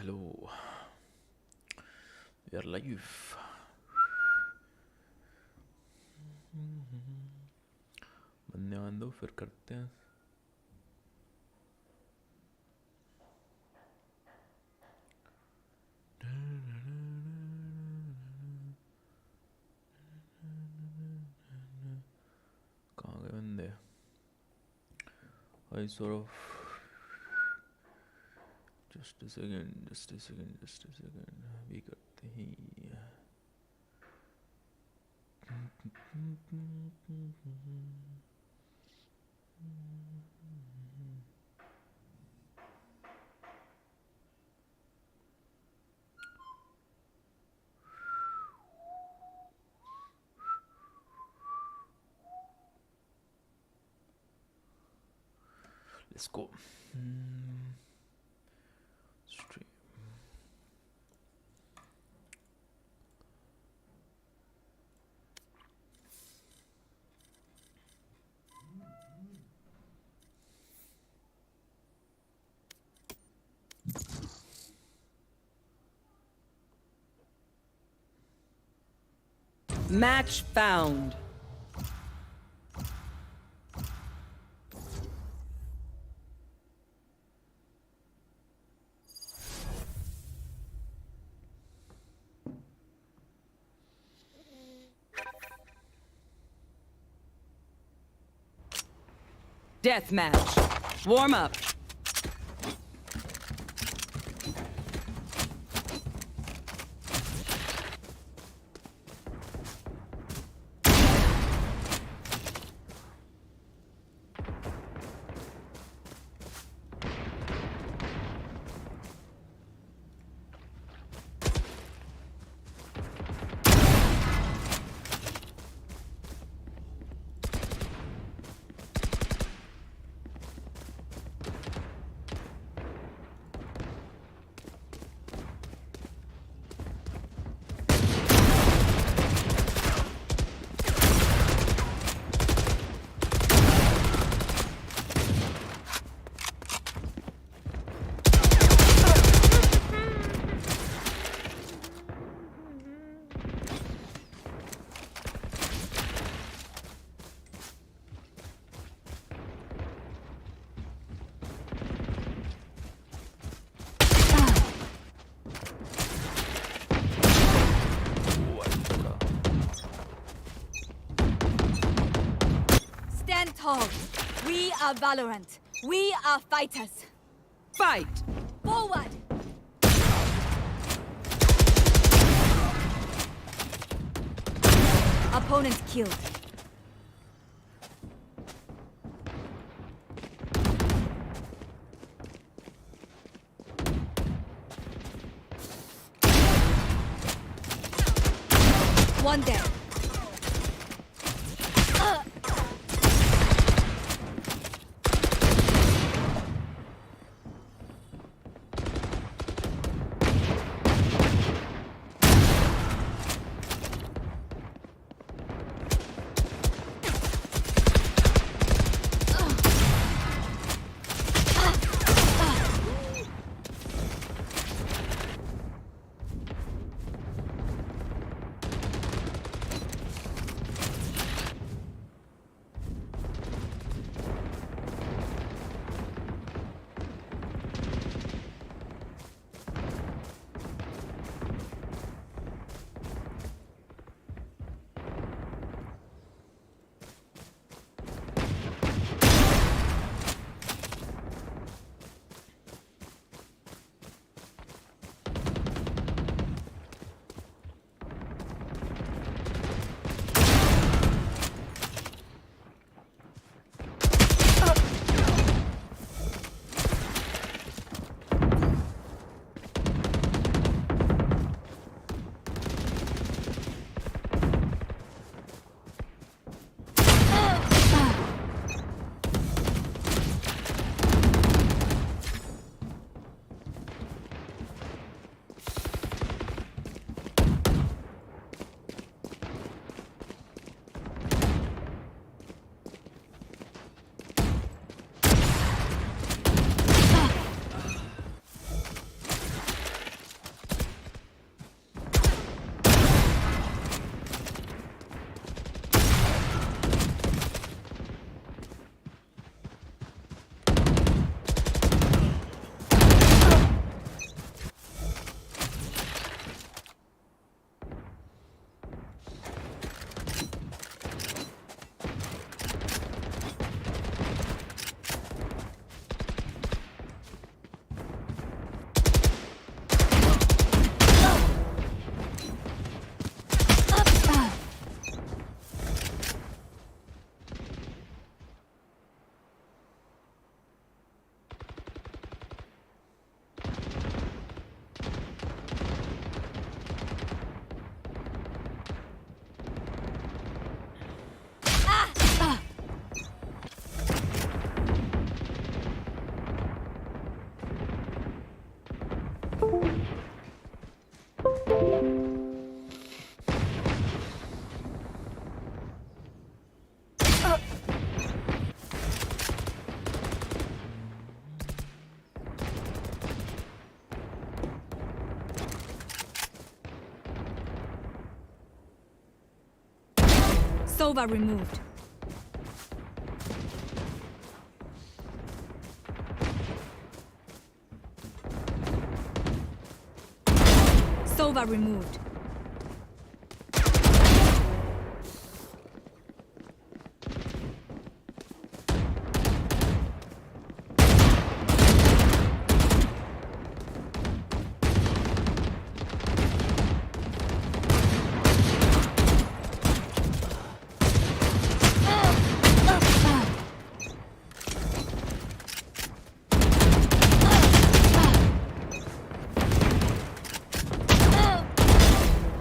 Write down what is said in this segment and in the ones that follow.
Hello. We are live. बनने आने दो फिर करते हैं. कहाँ गए बंदे? I sort of just a second. भी करते ही. Let's go. Stream. Match found. Deathmatch. Warm up. Stand tall. We are Valorant. We are fighters. Fight. Forward. Opponent killed. One dead. Sova removed. Sova removed.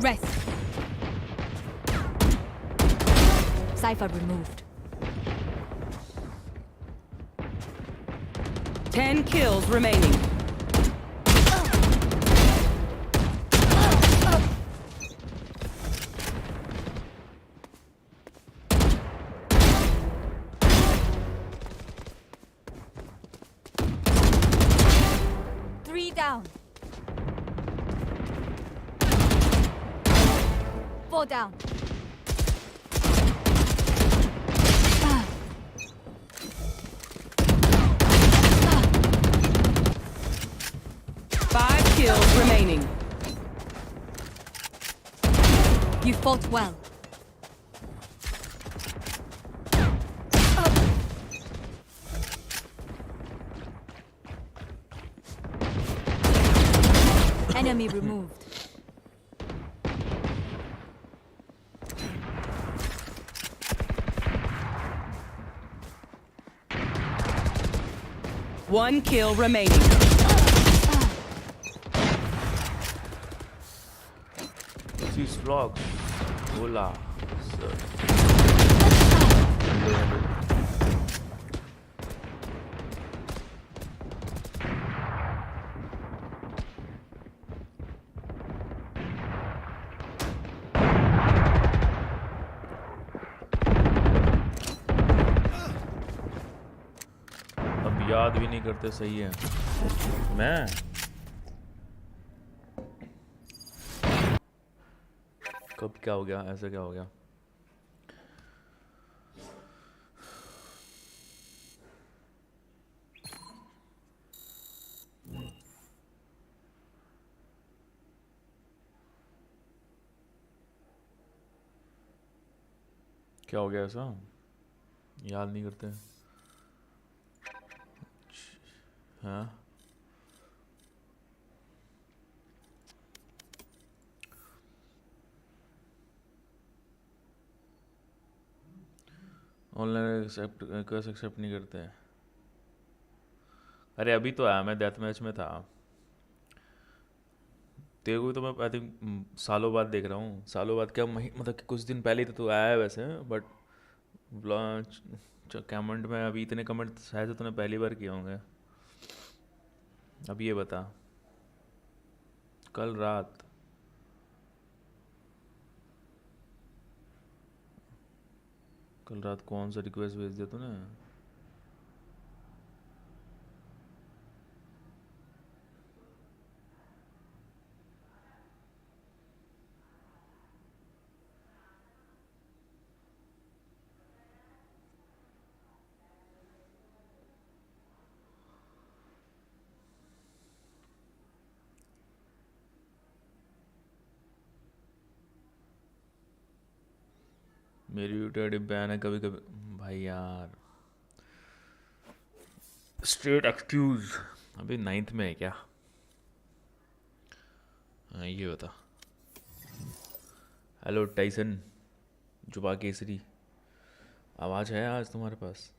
Rest. Cypher removed. 10 kills remaining. Three down. 4 down. Five kills remaining. You fought well. Enemy removed. One kill remaining. These vlogs. Hola. Sir. अब याद भी नहीं करते, सही है। मैं कब क्या हो गया, ऐसा क्या हो गया? क्या हो गया ऐसा? याद नहीं करते। हाँ, ऑनलाइन एक्सेप्ट कैसे एक्सेप्ट नहीं करते हैं? अरे अभी तो आया, मैं डेथ मैच में था। तेरे को भी तो मैं आई थिंक सालों बाद देख रहा हूँ। सालों बाद क्या, मतलब कि कुछ दिन पहले ही तो आया है वैसे, बट कमेंट में अभी इतने कमेंट शायद तूने पहली बार किए होंगे। अब ये बता, कल रात कौन सा रिक्वेस्ट भेज दिया तूने? मेरी यूट्यूब बैन है कभी कभी भाई यार। Straight excuse. अभी 9th में है क्या? हाँ ये बता। हेलो टाइसन जुबा केसरी, आवाज़ है आज तुम्हारे पास?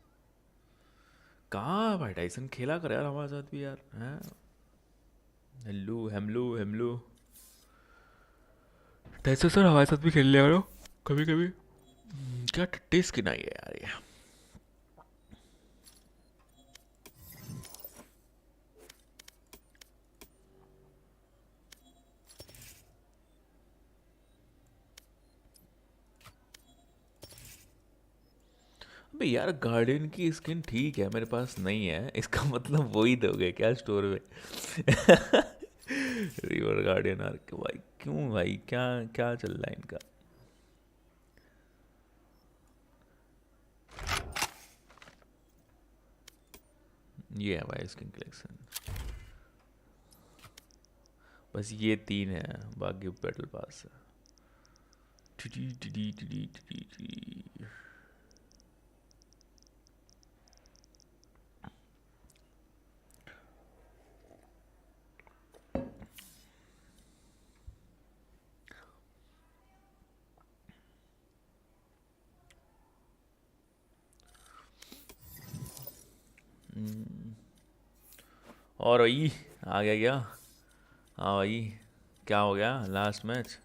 कहाँ भाई टाइसन, खेला कर यार हमारे साथ भी यार। हैं hello hello hello Tyson sir, हमारे साथ भी खेल लिया करो कभी कभी। क्या टट्टी स्किन आई है यार ये। अबे यार गार्डियन की स्किन ठीक है, मेरे पास नहीं है, इसका मतलब वही दोगे क्या स्टोर में? रिवर गार्डियन आर्क भाई, क्यों भाई, क्या क्या चल रहा है इनका? ये है भाई स्किन कलेक्शन, बस ये 3 है, बाकी बैटल पास है। T T T T T T T. और भाई आ गया क्या? हाँ भाई, क्या हो गया लास्ट मैच?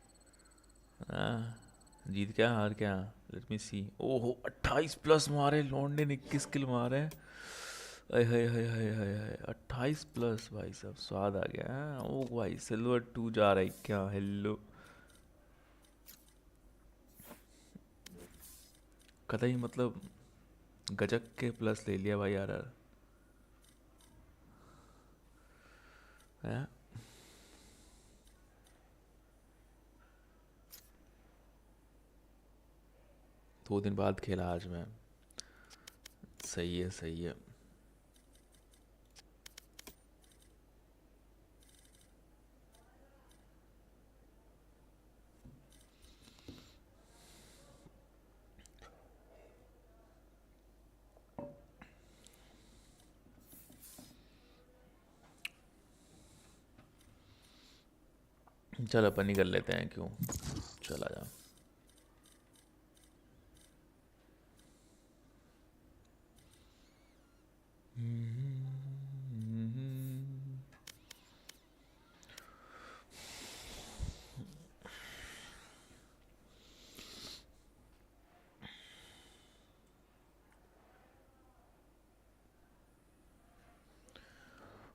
जीत क्या हार क्या? लेट मी सी। ओहो 28 प्लस मारे लॉन्डे ने, 21 किल मारे। हाय हाय हाय हाय हाय हाय, 28 प्लस भाई साहब, स्वाद आ गया। ओ भाई सिल्वर 2 जा रहा है क्या? हेलो, कतई मतलब गजक के प्लस ले लिया भाई यार। है 2 दिन बाद खेला आज मैं। सही है सही है। चल अपन ही कर लेते हैं, क्यों? चला जा।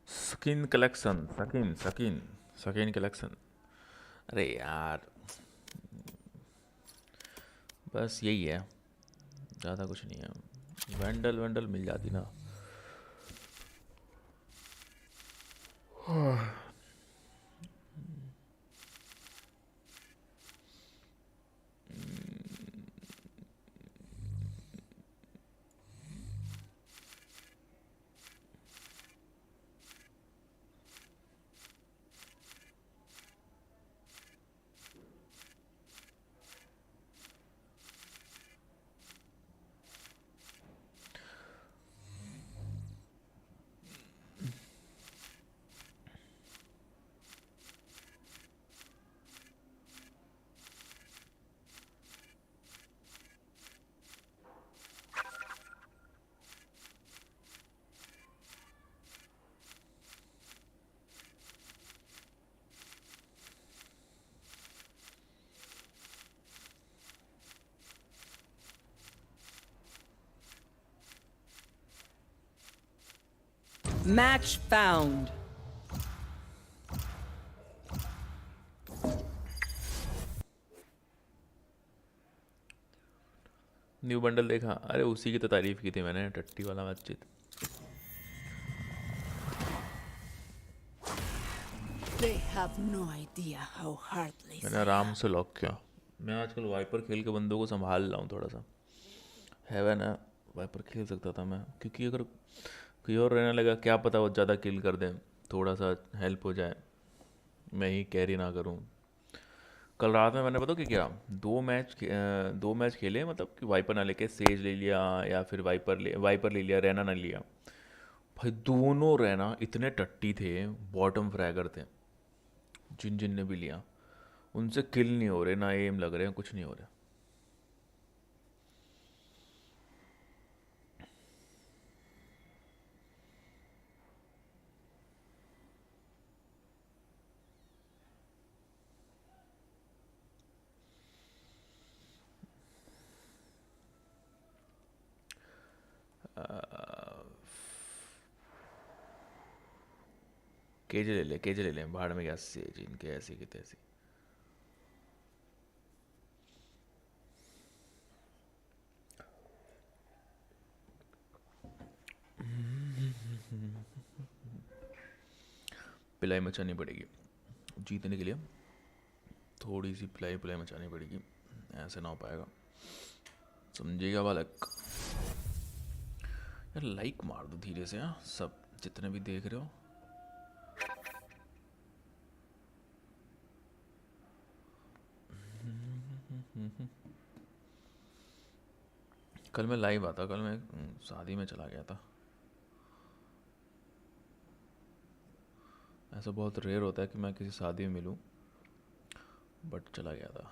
स्किन कलेक्शन, सकिन सकिन सकिन कलेक्शन। अरे यार बस यही है, ज़्यादा कुछ नहीं है। वेंडल वेंडल मिल जाती ना। Match found. न्यू बंडल देखा? अरे उसी की तो तारीफ की थी मैंने, टट्टी वाला बातचीत। They have no idea how heartless मैंने I आराम am. से लॉक किया। मैं आजकल वाइपर खेल के बंदों को संभाल रहा हूँ थोड़ा सा। है ना, वाइपर खेल सकता था मैं, क्योंकि अगर कोई और रहने लगा क्या पता वो ज़्यादा किल कर दें, थोड़ा सा हेल्प हो जाए, मैं ही कैरी ना करूँ। कल रात में मैंने पता कि क्या, 2 मैच खेले, मतलब कि वाइपर ना लेके सेज ले लिया, या फिर वाइपर ले लिया, रैना ना लिया। भाई दोनों रैना इतने टट्टी थे, बॉटम फ्रैगर थे। जिन जिन ने भी लिया उनसे किल नहीं हो रहे, ना एम लग रहे हैं, कुछ नहीं हो रहा। केजे ले ले भाड़ में, क्या से जिनके ऐसे की तैसी। पिलाई मचानी पड़ेगी जीतने के लिए, थोड़ी सी पिलाई पिलाई मचानी पड़ेगी, ऐसे ना हो पाएगा, समझिएगा बालक। यार लाइक मार दो धीरे से, हाँ सब। जितने भी देख रहे हो, कल मैं लाइव आता, कल मैं शादी में चला गया था। ऐसा बहुत रेयर होता है कि मैं किसी शादी में मिलूं, बट चला गया था।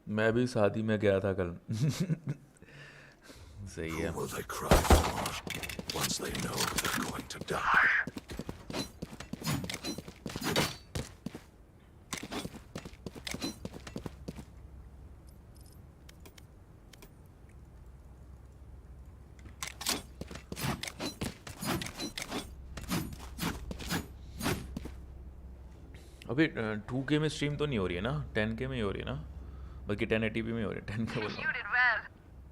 मैं भी शादी में गया था कल। सही है। Who will they cry for once they know they're going to die? अभी 2K में स्ट्रीम तो नहीं हो रही है ना, 10K में ही हो रही है ना, बल्कि 1080p में हो रही है। 10K बोल रहा हूँ,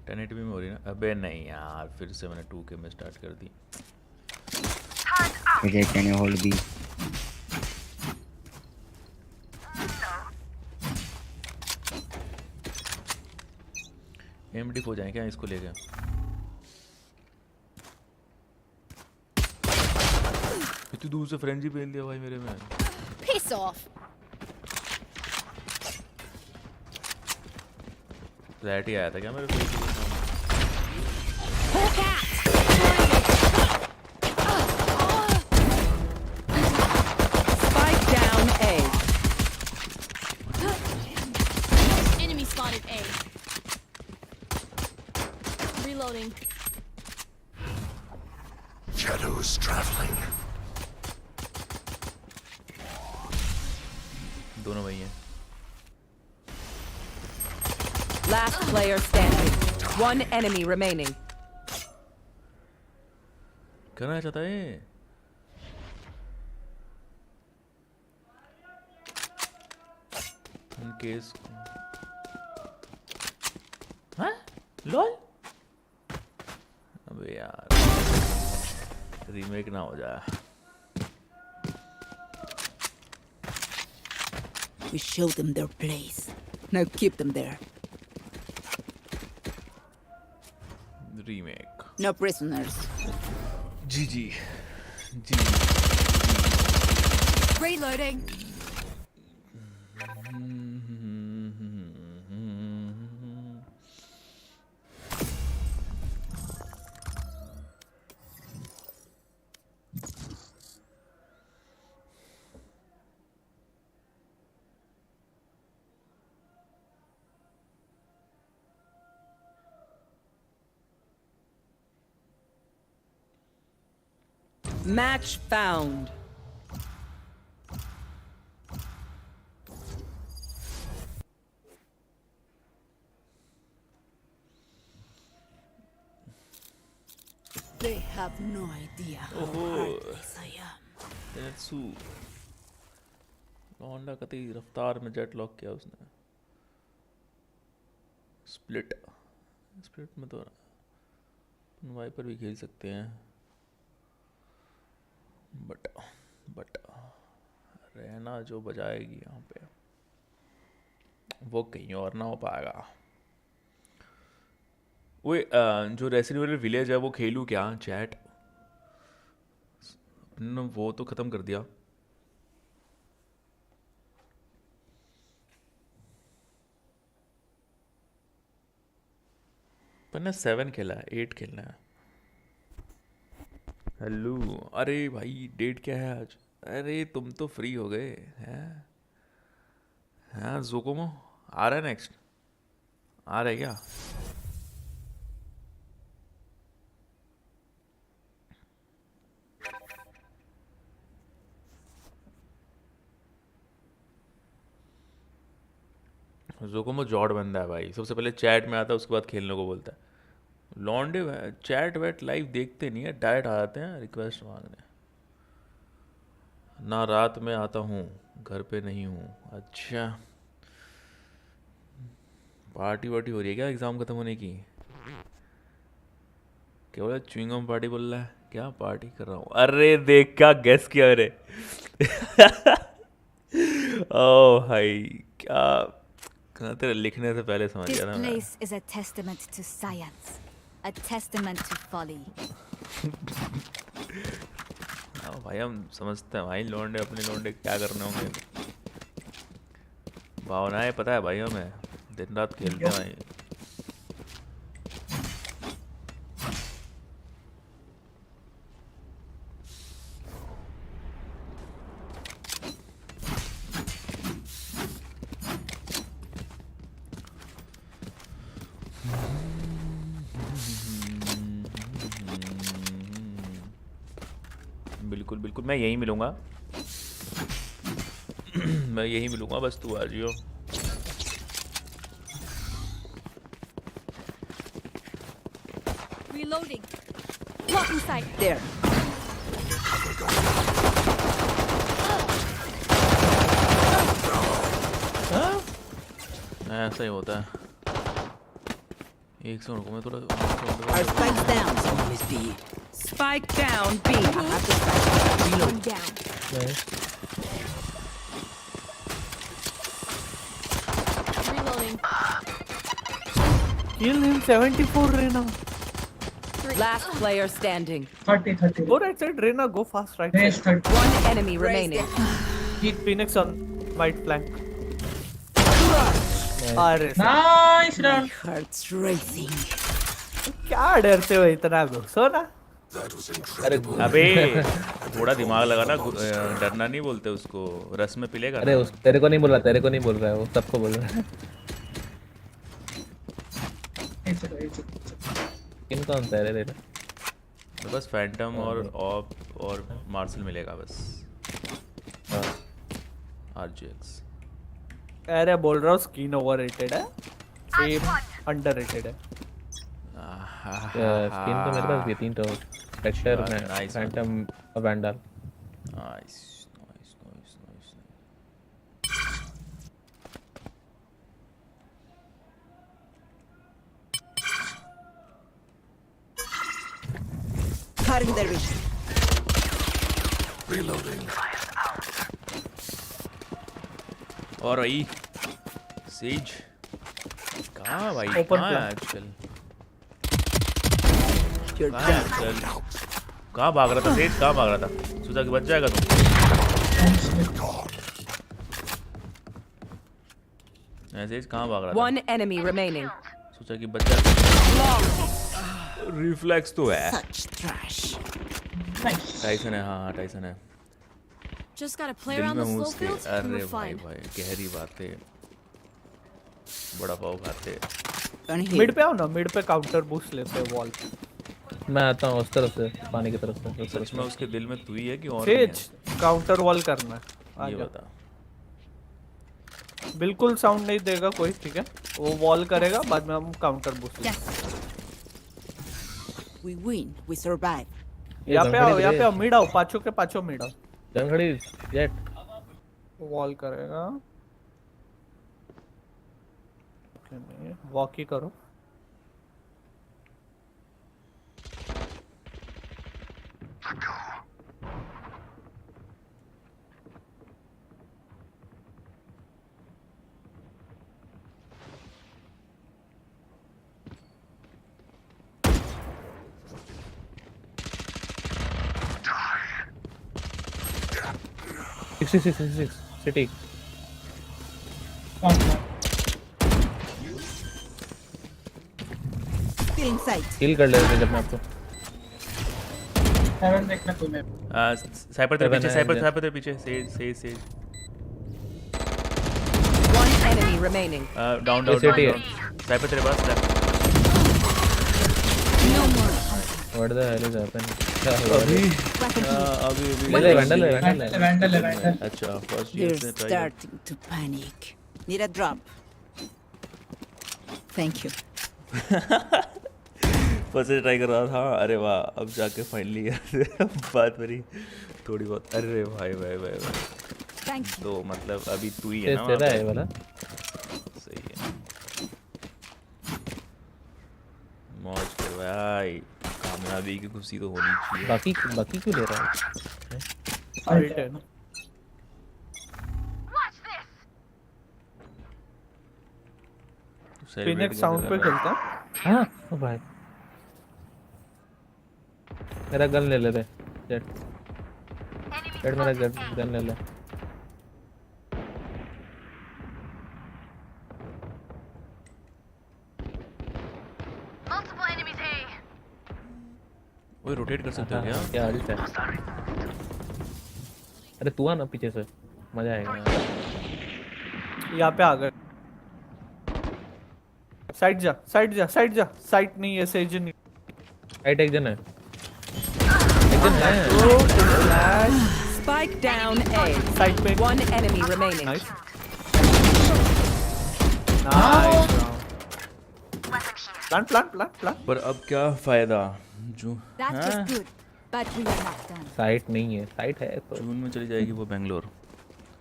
1080p में हो रही है ना। अबे नहीं यार, फिर से मैंने 2K में स्टार्ट कर दी। Okay, can you hold B? MD हो जाए क्या इसको लेके? इतनी दूर से फ्रेंजी पेल दिया भाई मेरे में। Piss off. फ्लैट ही आया था क्या मेरे को? Hawk out. Spike down A. Enemy spotted A. Reloading. Shadows traveling. दोनों वही हैं। Last player standing. One enemy remaining. करना चाहता है। इन केस हाँ लॉल। अबे यार रीमेक ना हो जाए। We showed them their place. Now keep them there. Remake. No prisoners. G G. Reloading. Match found. They have no idea how heartless I am. तेत्सु लौंडा कती रफ्तार में जेट लॉक किया उसने। स्प्लिट में तो वाइपर भी खेल सकते हैं, बट रहना जो बजाएगी यहाँ पे वो कहीं और ना हो पाएगा। वो जो रेसिडेंट एविल विलेज है वो खेलूँ क्या? चैट अपने वो तो ख़त्म कर दिया। पर ने 7 खेला है, 8 खेलना है। हेलो, अरे भाई डेट क्या है आज? अरे तुम तो फ्री हो गए हैं? हाँ जोकोमो आ रहा है नेक्स्ट, आ रहा है क्या? जोकोमो जॉड बंदा है भाई, सबसे पहले चैट में आता है उसके बाद खेलने को बोलता है। लॉन्डे चैट वैट लाइव देखते नहीं है, डायरेक्ट आ जाते हैं रिक्वेस्ट मांगने। ना रात में आता हूँ, घर पे नहीं हूँ। अच्छा पार्टी वार्टी हो रही है क्या एग्ज़ाम ख़त्म होने की? क्या बोला? च्युइंगम पार्टी बोल रहा है? क्या पार्टी कर रहा हूँ? अरे देख क्या गेस किया रे। ओ भाई क्या तेरे लिखने से पहले समझ This गया ना मैं। place is a testament to science, a testament to folly. हाँ भाई हम समझते हैं भाई, लौंडे अपने लौंडे क्या करने होंगे। भावनाएं पता है भाई हमें, दिन रात खेलते हैं भाई। बिल्कुल बिल्कुल मैं यहीं मिलूंगा। मैं यहीं मिलूंगा, बस तू आ जियो। Reloading. Blocking sight. There. ऐसा ही होता है। एक सेकंड रुको, मैं थोड़ा Our spike's down. Someone is B. Spike down B. I have the spike. One down. Reloading. Kill him 74 Reyna. Last player standing. 30. Go right side Reyna, go fast right Raise side. 30. One enemy remaining. Keep Phoenix on right flank. अरे Nice round. Heart's racing. क्या डरते हो इतना? घुसो ना। That was incredible. अबे थोड़ा दिमाग लगा ना, डरना नहीं बोलते उसको, रस में पिलेगा अरे ना। उस तेरे को नहीं बोल रहा, तेरे को नहीं बोल रहा है, वो सबको बोल रहा है। किन कौन सा है रे? तो बस फैंटम और ऑप और मार्शल मिलेगा बस। RGX। अरे बोल रहा हूँ स्किन ओवररेटेड है, एम अंडररेटेड है। स्किन तो मेरे पास भी 3 तो टेक्सचर में nice one. फैंटम और vandal. Nice. Cutting their vision. Reloading. और भाई सेज कहाँ भाई, Open कहाँ है plan. आजकल? You're कहाँ है आजकल? कहाँ भाग रहा था सेज? कहाँ भाग रहा था? सोचा कि बच जाएगा तू। सेज कहाँ भाग रहा था? One enemy remaining. सोचा कि बच जाएगा। रिफ्लेक्स तो है। Such trash. टाइसन है, हाँ टाइसन है। Just gotta play दिल around में the हूँ slow उसके। fields. We अरे were भाई fine. भाई गहरी बातें, बड़ा पाव खाते। Gun here. मिड पे आओ ना, मिड पे काउंटर बूस्ट लेते हैं वॉल। मैं आता हूँ उस तरफ से, पानी की तरफ से, उस तरफ सच में उसके दिल में तू ही है कि और सेज काउंटर वॉल करना है। नहीं है? ये बता। बिल्कुल साउंड नहीं देगा कोई, ठीक है? वो वॉल करेगा, बाद में हम काउंटर बूस्ट लेंगे। We win. We survive. यहाँ पे आओ, यहाँ पे आओ, मिड आओ, पाछो के पाछो मिड आओ। जंगड़ी जेट वॉल करेगा। वॉक ही करो। City Still in sight. किल कर ले रहे जब मैं आपको। Heaven देखना कोई मैं। साइपर तेरे Seven पीछे, है, साइपर तेरे पीछे। Says One enemy remaining. Down ये city है। साइपर तेरे पास left। What the hell is happening? क्या हो रहा है? अभी ले वैंडल है, Vandal. अच्छा फर्स्ट You're से try. starting to panic. Need a drop. Thank you. First से ट्राई कर रहा था। अरे वाह, अब जाके फाइनली बात मेरी थोड़ी बहुत। अरे भाई Thank you. तो मतलब अभी तू ही है ना तेरा वहाँ है पे? वाला। सही है। मौज कर भाई, काम कामयाबी की खुशी तो होनी चाहिए। बाकी बाकी क्यों ले रहा है? राइट है ना। सेलिब्रेट फिनिक्स साउंड पे खेलता है। हाँ ओ भाई मेरा गन ले ले रे जेट मेरा गन ले ले। वो रोटेट कर सकते हो क्या? क्या अल्ट है? अरे तू आ ना पीछे से मजा आएगा। यहाँ पे आ गए। साइड जा साइड जा साइड जा। साइड नहीं है सेज नहीं। साइड एक जन है। एक जन है। Spike down A. साइड पे। One enemy remaining. Nice nice. Plant plant plant plant. पर अब क्या फायदा जो That's हाँ? just good. But we are not done. Site नहीं है साइट है तो जून में चली जाएगी वो बेंगलोर।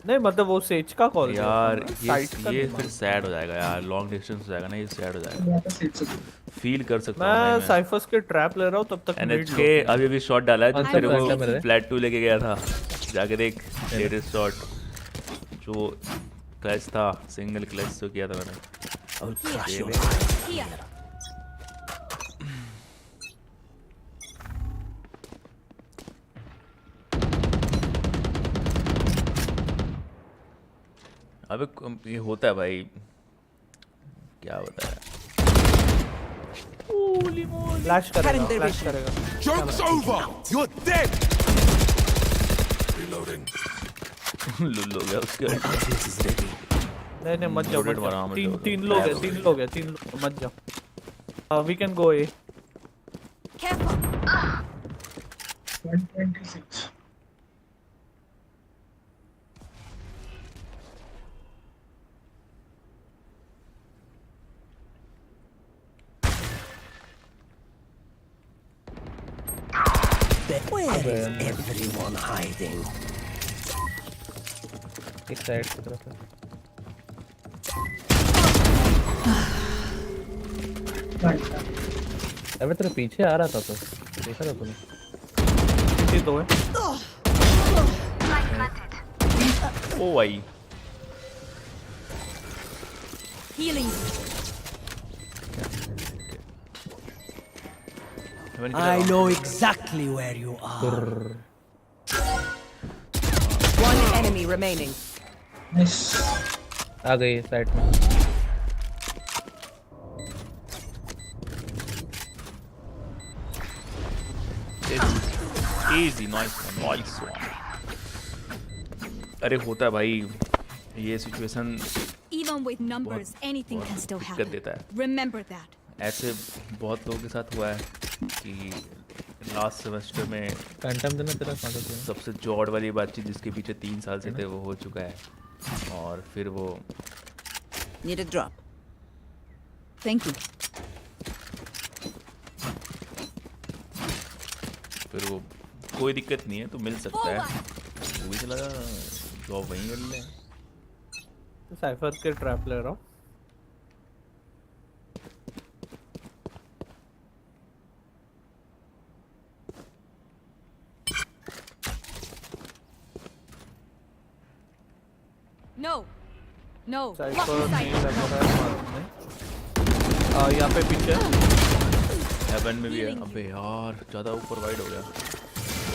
नहीं मतलब वो सेज का कॉल यार साइड का ये नहीं फिर सैड हो जाएगा यार, लॉन्ग डिस्टेंस हो जाएगा ना, ये सैड हो जाएगा। यहाँ पे सीट से फील कर सकता हूँ मैं मैं। साइफर्स के ट्रैप ले रहा हूँ तब तक NHK अभी शॉट डाला है जो अच्छा, तेरे अच्छा, को मेरे। फ्लैट 2 लेके गया था, जाके देख लेटेस्ट शॉट जो क्लच था, सिंगल क्लच तो किया था मैंने। Here. अबे ये होता है भाई, क्या होता है? फ्लैश करेगा फ्लैश करेगा। Joke's over! You're dead! Reloading. लुल्लो हो गया उसके। नहीं नहीं मत जाओ Rotate मारा, मत जाओ। तीन लोग हैं मत जाओ। We can go A. Careful. 126. Everyone hiding. एक साइड की तरफ है। अबे तेरे पीछे आ रहा था तो देखा था तूने? ये दो है। ओ भाई Healing. I know exactly where you are. One enemy remaining. Nice. आ गई साइड में। easy, nice one. अरे होता है भाई ये situation, Even with numbers, anything can still दिक्कत happen. देता है। Remember that. ऐसे बहुत लोगों के साथ हुआ है कि लास्ट सेमेस्टर में फैंटम देना तेरा फादर से। सबसे जॉड वाली बातचीत जिसके पीछे 3 साल से थे वो हो चुका है, और फिर वो Need a drop. Thank you. फिर वो कोई दिक्कत नहीं है तो मिल सकता है, मुझे लगा जॉब वहीं कर ले। साइफर के ट्रैप ले रहा हूँ। No. No. साइफर Blocking नहीं sight. लग रहा है मालूम नहीं। यहाँ पे पीछे हेवन में भी है। अबे यार ज़्यादा ऊपर वाइड हो गया।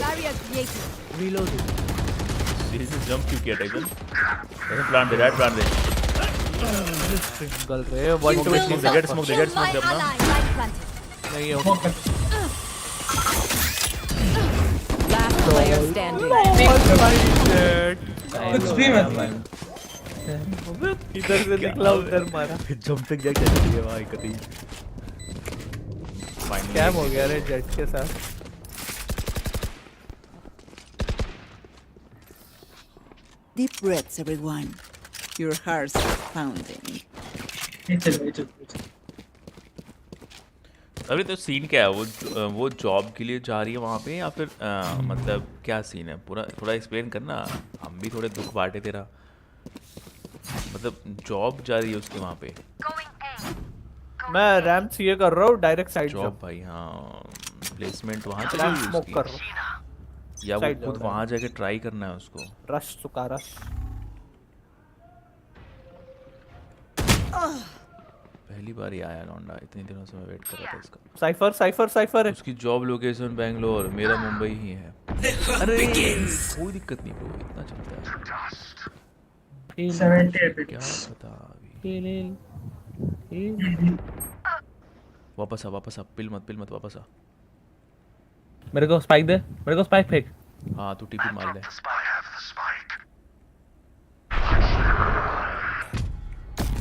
Barrier created. Reloading. सीरीज में जंप क्यों किया टाइगन? प्लान दे, राइट प्लान दे। सिंगल रे 120 स्मोक दे, गेट स्मोक दे, गेट स्मोक दे अपना। Ally, light planted. नहीं है। Last player standing. कुछ भी मत इधर से निकला उधर मारा। जंप तक जा क्या है भाई कभी। स्कैम हो गया रे जेट के साथ। Deep breaths, everyone. Your hearts are pounding. ये चल ये चल। अरे तो सीन क्या है, वो जॉब के लिए जा रही है वहाँ पे या फिर मतलब क्या सीन है पूरा, थोड़ा एक्सप्लेन करना, हम भी थोड़े दुख बांटे तेरा। मतलब जॉब जा रही है उसके वहाँ पे। मैं रैम सीए कर रहा हूँ डायरेक्ट साइड जॉब जंप भाई, हाँ प्लेसमेंट वहाँ चली रैम गई स्मोक उसकी, कर रहा हूँ या वो Side खुद जाओ, वहाँ जाके ट्राई करना है उसको। रश चुका रश पहली बार ही आया लौंडा, इतने दिनों से मैं वेट कर रहा था इसका। साइफर साइफर साइफर है उसकी जॉब लोकेशन बेंगलोर, मेरा मुंबई ही है। अरे कोई दिक्कत नहीं ब्रो, इतना चलता है। 78 क्या bits. पता अभी। वापस आ, पिल मत वापस आ। मेरे को स्पाइक दे, मेरे को स्पाइक फेंक। हाँ तू टीपी मार ले।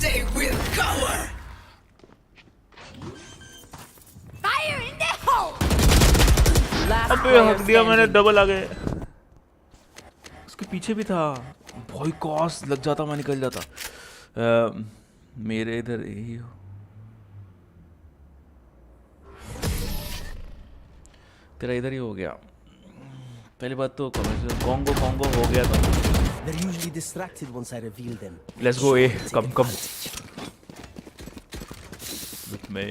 They will cower. Fire in the hole! Last अबे player हक दिया मैंने, standing. डबल आ गए। उसके पीछे भी था भाई, कॉस लग जाता मैं निकल जाता। मेरे इधर यही हो। तेरा इधर ही हो गया। पहली बात तो कॉन्गो हो गया तो They're usually distracted once I reveal them. Let's go A, come with me.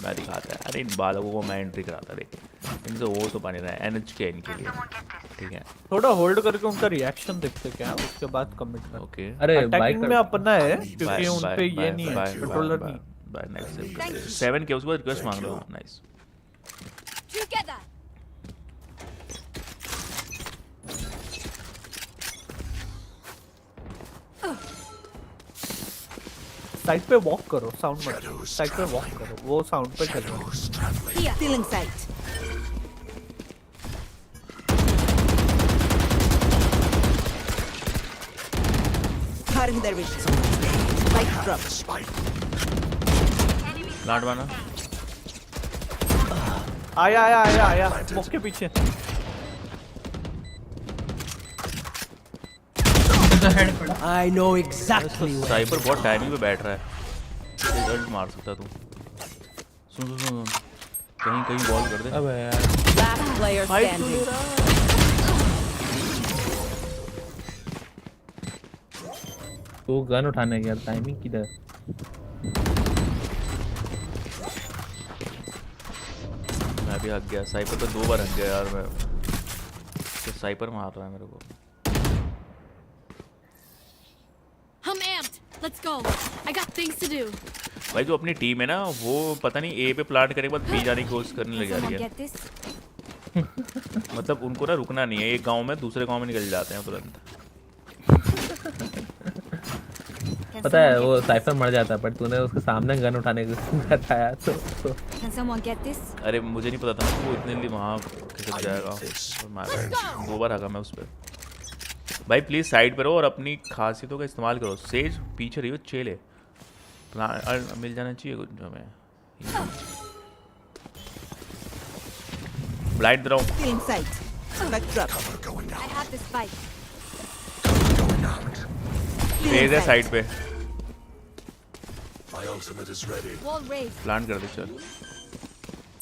मैं दिखाता है, अरे इन बालकों को मैं एंट्री कराता, देख इनसे वो तो बने रहा है NHK इनके लिए, ठीक है। थोड़ा होल्ड करके उनका रिएक्शन देखते क्या उसके बाद कमिट कर ओके अरे अटैकिंग में अपना है बाय क्योंकि उन पे ये नहीं है कंट्रोलर नहीं बाय नेक्स्ट 7 के उसके बाद रिक्वेस्ट मांग लो। Nice Together! साइड पे वॉक करो, साउंड मत, साइड पे वॉक करो, वो साउंड पे चलो। Here! Stealing sight. Cutting their vision. Light drop. Plant बना। आया स्मोक के पीछे। The head पड़ा. I know exactly where. साइपर बहुत टाइमिंग पे बैठ रहा है, रिजल्ट मार सकता तू। सुन कहीं बॉल कर दे। अबे यार Last player standing. तू गन उठाने गया, टाइमिंग किधर? मैं भी हक गया, साइपर पे 2 बार हक गया यार मैं, तो साइपर मार रहा है मेरे को। I'm amped. Let's go. I got things to do. भाई जो अपनी टीम है ना, वो पता नहीं ए पे प्लांट करने के बाद बी जाने की कोशिश करने लग जा रही Someone है। get this? मतलब उनको ना रुकना नहीं है, एक गांव में दूसरे गांव में निकल जाते हैं तुरंत। Can पता है someone वो get this? साइफर मर जाता, पर तूने उसके सामने गन उठाने की बताया तो Can someone get this? अरे मुझे नहीं पता था ना वो इतने लिए वहाँ खिसक जाएगा, और मार 2 बार हका मैं उस पर। भाई प्लीज साइड पे रहो और अपनी खासियतों का इस्तेमाल करो। सेज पीछे रही हो, चेले मिल जाना चाहिए कुछ हमें। ब्लाइंड दे रहा हूँ। Stealing sight. Light drop. Cover going I out. have this spike. Going out. तेज है साइड पे, My ultimate is ready. Wall raised. Plant कर दे चल।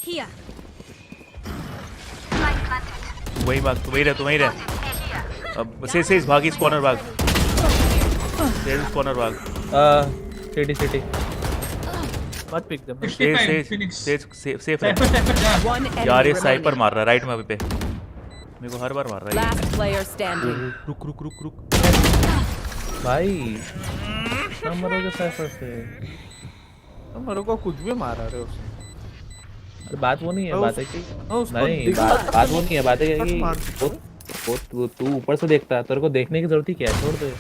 Here. वही भाग, वहीं रह। अब सेज भाग, इस कॉर्नर भाग, सेज इस कॉर्नर भाग। सिटी मत पिक दे। 65 Phoenix. सेफ है Cypher जा. One enemy यार, ये साइपर remaining. मार रहा है राइट में पे, मेरे को हर बार मार रहा है। Last player standing. रुक भाई कितना मरोगे साइफर से? मेरे को कुछ भी मारा रहे उसने। अरे बात वो नहीं है, बात है कि उसको नहीं, दिखा बात वो नहीं है, बात है कि मार। वो तू ऊपर से देखता है, तेरे को देखने की जरूरत ही क्या है? छोड़ दे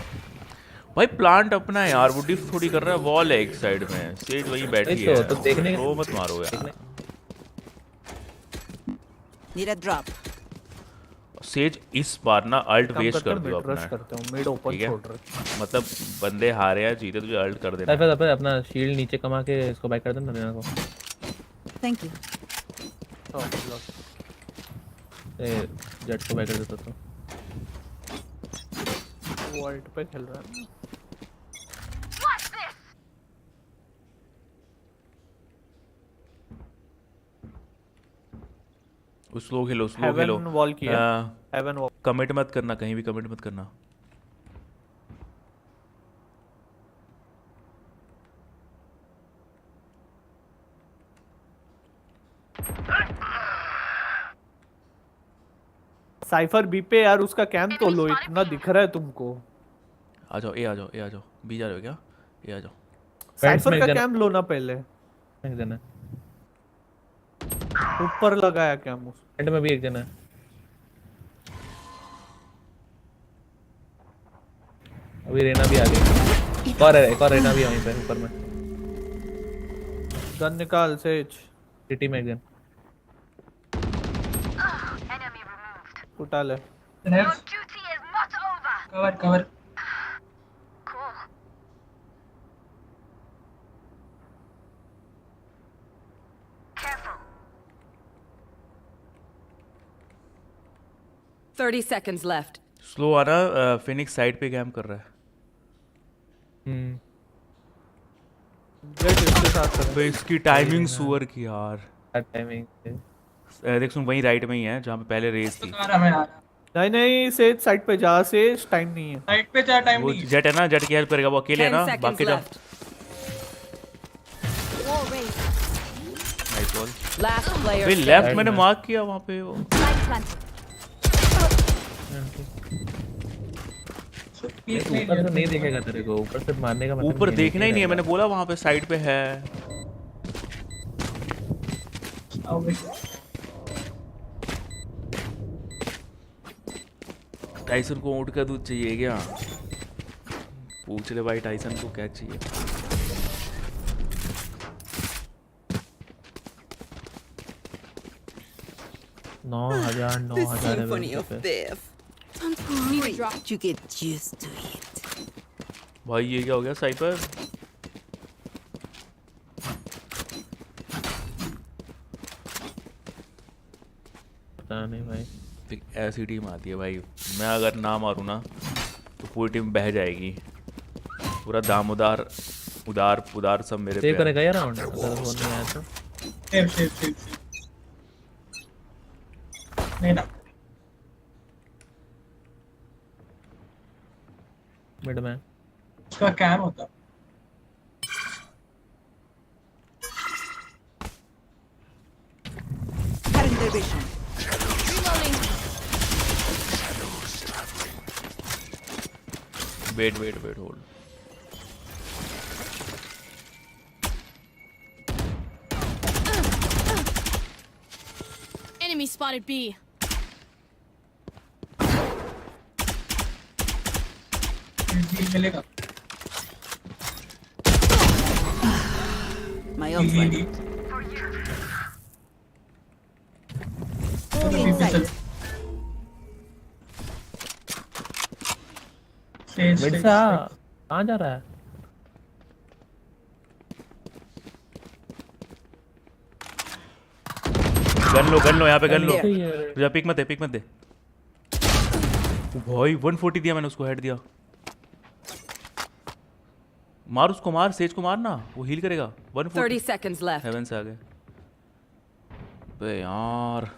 भाई, प्लांट अपना है यार, वो डिफ थोड़ी कर रहा है, वॉल है एक साइड में, सेज वहीं बैठी नहीं है, तो देखने वो मत मारो यार। Need a drop. सेज इस बार ना अल्ट काम वेस्ट करते कर दियो मिड रश अपना, करते हूँ, मिड ओपन ठीक है? छोड़ रहे। मतलब बंदे हारे हैं जीते, तुझे अल्ट कर देना। साइफर अपना शील्ड नीचे कमा के इसको बैक कर देना देना को। Thank you. ए जेट को बैक कर देता तो वर्ल्ड पे खेल रहा है। स्लो खेलो हेवन वॉल किया, हेवन वॉल। कमिट मत करना, कहीं भी कमिट मत करना। साइफर बी पे यार, उसका कैम तो लो, इतना दिख रहा है तुमको। आ जाओ, ए आ जाओ, ए आ जाओ, बी जा रहे हो क्या? ए आ जाओ। साइफर का कैम लो ना पहले। एक जन है ऊपर लगाया कैम उस। एंड में भी एक जन है। अभी रेना भी आ गई। एक और रेना भी है वहीं पे ऊपर में। गन निकाल सेज। सिटी में एक जन। उठा ले। Cover cover. Careful. 30 seconds left. Slow आना, फिनिक्स साइड पे कैम कर रहा है। जेट इसके साथ कर। भाई इसकी टाइमिंग सुअर की यार। टाइमिंग देख सुन, वहीं राइट में ही है जहाँ पे पहले रेस थी। आ रहा मैं आ रहा। नहीं नहीं सेज साइड पे जा, सेज टाइम नहीं है। साइड पे जा, टाइम वो नहीं। जेट है ना, जेट की हेल्प करेगा, वो अकेले है 10 ना, seconds बाकी जा। left. Wall raised. Nice ball. Last player. भाई लेफ्ट मैंने मार्क किया वहाँ पे वो। Light planted. ऊपर से नहीं देखेगा तेरे को, ऊपर से मारने का मतलब ऊपर देखना ही नहीं है, मैंने बोला वहाँ पे साइड पे है। आओ भाई। टाइसन को ऊँट का दूध चाहिए क्या? पूछ ले भाई टाइसन को क्या चाहिए। 9,000 Symphony of Death. Need a drop. You get used to it. भाई ये क्या हो गया साइपर? पता नहीं भाई। एक ऐसी टीम आती है भाई, मैं अगर ना मारूँ ना तो पूरी टीम बह जाएगी। पूरा दामोदार उदार उदार सब मेरे पे सेव है। करेगा यार राउंड अगर वो नहीं आया तो। सेव। नहीं ना। मिड में उसका कैम होता। Cutting their vision. Reloading. Wait hold. Enemy spotted B. मिलेगा। My ult went. Inside. Mid से कहाँ जा रहा है? गन लो यहाँ पे, गन लो। There. जा पिक मत दे। भाई 140 दिया मैंने उसको, हेड दिया। मार उसको, मार सेज को मार ना, वो हील करेगा। 30 140 seconds left. हेवन से आ गए। बे यार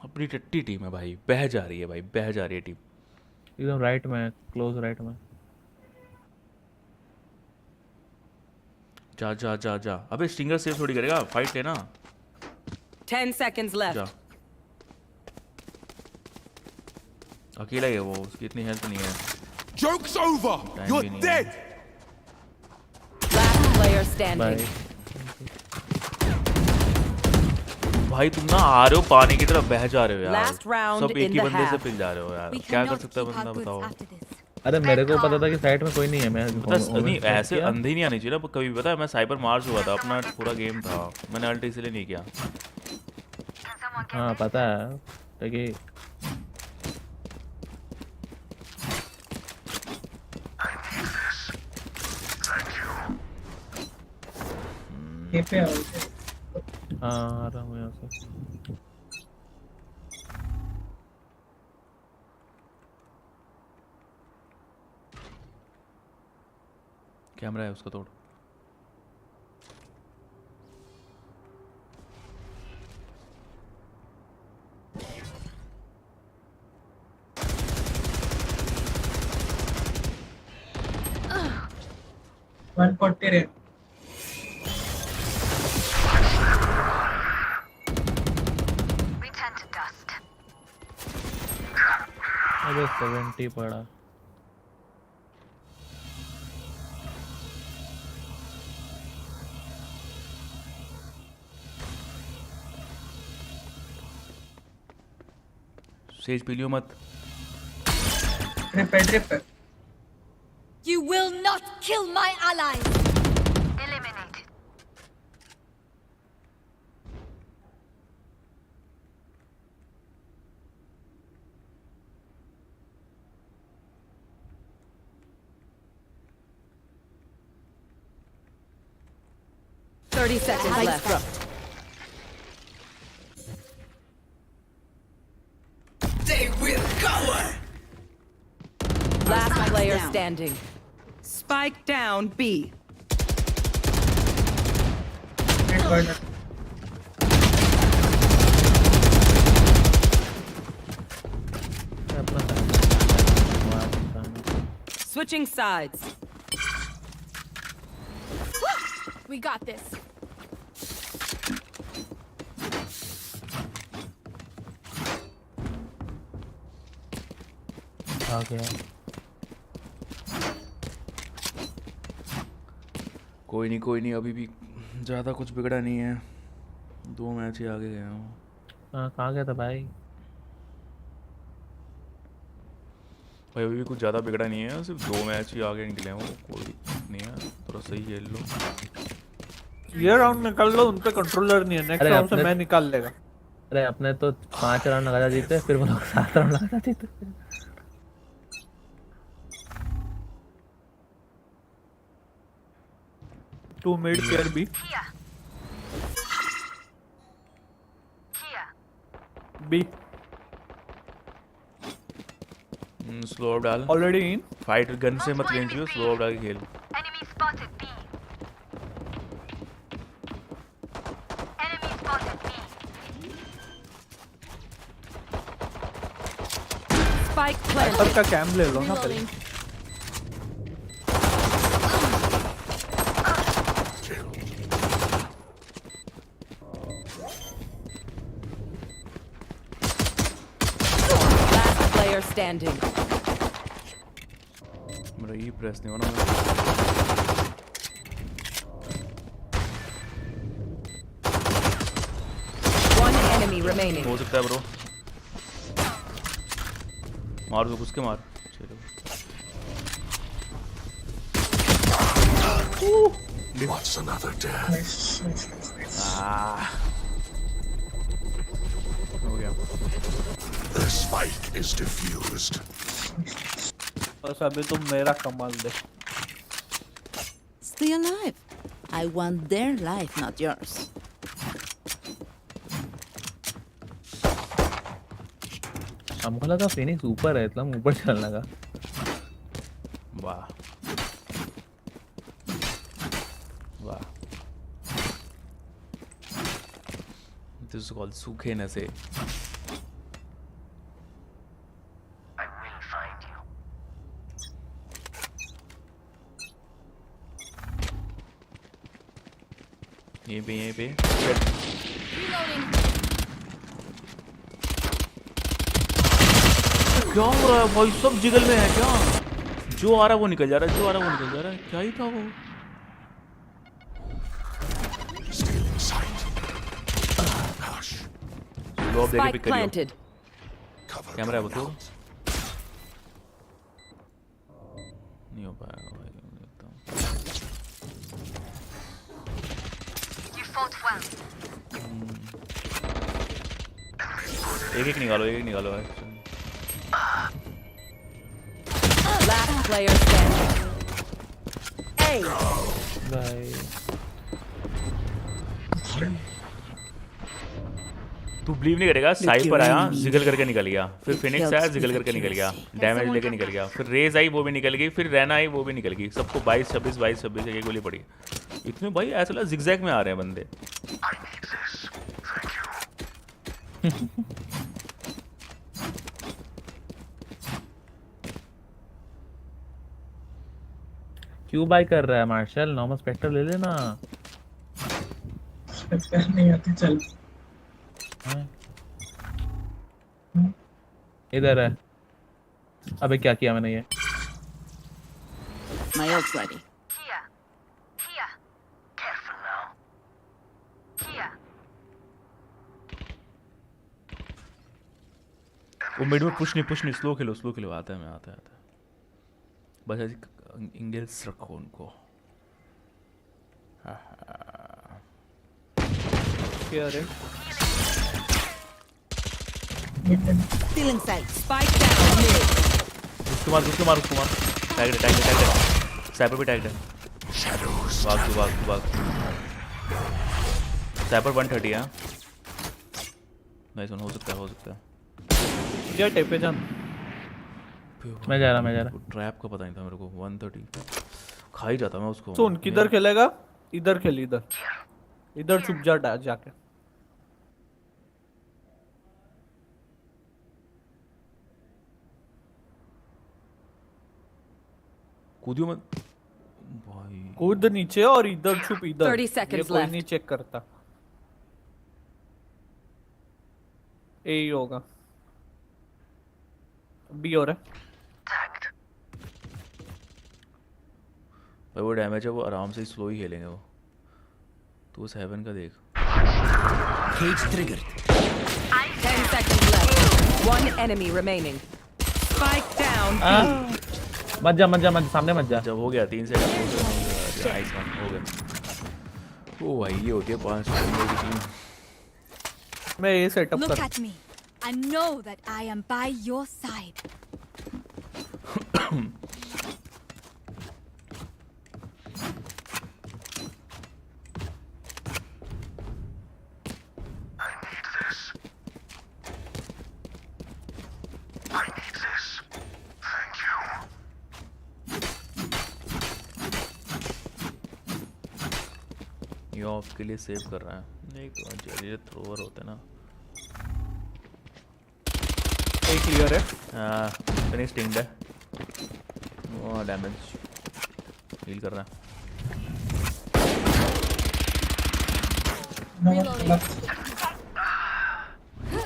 अपनी टट्टी टीम है भाई, बह जा रही है भाई, बह जा रही है टीम। एकदम राइट में, क्लोज राइट में। जा। अबे स्टिंगर सेव थोड़ी करेगा, फाइट लेना। 10 seconds जा। left. अकेला ही है वो, उसकी इतनी हेल्प नहीं है। Joke's over! Time You're भी नहीं dead! है। Last player standing. भाई तुम ना आ रहे हो पानी की तरफ, बह जा रहे हो यार। Last round सब एक in ही the बंदे से half. पिल जा रहे हो यार। We क्या कर cannot सकता है keep बंदा, our goods बताओ। after this. अरे मेरे को पता था कि साइड में कोई नहीं है, मैं नहीं ऐसे अंधे नहीं आनी चाहिए ना कभी, पता है मैं साइबर मार्च हुआ था, अपना पूरा गेम था, मैंने अल्ट इसलिए नहीं किया। हाँ पता है लेकिन ये पे आओ। हाँ आ रहा हूँ यहाँ से। कैमरा है उसका तोड़। वन फोर्टी रे। अबे 70 पड़ा। सेज पी लियो मत। ट्रिप है। You will not kill my allies. Eliminated. Seconds left. They will cower. Last player standing. Spike down B. Mid corner. अपना Switching sides. We got this. आ गया। कोई नहीं अभी भी ज़्यादा कुछ बिगड़ा नहीं है। 2 मैच ही आगे गया हूँ। हाँ कहाँ गया था भाई? भाई अभी भी कुछ ज़्यादा बिगड़ा नहीं है, सिर्फ 2 मैच ही आगे निकले हैं। वो कोई दिक्कत नहीं है, थोड़ा सही खेल लो। ये राउंड निकाल लो, उन पे कंट्रोलर नहीं है। नेक्स्ट अरे राउंड से अपने- मैं निकाल लेगा। अरे अपने तो 5 राउंड लगा जीते, फिर वो लोग 7 राउंड लगा जीते। 2 mid clear B. B slow up डाल। already in. फाइट गन से मत लें, स्लो अप डाल के खेल। Enemy spotted B. Enemy spotted B. Spike planted. पर का कैम ले लो ना पहले। Reloading. Last player standing. मेरा ई प्रेस नहीं होना। One enemy remaining. हो सकता है ब्रो। मार दो, घुस के मार। चलो What's another death? Nice. हो गया। The spike is diffused. बस अभी तुम मेरा कमाल दे। Stay alive. I want their life, not yours. हमको लगा फिनिक्स ऊपर है, इतना ऊपर चलने लगा। वाह वाह, दिस इज कॉल्ड सूखे नशे। I will find you. यहीं पे Reloading. क्या हो रहा है भाई? सब जिगल में है क्या? जो आ रहा है वो निकल जा रहा है, जो आ रहा है वो निकल जा रहा है। क्या ही था वो? Stealing sight. Hush. लो अब देखे Spike पिक करियो। planted. Cover. कैमरा है वो going तो out. नहीं हो पाएगा भाई, देखता हूँ। You fought well. एक निकालो भाई। Last player standing. Hey. भाई तू बिलीव नहीं करेगा, साइपर आया जिगल करके निकल गया, फिर फिनिक्स आया जिगल करके निकल गया, डैमेज लेके निकल गया, फिर रेज आई वो भी निकल गई, फिर रैना आई वो भी निकल गई। सबको 22-26 एक गोली पड़ी। इतने भाई ऐसा लगा जिगजैग में आ रहे हैं बंदे। I need this. Thank you. क्यों बाय कर रहा है मार्शल? नॉर्मल स्पेक्टर ले लेना। स्पेक्टर नहीं आती, चल। हाँ? इधर है। अबे क्या किया मैंने ये? My ult's ready. Here. Here. Careful now. Here. वो मिड में पुश नहीं स्लो खेलो आता है बस ऐसे इंगल्स रखो उनको। Here है। Still inside. Spike down mid. उसको मार टैग है साइपर भी टैग है। भाग साइपर 130 है। नाइस वन, हो सकता है क्या टेपे जान। मैं जा रहा ट्रैप का पता नहीं था मेरे को। 130 खा ही जाता मैं उसको। सुन किधर खेलेगा? इधर खेल, इधर छुप जा जाके। कूदियो मत भाई। कूद नीचे और इधर छुप इधर। 30 seconds ये कोई left. नहीं चेक करता। यही होगा। बी हो रहा है। भाई वो डैमेज है, वो आराम से स्लो ही खेलेंगे वो। तो उस हेवन का देख। Cage triggered. 10 seconds left. One enemy remaining. Spike down B. मत जा सामने मत जा। जब हो गया 3 सेकंड नाइस वन हो गया। ओ भाई ये होती है 5 बंदों की टीम। मैं ये सेटअप Look कर। at me. I know that I am by your side. ये ऑफ के लिए सेव कर रहा है। नहीं तो जरिए थ्रोवर होते ना। एक क्लियर है। हाँ फिनिश टिंग्ड है। वो डैमेज हील कर रहा है।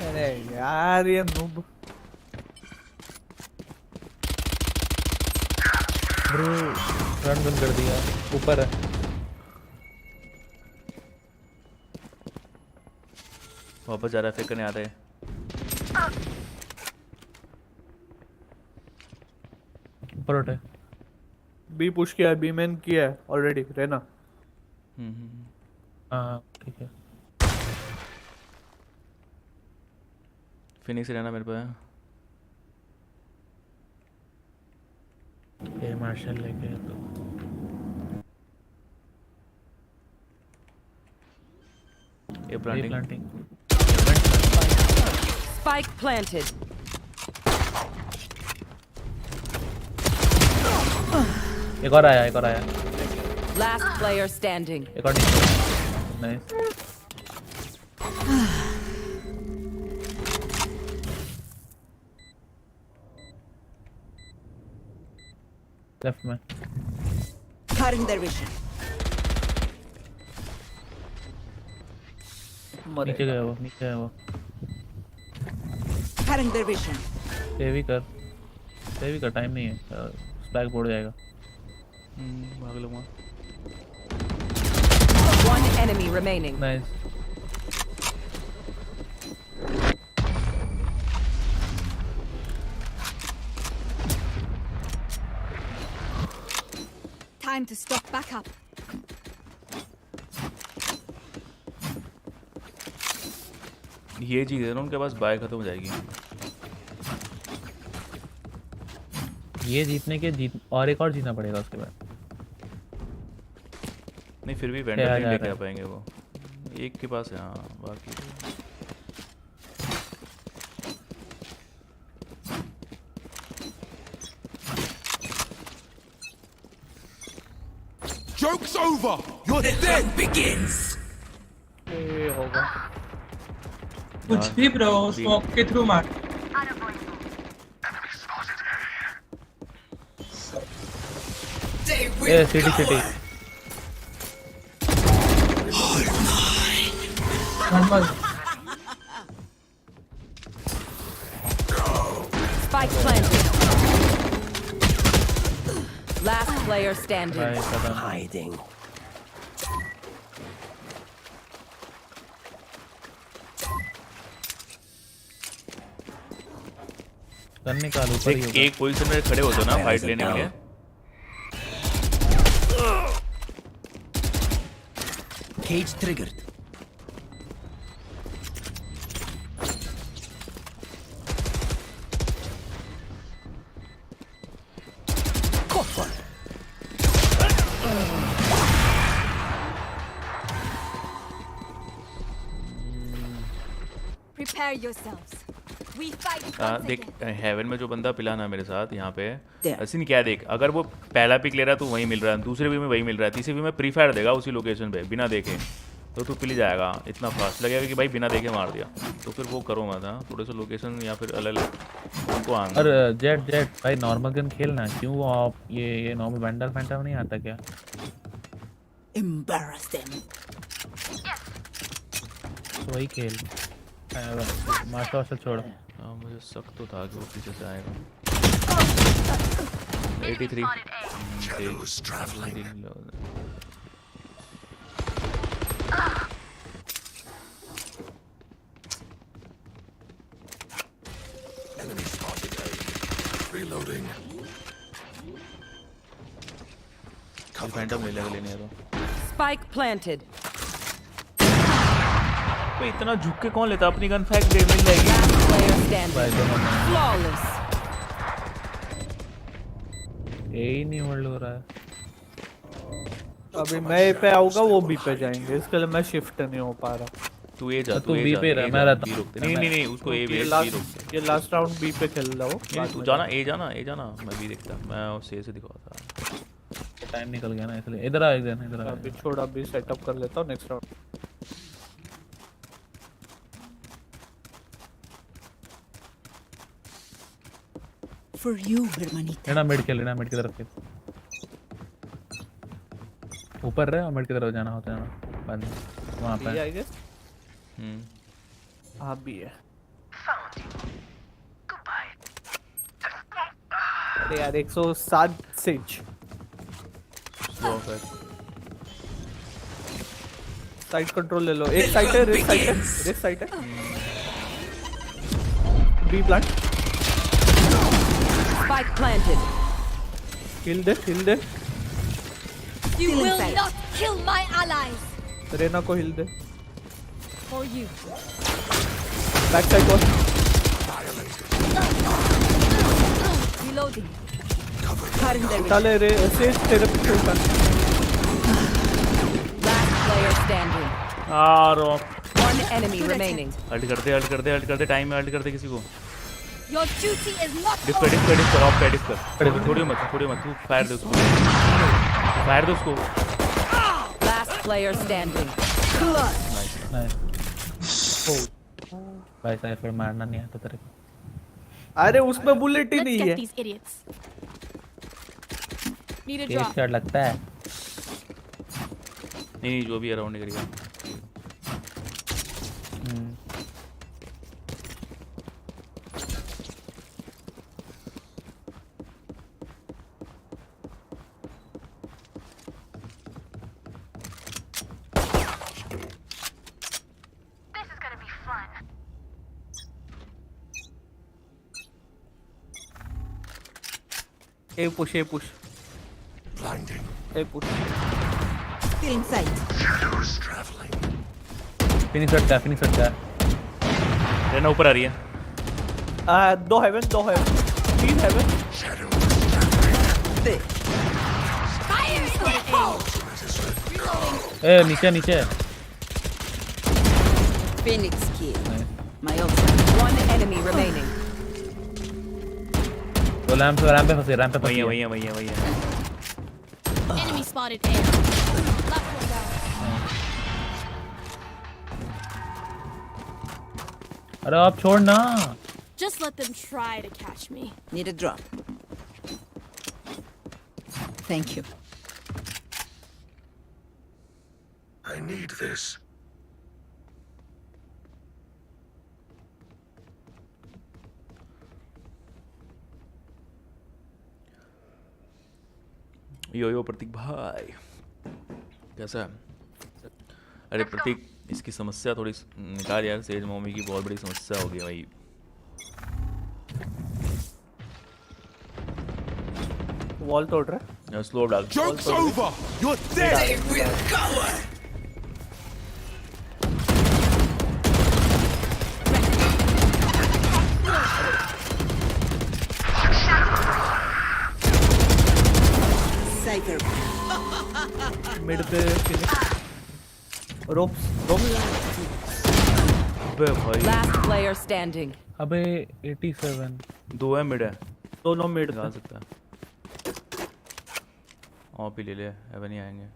अरे यार ये नूब। ब्रो रन बंद कर दिया। ऊपर है। वापस जा रहा है, फेंक करने आ रहे हैं। ऊपर उठे। बी पुश किया है, बी मैन किया है ऑलरेडी रहना। हाँ ठीक है। फिनिक्स रहना मेरे पे। ये मार्शल लेके तो ये प्लांटिंग। Spike planted. एक और आया। Last player standing. एक और नीचे। नाइस। लेफ्ट में। Cutting their vision. नीचे गया वो। Cutting their vision. सेव ही कर टाइम नहीं है। स्पैक बोर्ड जाएगा। भाग लूंगा। One enemy remaining. Nice. Time to stock back up. ये चीज़ है ना उनके पास, बाय खत्म हो जाएगी। ये जीतने के और एक और जीतना पड़ेगा उसके बाद। नहीं फिर भी वेंडर नहीं लेके आ पाएंगे वो। एक के पास है। हाँ बाकी Joke's over! Your death begins! ये होगा। कुछ भी ब्रो, स्मोक के थ्रू मार। ए city. Spike planted. player standing. भाई खत्म। Hiding. गन निकाल ऊपर ही होगा। एक पोजीशन में खड़े होते हो ना फाइट लेने के लिए। Cage triggered. Caught one. Prepare yourselves. We fight once देख again. हेवन में जो बंदा पिला ना मेरे साथ यहाँ पे There. ऐसी नहीं क्या देख, अगर वो पहला पिक ले रहा है तो वहीं मिल रहा है, दूसरे भी में वही मिल रहा है, तीसरे भी में प्री फायर देगा उसी लोकेशन पे बिना देखे, तो तू पिल जाएगा। इतना फास्ट लगेगा कि भाई बिना देखे मार दिया। तो फिर वो करो मत, हाँ थोड़े से लोकेशन या फिर अलग उनको आना। और जेट जेट भाई नॉर्मल गन खेलना, क्यों वो आप ये नॉर्मल वेंडर फैंटम नहीं आता क्या? Embarrass them. तो वही खेल। मास्टर वास्टर छोड़। हाँ मुझे शक तो था कि वो पीछे से आएगा। 83 Shadows traveling. Enemy spotted A. Reloading. Phantom ले लेगा लेने तो। Spike planted. तो इतना झुक के कौन लेता, अपनी गन फेंक दे मिल जाएगी। Last player भाई standing. दोनों में Flawless. यही नहीं होल्ड हो रहा है। अभी मैं ए पे आऊंगा, वो बी पे जाएंगे, इसके लिए मैं शिफ्ट नहीं हो पा रहा। तू ए जा, तू ए बी जा, पे ए रह, जा, मैं रहता बी हूँ। रोकते। नहीं नहीं नहीं उसको ए ये बी लास्ट रोकते। ये लास्ट राउंड बी पे खेल रहा हूँ। नहीं तू जाना, ए जाना, ए जाना, मैं भी देखता, मैं उसे से दिखाता। टाइम निकल गया ना इसलिए। इधर आ एक दिन, इधर आ। अभी छोड़, अभी सेटअप कर लेता हूँ next round. For you, hermanita. लेना मिड खेल, लेना मिड की तरफ खेल। ऊपर रहे और मिड की तरफ जाना होता है ना, बंद वहाँ बी पे। I guess. हाँ बी है। Found you. Goodbye. अरे यार 107 सिंच। स्लो कर। साइड कंट्रोल ले लो। एक साइड है, रेड साइड है, रेड साइड है। B plant. Spike planted. Heal दे, हिल दे। You will not kill my allies. Reyna को हिल दे। For you. बैक साइड को। Reloading. उठाले रे, ऐसे तेरे पीछे उठा। Last player standing. आरो One enemy remaining. अल्ट कर दे, अल्ट कर दे, अल्ट कर दे, टाइम में अल्ट कर दे किसी को। Your duty is not diff over. कर ऑफ पे, डिफ कर। छोड़ियो मत, तू फायर दे उसको, फायर दे उसको। Last player standing. भाई साइफर मारना नहीं आता तेरे को। अरे उसमें बुलेट ही Let's नहीं get है। these idiots. Need a एक drop. शॉट लगता है। नहीं जो भी अराउंड करेगा। This is gonna be fun. A push, A push, Blinding. A push. Still in sight. Shadows traveling. Finish करता है, फिनिश करता है। रहना ऊपर आ रही है। दो हेवन, दो heaven, 3 heaven. Shadows traveling. Fire spotted A. A नीचे नीचे। Phoenix kill. My ultimate. One enemy remaining. वो रैंप पे फंसे, रैंप पे वही फंसे। है, वही है, वही है, वही है। Enemy spotted A. Last one down. अरे आप छोड़ ना। Just let them try to catch me. Need a drop. Thank you. I need this. यो प्रतीक भाई कैसा है? अरे प्रतीक इसकी समस्या थोड़ी निकाल यार, सेज मम्मी की बहुत बड़ी समस्या हो गई भाई। वॉल तोड़ रहा है। स्लो डाल। Joke's over! You're dead! They will cover. Mid पे रोप्स अबे भाई Last player standing. अबे 87 दो है मिड है, दोनों मिड निकाल सकता है। और भी ले ले, एवन ही आएंगे।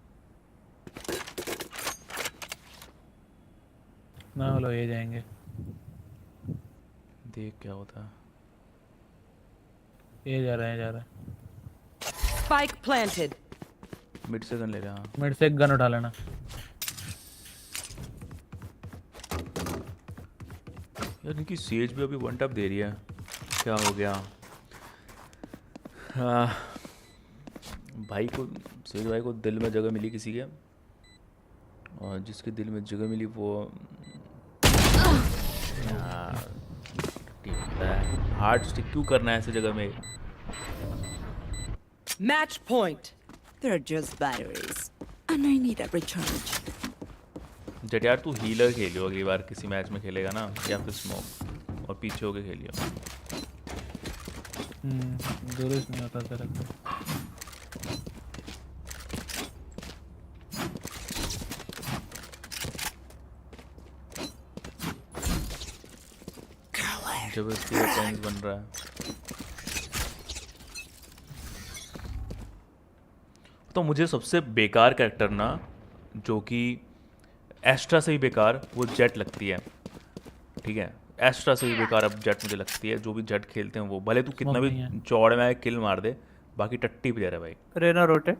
ना बोलो ये जाएंगे। देख क्या होता है। ये जा रहा है जा रहा है। Spike planted. मिड से गन ले रहा। मिड से एक गन उठा लेना। यार इनकी सेज भी अभी वन टैप दे रही है, क्या हो गया? भाई को, सेज भाई को दिल में जगह मिली किसी के, और जिसके दिल में जगह मिली वो हार्ड स्टिक क्यों करना है ऐसी जगह में? Match point. They're just batteries. And I need a recharge. जट यार तू हीलर खेलियो अगली बार किसी मैच में खेलेगा ना, या फिर स्मोक और पीछे होके खेलियो। दुरुस्त नहीं होता तेरा। जब इसके पॉइंट बन रहा है। तो मुझे सबसे बेकार कैरेक्टर ना, जो कि एस्ट्रा से भी बेकार, वो जेट लगती है। ठीक है, एस्ट्रा से भी बेकार अब जेट मुझे लगती है। जो भी जेट खेलते हैं वो, भले तू कितना भी चौड़ में किल मार दे, बाकी टट्टी पे जा रहा है भाई। रेना रोटेट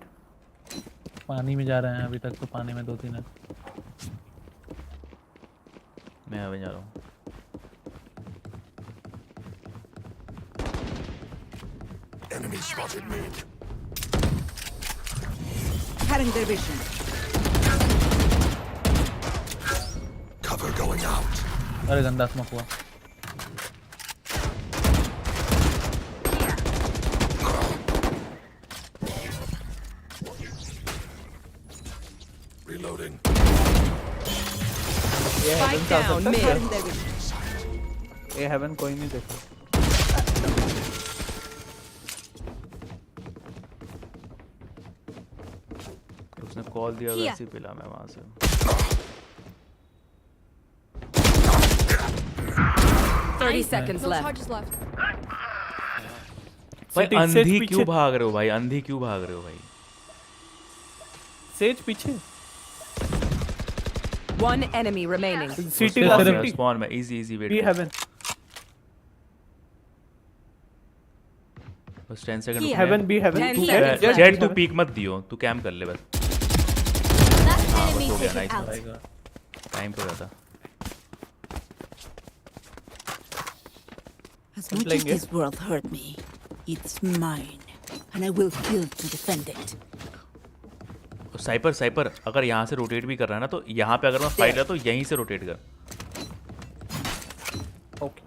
पानी में जा रहे हैं अभी तक, तो पानी में 2-3 है। मैं अभी जा रहा हूँ। Enemy spotted me. Cutting their vision. Cover going out. अरे गंदा स्मोक हुआ। Reloading. Spike down mid. Cutting their vision. ये हेवन कोई नहीं देखा। उसने कॉल दिया, वैसे ही पिला मैं वहां से। 30 seconds No left. charges left. भाई Setting, अंधी सेज क्यों पीछे। भाग रहे हो भाई? अंधी क्यों भाग रहे हो भाई? सेज पीछे। One enemy remaining. सिटी उसके ला सिर्फ सिटी स्पॉन में इजी बी वेट। हेवन बस 10 second. Heaven B heaven 10 seconds. Jett तू पीक मत दियो, तू कैम कर ले बस। Last enemy हो गया, taken nice. out. टाइम पे था। As much as Playing this world hurt me, it's mine. And I will kill to defend it. साइपर अगर यहाँ से रोटेट भी कर रहा है ना, तो यहाँ पे अगर मैं फाइट रहा तो यहीं से रोटेट कर। ओके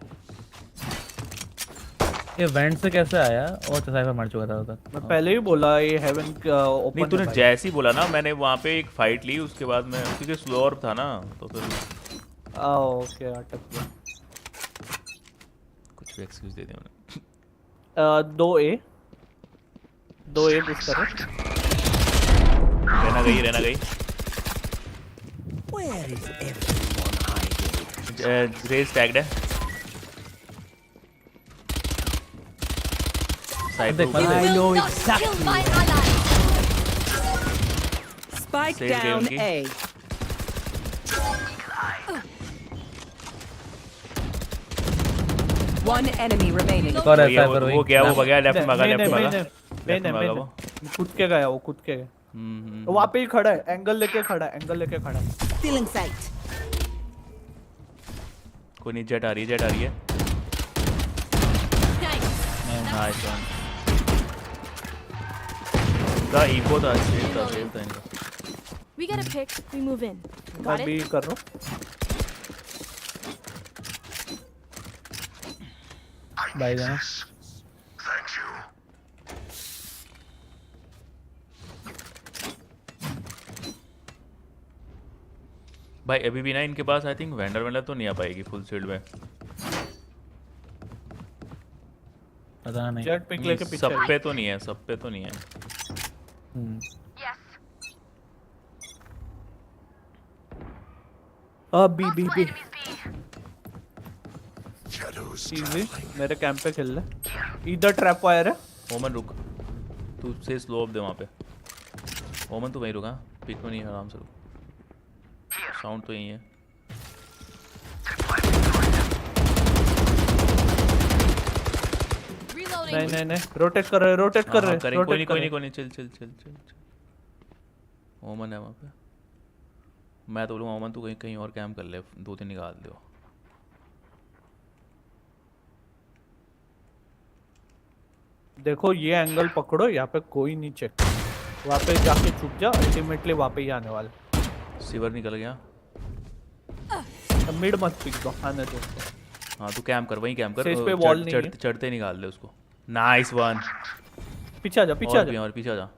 ये वेंट से कैसे आया? और साइफर मर चुका था उधर। मैं पहले ही बोला ये हेवन ओपन। नहीं तूने जैसे ही बोला ना, मैंने वहाँ पे एक फाइट ली, उसके बाद मैं, क्योंकि स्लोअर था ना, तो फिर ओके अटक गया। कुछ भी एक्सक्यूज दे दिया मैंने। 2A पुश करो। रहना गई Where is everyone hiding? Raze tagged है। साइपर देख, I know Will not kill exactly. my ally. Spike Save down game. A. One enemy remaining. और है साइफर वो गया, वो भगा, लेफ्ट भागा, नहीं, लेफ्ट भागा। मैंने कूद के गया वो, कूद के गया। वहाँ पे ही खड़ा है, एंगल लेके खड़ा है। Stealing sight. कोई नहीं, जेट आ रही है। Thanks. Nice one. इनका इको था, सेफ था इनका। We get a pick, we move in. मैं Got भी it? कर रहा हूँ। बाय जाना। Thank you. भाई अभी भी ना इनके पास आई थिंक वेंडर तो नहीं आ पाएगी फुल शील्ड में। पता नहीं। जेट पिक लेके पीछे सब पे तो नहीं है, सब पे तो नहीं है। Yes. B B B Shadows easy traveling. मेरे कैंप पे खेल ले। इधर ट्रैप वायर है। ओमन रुक, तू से स्लो अप दे वहाँ पे। ओमन तू वहीं रुका, पिक में नहीं, आराम से रुक। साउंड तो यही है। Reloading. नहीं रोटेट कर रहे रोटेट कर रहे करें, कोई नहीं, चल। ओमन है वहाँ पे। मैं तो बोलूँगा ओमन तू कहीं और कैम्प कर ले, 2-3 निकाल दो। देखो ये एंगल पकड़ो, यहाँ पे कोई नहीं चेक। वहाँ पे जाके छुप जा, अल्टीमेटली वहाँ पे ही आने वाले। सिवर निकल गया। मिड मत पिक दो, आने दो। हाँ तू कैम्प कर, वहीं कैम्प कर। Stage पे wall नहीं है। चढ़ते निकाल दे उसको। Nice one. पीछे आ जा, पीछे आ जा। और पीछे आ जा।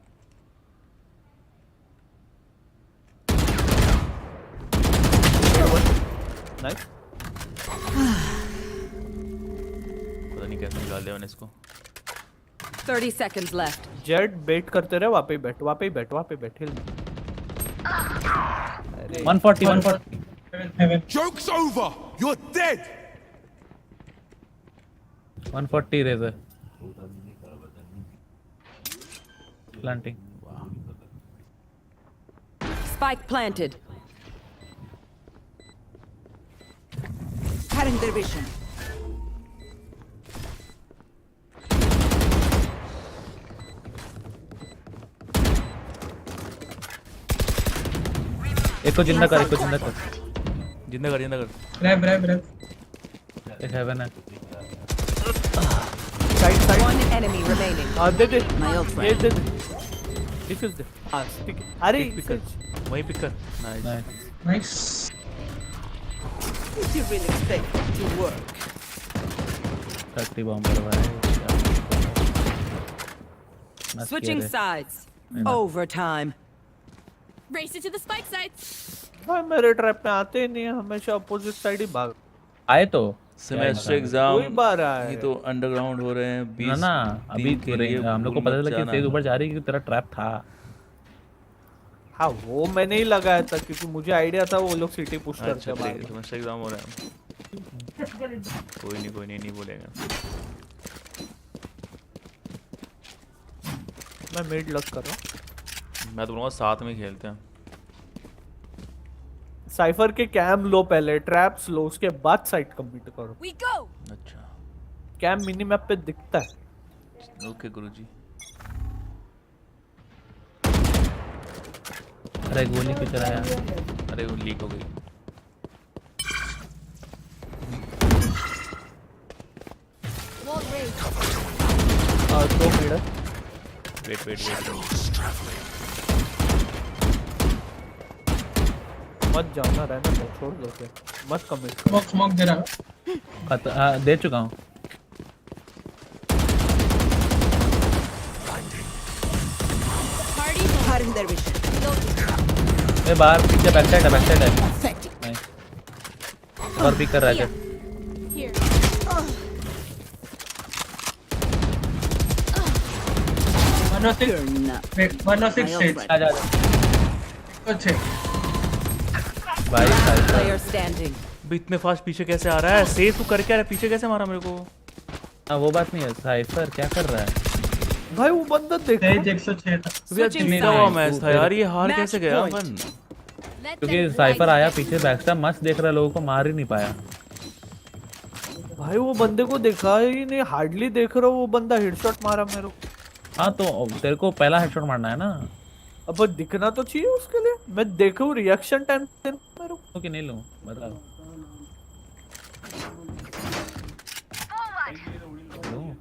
नाइस। पता नहीं कैसे निकाल दिया मैंने इसको। 30 seconds left. जेट बेट करते रहे, वहाँ पे ही बैठ, वहाँ पे ही बैठ, वहाँ पे बैठ। Heal. 140 Heaven. Joke's over! You're dead! 140 razor planting. Spike planted. Cutting their vision. एक को जिंदा कर, एक को जिंदा कर। जिंदा कर। Grab. एक हेवन है। Side One enemy remaining. They they. My ult ये दे दे। डिफ्यूज दे। हाँ स्टिक। अरे पिक कर, वहीं पिक कर। Nice. Nice. Did you really expect it to work? 30 bomber भाई। Switching sides. Overtime. Race it to the spike sites. भाई मेरे trap में आते ही नहीं है, हमेशा अपोजिट साइड ही भाग। आए तो सेमेस्टर एग्जाम कोई बार आया ये तो अंडरग्राउंड हो रहे हैं 20 ना अभी दिन के लिए हम लोग को भूल पता मत चला कि जाना। तेज ऊपर जा रही है क्योंकि तेरा ट्रैप था। हाँ वो मैंने ही लगाया था क्योंकि मुझे आइडिया था वो लोग सिटी पुश करते अच्छा हैं बार ठीक, सेमेस्टर एग्जाम हो रहा है। कोई नहीं बोलेगा। मैं मिड लग कर रहा हूँ। मैं तो बोलूँगा साथ में खेलते हैं। साइफर के कैम लो, पहले ट्रैप्स लो, उसके बाद साइट कंप्लीट करो। We go. अच्छा कैम मिनी मैप पे दिखता है। ओके गुरुजी। अरे गोली की तरह यार। अरे वो लीक हो गई। Wall raised. दो मिनट वेट Shadows traveling. मत जाना, रहने दो, छोड़ दो फिर, मत कमिट। Smoke दे रहा हूँ। दे चुका हूँ। Party. Cutting their vision. ए बाहर पीछे बैक साइड है। Effective. नाइस। और पिक कर रहा है। Here. You're not. 106 stage. आ जा अच्छे. भाई Player standing. अभी इतने फास्ट पीछे कैसे आ रहा है? सेफ तू करके आ रहा है, पीछे कैसे मारा मेरे को? हाँ वो बात नहीं है। साइफर क्या कर रहा है? भाई वो बंदा देखो, Stage 106 था. Switching जीता हुआ sides. मैच था यार, ये हार Match कैसे गया point. अपन? Let क्योंकि them साइफर ride आया it. पीछे बैकस्टैब मस्त देख रहा है, लोगों को मार ही नहीं पाया। भाई वो बंदे को देखा ही नहीं, हार्डली देख रहा हूँ, वो बंदा हेडशॉट मारा मेरे को। हाँ तो तेरे को पहला हेडशॉट मारना है ना। अब दिखना तो चाहिए उसके लिए, मैं देखूं रिएक्शन टाइम मेरे को। तो कि नहीं लूँ बताओ। लूं?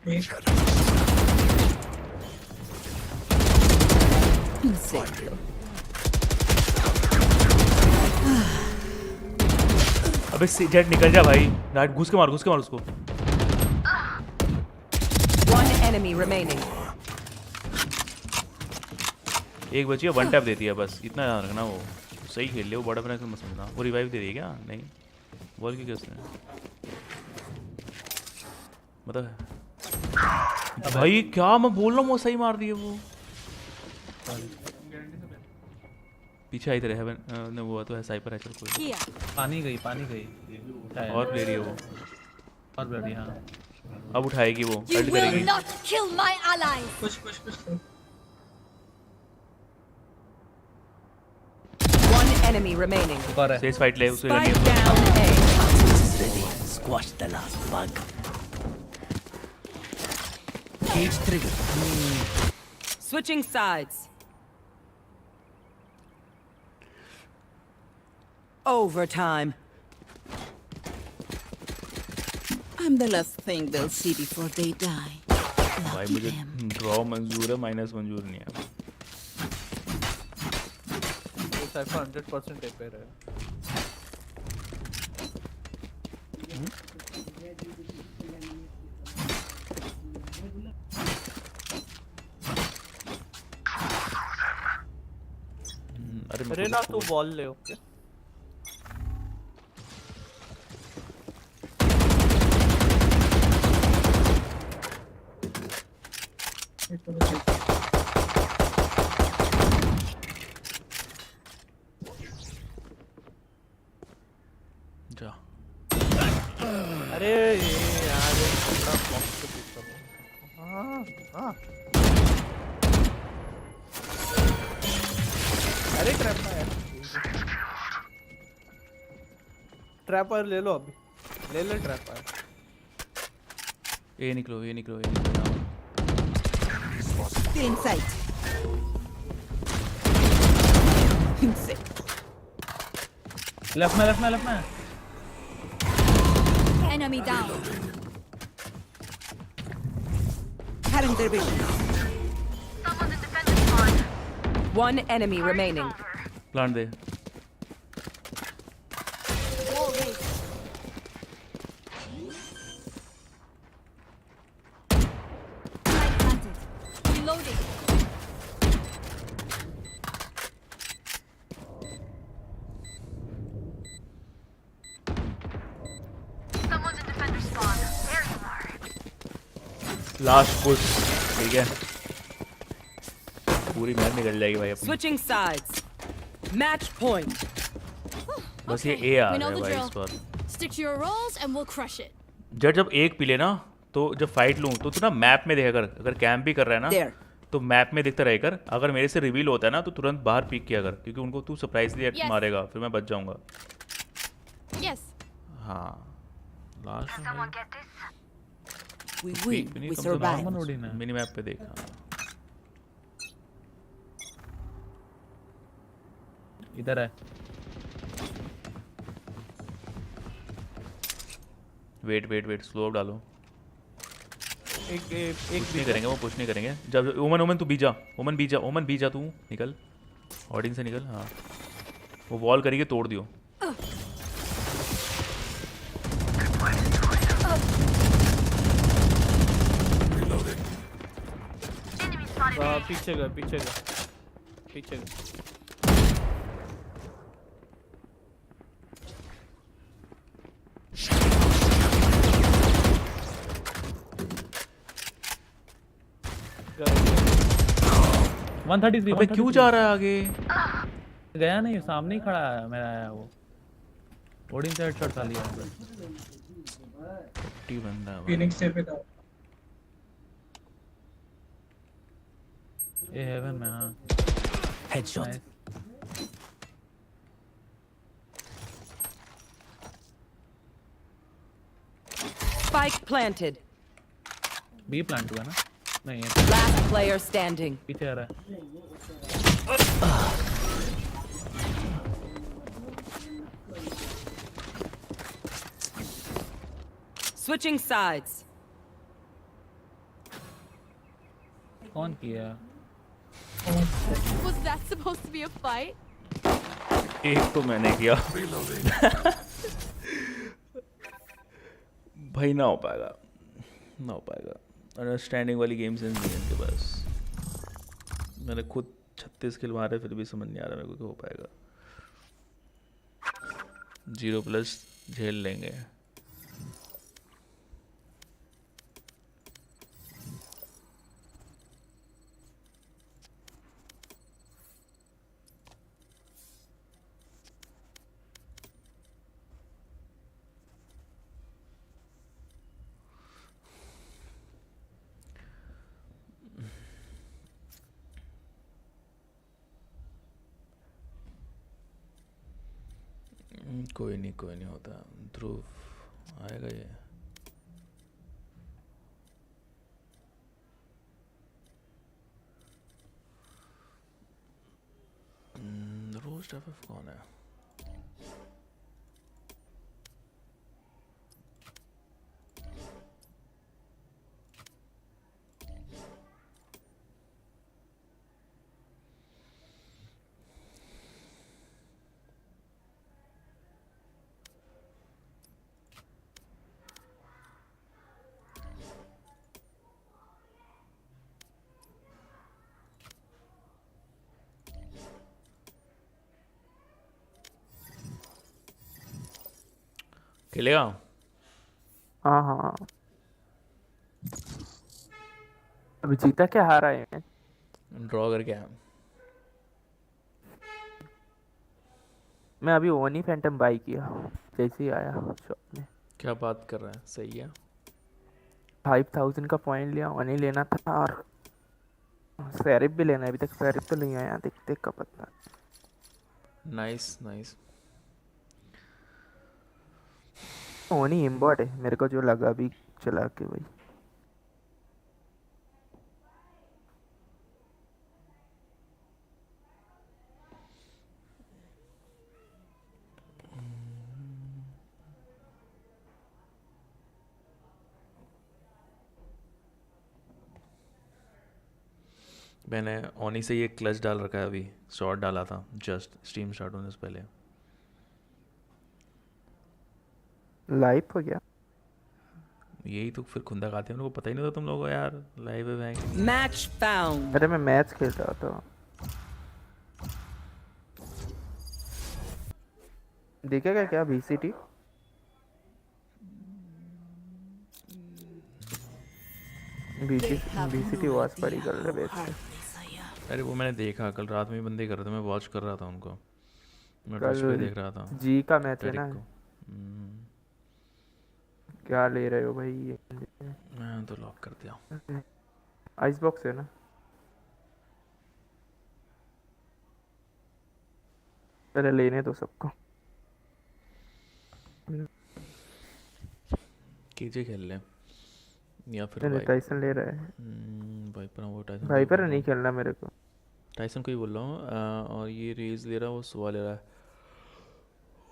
अबे जेट निकल जा भाई, राइट घुस के मार उसको। One enemy remaining. एक बची है, वन टैप देती है बस, इतना ध्यान रखना। वो सही खेल ले, वो बड़ा बना मत समझना। वो रिवाइव दे रही है क्या? नहीं, बॉल की कैसे मतलब भाई क्या मैं बोल रहा हूँ, वो सही मार दिए वो। पीछे आई तेरे हेवन ने, वो तो है साइपर है। चल कोई Here. पानी गई उठाया। और ले रही है वो, और ले रही है, हाँ। अब उठाएगी वो, You अल्ट will करेगी। not kill my allies. push. One enemy remaining. एक और है। सेज फाइट ले उसे करनी Spike है। down A. Ready. Squash the last bug. Cage trigger. Switching sides. Overtime. I'm the last thing they'll see before they die. भाई Lucky मुझे them. Draw मंजूर है, माइनस मंजूर नहीं है। वो साइफर 100% टेक पे रहे। अरे अरे ना तू बॉल ले। ओके जा। अरे ये यार ये पूरा बॉक्स से पीछे। हाँ अरे ट्रैपर ट्रैपर ले लो अभी, ले ट्रैपर। ये निकलो। Still in sight. लेफ्ट में। Enemy down. Having their vision. Someone's in defensive spawn. One enemy remaining. Plant they. Wall raised. Light planted. Reloading. Someone's in defender spawn. There you are. Last push, ठीक है। पूरी match निकल जाएगी भाई अपनी। Switching sides. Match point. बस ये Okay, A uh we रहा know है the भाई drill. इस पर। Stick to your roles and we'll crush it. जब एक पी ले ना, तो जब फाइट लूँ तो तू ना मैप में देखा कर। अगर कैंप भी कर रहा है ना There. तो मैप में दिखता रहे कर। अगर मेरे से रिवील होता है ना तो तुरंत बाहर पीक किया कर, क्योंकि उनको तू सरप्राइजली Yes. मारेगा, फिर मैं बच जाऊंगा। Yes. हाँ last Someone get this? We peak win. भी नहीं, We कम से survive. कम मिनी मैप पे देखा। इधर है। वेट स्लो अप डालो। एक पुश नहीं करेंगे, वो पुश नहीं करेंगे। जब ओमन तू बी जा तू निकल, ऑडियंस से निकल। हाँ वो वॉल करेगी, तोड़ दियो। Enemy spotted me. पीछे गए। वन 133। अबे क्यों जा रहा है आगे? गया नहीं, सामने ही खड़ा है मेरा। आया वो ओडिन से हेडशॉट खा लिया। टी बंदा है Phoenix से पे था। ये हेवन में। हाँ Headshot. Spike planted. B plant हुआ ना? नहीं, ये Last player standing. पीछे आ रहा है। Switching sides. कौन किया? Was that supposed to be a fight? एक तो मैंने किया। भाई ना हो पाएगा, ना हो पाएगा। अंडरस्टैंडिंग वाली गेम सेंस नहीं है इनके पास। मैंने खुद 36 किल मारे फिर भी समझ नहीं आ रहा मेरे को कि हो पाएगा। 0+ झेल लेंगे। कोई नहीं होता। ध्रुव आएगा ये। रोस्ट एफएफ कौन है? खेलेगा? हाँ हाँ। अभी जीता क्या हारा है? ड्रॉ करके आया। मैं अभी ओनी फैंटम बाई किया जैसे ही आया शॉप में। क्या बात कर रहा है? सही है। 5000 का पॉइंट लिया। ओनी लेना था और सेरिफ भी लेना है। अभी तक सेरिफ तो नहीं आया, देखते कब पता। Nice nice. ओनी इम्बॉट है मेरे को जो लगा अभी चला के भाई। मैंने ओनी से ये क्लच डाल रखा है, अभी शॉट डाला था जस्ट स्ट्रीम स्टार्ट होने से पहले। लाइव हो गया। यही तो फिर खुंदा खाते हैं, उनको पता ही नहीं था तुम लोगों को यार लाइव है बैंक। Match found. अरे मैं मैच खेल रहा था। देखेगा क्या VCT? VCT वॉच पड़ी कर रहे बेच। अरे वो मैंने देखा कल रात में ही बंदे कर रहे थे, मैं वॉच कर रहा था उनको। मैं ट्विच पे देख रहा था। जी का मैच है ना। को। क्या ले रहे हो भाई ये? मैं तो लॉक कर दिया। आइस बॉक्स है ना। पहले लेने दो सबको। कीजे खेल ले या फिर टाइसन ले रहा है। वाइपर वो टाइसन। वाइपर नहीं खेलना मेरे को। टाइसन को ही बोल रहा हूँ। और ये रेज ले रहा है, वो सुबह ले रहा है।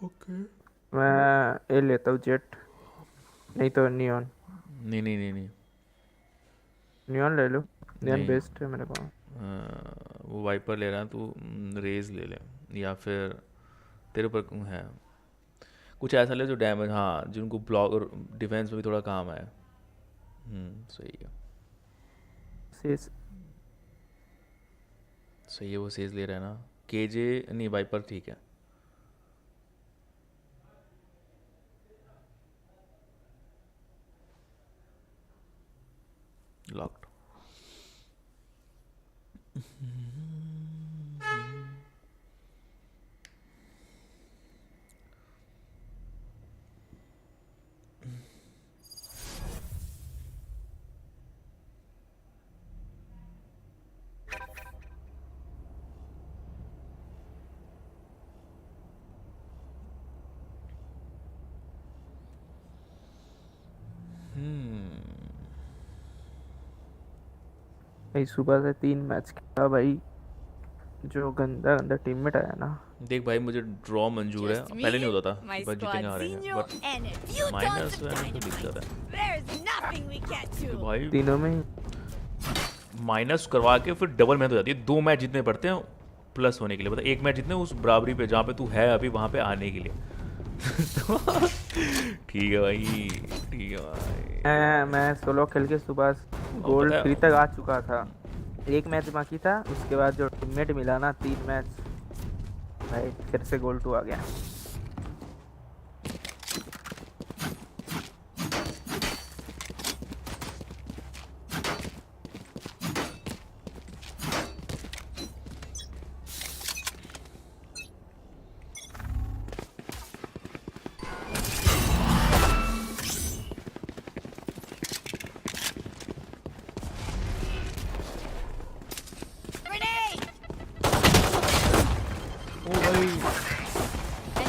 ओके मैं ये लेता हूँ जेट, नहीं तो नियॉन। नहीं नहीं नहीं नहीं नियॉन ले लो। नियॉन बेस्ट है मेरे को। वो वाइपर ले रहा है, तू रेज ले ले या फिर तेरे ऊपर है कुछ ऐसा ले जो डैमेज, हाँ जिनको ब्लॉक डिफेंस में भी थोड़ा काम आए। सही है। सही है, वो सेज ले रहा है ना। केजे नहीं वाइपर ठीक है। लॉक्ड। भाई सुबह से 3 मैच खेला भाई। जो गंदा गंदा टीममेट आया ना। देख भाई मुझे ड्रॉ मंजूर है, पहले नहीं होता था बट जीतेंगे हारेंगे, बट माइनस में तो दिक्कत है। भाई तीनों में माइनस करवा के फिर डबल मेहनत हो जाती है। 2 मैच जितने पड़ते हैं प्लस होने के लिए, मतलब 1 मैच जितने उस बराबरी पे जहाँ पे तू है अभी वहाँ पे आने के लिए। ठीक है भाई, ठीक है भाई। मैं सोलो खेल के सुबह गोल्ड 3 तक आ चुका था। 1 मैच बाकी था, उसके बाद जो टीममेट मिला ना 3 मैच, भाई फिर से गोल्ड 2 आ गया।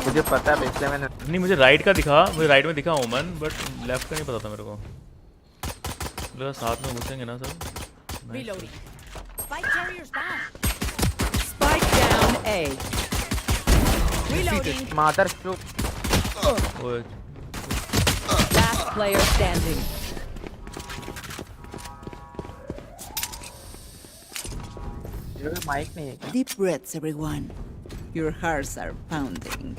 मुझे पता है इसलिए मैंने नहीं, मुझे राइट का दिखा, मुझे राइट में दिखा ओमन, बट लेफ्ट का नहीं पता था मेरे को। लगा साथ में घुसेंगे ना सब। Reloading. Spike carriers down. Spike down A. Reloading. मादर चुप। ओए Last player standing. माइक नहीं है। Deep breaths, everyone. Your hearts are pounding.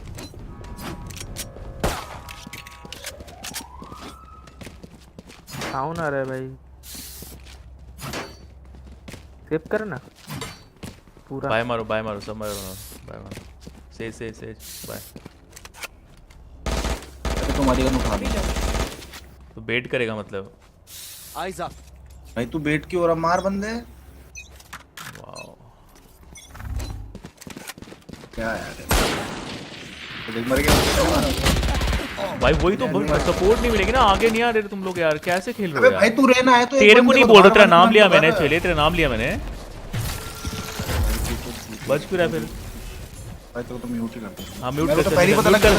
Sound आ रहा है भाई, सेव कर ना पूरा। बाय मारो, बाय मारो, सब मारो, बाय मारो। से बाय। तुम्हारी गन उठा ली तो बेट करेगा मतलब। आइजा भाई, तू बेट की और मार बंदे। वाओ क्या यार, देख मर गया भाई। वही तो सपोर्ट नहीं मिलेगी ना, आगे नहीं आ रहे तुम लोग यार, कैसे खेल रहे हो भाई? यार तू रहना है तो तेरे को नहीं बोल रहा, तेरा नाम लिया मैंने, चले तेरा नाम लिया मैंने, बच क्यों रहा फिर? भाई तो म्यूट ही कर दे। हाँ म्यूट कर,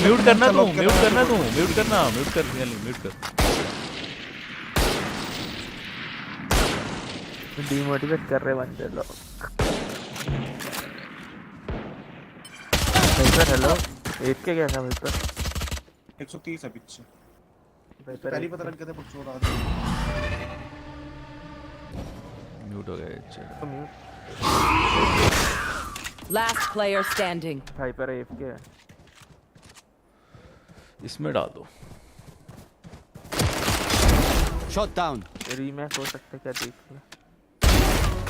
म्यूट करना तू, म्यूट करना तू, म्यूट करना, म्यूट कर, म्यूट कर। डिमोटिवेट कर रहे बंदे लोग। हेलो 8 के क्या था भाई पर? 130 है पीछे। पहले पता लग गया था पुछ रहा था। म्यूट हो गया। Last player standing. Hyper F के इसमें डाल दो। Shot down. रीमैच हो सकता है क्या, देख ले।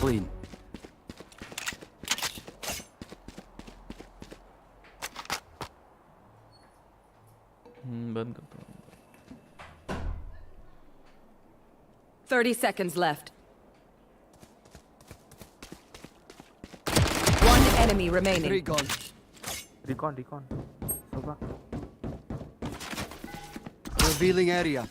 क्लीन। बंद करता हूँ। 30 seconds left. One enemy remaining. Recon. होगा। Revealing area.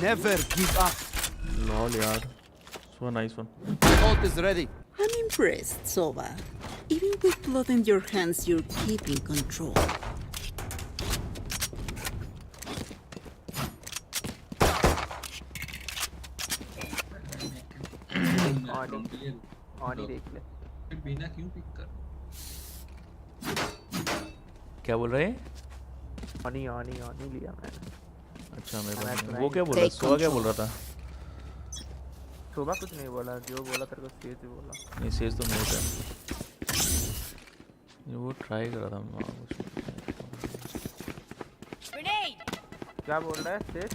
Never give up. Lol यार, so nice one. Ult is ready. I'm impressed, Sova. Even with blood in your hands, you're keeping control. Audi देख ले। बिना क्यों pick कर? क्या बोल रहे हैं? ऑनी लिया मैंने। अच्छा मेरे को वो क्या बोल रहा, सोआ क्या बोल रहा था? सुबह कुछ नहीं बोला, जो बोला तेरे को सेज ही बोला। नहीं सेज तो नहीं था, वो ट्राई कर रहा था। क्या बोल रहा है सेज?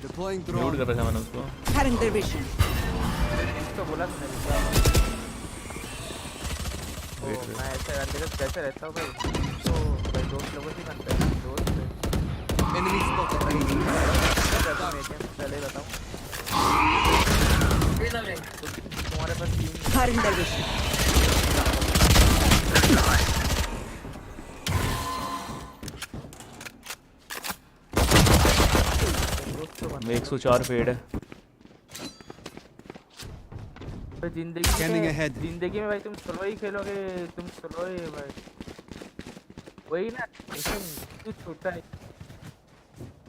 Deploying mute drone. कर रखा मैंने उसको। Cutting their vision. तो बोला तूने क्या? ओ मैं ऐसे कैसे रहता हूँ भाई, तो भाई दोस्त लोगों से बनता है दोस्त। Enemy spotted. पहले बताऊँ तुम्हारे पास Cutting their vision. मैं 104 फेड है। जिंदगी में भाई तुम सोलो ही खेलोगे, तुम सोलो ही भाई, वही ना। तू छोटा है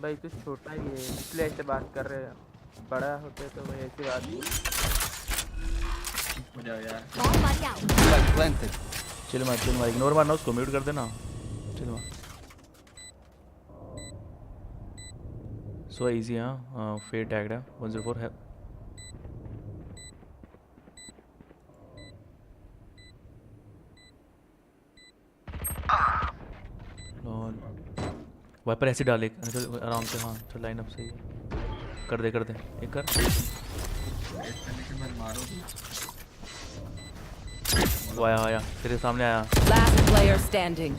भाई, तू छोटा ही है इसलिए ऐसे बात कर रहे हैं। बड़ा होते तो भाई ऐसी बात नहीं। चिल मार, इग्नोर मारना उसको, म्यूट कर देना। चिल मार। So easy. हाँ फेट टैग्ड है 104 है। वाइपर ऐसे डाले आराम से। हाँ चल लाइन अप सही है। कर दे एक कर। वो आया तेरे सामने आया। Last player standing.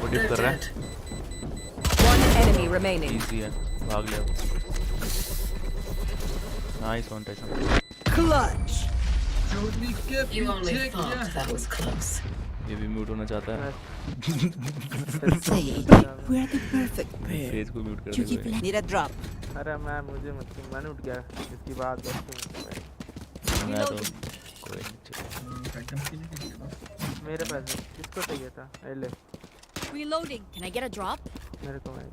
वो डिप कर रहा है। One enemy remaining. इजी है भाग लिया वो। Nice one Tyson. Clutch. You only thought that was close. ये भी म्यूट होना चाहता है। Say, we're the perfect pair. Says को म्यूट कर You keep they. need a drop. अरे मैं मुझे मत मन उठ गया इसकी बात करते मैं तो कोई नहीं मेरे पास किसको चाहिए था ले। Reloading. Can I get a drop? मेरे को मैं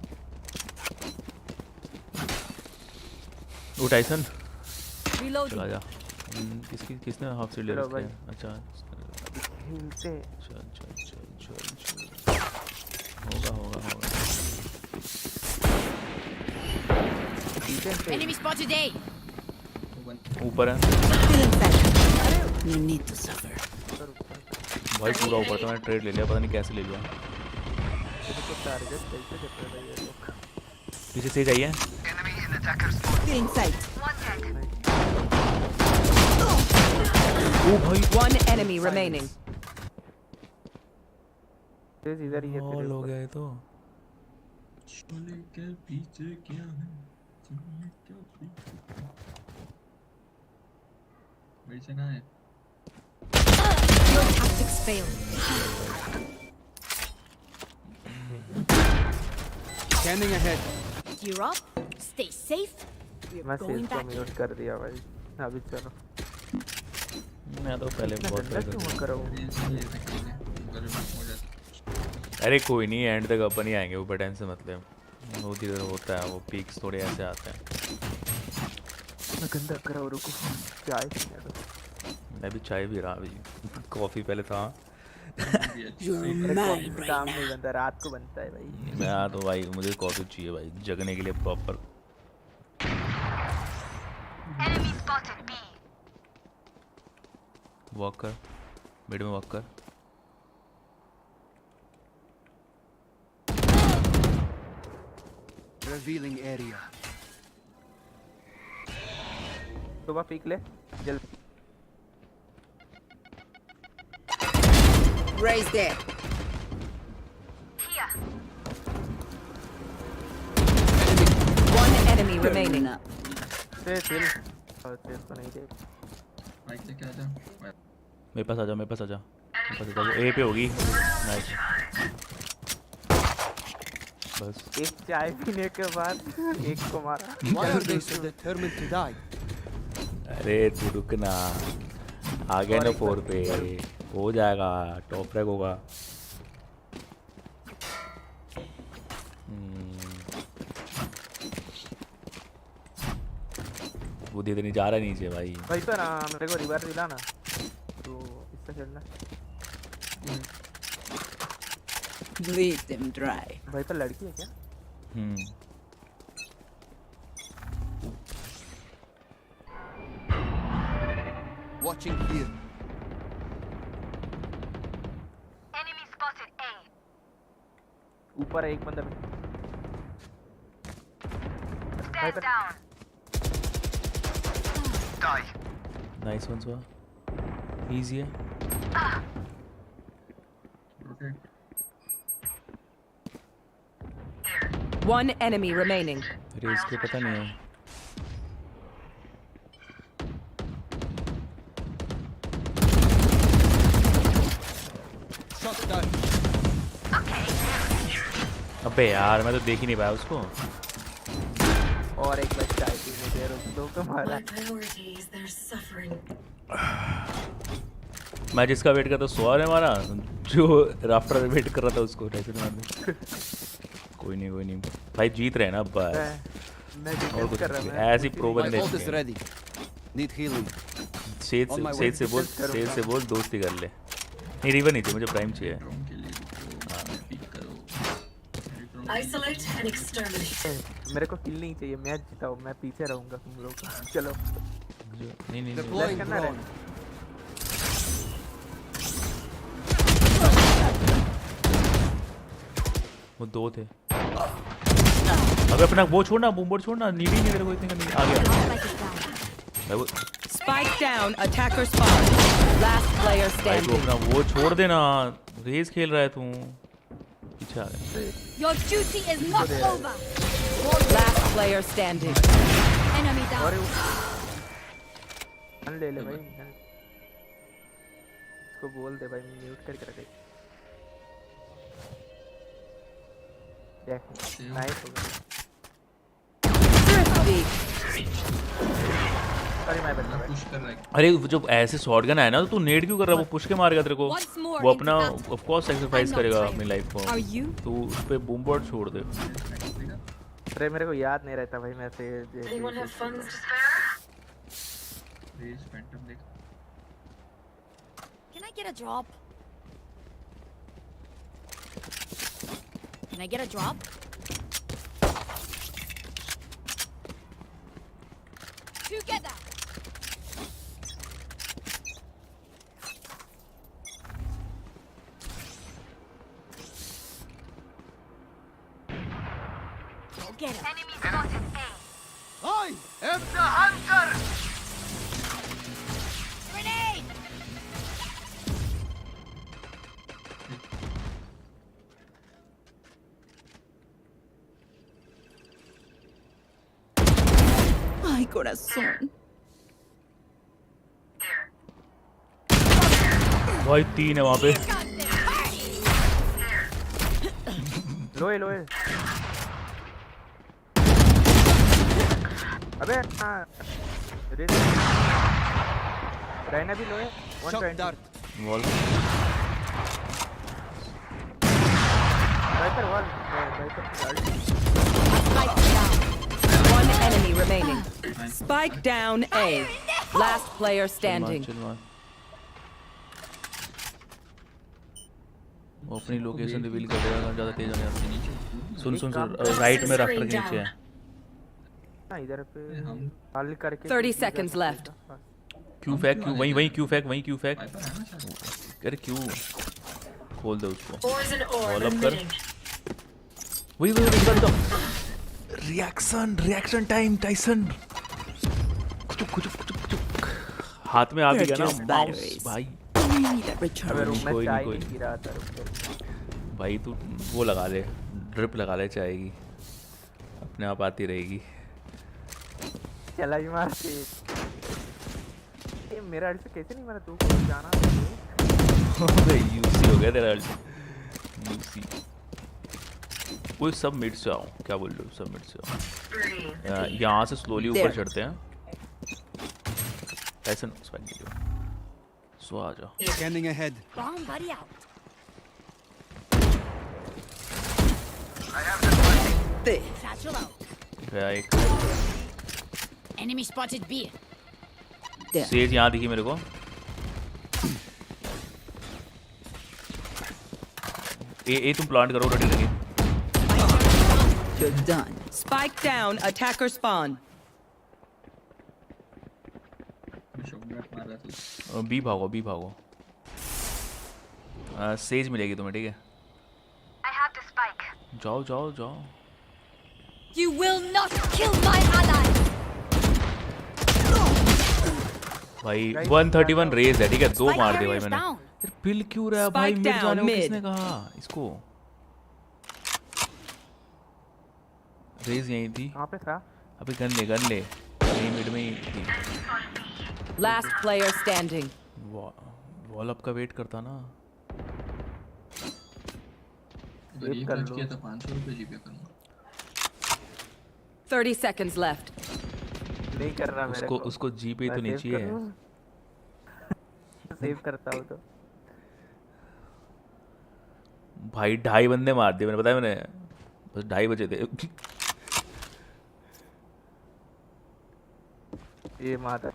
वो टाइसन Reloading. चला जा। किसने हाफ से ले चलो रखा भाई। है? अच्छा हिलते चल होगा Enemy spotted A. ऊपर है You need to suffer. भाई पूरा ऊपर था। मैंने ट्रेड ले लिया पता नहीं कैसे ले लिया। इसको टारगेट कैसे करते हैं ये लोग। पीछे से जाइए। Feeling sight. ओ भाई One enemy remaining. तेज इधर ही है तेरे हो ऊपर। गया तो चले के पीछे क्या है चले के पीछे वही चना है। Your tactics failed. Scanning ahead. Gear up. Stay safe. मैं We're going सेज को back. म्यूट कर दिया भाई। अभी चलो मैं तो पहले बहुत गंदा क्यों कर रहा हूँ। अरे कोई नहीं एंड तक अपन ही आएंगे ऊपर टेंशन मतलब वो जिधर होता है वो पीक्स थोड़े ऐसे आते हैं। मैं गंदा कर रहा हूँ रुको चाय पीने दो। मैं भी चाय भी रहा अभी कॉफ़ी पहले था। You're mine right काम now. नहीं बनता रात को बनता है भाई। मैं तो भाई मुझे कॉफ़ी चाहिए भाई जगने के लिए proper. Enemy spotted B. Walk कर मिड में वॉक कर। Revealing area. सुबह पीक ले जल्दी। Raise there. Here. One enemy remaining. तेज हिल और तेज को नहीं देख। माइक से क्या था मेरे पास आ जा ए पे होगी। नाइस बस एक चाय पीने के बाद एक को मारा। Why are they so determined to die? अरे तू रुकना आ गया ना 4 पे हो जाएगा टॉप रैक होगा। वो दे नहीं जा रहा नीचे भाई। भाई तो ना मेरे को रिवाइव दिला ना तो इससे खेलना। Bleed them dry. भाई तो लड़की है क्या? Watching here. Enemy spotted A. ऊपर है एक बंदा। Stand down. Die. Nice one so easy है। One enemy remaining. अरे इसको पता नहीं है। Shot down. अबे यार मैं तो देख ही नहीं पाया उसको। और एक बच्चा है पीने दे दो को मारा। Priorities, they're suffering. मैं जिसका वेट करता स्वार है हमारा जो राफ्टर वेट कर रहा था उसको टेंशन मार दे। कोई नहीं भाई जीत रहे हैं ना बस। मैं और डिफेंस कुछ कर रहा नहीं। हूं। ऐसी प्रो My बंदे ult is ready. Need healing. Says On my way. से बोल दोस्ती कर ले। नहीं रिवर नहीं थी मुझे प्राइम चाहिए। ड्रोन के लिए रुको पिक करो मेरे Isolate and exterminate. मेरे को किल नहीं चाहिए, मैच जिताओ, मैं पीछे रहूंगा तुम लोग का। चलो नहीं नहीं फ्लैश करना है। वो 2 थे। अबे अपना वो छोड़ना, बूमबोर्ड छोड़ना, नीड ही नहीं मेरे को इतने का नहीं आ गया भाई। वो Spike down, attacker spawn. Last player भाई standing. को अपना वो छोड़ देना, रेस खेल रहा है तू, पीछे आ गया। Your duty is not over. Last player standing. Enemy down. Gun ले ले भाई, गन इसको बोल दे भाई, म्यूट करके रखे। देख नाइस हो गया। सॉरी मैं बता पुश कर रहा है। अरे जब ऐसे शॉटगन आया ना तो तू नेट क्यों कर रहा है? वो पुश के मारेगा तेरे को, वो अपना ऑफ कोर्स सैक्रिफाइस करेगा अपनी लाइफ को। तू उस पे बूम बोर्ड छोड़ दे। अरे मेरे को याद नहीं रहता भाई, मैं से Anyone have funds to spare? Raze phantom देख। Can I get a drop? Can I get a drop? Together. Go get him. Enemy spotted A. I am the hunter! Grenade! Ay, corazón. भाई 3 है वहाँ पे। लोए लोए। अबे हाँ रहना भी लोए। 120 wall Viper wall Spike down. One enemy remaining. Spike down A. Last player standing. वो अपनी लोकेशन रिवील कर देगा ज़्यादा तेज होने आती। सुन सुन सुन, राइट में राफ्टर के नीचे है। हाँ इधर पे खाली करके 30 seconds left. क्यू फेंक, क्यू वहीं वहीं क्यू फेंक, वहीं क्यू फेंक। अरे क्यू खोल दे उसको, Poison orb ऑल अप कर। emitting. वही वही वही तो रिएक्शन टाइम टाइसन। हाथ में आ भी गया ना माउस भाई। अबे रूम में कोई चाय नहीं, नहीं पी रहा था, रुक जा। भाई तू वो लगा ले, ड्रिप लगा ले चाय की, अपने आप आती रहेगी। चला ही मार से। ये मेरा अल्ट कैसे नहीं मारा? तू को जाना था। अबे यूसी हो गया तेरा अल्ट। यूसी कोई सब मिड से आओ, क्या बोल रहे हो? सब मिड से आओ, यहाँ से स्लोली ऊपर चढ़ते हैं। ऐसा स्पाइक दीजिए, सो आ जाओ। Scanning ahead. Bomb buddy out. Satchel out. गया एक। Enemy spotted B. सेज यहाँ दिखी मेरे को। ए तुम प्लांट करो, रेडी लगे। You're done. Spike down, attacker spawn. Shotgun मार रहा था। बी भागो, बी भागो। सेज मिलेगी तुम्हें, ठीक है? I have the spike. जाओ जाओ जाओ। You will not kill my ally. भाई 131 रेज है, ठीक है? 2 मार दे भाई मैंने। Down. फिर पिल क्यों रहा है भाई? Spike मिड down, जाने को mid. किसने कहा इसको? रेज यहीं थी। कहाँ पे था? अबे गन ले, गन ले, यहीं मिड में ही थी। Last player standing. Wall up का वेट करता ना। अगर ये क्लच किया था 500 रुपए जीपे करूँगा। 30 seconds left. नहीं कर रहा मेरे को। उसको जी पे तो नहीं चाहिए। सेव करता हूँ तो भाई 2.5 बंदे मार दिए मैंने, बताया मैंने, बस 2.5 बचे थे। ये माता।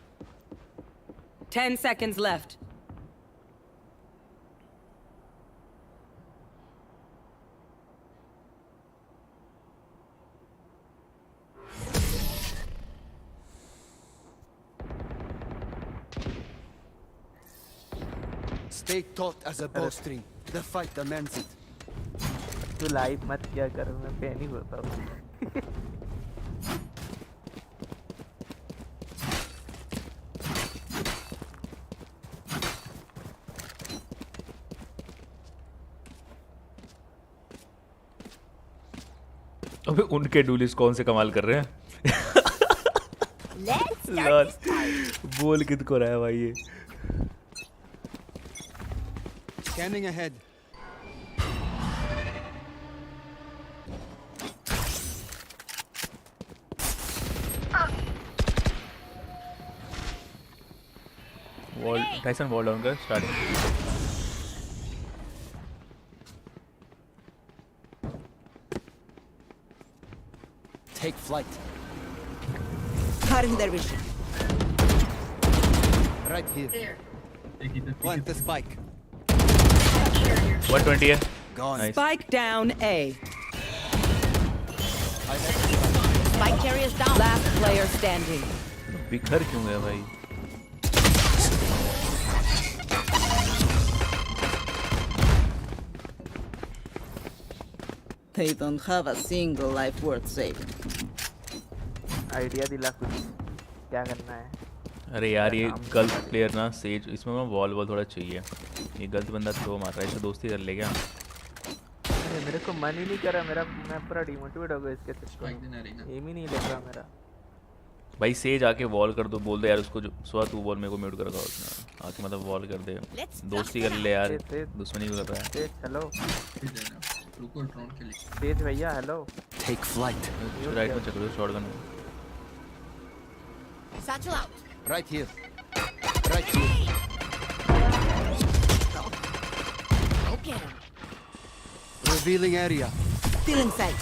10 seconds left. Stay taut as a bowstring. The fight demands it. तू लाइव मत किया कर, मैं पैनिक होता हूँ। अबे उनके डुलिस कौन से कमाल कर रहे हैं? लॉल, बोल किसको रहा है भाई ये? Scanning ahead. Wall Tyson wall down कर starting. Take flight. Cutting their vision. Right here. Plant the spike. 120 है। Gone. Nice. Spike down A. Spike carriers down. Last player standing. बिखर क्यों गया भाई? They don't have a single life worth saving. Idea दिला कुछ, क्या करना है? अरे यार ये गलत प्लेयर ना सेज, इसमें मैं वॉल थोड़ा चाहिए। ये गलत बंदा थ्रो मार रहा है, इसे दोस्ती कर ले क्या? अरे मेरे को मन ही नहीं कर रहा, मैं पूरा डिमोटिवेट हो गया इसके चक्कर में। एम ही नहीं लग रहा मेरा। भाई सेज आके वॉल कर दो, बोल दे यार उसको, जो सुबह तू वॉल मेरे को म्यूट करेगा उसने आके, मतलब वॉल कर दे, दोस्ती कर ले यार, दुश्मनी क्यों कर रहा है? हेलो रुको ड्रोन के लिए। तेज भैया हेलो। Take flight. राइट में चक्कर शॉटगन में। Satchel out. Right here. Right here. Okay. Revealing area. Still in sight.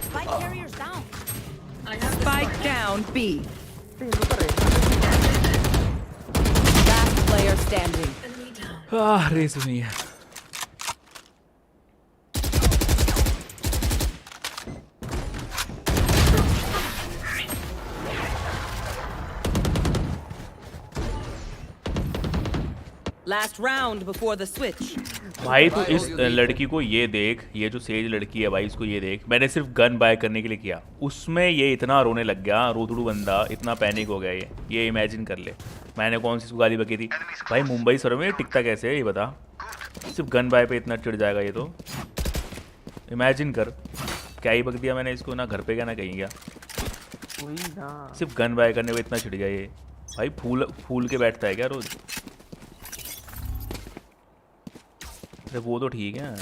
Spike carriers down. Spike down B. Last Last player standing. Raze नहीं है। Last round before the switch. भाई तू इस लड़की को ये देख, ये जो सेज लड़की है भाई, इसको ये देख, मैंने सिर्फ गन बाय करने के लिए किया, उसमें ये इतना रोने लग गया, रोतड़ू बंदा, इतना पैनिक हो गया ये इमेजिन कर ले, मैंने कौन सी इसको गाली बकी थी भाई? मुंबई शहर में टिकता कैसे है ये बता? सिर्फ गन बाय पे इतना चिढ़ जाएगा ये तो इमेजिन कर। क्या ही बक दिया मैंने इसको, ना घर पे गया ना कहीं गया, सिर्फ गन बाय करने पे इतना चिढ़ गया ये भाई। फूल के बैठता है क्या रोज? अरे वो तो ठीक है।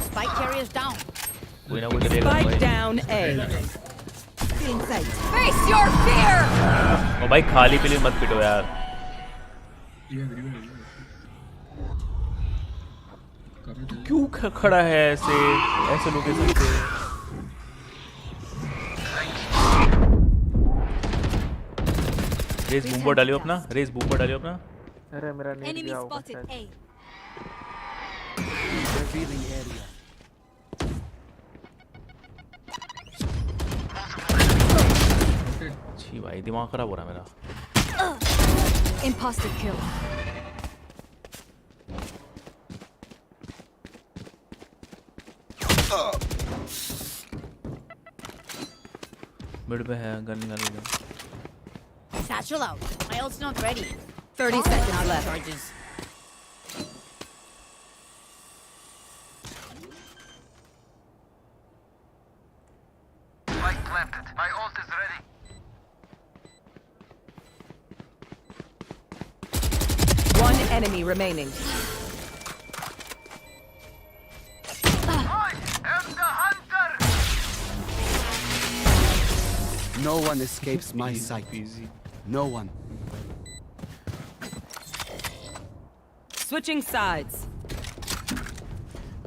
Spike carriers down. कोई ना कोई करेगा Spike भाई। down A. Still in sight. Face your fear. ओ भाई खाली पीली मत पिटो यार। क्यों खड़ा है ऐसे लोकेशन पे? रेस बूमर डालियो अपना, रेस बूमर डालियो अपना। अरे मेरा नेट Enemy गया होगा spotted शायद। A. Revealing area. छी भाई दिमाग खराब हो रहा है मेरा। Imposter kill. मिड पे है गन निकाल लो। Satchel out. My ult's not ready. 30 seconds left. Charges. Spike planted. My ult is ready. One enemy remaining. I am the hunter. No one escapes my sight. No one. Switching sides.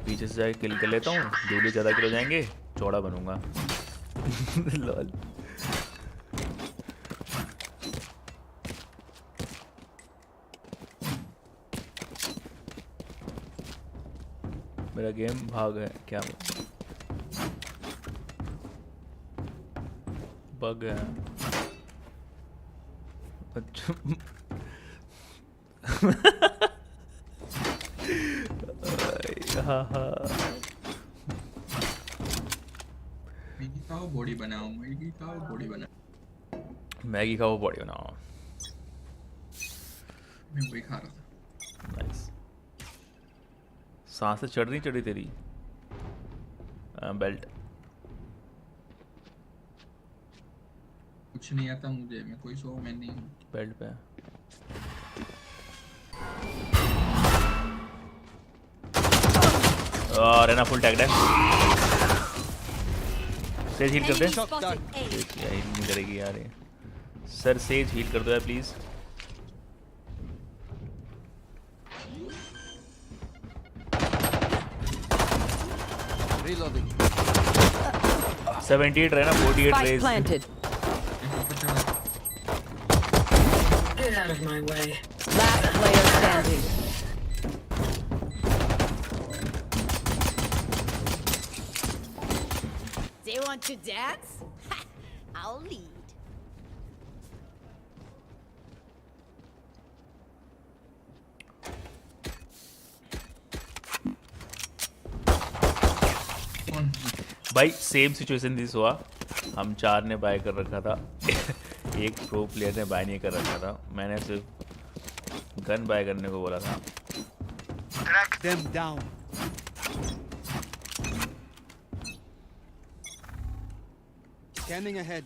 पीछे से जाके किल कर लेता हूँ, जो भी ज़्यादा किल हो जाएंगे चौड़ा बनूंगा। लॉल मेरा गेम भाग है क्या? बग है। अच्छा मैगी खाओ बॉडी बनाओ, मैगी खाओ बॉडी बनाओ। मैगी का वो बॉडी बनाओ। मैं वही खा रहा था। नाइस। सांसें चढ़ रही तेरी बेल्ट। कुछ नहीं आता मुझे, मैं कोई शो मैन नहीं हूँ। बेल्ट पे और है ना फुल टैग्ड है। सेज हील कर दे। हील नहीं करेगी यार ये। सर सेज हील कर दो यार प्लीज। Reloading. 78 रहे ना 48 Spike Raze. planted. Get out of my way. Last player standing. Do you want to dance? I'll lead. भाई सेम सिचुएशन दिस हुआ। हम 4 ने बाय कर रखा था। एक प्रो प्लेयर ने बाय नहीं कर रखा था। मैंने सिर्फ गन बाय करने को बोला था। Track them down. Scanning ahead.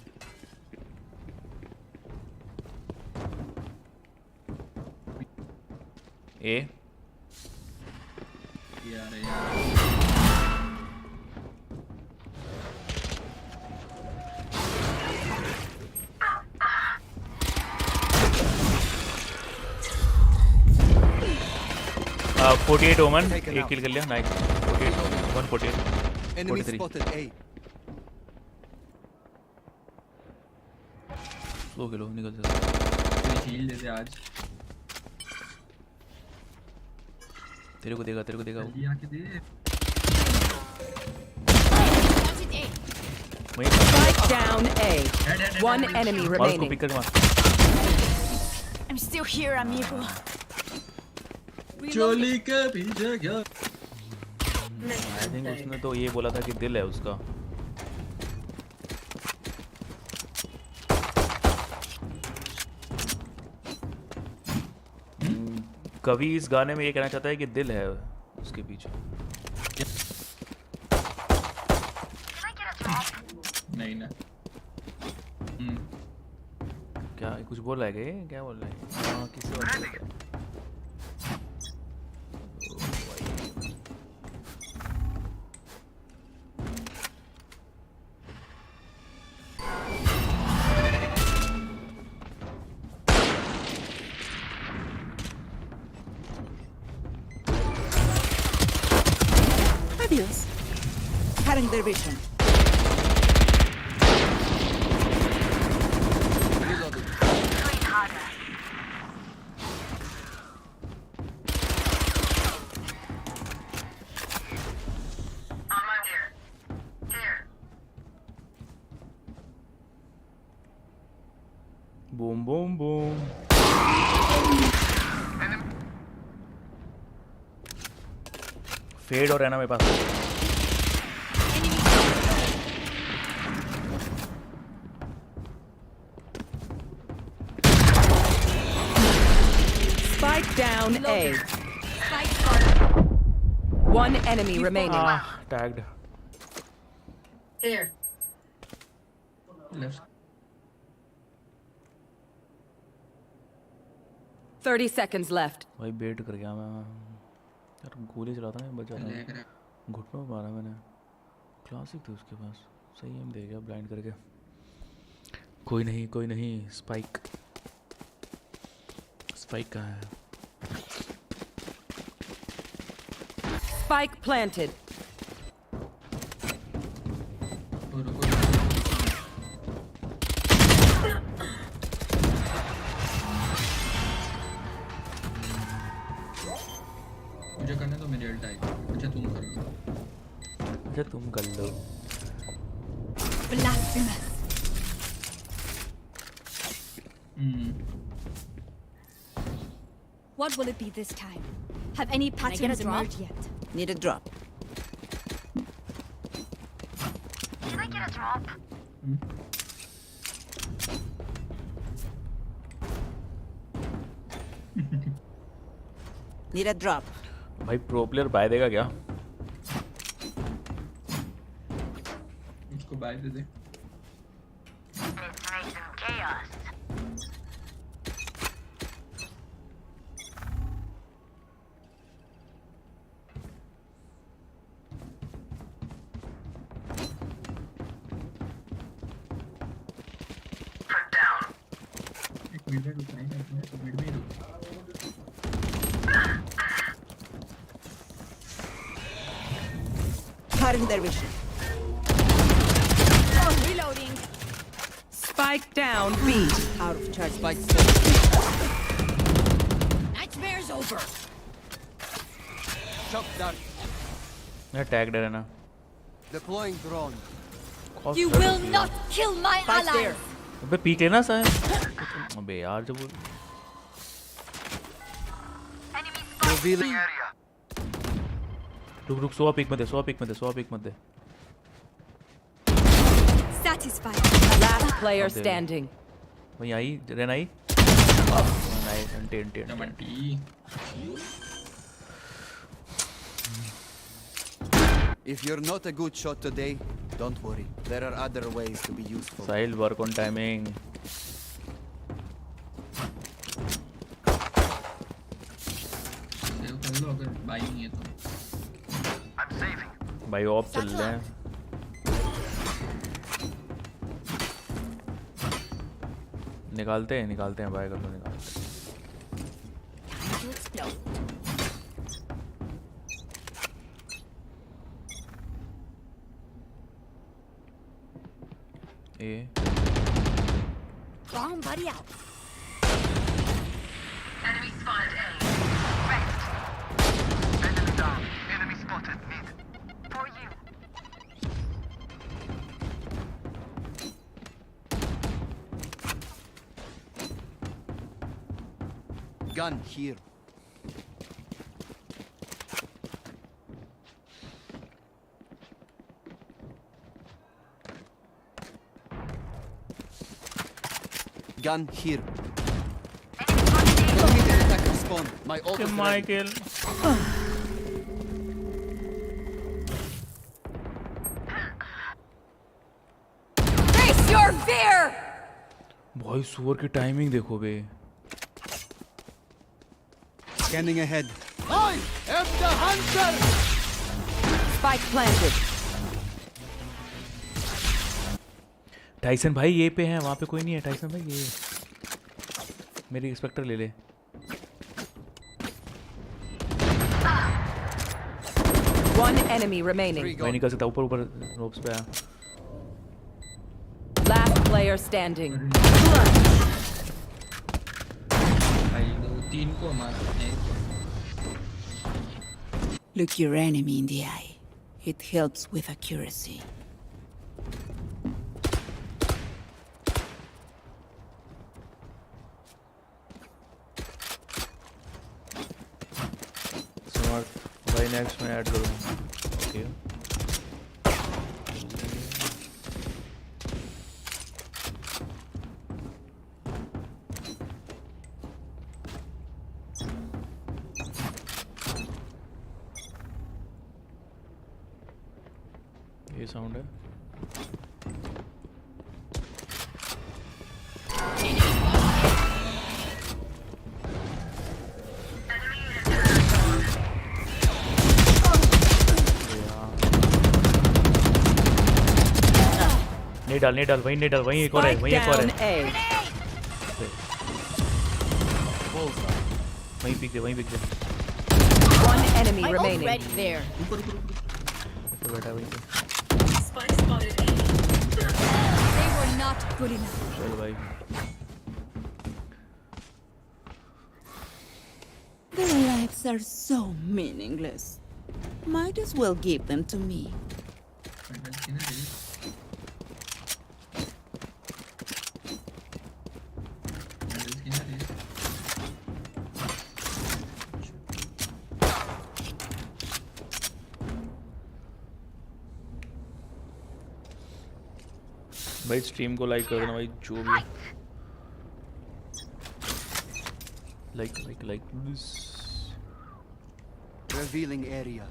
ए यार यार 48 ओमन एक किल कर लिया। Nice 48 148 Enemy 43 spotted A. Slow खेलो निकल जा। हील दे दे आज। तेरे को देगा जल्दी आके दे। वहीं Spike down A. One enemy और उसको remaining. पिक कर मार। I'm still here, amigo. चोली के पीछे क्या? आई थिंक उसने तो ये बोला था कि दिल है उसका। कवि इस गाने में ये कहना चाहता है कि दिल है उसके पीछे। नहीं ना। क्या कुछ बोल रहा है क्या बोल रहा है? हाँ किसी और बोल रहा है। Adios. Cutting their vision. Boom boom boom. Fade और रहना मेरे पास। Spike down A. One enemy remaining. Tagged. Here. Left 30 seconds left. भाई बेट कर गया मैं यार। गोली चलाता ना बचा था। घुटनों पे मारा मैंने। क्लासिक थी उसके पास। सही एम दे गया ब्लाइंड करके। कोई नहीं स्पाइक कहाँ है? Spike planted. मुझे करने दो, मेरी अल्ट आएगी। अच्छा तुम करो। अच्छा तुम कर लो। Blasphemous. What will it be this time? Have any patterns emerged yet? Need a drop. Can I get a drop? Need a drop. भाई प्रो प्लेयर बाय देगा क्या? उसको बाय दे दे। Let's make some chaos. एक minute रुक रहा है, मिड में रुक। Cutting their vision. Reloading. Spike down B. Out of charge. Spike. Nightmare's over. मैं टैग दे रहना। Deploying drone. You will not kill my allies. अबे पीक लेना सा है। अबे यार जब Revealing area. रुक 100 पीक मत दे, 100 पीक मत दे। Satisfied. Last player standing. वहीं आई रहना आई। Nice अंटे। टमाटी। If you're not a good shot today, don't worry. There are other ways to be useful. Sahil, work on timing. Save कर लो अगर बाई नहीं है तो। I'm saving. भाई ऑफ चल रहे हैं। निकालते हैं बाय कर लो निकालते हैं। To explode. A Bomb buddy out. Enemy spotted A. Rest. Enemy down. Enemy spotted. Mid. For you. Gun here. Gun here. Immediate attacker spawn. My ult is ready. Michael Face your fear. भाई सुअर की timing देखो बे। Scanning ahead. I am the hunter. Spike planted. Tyson भाई ये पे हैं, वहाँ पे कोई नहीं है। टाइसन भाई ये मेरी एक्सपेक्टर ले ले। One enemy remaining. भाई निकल सकता ऊपर रोप्स पे। Last player standing. भाई 2-3 को मारा है। Look your enemy in the eye. It helps with accuracy. Smart भाई नेक्स्ट में ऐड करूँगा। ओके ये साउंड है। नहीं डाल वहीं नहीं डाल वहीं एक और है वहीं एक और है Down A. वहीं पिक दे One enemy My ult remaining. ready there. ऊपर बैठा वहीं पे। They were not good enough. चल भाई Their lives Kills are so meaningless. Might as well give them to me. Final skin है ये। Final skin है ये। भाई स्ट्रीम को लाइक कर देना भाई, जो भी लाइक Revealing area.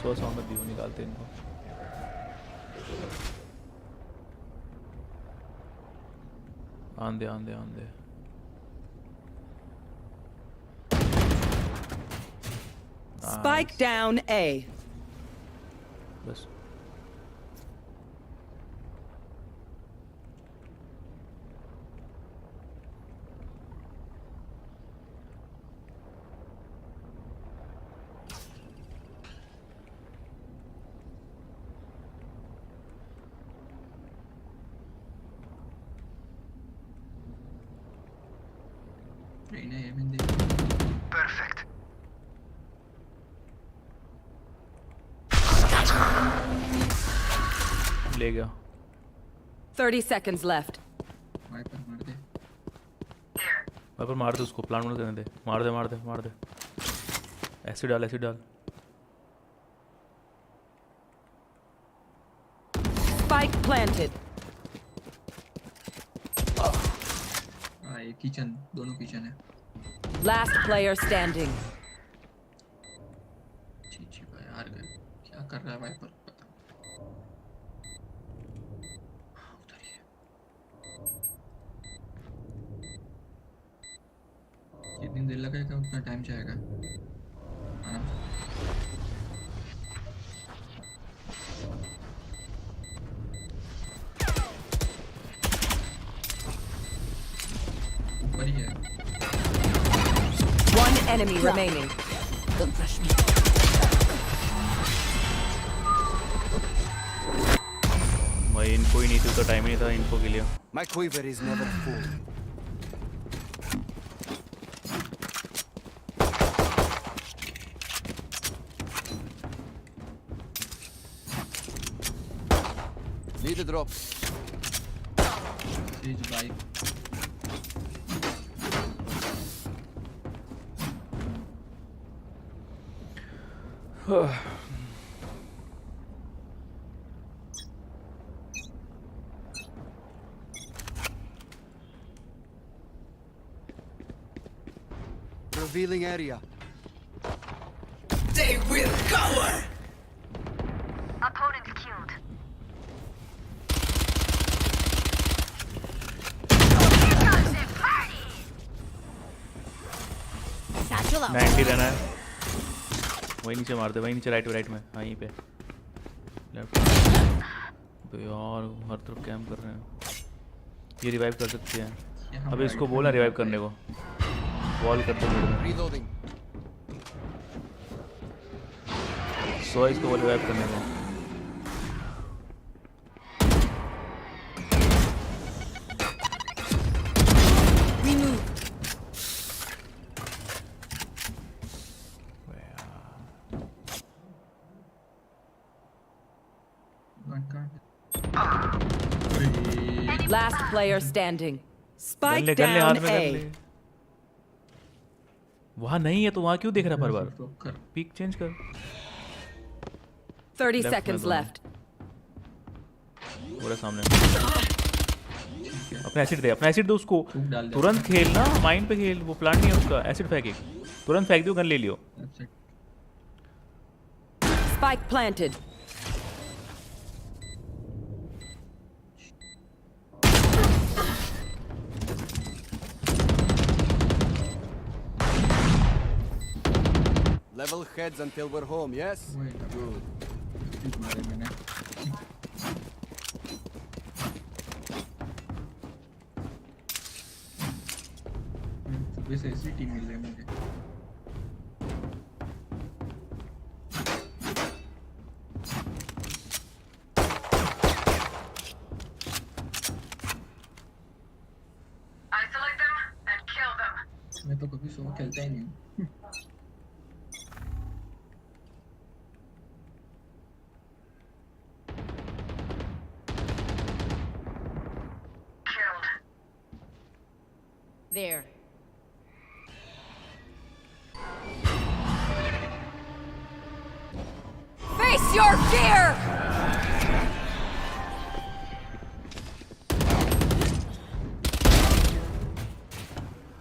सौ मत दियो, निकालते इनको। आंदे Spike down A. बस Reyna yemin değil. Perfect. ले गया। 30 seconds left. वाइपर मार दे। वाइपर मार दे उसको, प्लान करने दे। मार दे। एसिड डाल। Spike planted. हाँ ये किचन, दोनों किचन है। Last player standing. छी भाई हार गए। क्या कर रहा है वाइपर पता। उधर ही कितनी देर लगेगा, उतना टाइम जाएगा आराम से। ऊपर ही है। One enemy remaining. Don't rush me. भाई इनको ही नहीं थी तो टाइम ही नहीं था इनको के लिए। My quiver is never full. Need a drop. Siege bike. Revealing area. They will cower! Opponent killed. Satchel out. 90 रहना है। वही नीचे मार दे, वही नीचे राइट में। हाँ यहीं पे लेफ्ट। तो यार हर तरफ कैंप कर रहे हैं। ये रिवाइव कर सकते हैं। अबे इसको बोला रिवाइव करने को। वॉल करते हैं। Reloading. सो इसको बोल रिवाइव करने को। Last player standing. Spike gun ले हाथ down में गन A. ले। वहाँ नहीं है तो वहाँ क्यों देख रहा बार बार? पीक चेंज कर। 30 Left seconds में left. पूरा सामने। अपना एसिड दे उसको। तुरंत खेलना, माइंड पे खेल। वो प्लान नहीं है उसका। एसिड फेंक एक। तुरंत फेंक दियो, गन ले लियो। Spike planted. Level heads until we're home, yes? Good. मारे मैंने। वापस ऐसी टीम मिल रही है मुझे. Isolate them and kill them. मैं तो कभी सो खेलता ही नहीं हूँ. Killed. There. Face your fear!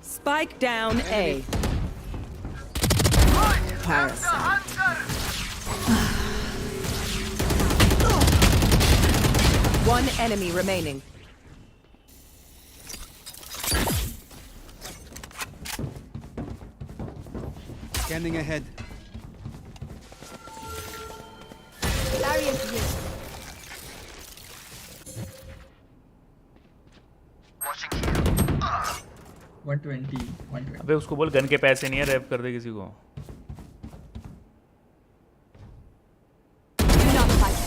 Spike down A. Parasite. One enemy remaining. Scanning ahead. Barrier here. Watching here. 120. 120. अबे उसको बोल गन के पैसे नहीं है, रैप कर दे किसी को. Do not fight.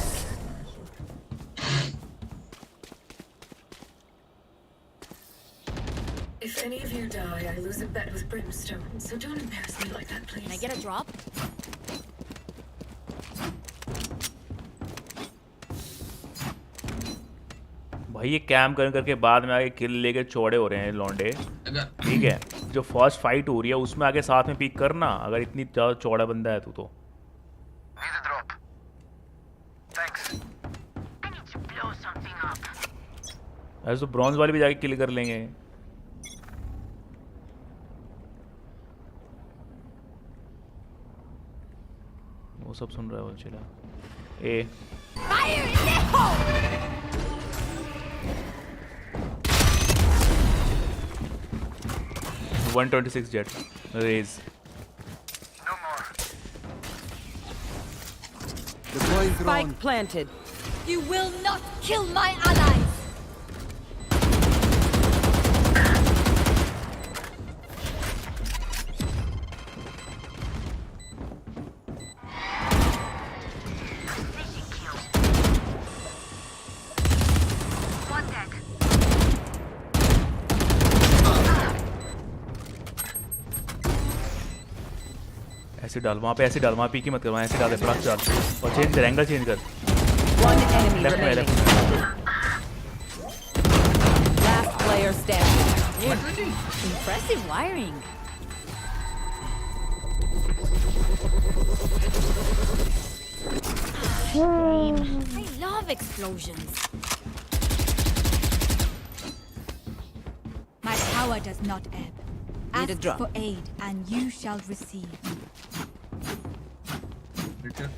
If any of you die, I lose a bet with brimstone. So don't embarrass me like that, please. Can I get a drop? भाई ये कैम करके बाद में आगे किल लेके चौड़े हो रहे हैं लौंडे. अगर ठीक है, जो फर्स्ट फाइट हो रही है उसमें आगे साथ में पीक करना, अगर इतनी ज़्यादा चौड़ा बंदा है तू तो. Need a drop. Thanks. I need to blow something up. ऐसे तो ब्रॉन्ज वाले भी जाके किल कर लेंगे. वो सब सुन रहा है वो चला. ए Fire in the hole! 126 jet raise. No more. Deploying drone. Spike planted. You will not kill my allies! One dead. ऐसे डाल वहाँ पे, ऐसे डाल वहाँ पी की मत कर, वहाँ ऐसे डाल दे फटाक से डाल और चेंज कर, एंगल चेंज कर. One enemy लेफ्ट में remaining. लेफ्ट में. Last player standing. Impressive wiring. I love explosions. My power does not ebb. Need a Ask drop. for aid, and you shall receive. Return.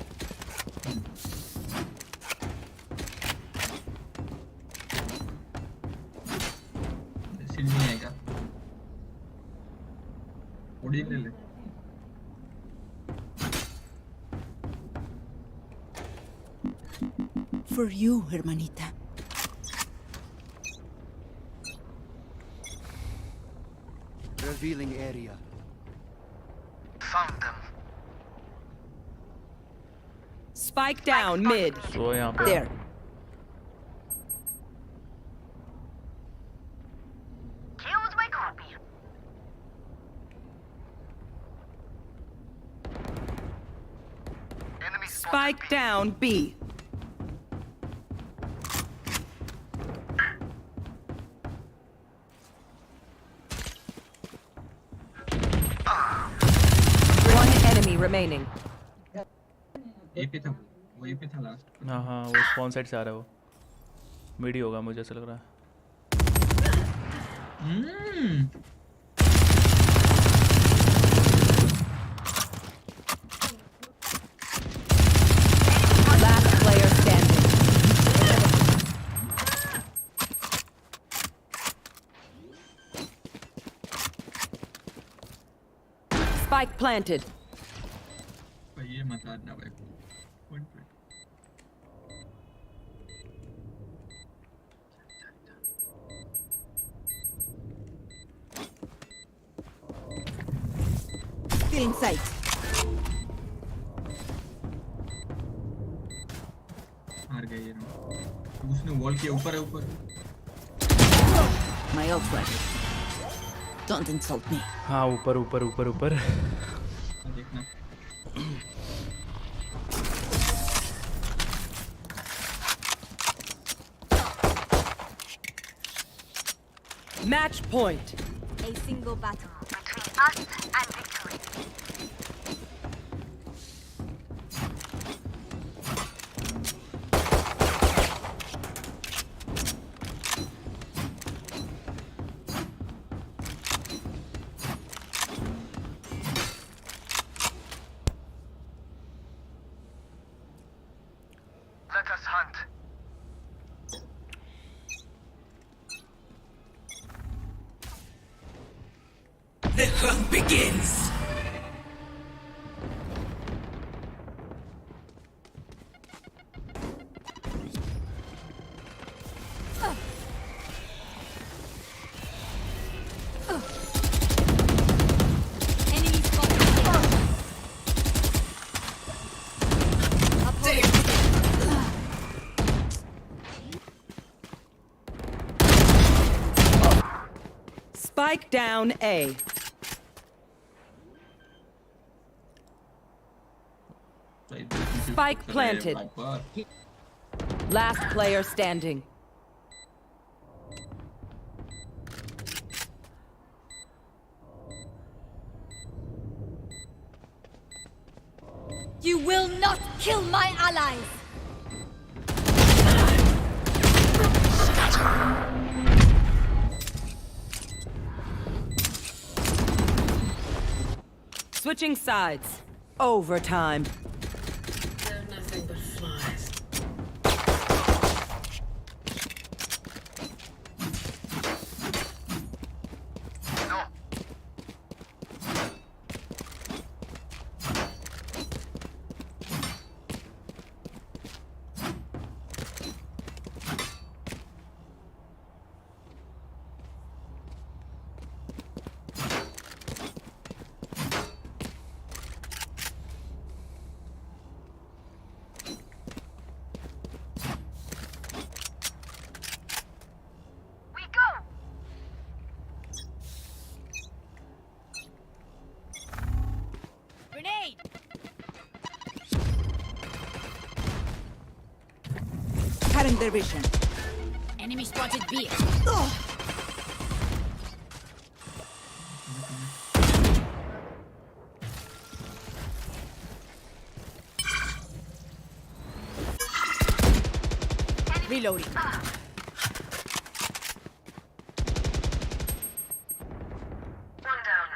Seal नहीं आएगा. उड़ी ले ले. For you, hermanita. Revealing area. Found them. Spike down mid. सो यहाँ पे There. Killed my copy. Enemy spotted. Spike down B. One enemy remaining. ए पे था वो ए पे था लास्ट. हाँ हाँ वो स्पॉन साइड से आ रहा है वो. मिड ही होगा मुझे ऐसा लग रहा है. Last player standing. Spike planted. भाई ये मत आना भाई. 120. Still in sight. हार गए ये राउंड। उसने वॉल के ऊपर है ऊपर। My ult ready. Don't insult me. हाँ ऊपर ऊपर ऊपर ऊपर। देखना। Match point. A single battle. Between us and victory. Let us hunt. The hunt begins. Enemy spotted. Spike down A. Spike planted. Last player standing. You will not kill my allies. Switching sides. Overtime. They're nothing but flies. No. We go. Grenade. Cutting their vision. Enemy spotted B. Reloading. One down.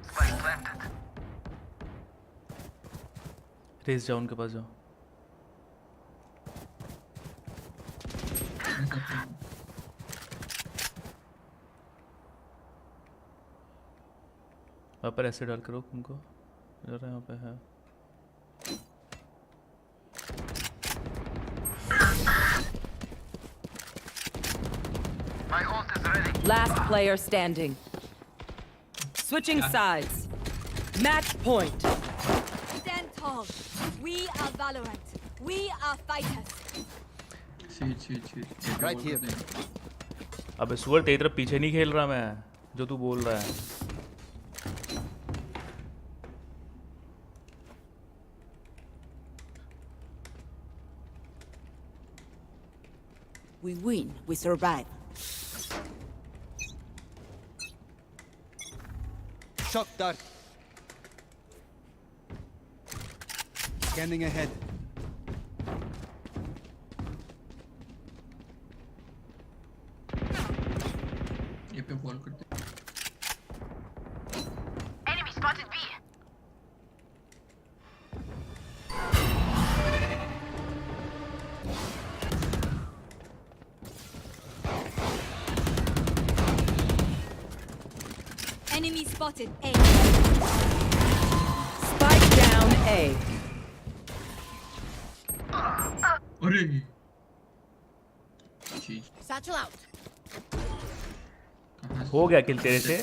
Spike planted. Raze जाओ उनके पास जाओ। वहाँ पर ऐसे डाल करो उनको जरा यहाँ पे है। My ult is ready. Last player standing. Switching sides. Match point. Stand tall. We are Valorant. We are fighters. Sheet Right here. अबे सुअर तेरी तरफ पीछे नहीं खेल रहा मैं जो तू बोल रहा है। We win. We survive. Shock dart. Scanning ahead. ये पे बॉल करते। Enemy spotted B. Enemy spotted A. Spike down A. अरे चीज Satchel out. कहाँ हो गया किल तेरे से।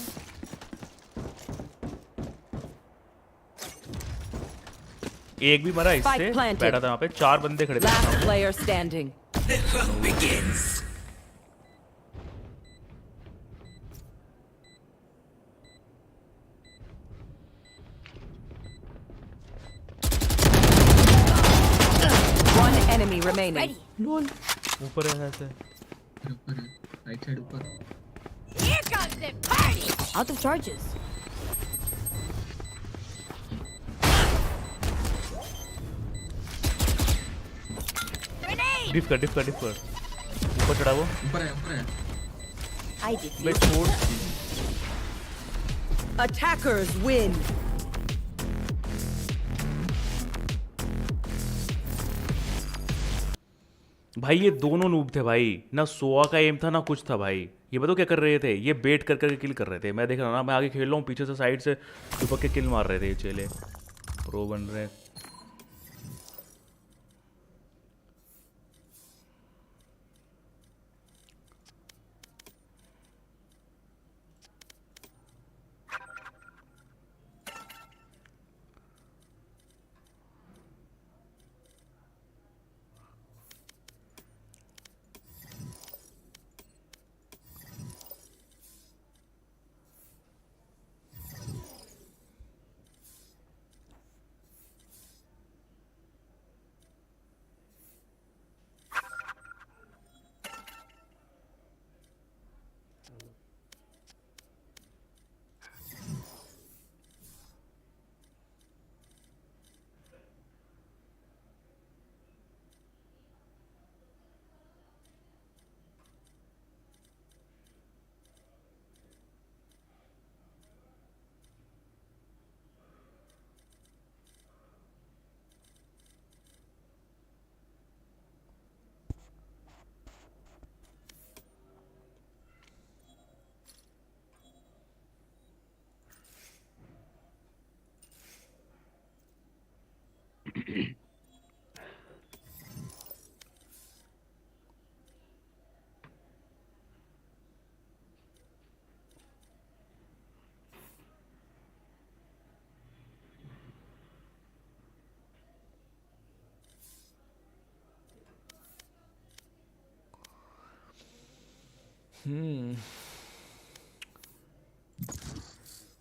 एक भी मरा इससे। Spike planted. बैठा था वहाँ पे, 4 बंदे खड़े थे Last सामने। player standing. The hunt begins. One enemy remaining. ऊपर है ऐसे। ऊपर है, राइट साइड ऊपर। Here comes the party. Out of charges. Grenade. डिफ कर, डिफ कर, डिफ कर। ऊपर चढ़ा वो। ऊपर है, ऊपर है। I did. बे छोड़। Attackers win. भाई ये दोनों नूब थे भाई, ना सोआ का एम था ना कुछ था भाई। ये बताओ क्या कर रहे थे, ये बेट कर करके किल कर रहे थे। मैं देख रहा ना, मैं आगे खेल रहा हूँ, पीछे से साइड से दुपक के किल मार रहे थे ये चेले। प्रो बन रहे हैं।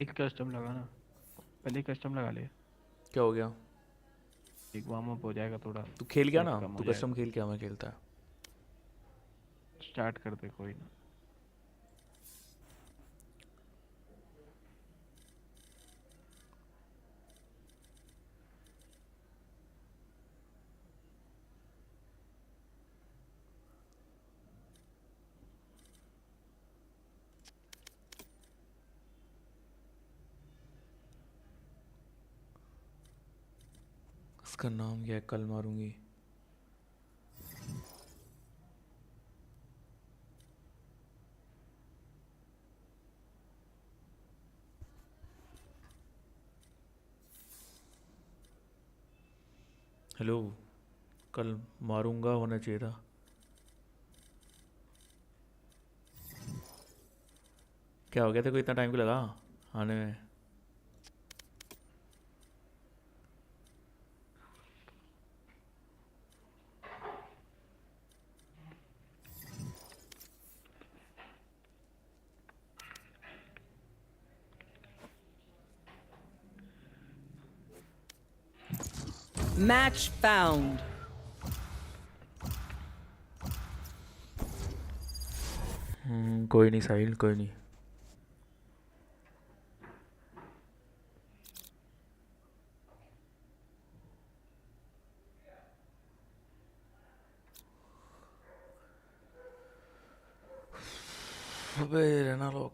एक कस्टम लगा ना, पहले कस्टम लगा ले। क्या हो गया? एक वार्म अप हो जाएगा थोड़ा। तू खेल गया ना, कम हो तू जाएगा। कस्टम खेल क्या, मैं खेलता है। स्टार्ट कर दे कोई ना। उसका नाम क्या है, कल मारूंगी। हेलो, कल मारूंगा होना चाहिए था। क्या हो गया था, कोई इतना टाइम क्यों लगा आने में? Match found. कोई नहीं साहिल, कोई नहीं। अबे रहना लोग।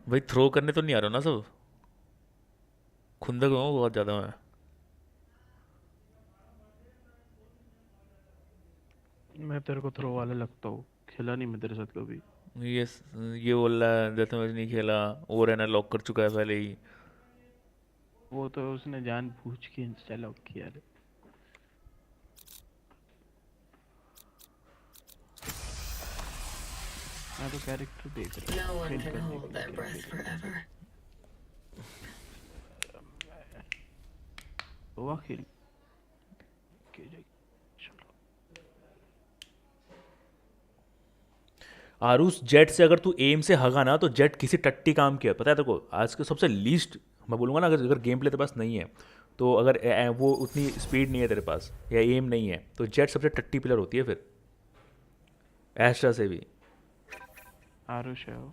भाई थ्रो करने तो नहीं आ रहा ना सब, खुंदक हूँ बहुत ज़्यादा मैं। मैं तेरे को थ्रो वाला लगता हूँ, खेला नहीं मैं तेरे साथ कभी। ये ये बोल रहा है डेथ मैच नहीं खेला, और है ना लॉक कर चुका है पहले ही। वो तो उसने जानबूझ के इंस्टा लॉक किया है। मैं तो कैरेक्टर देख रहा हूँ। वो खेल आरूस जेट से अगर तू एम से हगा ना तो जेट किसी टट्टी काम किया पता है तेरे को। आज के सबसे लीस्ट मैं बोलूँगा ना, अगर गेम प्ले तेरे पास नहीं है तो, अगर वो उतनी स्पीड नहीं है तेरे पास या एम नहीं है तो जेट सबसे टट्टी प्लेयर होती है फिर, एस्ट्रा से भी। आरुष है वो।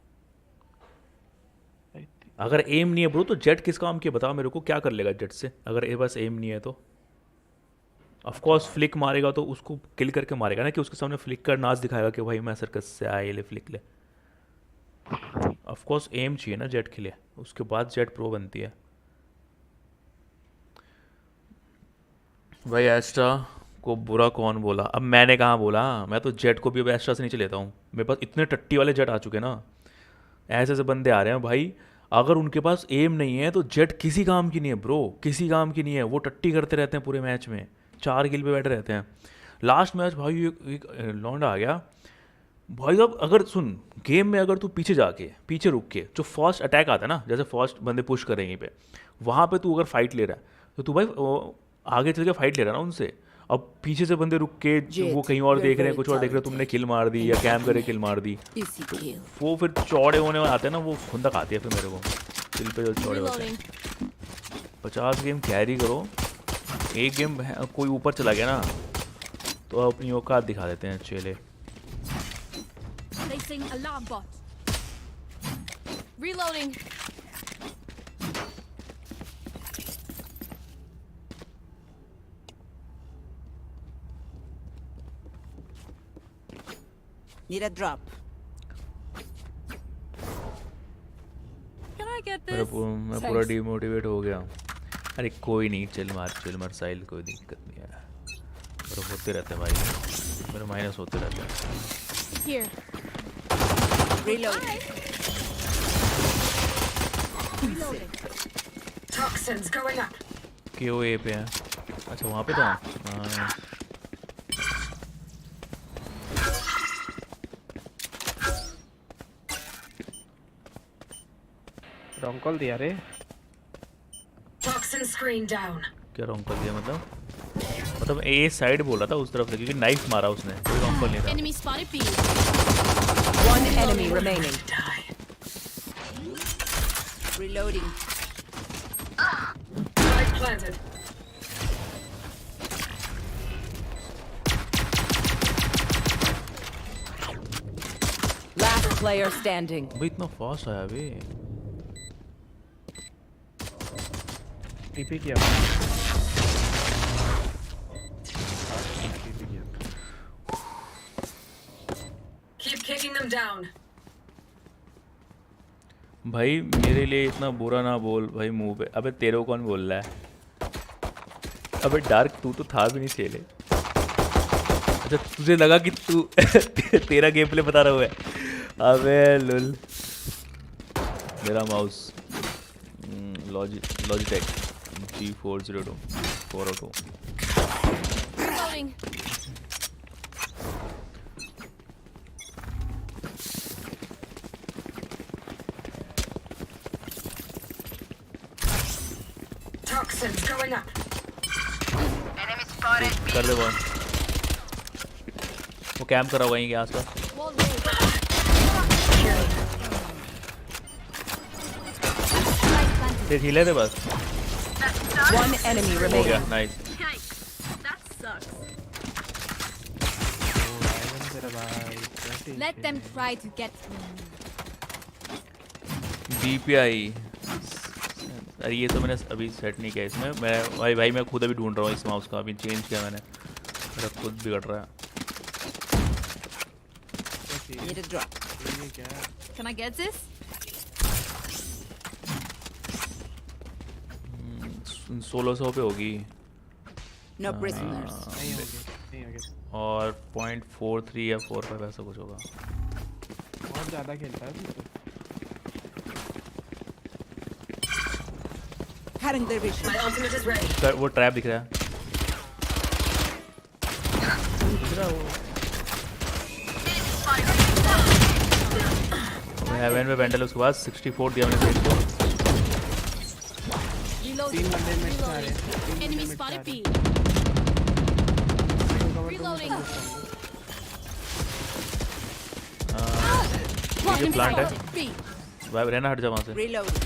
अगर एम नहीं है ब्रो तो जेट किस काम की बताओ मेरे को, क्या कर लेगा जेट से अगर ये बस एम नहीं है तो। ऑफ कोर्स फ्लिक मारेगा तो उसको किल करके मारेगा ना, कि उसके सामने फ्लिक कर नाच दिखाएगा कि भाई मैं सर्कस से आया, ले फ्लिक ले। ऑफ कोर्स एम चाहिए ना जेट के लिए, उसके बाद जेट प्रो बनती है। भाई एस्ट्रा को बुरा कौन बोला, अब मैंने कहाँ बोला, मैं तो जेट को भी अब एस्ट्रा से नीचे लेता हूँ। मेरे पास इतने टट्टी वाले जेट आ चुके ना, ऐसे ऐसे बंदे आ रहे हैं भाई, अगर उनके पास एम नहीं है तो जेट किसी काम की नहीं है ब्रो, किसी काम की नहीं है। वो टट्टी करते रहते हैं पूरे मैच में, 4 किल पे बैठे रहते हैं। लास्ट मैच भाई एक लौंडा आ गया भाई साहब, अगर सुन गेम में अगर तू पीछे जाके पीछे रुक के जो फर्स्ट अटैक आता है ना, जैसे फर्स्ट बंदे पुश कर रहे हैं पे, वहाँ पे तू अगर फाइट ले रहा है तो तू भाई आगे चल के फाइट ले रहा है ना उनसे। अब पीछे से बंदे रुक के वो कहीं और देख रहे हैं, कुछ और देख रहे हैं, तुमने किल मार दी या कैम करे किल मार दी, तो वो फिर चौड़े होने में आते हैं ना, वो खुंदक आती है फिर मेरे को दिल पे जो चौड़े होते हैं। 50 गेम कैरी करो, एक गेम कोई ऊपर चला गया ना तो अपनी औकात दिखा देते हैं चेले। Placing alarm bot. Reloading. Need a drop. Can I get मैं this? पूरा डिमोटिवेट हो गया। अरे कोई नहीं, चिल मार साइल, कोई दिक्कत नहीं है। मेरे होते रहते हैं भाई, मेरे माइनस होते रहते हैं। Here. Reloading. Reloading. Toxins going up. क्यों ए पे है? अच्छा वहाँ पे था। हाँ रॉन्ग कॉल दिया रे। Toxin screen down. क्या रॉन्ग कर दिया मतलब ए साइड बोल रहा था उस तरफ से, क्योंकि नाइफ मारा उसने, कोई रॉन्ग कॉल नहीं था। Enemy spotted B. One enemy remaining. Reloading. Spike planted. Last player standing. भाई इतना फास्ट आया अभी। टीपी किया। Keep kicking them down. भाई मेरे लिए इतना बुरा ना बोल भाई मुंह पे। अबे तेरे को कौन बोल रहा है? अबे डार्क तू तो था भी नहीं चेले। अच्छा तुझे लगा कि तू तेरा गेम प्ले बता रहा है। अबे लुल, मेरा mouse Logitech G402 402। Reloading. Toxins going up. Enemy spotted. कर दे बॉल, वो कैंप करा हुआ है क्या आसपास? Wall raised. तेरे हिले थे बस। One enemy हो गया, remaining. Nice. That sucks. Let them try to get through. DPI, अरे ये तो मैंने अभी सेट नहीं किया इसमें। मैं भाई मैं खुद अभी ढूंढ रहा हूँ इस माउस का, अभी चेंज किया मैंने, मेरा खुद बिगड़ रहा है। Need a drop. Can I get this? 1600 पे होगी No prisoners. नहीं होगी, नहीं होगी। और 0.43 या 45 ऐसा कुछ होगा। बहुत ज़्यादा खेलता है तू तो। Cutting their vision. My ultimate is ready. वो ट्रैप दिख रहा है। हेवन में वेंडल, उसके बाद 64 दिया मैंने इसको। तीन बंदे में आ रहे हैं। Enemy spotted B. Reloading. ये प्लांट है। B. भाई रहना, हट जा वहाँ से। Reloading.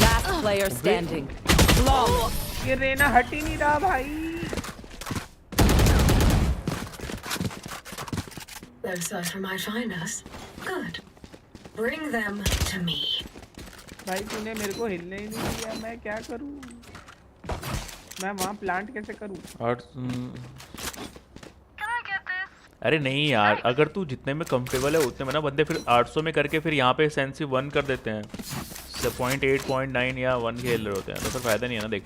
Last player standing. Long. ये रेना हट ही नहीं रहा भाई। Those are for my finest. Good. Bring them to me. भाई तूने मेरे को हिलने ही नहीं दिया, मैं क्या करूं? मैं वहाँ प्लांट कैसे करूं? और अरे नहीं यार, अगर तू जितने में कंफर्टेबल है उतने में ना बंदे फिर 800 में करके फिर यहाँ पे सेंसिव 1 कर देते हैं। 0.8 0.9 या 1 खेल रहे होते हैं, तो फिर फायदा नहीं है ना। देख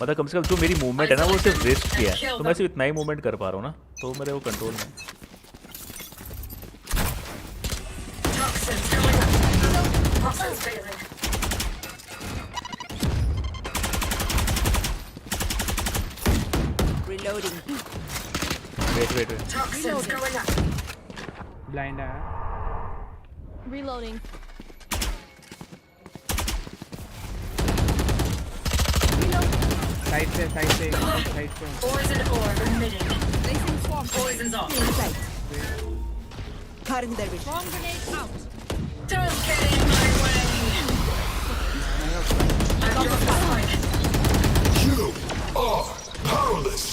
मतलब कम से कम जो मेरी मूवमेंट है ना वो सिर्फ रिस्क की है, तो मैं सिर्फ इतना ही मूवमेंट कर पा रहा हूँ ना, तो मेरे वो कंट्रोल में। Toxins going up. Toxins failing. Reloading. Wait Toxins going up. Blind है। Reloading. साइड से साइड से। Poison orb emitting. Placing swarm. Poison's off. Cutting their vision. Bomb grenade out. Don't get in my way. I got the spike. You are powerless.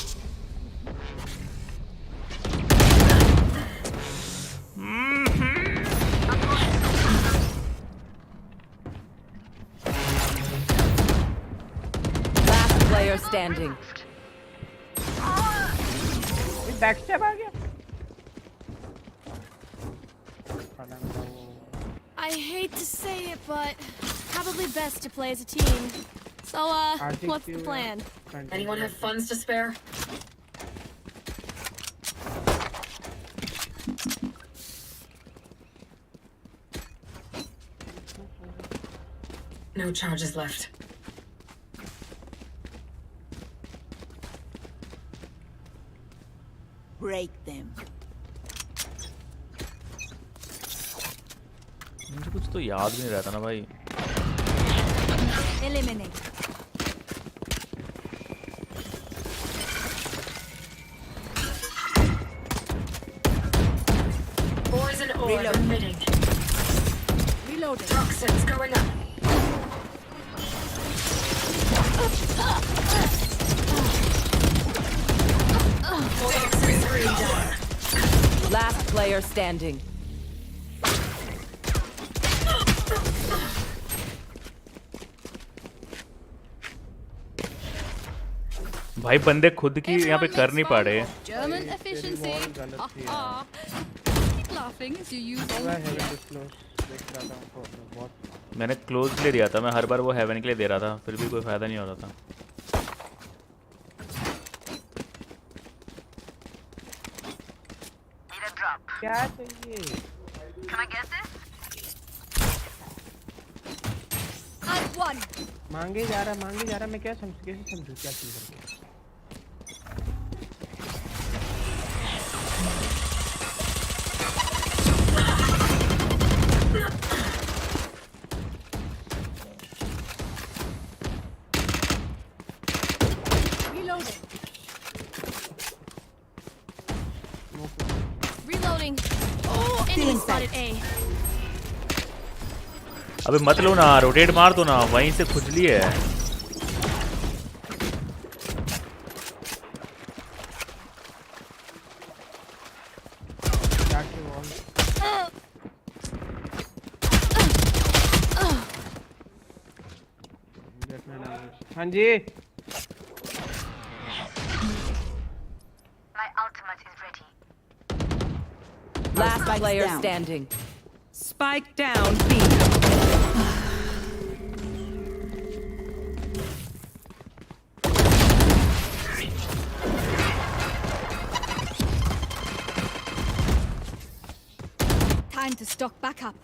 Last player standing. Back step आ गया। I hate to say it, but probably best to play as a team. So, what's the plan? Anyone have funds to spare? No charges left. Break them. मुझे कुछ तो याद भी नहीं रहता ना भाई। Eliminate. Poison orb emitting. Reloading. Toxins going up. Toxin 3 down. Last player standing. भाई बंदे खुद की यहाँ पे कर नहीं पा रहे। German efficiency. Keep laughing as you use all मैंने क्लोज ले दिया था, मैं हर बार वो हेवन के लिए दे रहा था, फिर भी कोई फायदा नहीं हो रहा था। क्या चाहिए? Can I get this? I've won. मांगे जा रहा मैं क्या कैसे समझूं क्या चीज करके? Reloading. Reloading. Enemy spotted A. अबे मत लो ना, रोटेट मार दो ना, वहीं से खुजली है। हाँ जी। My ultimate is ready. Last Spike's player down. standing. Spike down B. Time to stock back up.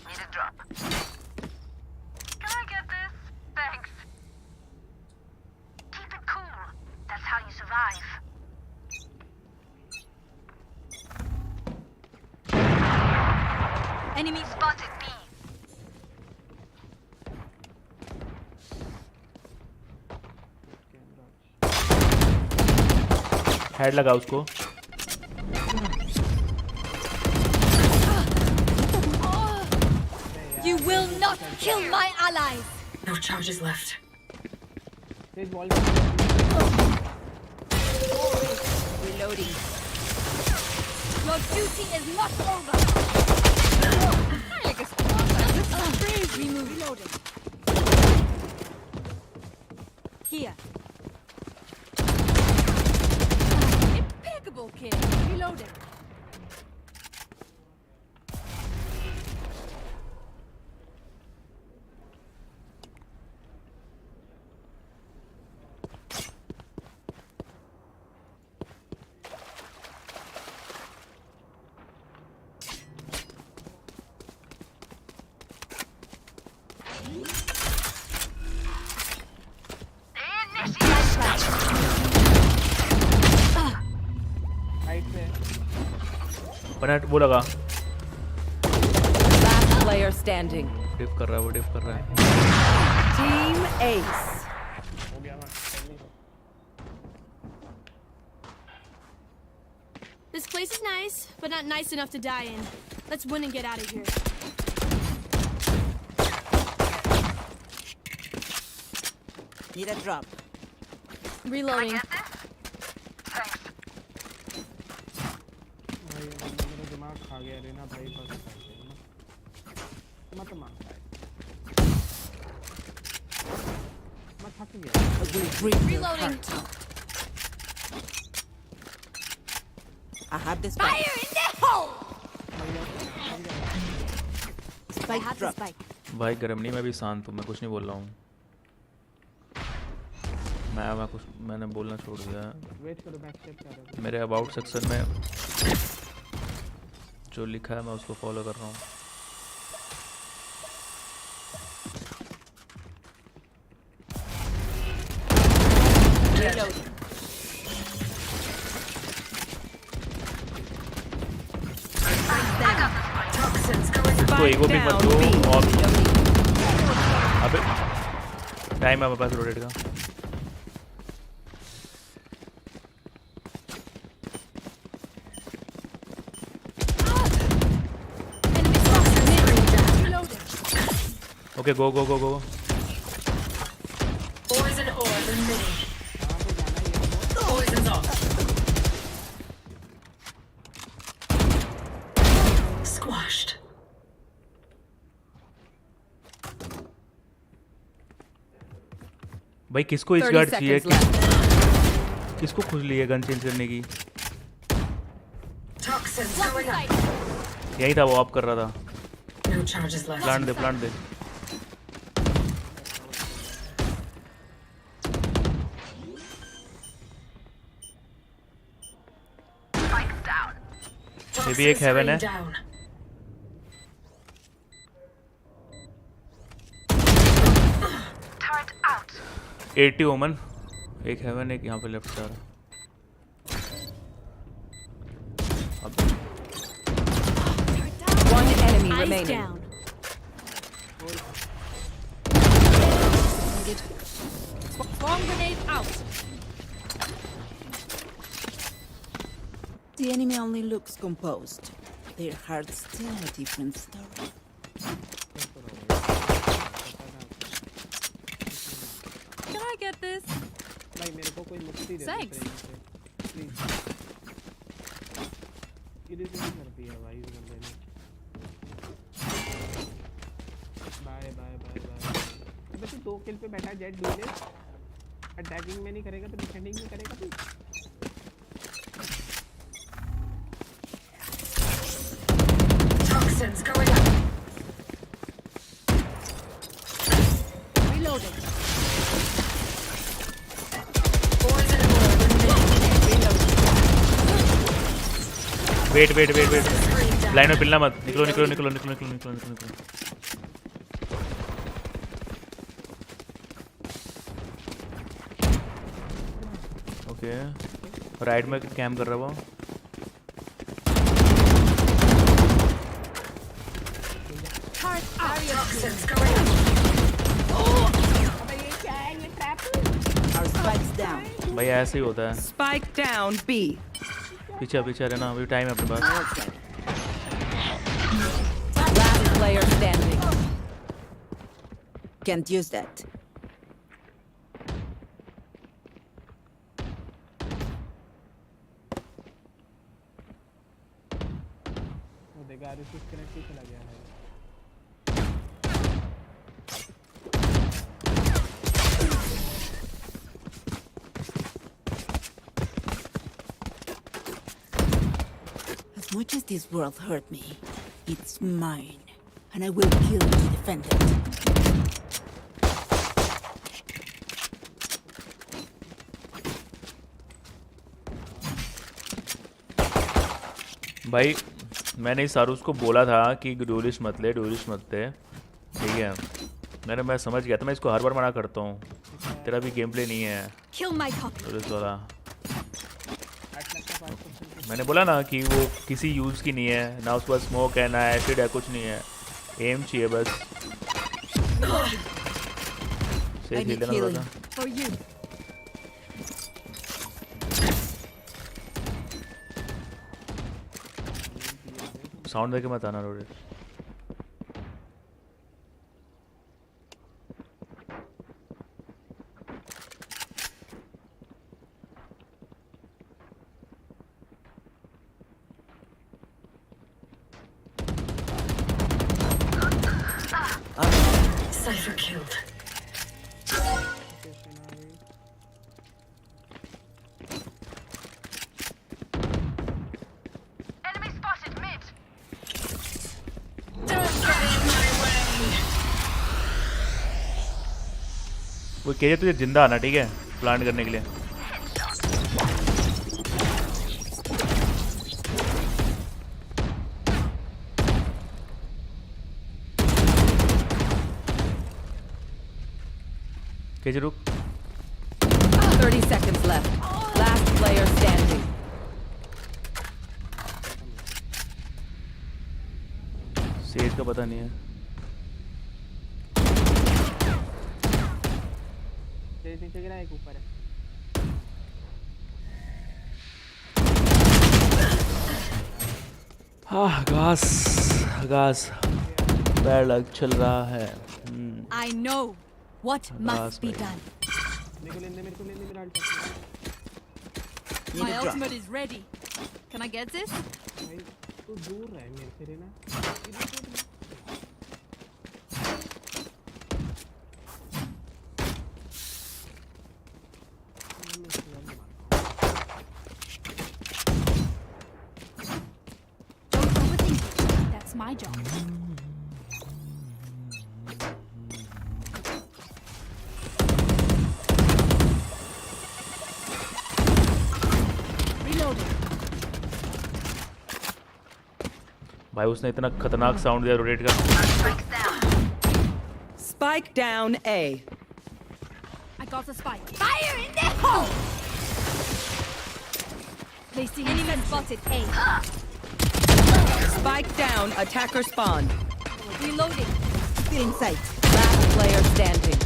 Need a drop. Can I get this? Thanks. Keep it cool. That's how you survive. Enemy spotted B. Head लगा उसको. You will not kill my allies. No charges left. Reloading. Your duty is not over. I like a Brave remove. Reloading. Here. Impeccable kill. Reloading. बनेट वो लगा. Last player standing. Dip कर रहा है वो, dip कर रहा है. Team Ace. This place is nice, but not nice enough to die in. Let's win and get out of here. Need a drop. Reloading. Reloading. I have this spike. Fire in the hole. Spike I have the drop. spike. भाई गर्म नहीं, मैं भी शांत हूँ, मैं कुछ नहीं बोल रहा हूँ. मैंने बोलना छोड़ दिया. मेरे अबाउट सेक्शन में जो लिखा है मैं उसको फॉलो कर रहा हूँ. तो ईगो भी मत दो. और अबे टाइम है मेरे पास रोटेट का. Okay, go. Poison orb emitting. Poison's off. Squashed. भाई किसको इस गार्ड चाहिए? किसको खुजली है गन चेंज करने की? Toxins going up. यही था वो ऑफ कर रहा था. No charges left. प्लांट दे. Spike down. ये भी एक हेवन है. Down. Turret out. 80 ओमन. एक हेवन, एक यहाँ पे लेफ्ट से आ रहा. One enemy Eyes remaining. down. Bomb grenade out. The enemy only looks composed. Their hearts tell a different story. Can I get this? Thanks. तू 2 किल पे बैठा जेट डूले. अटैकिंग में नहीं करेगा तो डिफेंडिंग में करेगा तू. Toxins going up. Reloading. Wait wait wait wait line में पिलना मत, निकलो निकलो निकलो निकलो निकलो निकलो निकलो निकलो। ओके राइट में कैम कर रहा वो। Toxins going up. Our spike's down. भाई ऐसे ही होता है। Spike down B. पीछे पीछे रहना, अभी टाइम है अपने पास। Last player standing. Can't use that. As much as this world hurt me, it's mine, and I will kill to defend it. भाई मैंने इस सारूस को बोला था कि ड्यूलिस्ट मत ले, ड्यूलिस्ट मत ले, ठीक है। मैं समझ गया था, मैं इसको हर बार मना करता हूँ। तेरा भी गेम प्ले नहीं है ड्यूलिस्ट वाला। मैंने बोला ना कि वो किसी यूज़ की नहीं है, ना उसके पास स्मोक है, ना एसिड है, कुछ नहीं है। एम चाहिए बस। सही खेल लेना थोड़ा सा। साउंड देके मत आना road. Cypher killed. Enemy spotted mid. Don't get in my way. वो कह तुझे जिंदा आना, ठीक है, प्लांट करने के लिए। कैसे रुक। 30 seconds left. Last player standing. Says का पता नहीं है। नीचे गिरा, एक ऊपर है। हाँ घास घास बैड लक चल रहा है। I know what must be done. My ultimate is ready. Can I get this? Don't overthink it. That's my job. भाई उसने इतना खतरनाक साउंड दिया रोटेट का। Spike down A. I got the spike. Fire in the hole! Placing enemy spotted A. Spike down, attacker spawn. Reloading. In sight. Last player standing.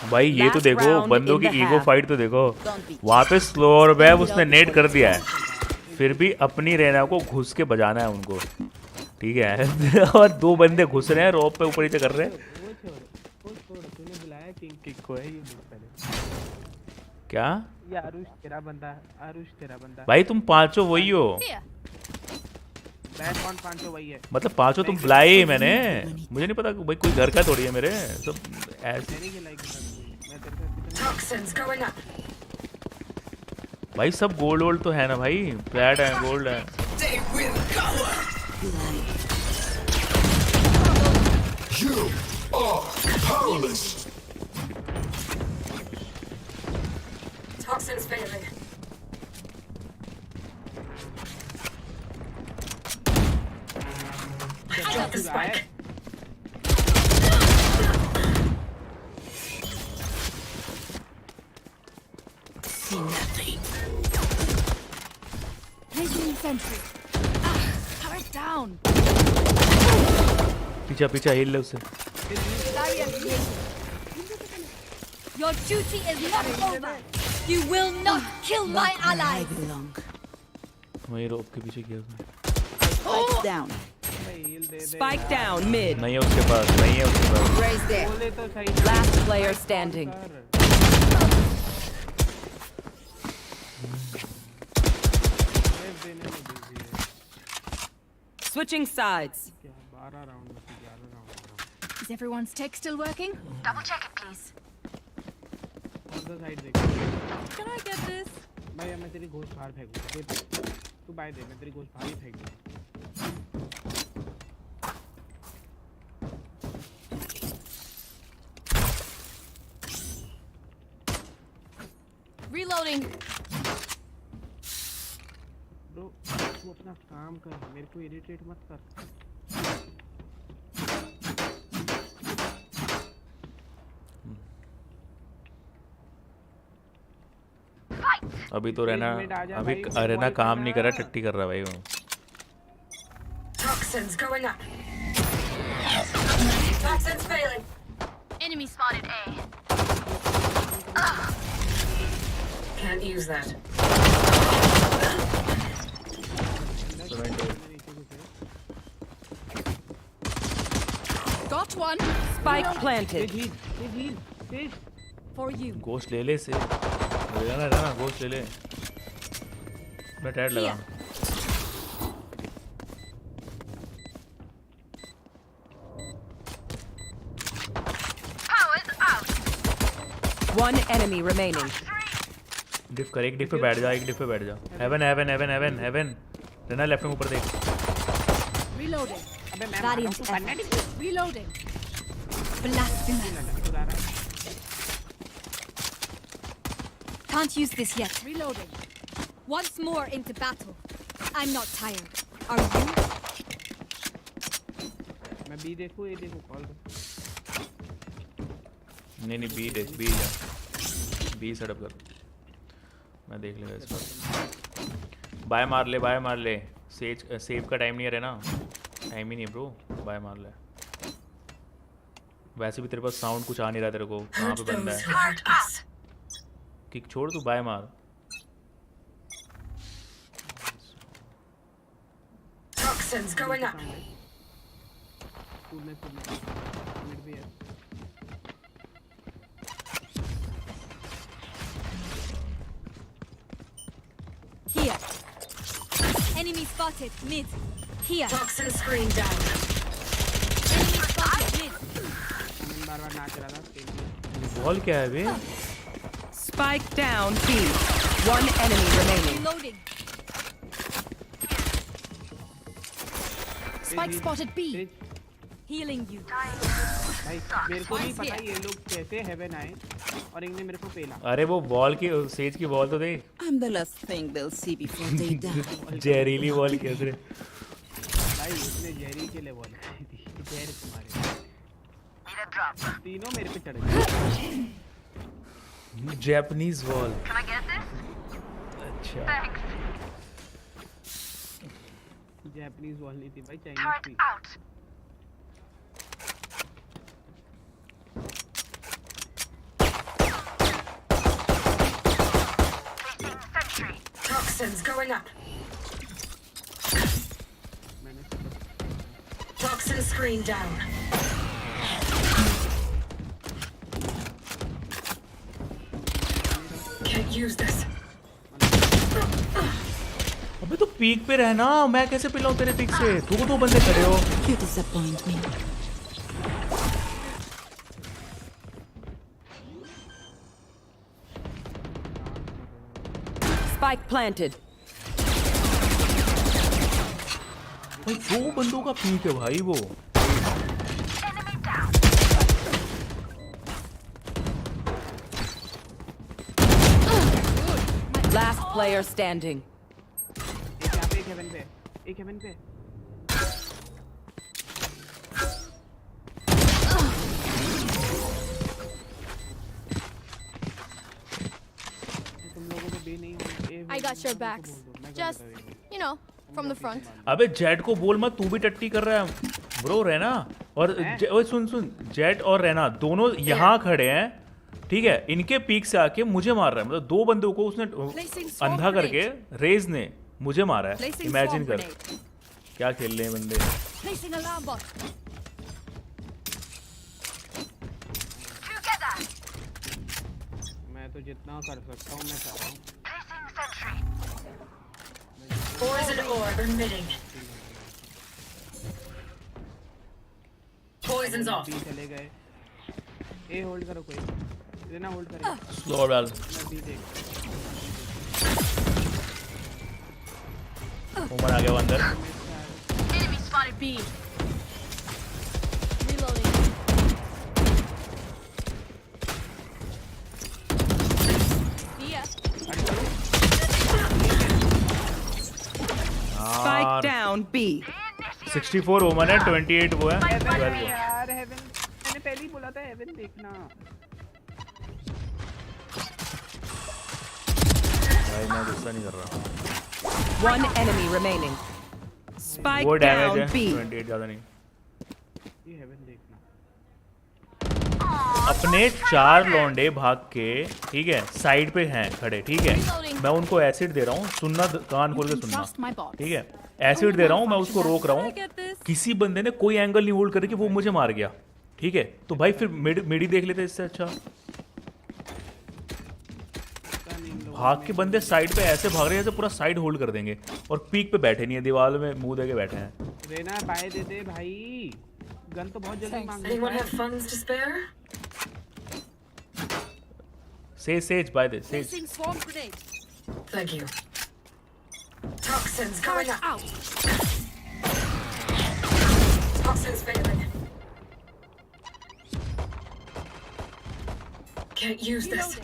भाई ये तो देखो बंदों की ईगो फाइट तो देखो। वहाँ पे स्लो और वेब उसने नेट कर दिया है, फिर भी अपनी रेना को घुस के बजाना है उनको, ठीक है। और दो बंदे घुस रहे हैं रोप पे ऊपर नीचे कर रहे हैं। क्या ये आरुष तेरा बंदा, आरुष तेरा बंदा। भाई तुम पांचों वही हो। बैट कौन 500 वही है मतलब 500 तुम बुलाए ही मैंने, मुझे नहीं पता भाई कोई घर का थोड़ी है मेरे सब ऐसे। मैंने की लाइक मैं तेरे साथ Toxins going up. भाई सब गोल्ड वोल्ड तो है ना भाई, फ्लैट है, गोल्ड है। They will cover. You are powerless. Toxins failing. I got the spike. See nothing. Placing sentry. Turret down. पीछा पीछा हिल ले उससे। Barrier created. Your duty is not over. You will not kill my I allies. belong. वही रोप के पीछे किया उसने। Spikes down. Spike down mid. नहीं है उसके पास, नहीं है उसके पास। Raise there. बोले तो सही Last player standing. Switching sides. 12 round में 11 round Is everyone's tech still working? Double check it, please. उधर साइड देख Can I get this? भाई मैं तेरी गोश्त बाहर फेंकूंगा तू बाय दे मैं तेरी गोश्त बाहर ही फेंक दूंगा Reloading. ब्रो तू अपना काम कर मेरे को इरिटेट मत कर अभी तो रहना, अभी रहना काम नहीं कर रहा, टट्टी कर रहा भाई वो। Toxins going up. Toxins failing. Enemy spotted A. Can't use that. Got one. Spike planted. For you. गोश्त ले ले से, रहना गोश्त ले ले। मैं टैड लगा। Powers out. One enemy remaining. डिफ कर, एक डिफ पे बैठ जा, एक डिफ पे बैठ जा। Heaven heaven heaven heaven heaven, रहना लेफ्ट में ऊपर देख। Reloading. अबे मैं Variant effect. Reloading. Blasphemy. Can't use this yet. Reloading. Once more into battle. I'm not tired. Are you? मैं बी देखूं ए देखूं कॉल कर नहीं बी देख, बी जा, बी सेटअप कर, मैं देख लेगा इस बार। बाय मार ले, बाय मार ले, सेव का टाइम नहीं है ना, टाइम ही नहीं है ब्रो, बाय मार ले। वैसे भी तेरे पास साउंड कुछ आ नहीं रहा तेरे को, कहाँ पे बंदा है? किक छोड़, तू बाय मार। Toxins going up. मिनट भी है Here. Enemy spotted. Mid. Here. Toxin screen down. Enemy spotted. Mid. बार-बार नाच रहा था। बॉल क्या है बे? Spike down B. One enemy remaining. Reloading. Spike spotted B. Healing you. भाई मेरे को नहीं पता ये लोग कैसे हेवन आए और इनने मेरे को पेला। अरे वो बॉल की, सेज की बॉल तो देख। I'm the last thing they'll see before they die. जहरीली बॉल कैसे? भाई उसने जहरी के लिए बॉल खाई थी, जहर तुम्हारे। तीनों मेरे पे चढ़ गए। Japanese ball. Can I get this? अच्छा। Thanks. जापानीज बॉल नहीं थी भाई, चाइनीज Turret थी। out. Toxins going up. Toxin screen down. Can't use this. अबे तो पीक पे रहना, मैं कैसे पिलाऊं तेरे पीक से? तू दो बंदे खड़े हो। You disappoint me. Spike planted. भाई 2 बंदों का पीक है भाई वो। Last player standing. एक हेवन पे, एक हेवन पे। तुम लोगों को भी नहीं। I got your backs. Just, you know, from the front. अबे जेट को बोल मत, तू भी टट्टी कर रहा है ब्रो। रहना और ओए सुन, जेट और रहना दोनों यहाँ खड़े हैं, ठीक है? इनके पीक से आके मुझे मार रहा है। मतलब 2 बंदों को उसने अंधा करके रेज ने मुझे मारा है। इमेजिन कर क्या खेल रहे हैं बंदे। मैं तो जितना कर सकता हूँ मैं कर रहा हूँ। Poison orb emitting. Poison's off. चले गए। ए होल्ड करो कोई। लेना होल्ड करेगा। स्लो डाल। ओमन आ गया वो अंदर। Enemy spotted B. Reloading. Yeah. Spike down B. 64 ओमन है, 28 वो है। यार हेवन, मैंने पहले ही बोला था हेवन देखना। भाई मैं गुस्सा नहीं कर रहा। One enemy remaining. Spike वो डैमेज down है, B. 28 ज्यादा नहीं। ये हेवन देखना। अपने 4 लौंडे भाग के, ठीक है, साइड पे हैं खड़े, ठीक है? मैं उनको एसिड दे रहा हूँ, सुनना, कान खोल के सुनना, ठीक है? एसिड दे रहा हूँ, मैं उसको रोक रहा हूँ। किसी बंदे ने कोई एंगल नहीं होल्ड करके वो मुझे मार गया, ठीक है? तो भाई फिर मिडी देख लेते इससे अच्छा। भाग के बंदे साइड पे ऐसे भाग रहे हैं जैसे पूरा साइड होल्ड कर देंगे, और पीक पे बैठे नहीं है, दीवार में मुंह देके बैठे हैं। रेना बाय दे दे भाई, गन तो बहुत जल्दी मांग Anyone have funds to spare? Sage, buy this. Sage. Placing swarm grenade. Thank you. Toxins going up. Toxins failing. Can't use this.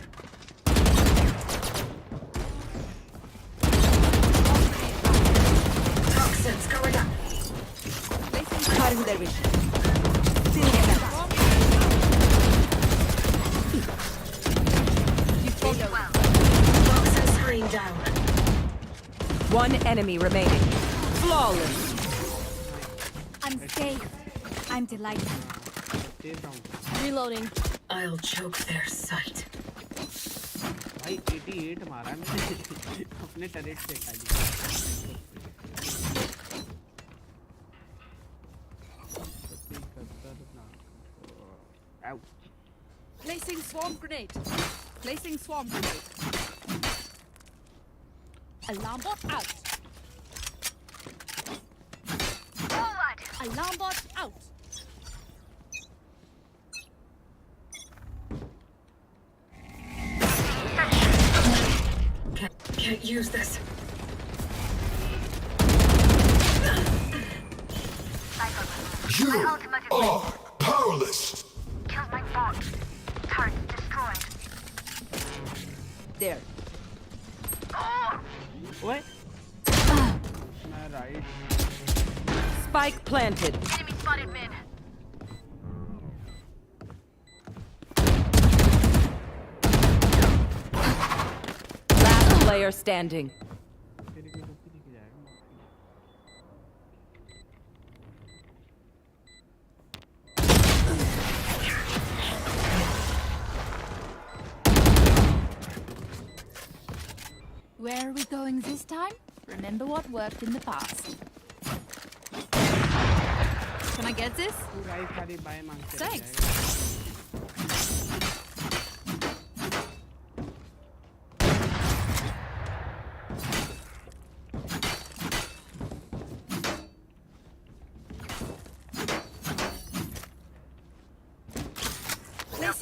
Toxins going up. Cutting their vision. Toxin screen down. One enemy remaining. Flawless. I'm safe. I'm delighted. Reloading. I'll choke their sight. भाई 88 मारा मैंने अपने turret से खाली। Placing swarm grenade. Placing swarm grenade. Alarm bot out. Forward. Alarm bot out. Can't use this. You are powerless. Kill my bot. Turret destroyed. There. What? मैं right. Spike planted. Enemy spotted mid. Last player standing. Where are we going this time? Remember what worked in the past. Can I get this? तू guys खाली bye मांगते रह Thanks. जाएगा।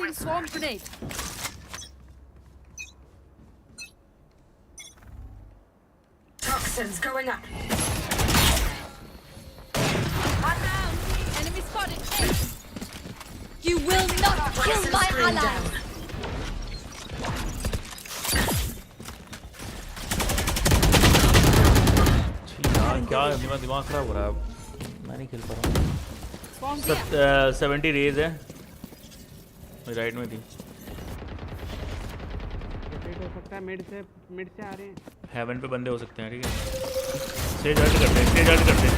Placing swarm grenade. Toxins going up. One down. Enemy spotted. You will not kill my ally. क्या मेरा दिमाग खराब हो रहा है, मैं नहीं खेल पा रहा हूँ। Swarm here. 70 रेज है, राइट में थी। हो सकता है मिड से आ रहे हैं। हेवन पे बंदे हो सकते हैं, ठीक है। स्टेज हल्ट करते हैं, स्टेज हल्ट करते हैं।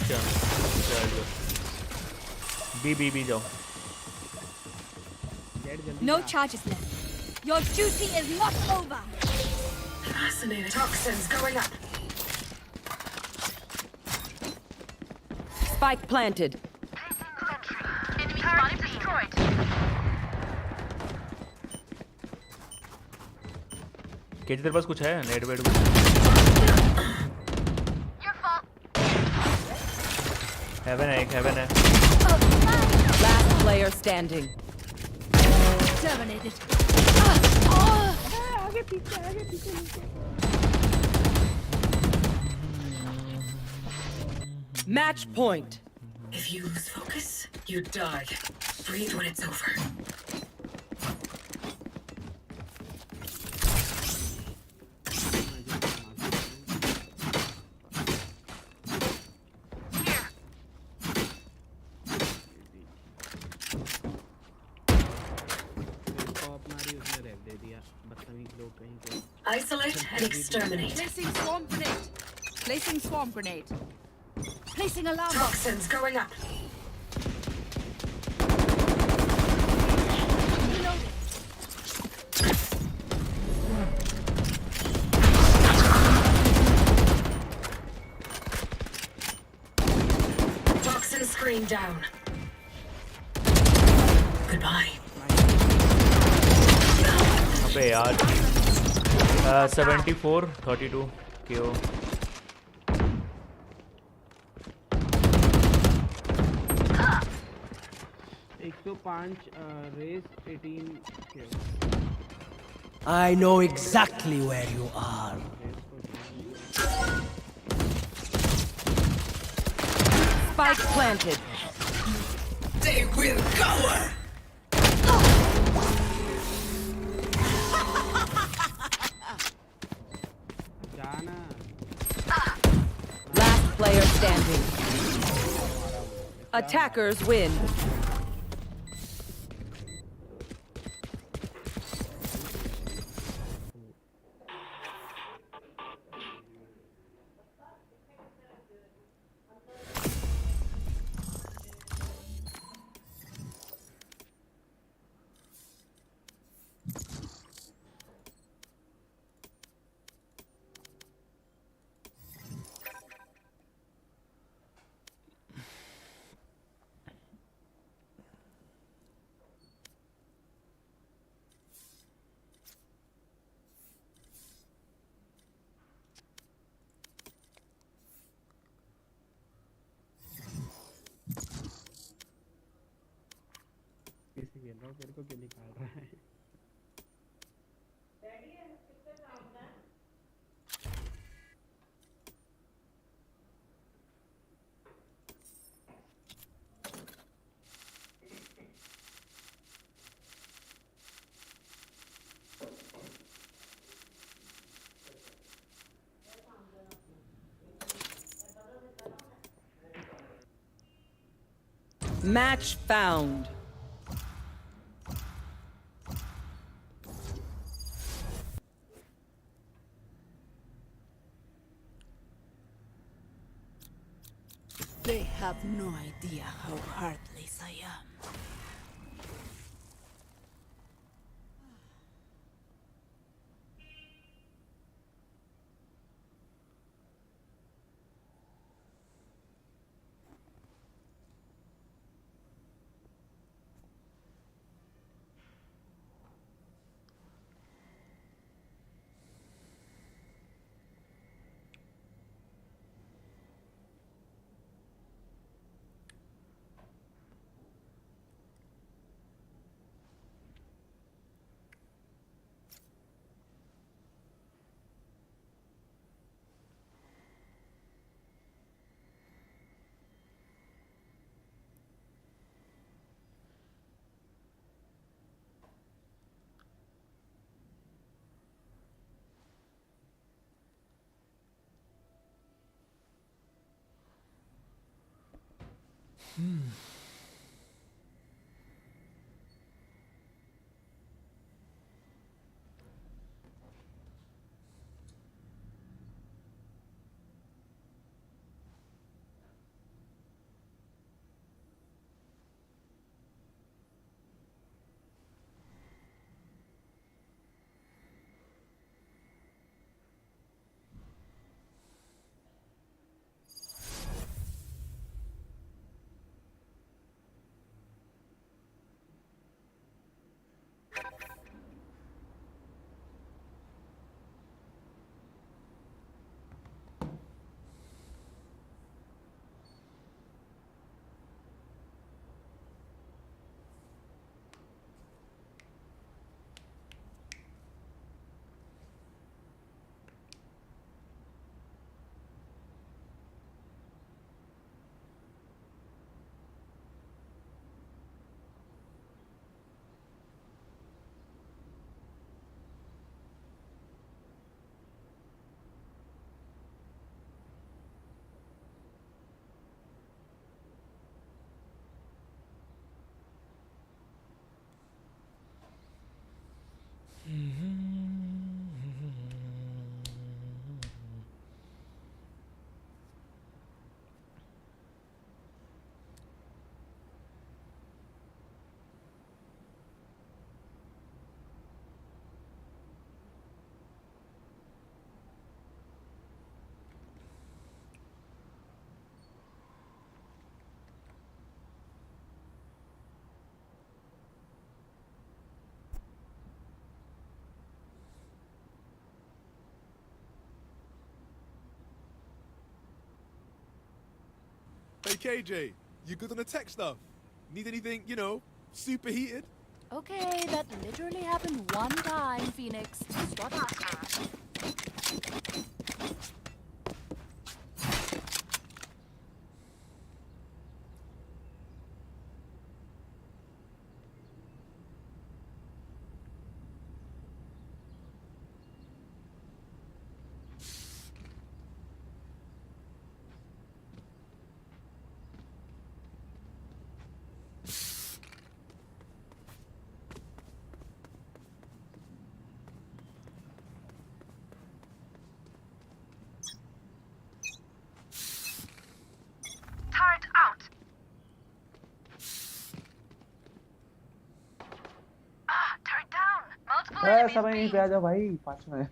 क्या बी जाओ। No charges left. Your duty is not over. Fascinating. Toxins going up. Spike planted. Enemy turret destroyed. KG तेरे पास कुछ है, नेट वेट कुछ? Your fault. हेवन है, एक हेवन है। Last player standing. Terminated. आगे पीछे Match point. If you lose focus, you die. Breathe when it's over. Isolate and exterminate. Placing swarm grenade. Placing swarm grenade. Placing alarm box. Toxins going up. Toxin screen down. Goodbye. अबे यार 74 32 KO। 105 Raze 18 kills. I know exactly where you are. Spike planted. They will cower. जाना Last player standing. Attackers win. कैसे खेल रहा हूँ तेरे को क्यों निकाल रहा है Match found. They have no idea how heartless I am. Hey KJ, you good on the tech stuff? Need anything, you know, superheated? Okay, that literally happened one time, Phoenix. Stop asking. Turret out. Turret down. Multiple enemies. सब यहीं पे आ जाओ भाई 5 minute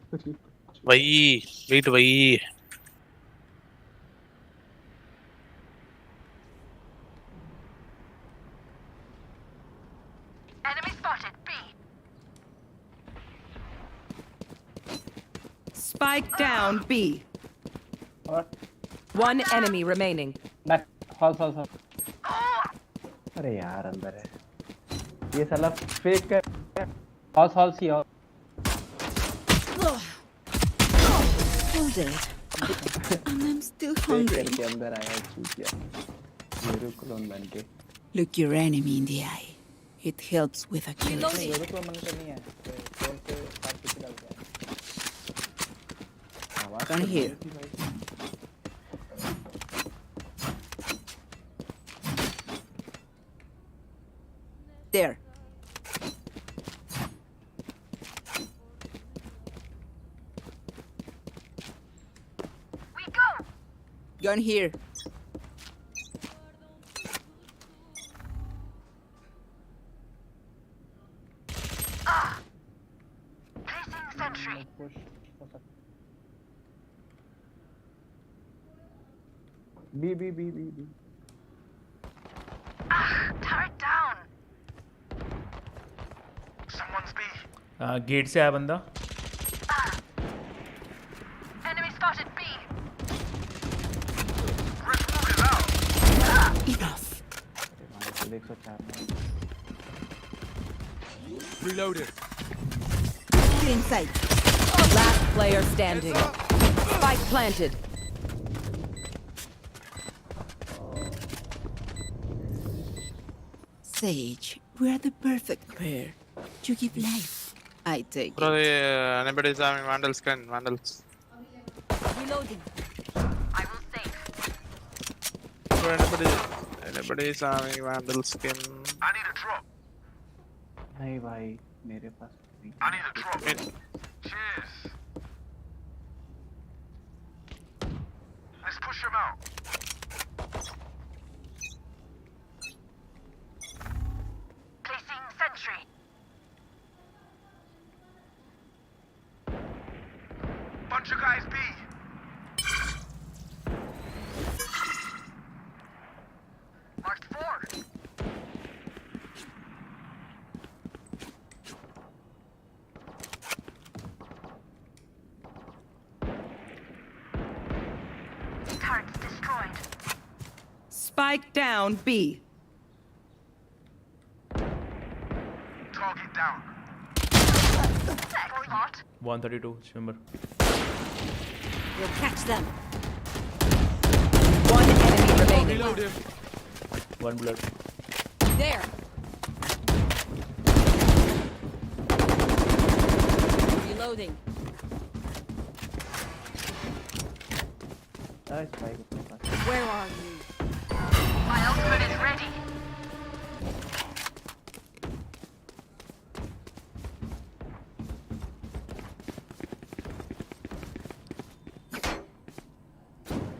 वही wait वही Enemy spotted. B. Spike down B. One enemy remaining. Back hall hall hall अरे यार अंदर है ये साला फेक है hall hall C hall Dead. And I'm still hungry. के अंदर आया चूतिया मेरे क्लोन बन के Look your enemy in the eye. It helps with accuracy. मेरे को मन करनी है फोन पे बात किसी डाल के Gonna hear. There. We go. Gun here. Placing sentry. B Turret down. Someone's B. Gate से आया बंदा. Enemy spotted B. Enough. 104 Reloaded. Get inside. Last player standing. Spike planted. Sage, we are the perfect pair. You give life. I take bro it. anybody is having vandals can vandals Reloading. I will save. bro anybody Anybody's having Vandal skin? I need a drop. नहीं भाई मेरे पास I need a drop. Cheers. Let's push him out. Placing sentry. Bunch of guys B. Marked 4. Turrets destroyed. Spike down B. Target down. Spot. 132 chamber. We'll catch them. One enemy remaining. Reload him. One blood. There. Reloading. Where are you? My ultimate is ready.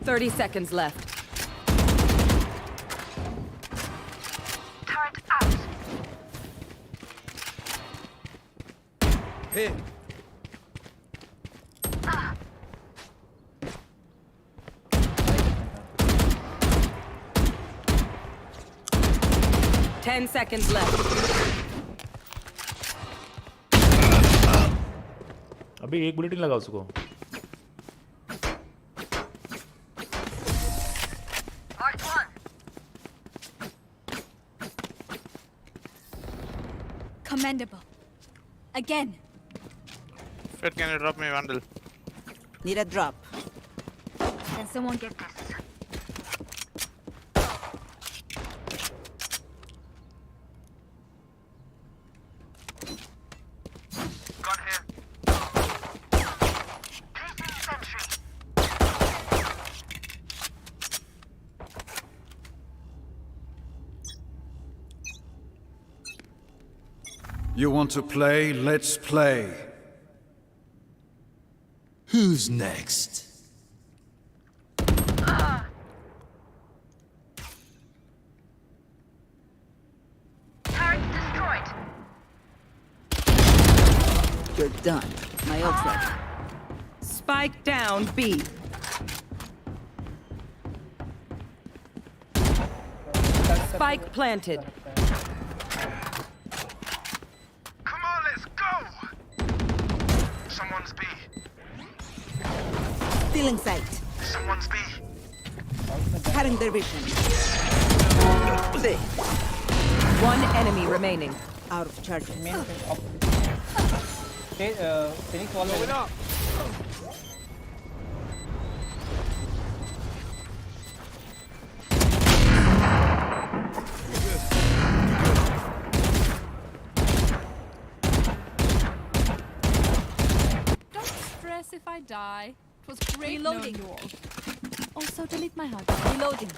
Thirty seconds left. Turret out. Here. 10 seconds left. अभी एक bulletin लगा उसको. Marked 1. Commendable. Again. Fed, can you drop me Vandal? Need a drop. Can someone get this? Gun here. Placing sentry. You want to play? Let's play. Who's next? Turret destroyed. You're done. My ult's ready. Spike down B. Spike planted. Come on, let's go. Someone's B. Feeling sight. Someone's B. Cutting their vision. One enemy remaining. Out of charges. Phoenix wall Going up. Don't stress if I die. It was great knowing you all. Also, delete my hug. Reloading.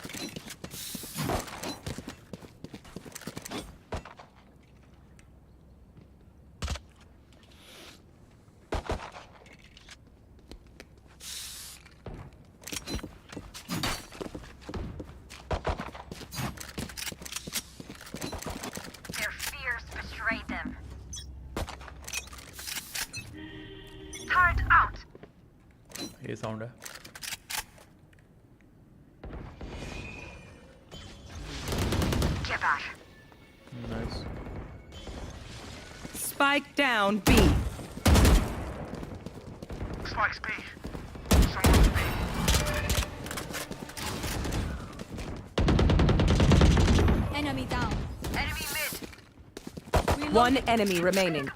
Their fears betrayed them. Turret out. ये sound है. Get back. Nice. Spike down B. Spike's B. Someone's B. Enemy down. Enemy mid. Reloading. One enemy remaining.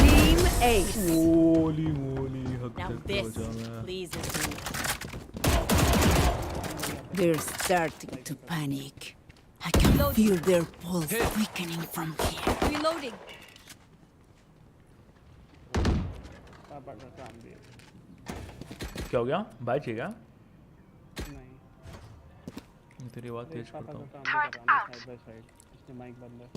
Team Ace. Holy moly. Now this pleases me. They're starting to panic. I can feel their pulse quickening from here. Reloading. क्या हो गया? Bye चाहिए क्या? तेरी बात तेज करता हूँ। Side by side इसने माइक बंद है।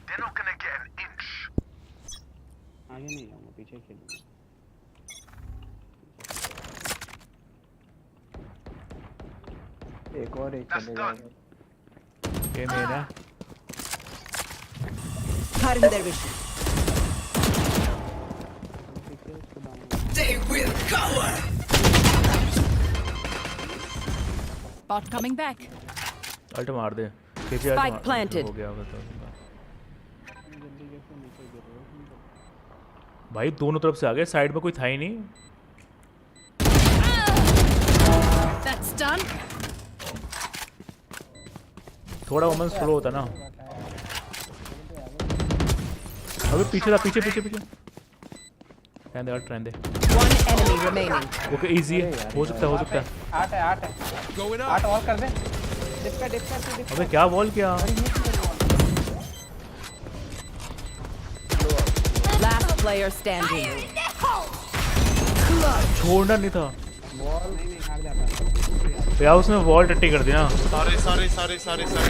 They're not gonna get an inch. आगे नहीं जाऊंगा, पीछे खेलूंगा। एक और एक चलेगा। ये मेरा Cutting their vision. They will cover. Bot coming back. Ult मार दे। Spike planted. हो गया होगा भाई दोनों तरफ से आ गए, साइड में कोई था ही नहीं। That's done. थोड़ा वमन स्लो होता ना। अबे पीछे था, पीछे पीछे पीछे। रहने दे, रहने दे। One enemy remaining. Okay easy है, हो सकता है, हो सकता है। 8 है 8 है 8 और कर दे। डिप कर अबे क्या वॉल किया? Last player standing. छोड़ना नहीं था बॉल नहीं हार जाता। यार, उसने वॉल टट्टी कर दी ना। Sorry,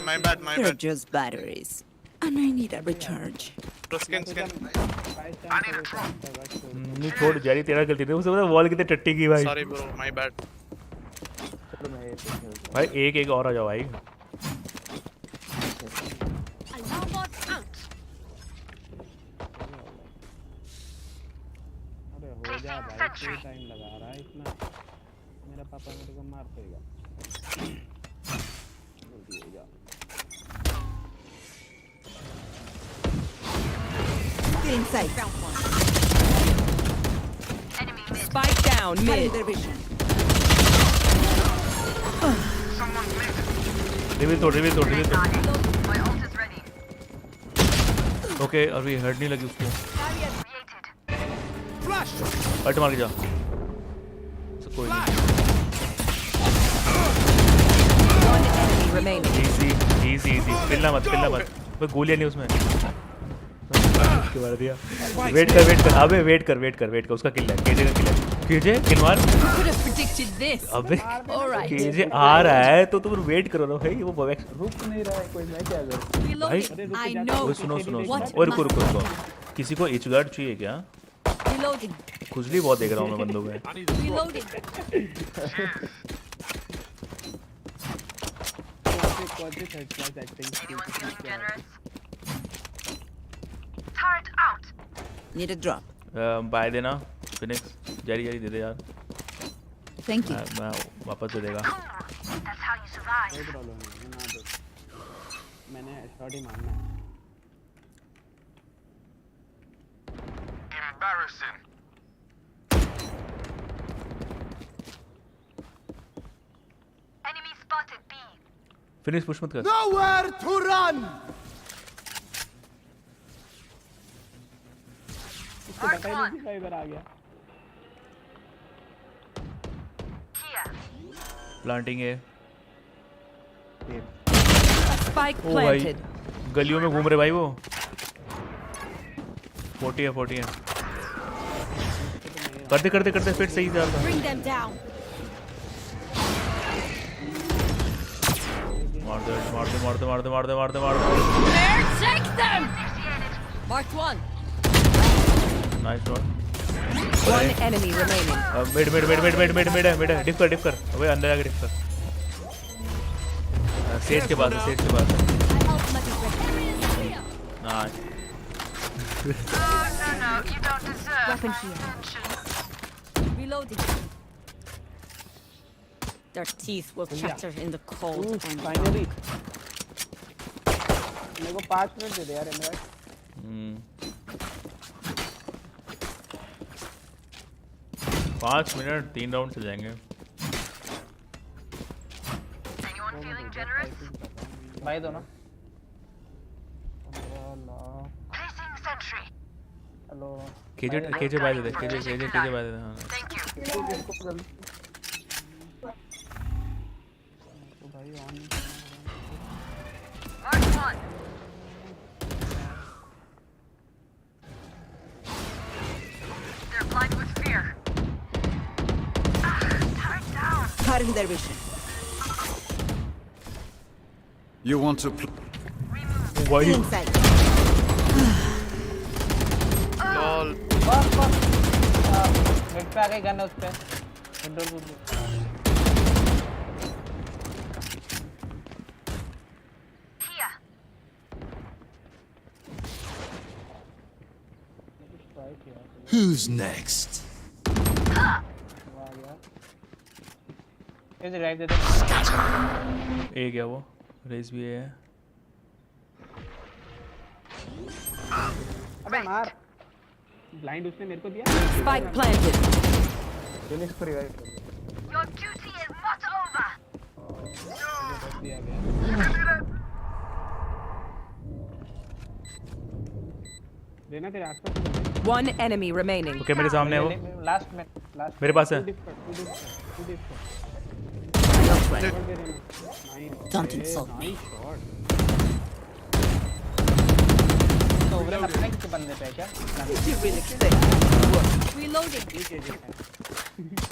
my bad. They're just batteries, and I need a recharge. Skin. नहीं छोड़, जारी तेरा गलती थी, उसे पता वॉल कितने टट्टी की भाई। Sorry bro, my bad. भाई एक और आ जाओ भाई। Alarm bot out. अरे हो जा भाई, कोई टाइम लगा रहा है इतना। मेरा पापा मेरे को मार देगा। जल्दी हो जा। Inside. Spike down mid. Their vision. Reveal तोड़। My ult is ready. Okay, अभी हेड नहीं लगी उसको। Barrier created. अल्ट मार के जा। कोई नहीं। One enemy remaining. इजी। पिलना मत। कोई गोलियां नहीं उसमें। मार दिया। वेट कर। अबे वेट कर। उसका किल है, केजे का किल है। केजे किल मार। Could have predicted this. अबे All right. केजे आ रहा है तो तुम वेट करो ना भाई। वो रुक नहीं रहा है कोई, मैं क्या करूं? Reloading. I know. सुनो। What और must रुको। be done? किसी को एच गार्ड चाहिए क्या? Reloading. खुजली बहुत देख रहा हूँ मैं बंदों में। Reloading. Anyone feeling generous? Turret out. Need a drop. Buy देना फिनिक्स। जारी दे दे यार। Thank you. मैं वापस दे देगा। That's how you survive. कोई प्रॉब्लम नहीं, मैं ना दे। मैंने शॉट ही मारना है। Embarrassing. Enemy spotted B. Finish push मत कर। Nowhere to run. इसको बता ही नहीं था इधर आ गया। Here. प्लांटिंग है। Spike ओ भाई, planted. गलियों में घूम रहे भाई वो। 40 है। करते फिर सही जा रहा। Bring them down. मार दे। There, take them. Marked one. Nice shot. One enemy remaining. Mid diff कर। अबे अंदर आके डिफ कर। सेज के पास है। My ultimate is ready. Nice. No, you don't deserve Weapon my here. attention. Reloading. Their teeth will chatter in the cold and finally मेरे को 5 minute दे दे यार इमराज। 5 मिनट 3 राउंड चल जाएंगे। Anyone feeling generous? भाई दो ना। Placing sentry. हेलो। केजे बाय दे। केजे बाय दे। हाँ। Thank you. भाई on Mark one. They're blind with fear. Cutting their vision. You want to Why? Inside. Lol. Mid पे आ गई गन उस पे विंडो को Who's next? इधर ड्राइव दे दे ए क्या वो रेस भी है अबे मार ब्लाइंड उसने मेरे को दिया Spike planted. फिनिश को रिवाइव कर Your duty is not over. दिया गया देना तेरे आसपास One enemy remaining. ओके मेरे सामने है वो लास्ट में मेरे पास है Don't insult me. तो ओवरऑल अपने किस बंदे पे है क्या Did you really expect? Reloading.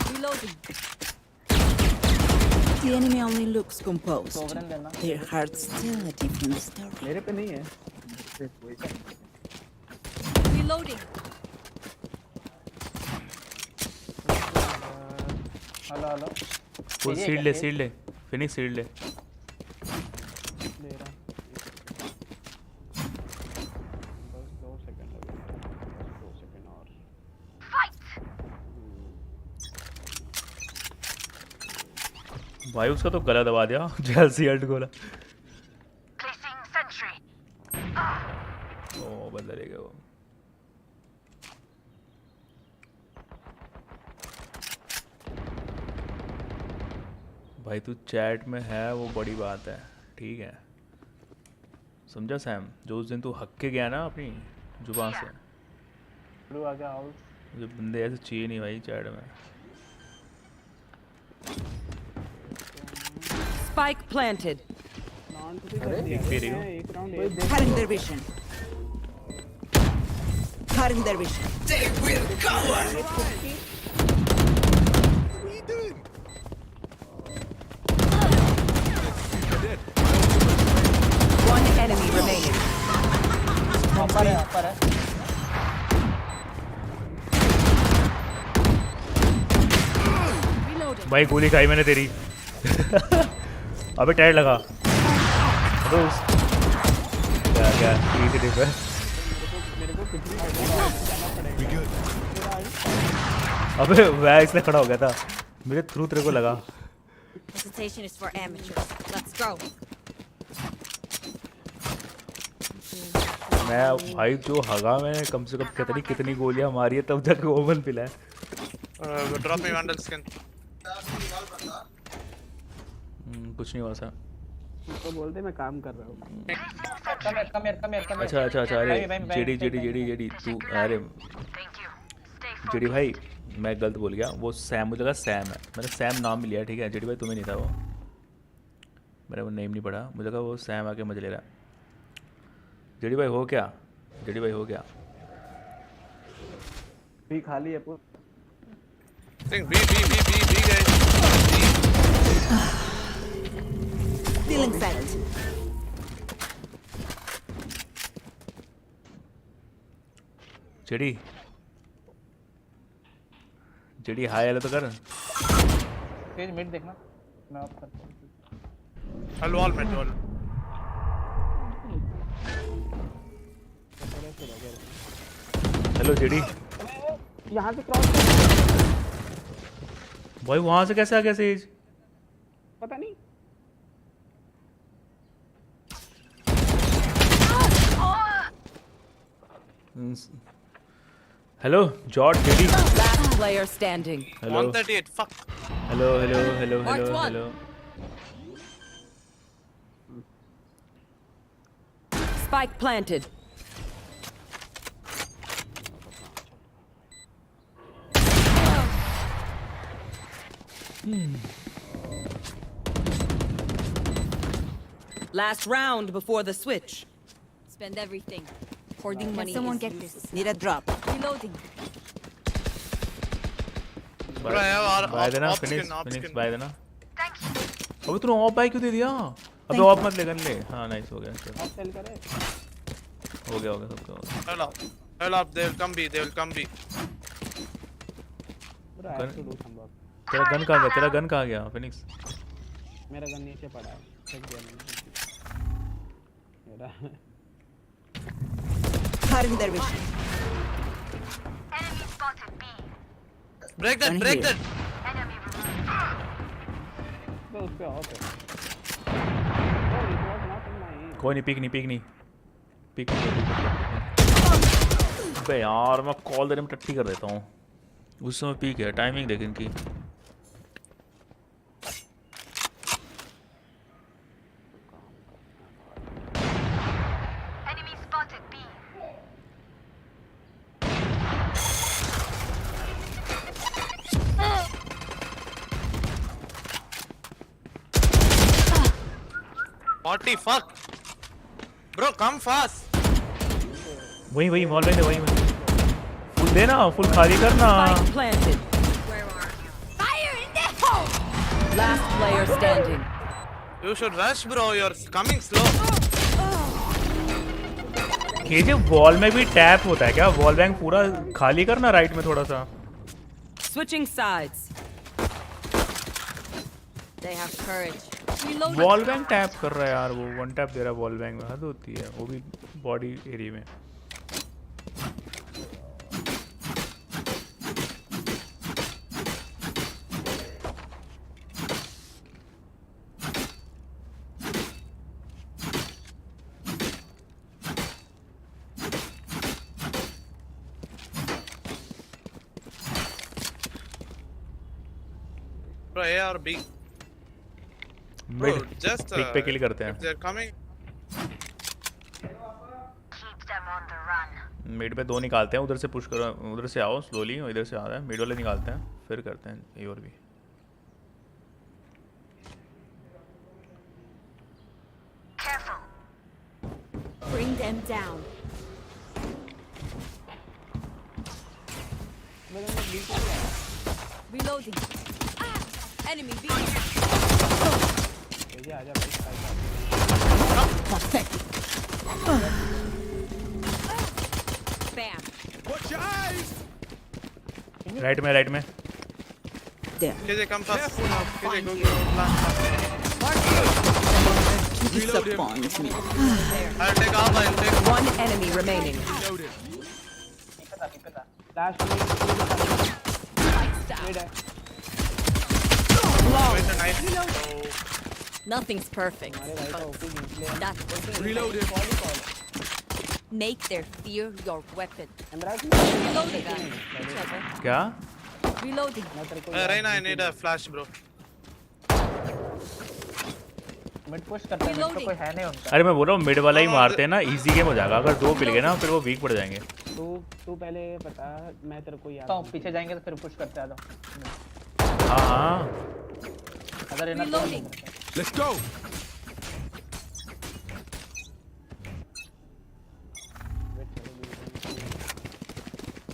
Reloading. The enemy only looks composed. Overall देना Their hearts tell a different story. मेरे पे नहीं है Reloading. Hello hello full seed ले फिनिक्स सीड ले दे रहा बस 2 सेकंड लगे 2 सेकंड और भाई उसका तो गला दबा दिया जैसी अल्ट गोला Placing sentry. ओ बंदा ले गया वो भाई तू चैट में है वो बड़ी बात है ठीक है समझा सैम जो उस दिन तू हक के गया ना अपनी जुबान से ब्लू आ गया आउट मुझे बंदे ऐसे चाहिए नहीं भाई चैट में Spike planted. दिख भी रही हो एक round Cutting their vision. Cutting their vision. They will cover! What are you doing? One enemy remaining. ऊपर है Reloading. भाई गोली खाई मैंने तेरी अबे टायर लगा अबे उस क्या ठीक है अबे वैक्स से खड़ा हो गया था मेरे थ्रू तेरे को लगा Hesitation is for amateurs. Let's go. मैं भाई जो हगा मैंने कम से कम कितनी गोलियां मारी है तब जाके ओवन पिला है Drop me Vandal skin. कुछ नहीं हुआ सा तो बोलते मैं काम कर रहा हूँ अच्छा अरे जेडी तू अरे जेडी भाई मैं गलत बोल गया वो सैम मुझे लगा सैम है मैंने सैम नाम भी लिया ठीक है जेडी भाई तुम्हें नहीं था वो मैंने वो नेम नहीं पढ़ा मुझे लगा वो सैम आके मजे ले रहा जेडी भाई हो क्या भी खाली है पूरा Think B guys. Feeling sight. JD hi hello तो कर तेज मिड देखना मैं ऑफ करता हूँ I'll wall mid wall. Hello JD यहाँ से क्रॉस भाई वहां से कैसे आ गया सेज पता नहीं hello George JD Last player standing. Hello 138. Fuck. Hello Marked one. Spike planted. Last round before the switch. Spend everything. Hoarding money. Someone is get useless. this. Need a drop. Reloading. Bro, I have buy देना op finish skin, op finish skin. Buy देना अबे तूने of bye क्यों दे दिया? अबे of मत ले gun ले। हाँ नाइस हो गया। ऑफ सेल करे। हो गया सबका हो गया। Hell up, they will come B, they will come B. तेरा गन कहाँ गया? तेरा गन कहाँ गया फिनिक्स? मेरा गन नीचे पड़ा है, फेंक दिया मैंने। मेरा Cutting their vision. Enemy spotted B. Break that, break that. Enemy तो उस पे ऑफ है। कोई नहीं, पीक नहीं पीक। अबे यार मैं कॉल देने में टट्टी कर देता हूँ। उस समय पीक है, टाइमिंग देख इनकी। Enemy spotted B. Party fuck. Bro, come fast. वही मॉल में दे, वही में फुल देना, फुल खाली करना। Spike planted. Where are you? Fire in the hole! Last player standing. You should rush, bro. You're coming slow. KJ wall में भी tap होता है क्या? वॉल बैंक पूरा खाली करना राइट में थोड़ा सा। Switching sides. They have courage. Wall bank tap कर रहा है यार, वो वन टैप दे रहा है वॉल बैंक में। हद होती है, वो भी बॉडी एरिया में। Bro, A or B? Bro, just pick पे किल करते हैं। if they're coming. Keep them on the run. Mid पे 2 निकालते हैं, उधर से पुश करो, उधर से आओ स्लोली, इधर से आ रहा है मिड वाले निकालते हैं, फिर करते हैं ए और B. Careful. Bring them down. Reloading. Ah! Enemy B. आजा भाई Bam. Watch your eyes. Right में There. KJ, come fast. KJ, go. Disappoint me. I'll take off, I'll take. One enemy remaining. Last में Wait a knife. Nothing's perfect. That was Reloaded. Make their fear your weapon. Reloading. क्या? Reloading. Reina, I need a flash, bro. Mid push करते हैं, mid तो कोई है नहीं उनका। अरे मैं बोल रहा हूँ मिड वाला ही मारते हैं ना, इजी गेम हो जाएगा। अगर 2 पिल गए ना फिर वो वीक पड़ जाएंगे। तू पहले बता, मैं तेरे को याद तो पीछे जाएंगे तो फिर पुश करते आ जाओ। हाँ अगर इन्हें Let's go.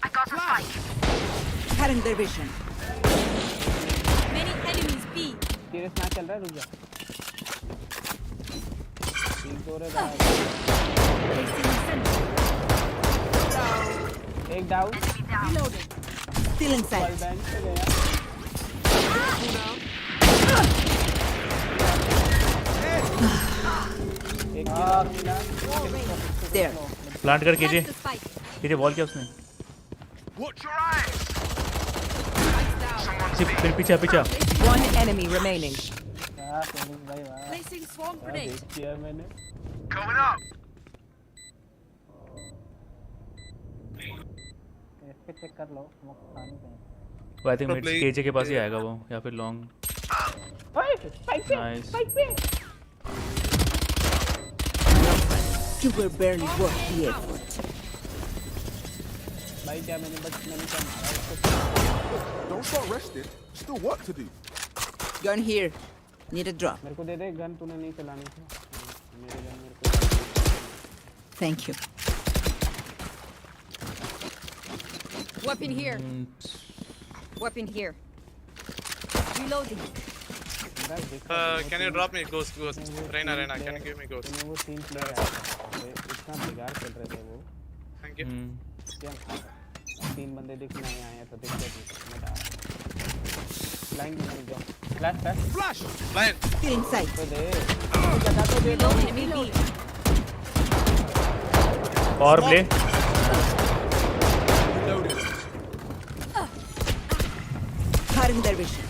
I got a spike. Cutting their vision. Many enemies B. Serious match चल रहा है, रुक जा। एक down. Still inside. There. Plant कर कीजिए बॉल किया उसने। Watch your eyes. फिर पीछे One enemy remaining. Placing swarm grenade. किया मैंने। Going up. इसके चेक कर लो, वो आई थिंक मिड केजे के पास ही आएगा वो, या फिर long. Nice. You were barely worth the effort. भाई क्या मैंने क्या मारा? Don't start resting. Still work to do. Gun here. Need a drop. मेरे को दे दे गन, तूने नहीं चलानी थी। मेरे गन मेरे को। Thank you. Weapon here. Weapon here. Reloading. Can you drop me ghost? Reina, can you give me ghost? वो 3 प्लेयर आए थे इतना बेकार खेल रहे थे वो। Thank you. क्या 3 बंदे दिख नहीं आए तो दिक्कत नहीं था। लाइन में जाओ। Flash Blind. Still inside. तो दे तो दे दो Enemy B. और play Cutting their vision.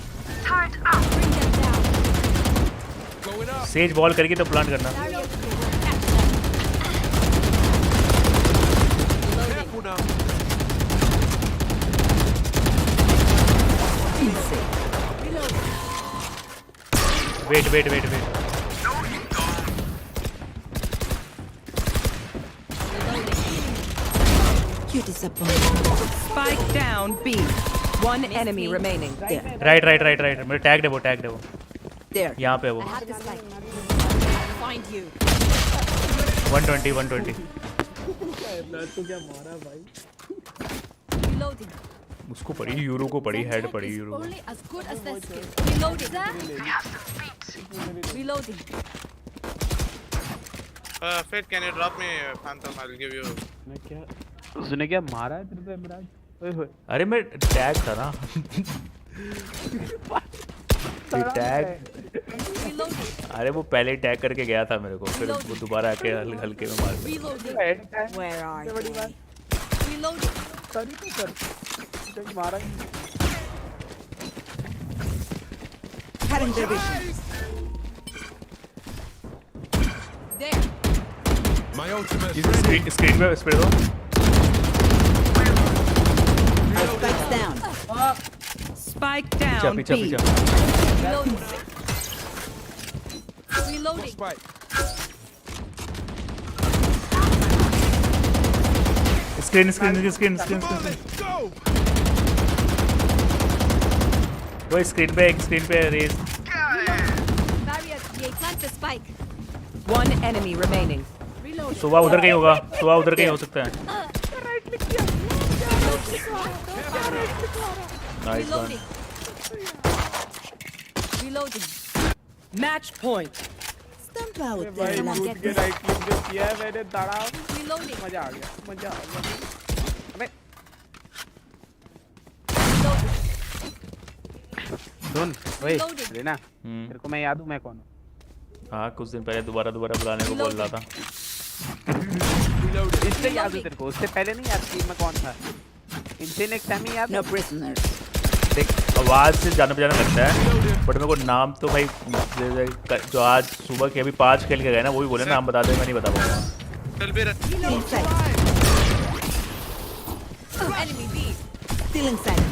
Bring them down. Sage ball करके तो प्लांट करना। Careful now. Wait You disappoint. Spike down B. One enemy remaining. There. Right मेरे टैग दे वो There. यहाँ पे वो I have the spike. Find you. 120 तो क्या मारा भाई? Reloading. उसको पड़ी यूरो को पड़ी हेड पड़ी Is euro only as good as their skill. Reloading. Reloading. Fate, can you drop me Phantom? I'll give you. मैं क्या उसने क्या मारा है तेरे पे इमरान? ओए होए अरे मैं टैग था ना टैग Reloading. अरे वो पहले टैग करके गया था मेरे को फिर वो दोबारा आके हल्के में मार दिया। Reloading. Where are they? Reloading. Sorry तो सर मारा Cutting their vision. There. My ultimate is ready. Screen पे स्प्रे दो। Spikes down. Spike down पीछे B. Reloading. Reloading. Spike. Screen Let's go. वो स्क्रीन पे race Barrier create. Plant the spike. One enemy remaining. Reloading. सुबह उधर कहीं होगा सुबह उधर कहीं हो सकता है। Nice one Reloading. Reloading. Match point. Stump out भाई there. Someone कूद get के this. राइट क्लिक जो किया है मैंने दाड़ा Reloading. मजा आ गया अबे सुन ओए Reloading. रेना तेरे को मैं याद हूँ मैं कौन हूँ हाँ कुछ दिन पहले दोबारा बुलाने को बोल रहा था। इससे याद है तेरे को उससे पहले नहीं याद कि मैं कौन था इनसे नेक्स्ट टाइम ही याद No prisoners. देख आवाज से जाना पहचाना लगता है बट मेरे को नाम तो भाई जो आज सुबह के अभी 5 खेल के गए ना वो भी बोले नाम बता दे मैं नहीं बता पाऊंगा। Still be Inside. Enemy B. Still inside.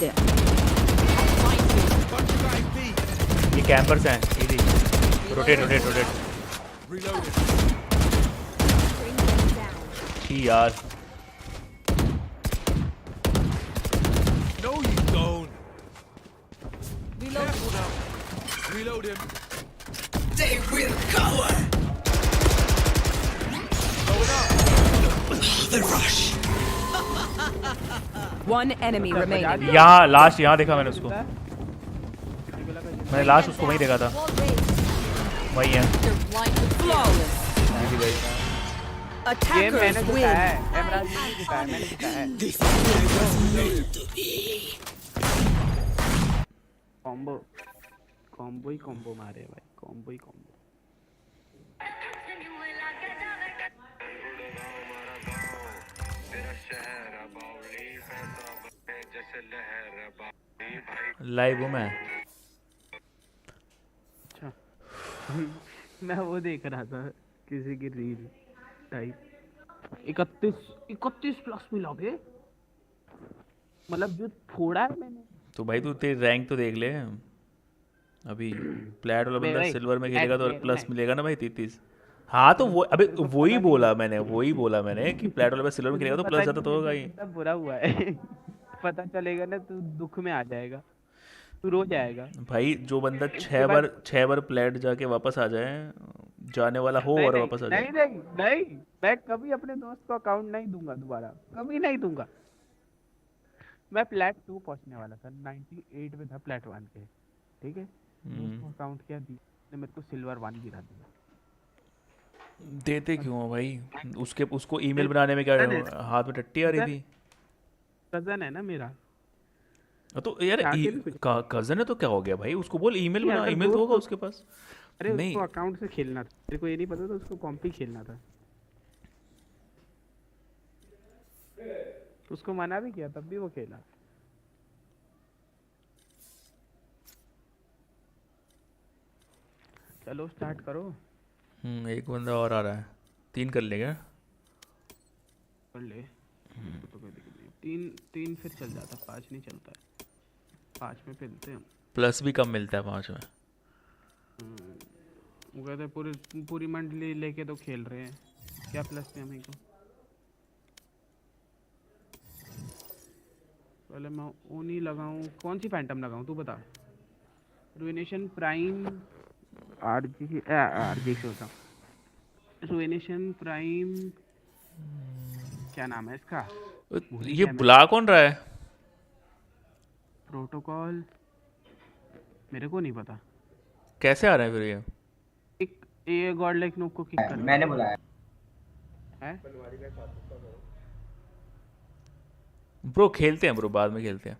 There. Bunch of guys B. ये कैंपर्स हैं easy rotate Reloading. Bring them down. ही यार No, you don't. Reloading. Careful now. Reload him. They will cower. Going up. The rush. One enemy remaining. यहाँ last यहाँ देखा मैंने उसको मैंने last उसको वहीं देखा था Wall raised. वही है They're blind with flawless. Easy भाई ये Attackers मैंने win. जिताया है इमरान ने जिताया मैंने जिताया है This was meant to be. Combo he combo मारे भाई कॉम्बो ही कॉम्बो लाइव हूँ मैं अच्छा मैं वो देख रहा था किसी की रील टाइप 31 प्लस मिला बे मतलब जो फोड़ा है मैंने तो भाई तू तेरी रैंक तो देख ले अभी प्लेट वाला बंदा भाई, सिल्वर में खेलेगा तो मैं- प्लस मिलेगा ना भाई 33। हाँ तो वो अबे वही बोला मैंने कि प्लेट वाला सिल्वर में खेलेगा तो प्लस ज़्यादा तो होगा ही। कितना बुरा हुआ है पता चलेगा ना तू दुख में आ जाएगा तू रो जाएगा भाई जो बंदा इसके बाद- 6 बार प्लेट जाके वापस आ जाए जाने वाला हो और वापस आ जाए नहीं मैं कभी अपने दोस्त को अकाउंट नहीं दूंगा दोबारा कभी नहीं दूंगा मैं प्लेट 2 पहुंचने वाला था 98 में था प्लेट 1 के ठीक है, उसको अकाउंट क्या दी ने मेरे को सिल्वर 1 गिरा दिया। देते क्यों हो भाई? उसको ईमेल बनाने में क्या हाथ में टट्टी आ रही थी? कजन है ना मेरा। तो यार कजन है तो क्या हो गया भाई? उसको बोल ईमेल बना, ईमेल तो होगा उसके पास। अरे उसको अकाउंट से खेलना था, मेरे को ये नहीं पता था उसको कॉम्पी खेलना था। उसको मना भी किया तब भी वो खेला। चलो स्टार्ट करो। एक बंदा और आ रहा है, 3 कर लेगा। कर ले तो कोई दिक्कत नहीं। 3 फिर चल जाता, 5 नहीं चलता है। 5 में खेलते हैं। प्लस भी कम मिलता है 5 में। वो कहते पूरी मंडली लेके तो खेल रहे हैं, क्या प्लस में हमें को। पहले मैं ओनी लगाऊं, कौन सी फैंटम लगाऊं तू बता। रुइनेशन प्राइम आरजी होता। रुइनेशन प्राइम क्या नाम है इसका? ये बुला कौन रहा है? प्रोटोकॉल मेरे को नहीं पता कैसे आ रहे हैं फिर ये। ये गॉड लाइक नोक को किक कर मैंने बुलाया है। ब्रो खेलते हैं ब्रो, बाद में खेलते हैं।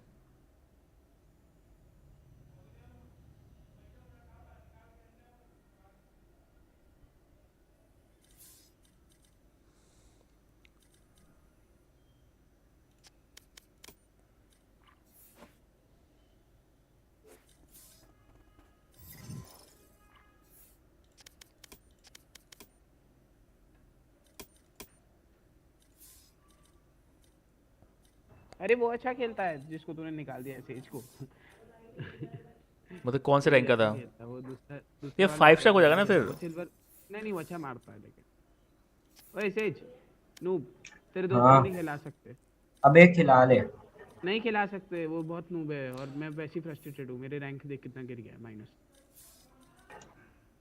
अरे वो अच्छा खेलता है जिसको तूने निकाल दिया सेज को। मतलब कौन से रैंक का था वो? दूसरा ये 5 स्टार हो जाएगा ना फिर। सिल्वर नहीं वो अच्छा मारता है लेकिन। ओए सेज नूब, तेरे दोस्त को नहीं खिला सकते। अबे खिला ले। नहीं खिला सकते, वो बहुत नूब है और मैं वैसे ही फ्रस्ट्रेटेड हूँ। मेरे रैंक देख कितना गिर गया है -।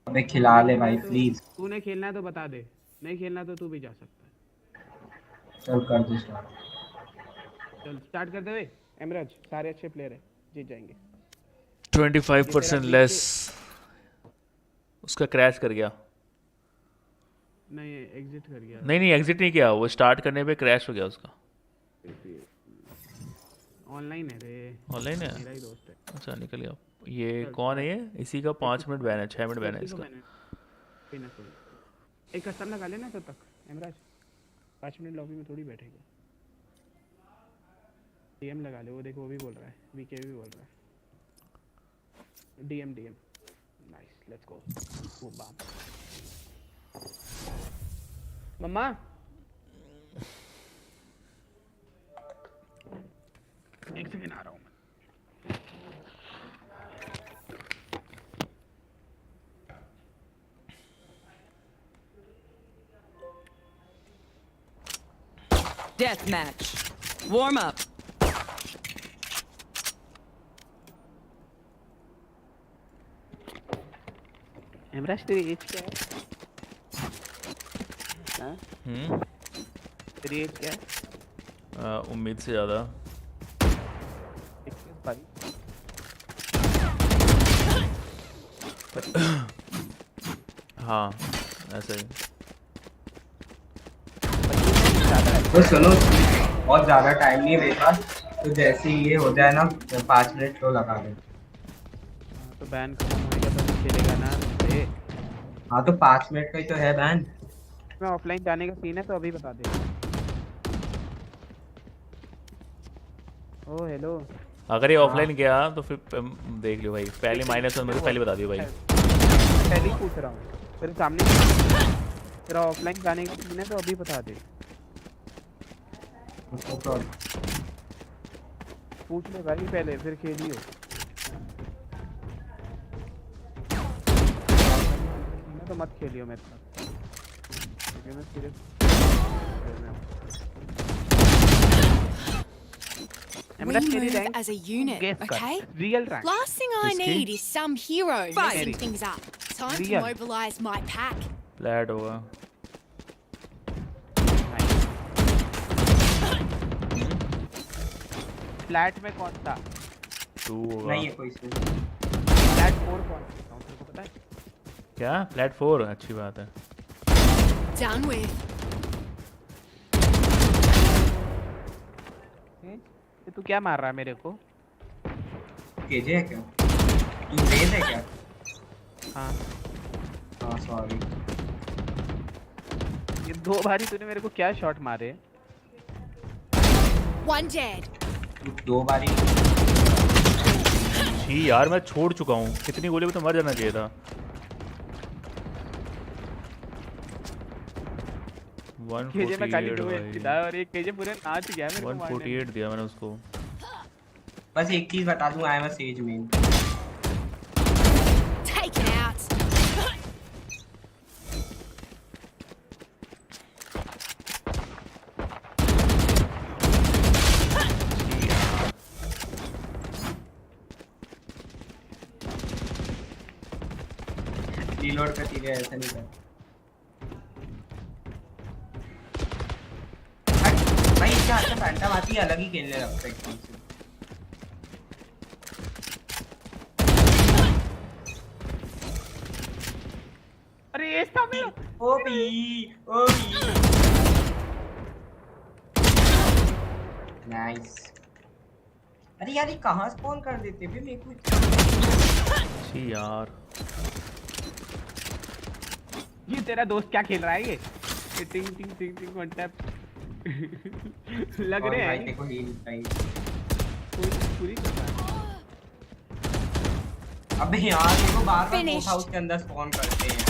अबे खिला ले भाई प्लीज। तूने खेलना है तो बता दे, नहीं खेलना तो तू भी जा सकता है। चल कर दे स्टार्ट। चल स्टार्ट करते हुए एमराज, सारे अच्छे प्लेयर हैं, जीत जाएंगे। 25% लेस। उसका क्रैश कर गया। नहीं एग्जिट कर गया। नहीं एग्जिट नहीं किया, वो स्टार्ट करने पे क्रैश हो गया उसका। ऑनलाइन है रे। ऑनलाइन है, मेरा ही दोस्त है। अच्छा निकल गया। ये कौन है ये? इसी का 5 मिनट बैन है, 6 मिनट बैन है इसका। एक कस्टम लगा लेना तब तक एमराज, 5 मिनट लॉबी में थोड़ी बैठेगा। डीएम लगा ले, वो देखो वो भी बोल रहा है, वीके भी बोल रहा है। DM nice, let's go. वो बाप मम्मा एक सेकंड आ रहा हूँ। Death match. Warm up. एमराज तेरी एज क्या है? हाँ? तेरी एज क्या है? उम्मीद से ज़्यादा। हाँ ऐसा ही। तो सुनो, बहुत ज़्यादा टाइम नहीं है मेरे पास, तो जैसे ही ये हो जाए ना 5 मिनट तो लगा दे। तो बैन खत्म होएगा तो खेलेगा ना। हाँ तो 5 मिनट का ही तो है बैन। मैं ऑफलाइन जाने का सीन है तो अभी बता दे। ओ हेलो, अगर ये ऑफलाइन गया तो फिर देख लियो भाई। पहले -1 में तो पहले बता दियो भाई। पहले ही पूछ रहा हूँ तेरे सामने। तेरा ऑफलाइन जाने का सीन है तो अभी बता दे। पूछ ले भाई पहले, फिर खेलियो। तो मत खेलियो मेरे साथ, क्योंकि मैं सिर्फ We move as a unit, okay? Real rank. Last thing I need is some hero messing things up. Time to Real. mobilize my pack. Flat होगा। फ्लैट में कौन था? 2 होगा। नहीं है कोई से। फ्लैट 4 कौन सा तेरे को पता है? क्या फ्लैट 4? अच्छी बात है। Done with. ये तू क्या मार रहा है मेरे को? केजे है क्या? तू रेस है क्या? हाँ हाँ सॉरी। ये 2 बारी तूने मेरे को क्या शॉट मारे? One dead. तू 2 बारी। जी यार मैं छोड़ चुका हूँ, कितनी गोली में तो मर जाना चाहिए था। केजे में खाली 2 148 एचपी था और एक केजे पूरे नाच गया मेरे को मारने में। 148 दिया मैंने उसको। बस एक चीज बता दूं, I am a says main. Take it out. Reload करती है, ऐसा नहीं कर। भाई इसके हाथ में फैंटम आती है, अलग ही खेलने लगता है एकदम से। अरे ये था मेरा। OP nice. अरे यार ये कहाँ स्पॉन कर देते भी मेरे को। जी यार ये तेरा दोस्त क्या खेल रहा है? ये टिंग टिंग टिंग टिंग वन टैप लग रहे हैं को हील चाहिए। पूरी कर रहा है। अबे यार देखो बार-बार बोट हाउस के अंदर स्पॉन करते हैं।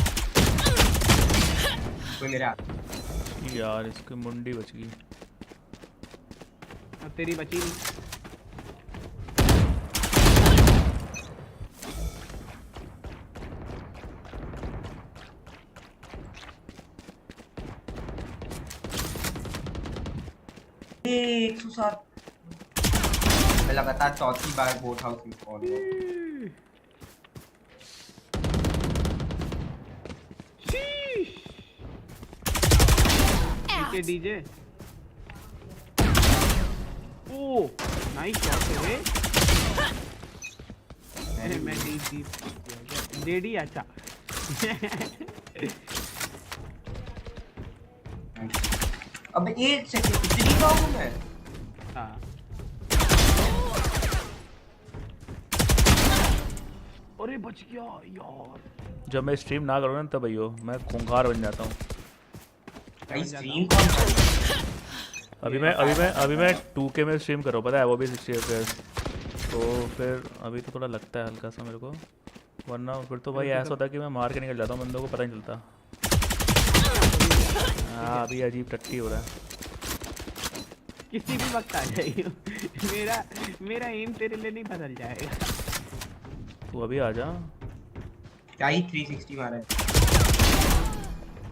कोई मेरा यार इसकी मुंडी बच गई। अब तेरी बची नहीं। ये 107 मैं लगातार चौथी बार बोट हाउस में स्पॉन हुआ। डीजे ओ नाइस शॉट है। अरे मैं डेडी अच्छा। अबे एक सेकंड कितनी का हूं मैं? हाँ अरे बच गया यार। जब मैं स्ट्रीम ना करूँ ना तब भैया मैं खूंखार बन जाता हूँ। स्ट्रीम कौन कर? अभी मैं 2K में स्ट्रीम कर रहा हूँ, पता है वो भी 60 FPS। तो फिर अभी तो थोड़ा लगता है हल्का सा मेरे को, वरना फिर तो भाई ऐसा होता है कि मैं मार के निकल जाता हूँ, बंदों को पता नहीं चलता। हाँ अभी अजीब टट्टी हो रहा है। किसी भी वक्त आ जाइए। मेरा एम तेरे लिए नहीं बदल जाएगा। तू अभी आ जा। क्या ही 360 मारा है।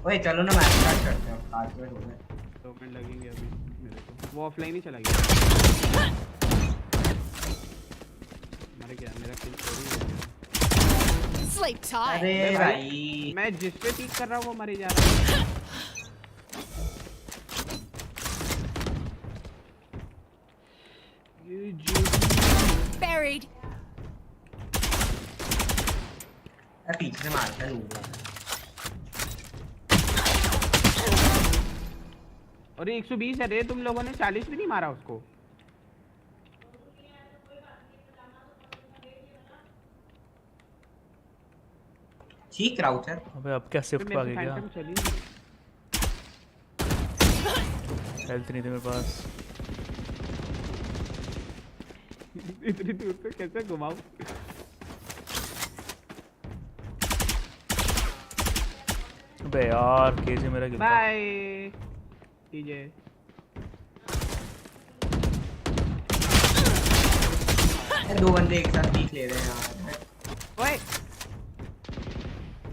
ओए चलो ना मैच स्टार्ट करते हैं। 5 मिनट हो गए। 2 मिनट लगेंगे अभी मेरे को। वो ऑफलाइन ही चला गया। मर गया मेरा किल चोरी हो गया। Sleep tight. अरे भाई मैं जिस पे पिक कर रहा हूँ वो मर जा रहा है। Buried. पीछे से मारता है। और 120 है रे, तुम लोगों ने 40 भी नहीं मारा उसको। ठीक राउटर। अबे अब क्या शिफ्ट आ गया? हेल्थ नहीं थी मेरे पास। इतनी दूर से कैसे घुमाऊं? अबे यार केजे मेरा गिर गया। Bye TJ. दो बंदे एक साथ पीक ले रहे हैं यार। ओए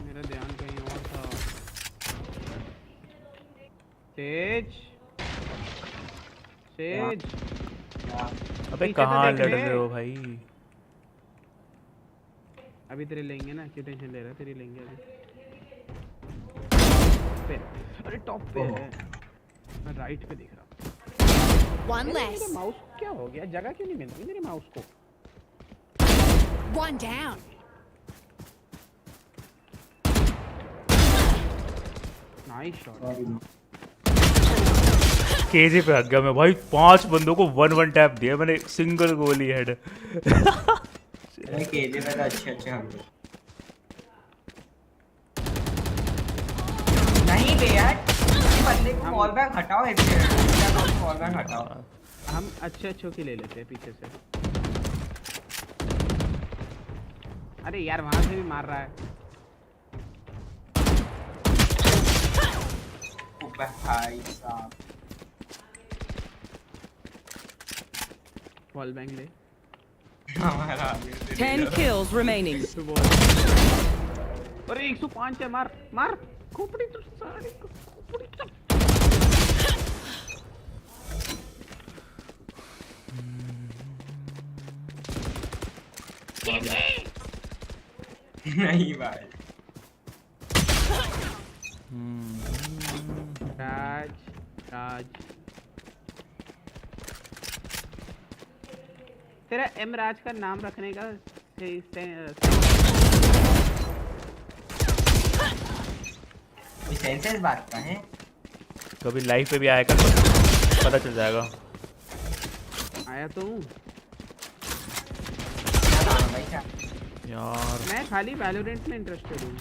मेरा ध्यान कहीं और था। सेज अबे कहाँ लड़ रहे हो भाई? अभी तेरे लेंगे ना, क्यों टेंशन ले रहा है? तेरी लेंगे अभी। पे अरे टॉप पे है, मैं राइट पे देख रहा हूँ। One less. मेरे माउस क्या हो गया? जगह क्यों नहीं मिल रही मेरे माउस को? One down. Nice shot. KJ पे हक गया मैं भाई, 5 बंदों को 1-1 टैप दिया मैंने, सिंगल गोली हेड। भाई केजे पे तो अच्छे हम लोग नहीं बे यार, बंदे को बॉल बैक हटाओ, ऐसे बॉल बैक हटाओ। हम अच्छे की ले लेते हैं पीछे से। अरे यार वहां से भी मार रहा है। भाई साहब बॉल बैंक ले। 10 kills remaining. अरे 105 है, मार मार खोपड़ी तो साड़ी को, खोपड़ी तो। नहीं भाई। राज राज तेरा राज का नाम रखने का सेंसेस बात का है। कभी लाइव पे भी आया कर, पता चल जाएगा। आया तो हूँ यार, मैं खाली वैलोरेंट में इंटरेस्टेड हूँ।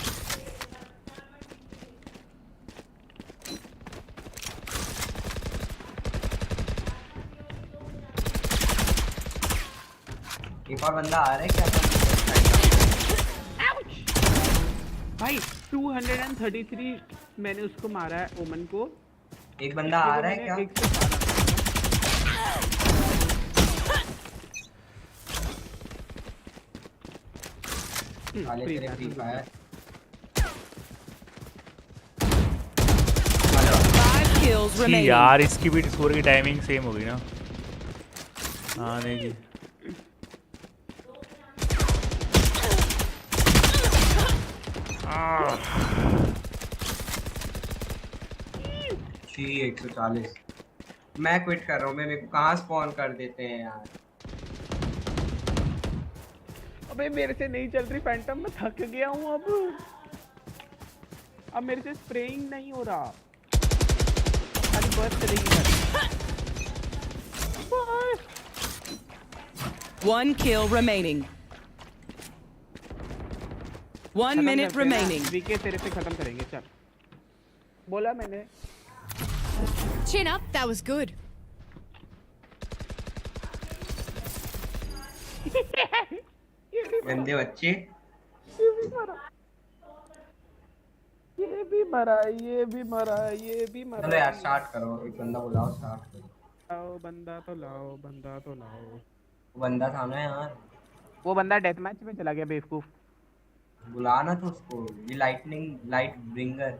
एक और बंदा आ रहा है क्या? भाई 233 मैंने उसको मारा है, ओमन को। एक बंदा आ रहा है क्या? Free fire 5 kills remaining. यार इसकी भी स्कोर की टाइमिंग सेम हो गई ना आने की। जी 140। मैं क्विट कर रहा हूँ, मेरे को कहाँ स्पॉन कर देते हैं यार। अबे मेरे से नहीं चल रही फैंटम, मैं थक गया हूँ अब मेरे से स्प्रेइंग नहीं हो रहा, खाली बस चलेगी। 1 kill remaining. 1 minute remaining. VK तेरे से खत्म करेंगे, चल बोला मैंने। Chin up, that was good. गंदे बच्चे। ये भी मरा, ये भी मरा, ये भी मरा, ये भी मरा। चलो यार स्टार्ट करो, एक बंदा बुलाओ, स्टार्ट करो। लाओ बंदा तो लाओ, बंदा तो लाओ। बंदा था ना यार, वो बंदा डेथ मैच में चला गया बेवकूफ। बुलाना तो उसको, ये लाइट ब्रिंगर।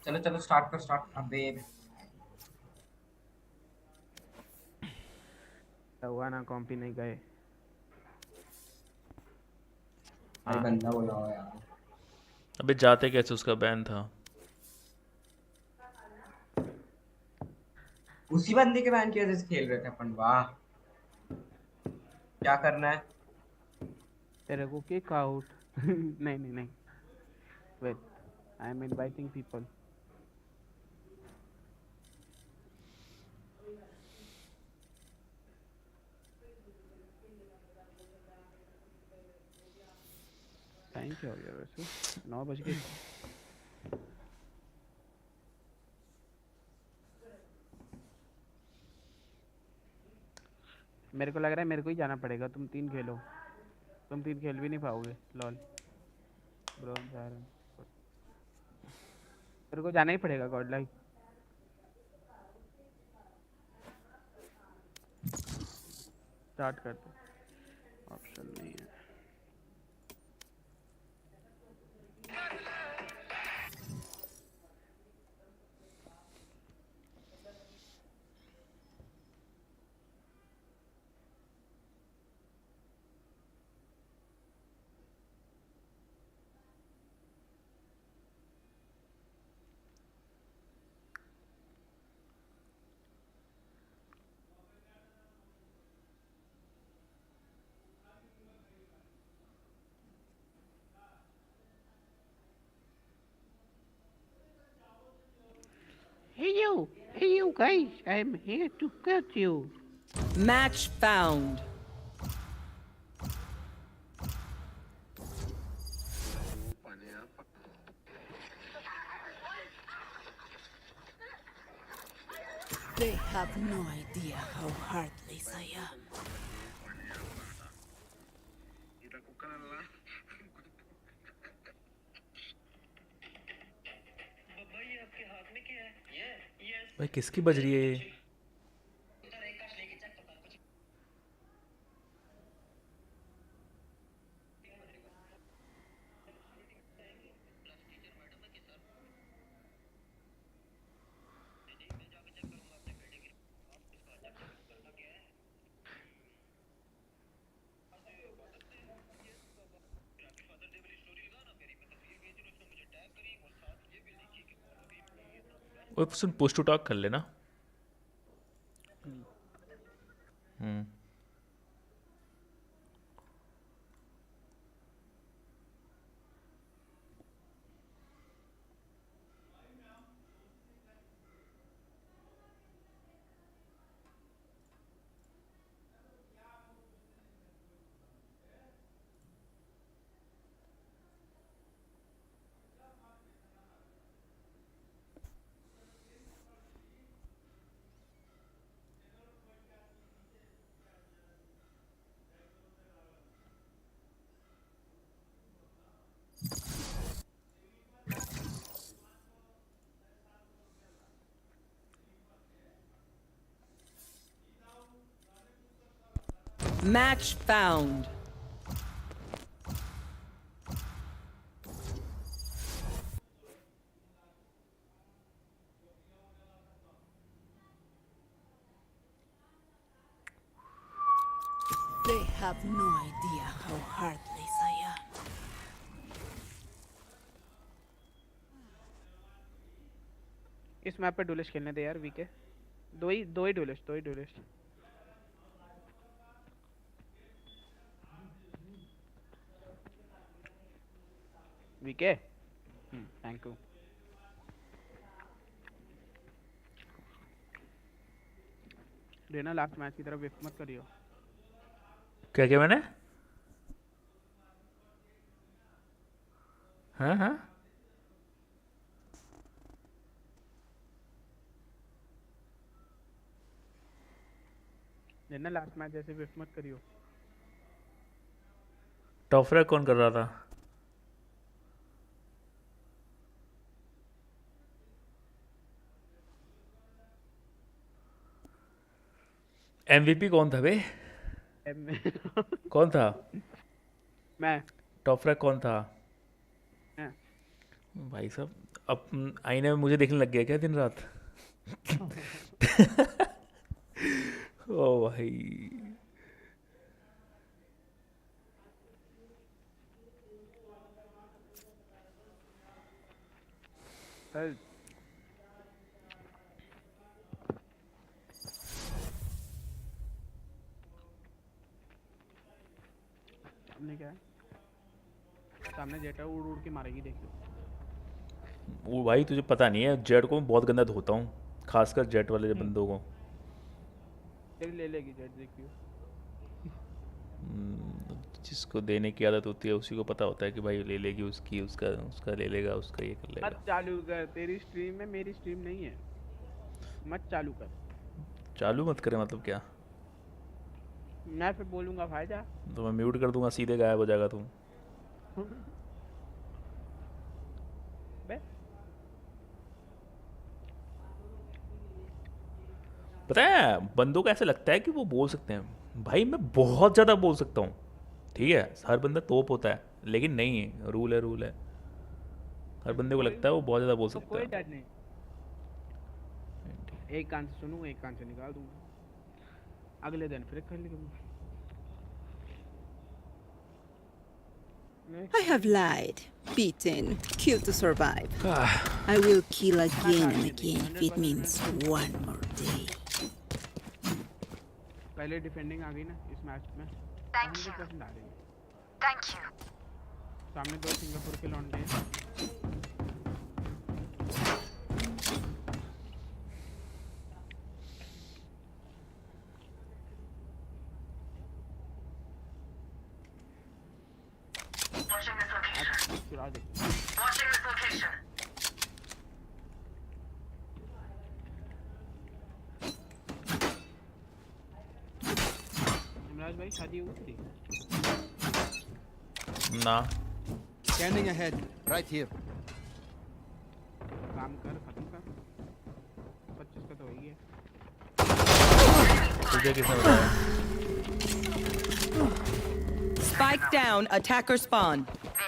चलो चलो स्टार्ट करो, स्टार्ट। अबे हुआ ना, कॉम्पी नहीं गए। भाई बंदा बुलाओ यार। अबे जाते कैसे, उसका बैन था। उसी बंदे के बैन की वजह से खेल रहे थे अपन। वाह, क्या करना है तेरे को किक आउट। नहीं नहीं नहीं, wait, I am inviting people. Time क्या हो गया वैसे? 9 बज गए। मेरे को लग रहा है मेरे को ही जाना पड़ेगा, तुम 3 खेलो। तुम 3 खेल भी नहीं पाओगे, लॉल ब्रोंज आयरन। तेरे को जाना ही पड़ेगा गॉड लाइक। स्टार्ट कर दो, ऑप्शन नहीं है। Hey you guys, I'm here to cut you. Match found. They have no idea how heartless I am. भाई किसकी बज रही है ये? वो सुन, पुश टू टॉक कर लेना. Match found. They have no idea how heartless I am. इस मैप पे डुलिश खेलने दे यार वीके. दो ही डुलिश. वीके थैंक यू. रेना लास्ट मैच की तरफ विफ मत करियो. क्या मैंने? हाँ रेना लास्ट मैच जैसे विफ मत करियो. टॉप फ्रैग कौन कर रहा था? MVP कौन था बे? कौन था? मैं. टॉप फ्रैग कौन था? भाई साहब अब आईने में मुझे देखने लग गया क्या दिन रात? ओ भाई सामने क्या है? सामने जेट है, उड़ के मारेगी देखियो. वो भाई तुझे पता नहीं है, जेट को मैं बहुत गंदा धोता हूँ, खासकर जेट वाले बंदों को. ले लेगी जेट देखियो. जिसको देने की आदत होती है उसी को पता होता है कि भाई ले लेगी उसकी, उसका ले लेगा, उसका ये कर लेगा. मत चालू कर, तेरी स्ट्रीम में मेरी स्ट्रीम नहीं है. मत चालू कर. चालू मत करे मतलब क्या? मैं फिर बोलूंगा फायदा. तो मैं म्यूट कर दूंगा, सीधे गायब हो जाएगा तुम. पता है बंदों को ऐसे लगता है कि वो बोल सकते हैं. भाई मैं बहुत ज़्यादा बोल सकता हूँ, ठीक है. हर बंदा तोप होता है, लेकिन नहीं है, रूल है. हर बंदे को लगता है वो बहुत ज़्यादा बोल सकता है. कोई डर नहीं. एक कान से सुनूंगा, एक कान से निकाल दूंगा. अगले दिन फिर कर लेंगे. I have lied, beaten, killed to survive. I will kill again and again if it means one more day. पहले डिफेंडिंग आ गई ना इस मैच में. Thank you. Thank you. सामने दो सिंगापुर के लौंडे हैं. और देख Watching this location. इमराज भाई शादी हुई थी ना Scanning ahead. Right here. काम कर खत्म कर 25 का तो हो ही है तुझे किसने बताया Spike down, attacker spawn.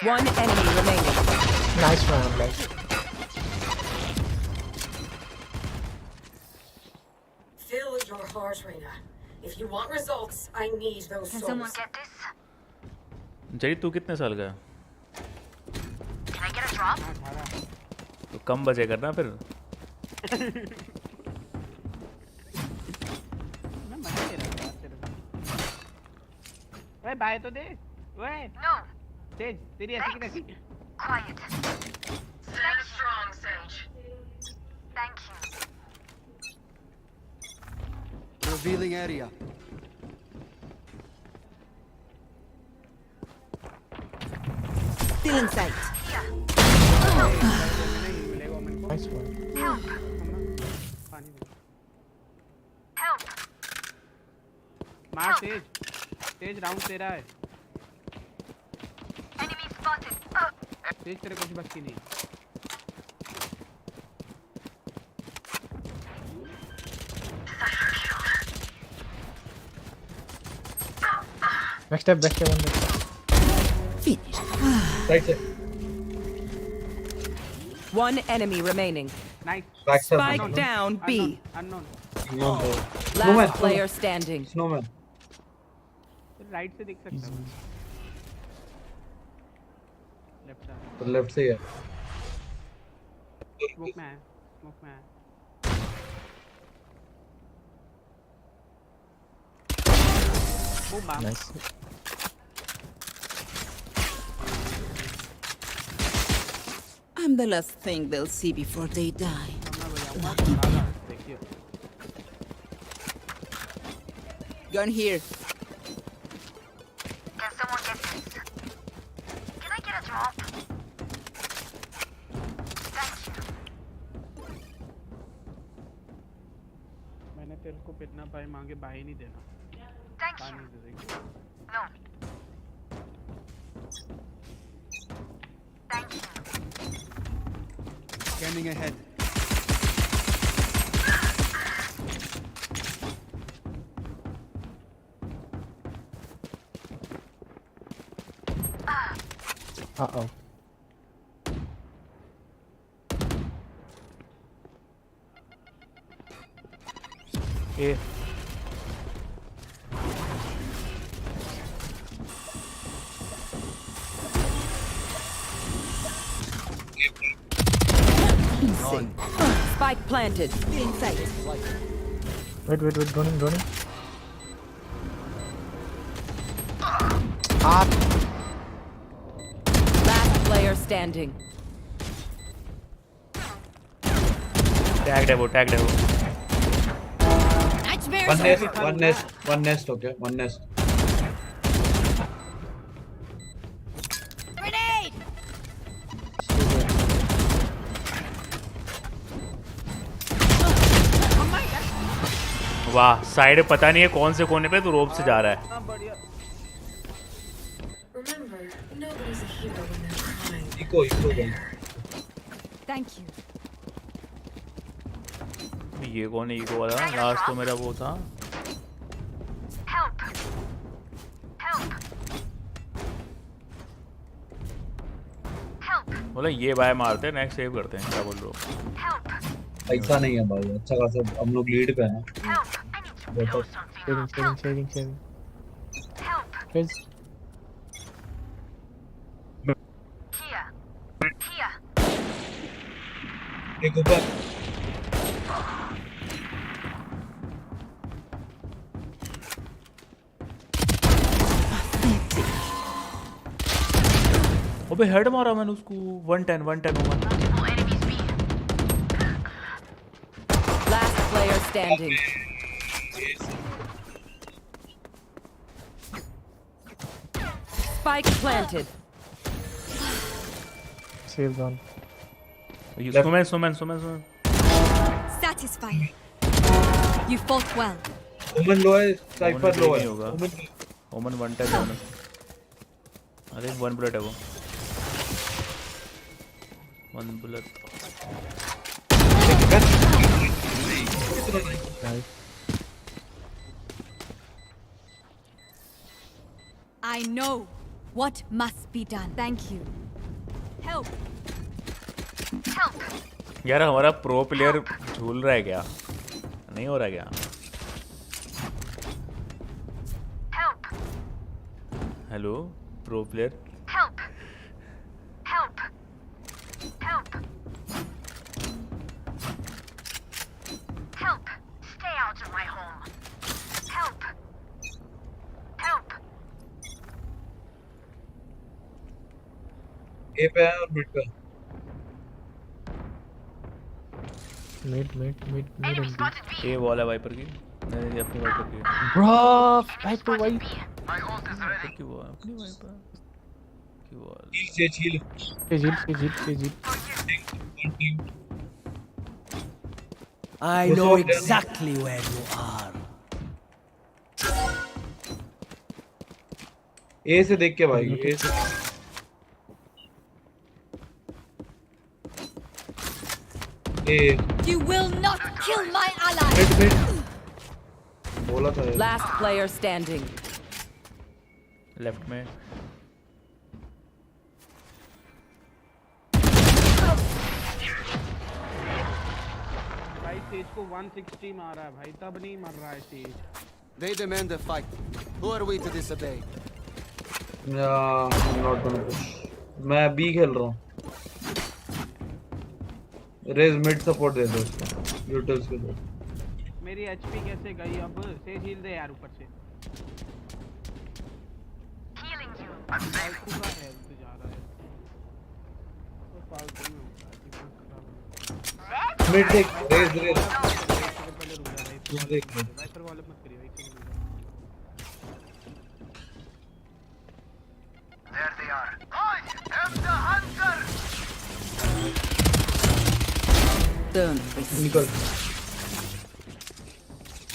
One enemy remaining. Nice round, guys. Fill your heart, Reina. If you want results, I need those Can souls. someone get this? जरी तू कितने साल का है? Can I get a drop? तो कम बजे करना फिर मैं मजा ले रहा हूँ यार तेरे को ओए बाय तो दे ओए No. तेज तेरी ऐसी की तैसी Quiet. Stand strong, Sage. Thank you. Revealing area. Still in sight. Nice one. Help. पानी दे Help. मार तेज तेज राउंड तेरा है Enemy spotted. तेज तेरे कुछ बस की नहीं Backstab, backstab on that. Finish. Right side. One enemy remaining. Nice Backstab. Spike down B. Unknown Last player standing. Snowman. Right से देख सकता हूँ लेफ्ट साइड तो लेफ्ट से है. स्मोक में है स्मोक में है boom bam Nice. I'm the last thing they'll see before they die. देखिए Gun here. Can someone get this? Can I get a drop? Thank you. मैंने तेरे को कितना भाई मांगे भाई नहीं देना Thank पानी you. दे देंगे No. Thank you. Scanning ahead. Uh-oh. A Insane. Spike planted. Still in sight. Wait, running. Last player standing. Tag Daewoo One nest, okay. One nest. Grenade! वाह साइड पता नहीं है कौन से कोने पे तो रोप से जा रहा है Remember, nobody's a hero when they're crying. Eco gun. Thank you. ये कौन है ईगो वाला लास्ट तो मेरा वो था Help. Help. Help. बोला ये बाय मारते हैं नेक्स्ट सेव करते हैं क्या बोल रहे हो Help. पैसा नहीं है भाई, अच्छा खासा हम लोग लीड पे हैं. Help. I need to blow something up. Help. Saving. Help. Guys, Here. Here. एक ऊपर. अबे हेड मारा मैंने उसको 110 होगा Multiple enemies B. Last player standing. Spike planted. safe zone. Suman. Satisfied. You fought well. Omen low है, Cypher low है. Omen one tap है. I think one bullet है वो. One bullet. I know what must be done. Thank you. Help. यार हमारा pro player झूल रहा है क्या? नहीं हो रहा क्या? Hello pro player. Help. Stay out of my home. Help. A पे है और mid पे. Mid. ये वॉल है वाइपर की. नहीं अपनी वाइपर की. Bro, Viper. My ult is ready. की वॉल अपनी वाइपर की wall. Heal. I know exactly where you are. A से देख के भाई. A से. You will not kill my ally. Mid. बोला था यार. Last player standing. लेफ्ट में. भाई तेज को 160 मारा है भाई, तब नहीं मर रहा है तेज. They demand a fight. Who are we to disobey? Yeah, I'm not gonna push. मैं B खेल रहा हूँ. रेज मिड सपोर्ट दे दो उसको. यूटिल्स के दो. मेरी एचपी कैसे गई अब? से हील दे यार ऊपर से. फालतू का हेल्थ जा रहा है. तो फालतू में होता है. मिड देख. रेज. पहले रुक जा भाई. वाइपर वाले मत करिए भाई. There they are. I am the hunter. Done. निकल.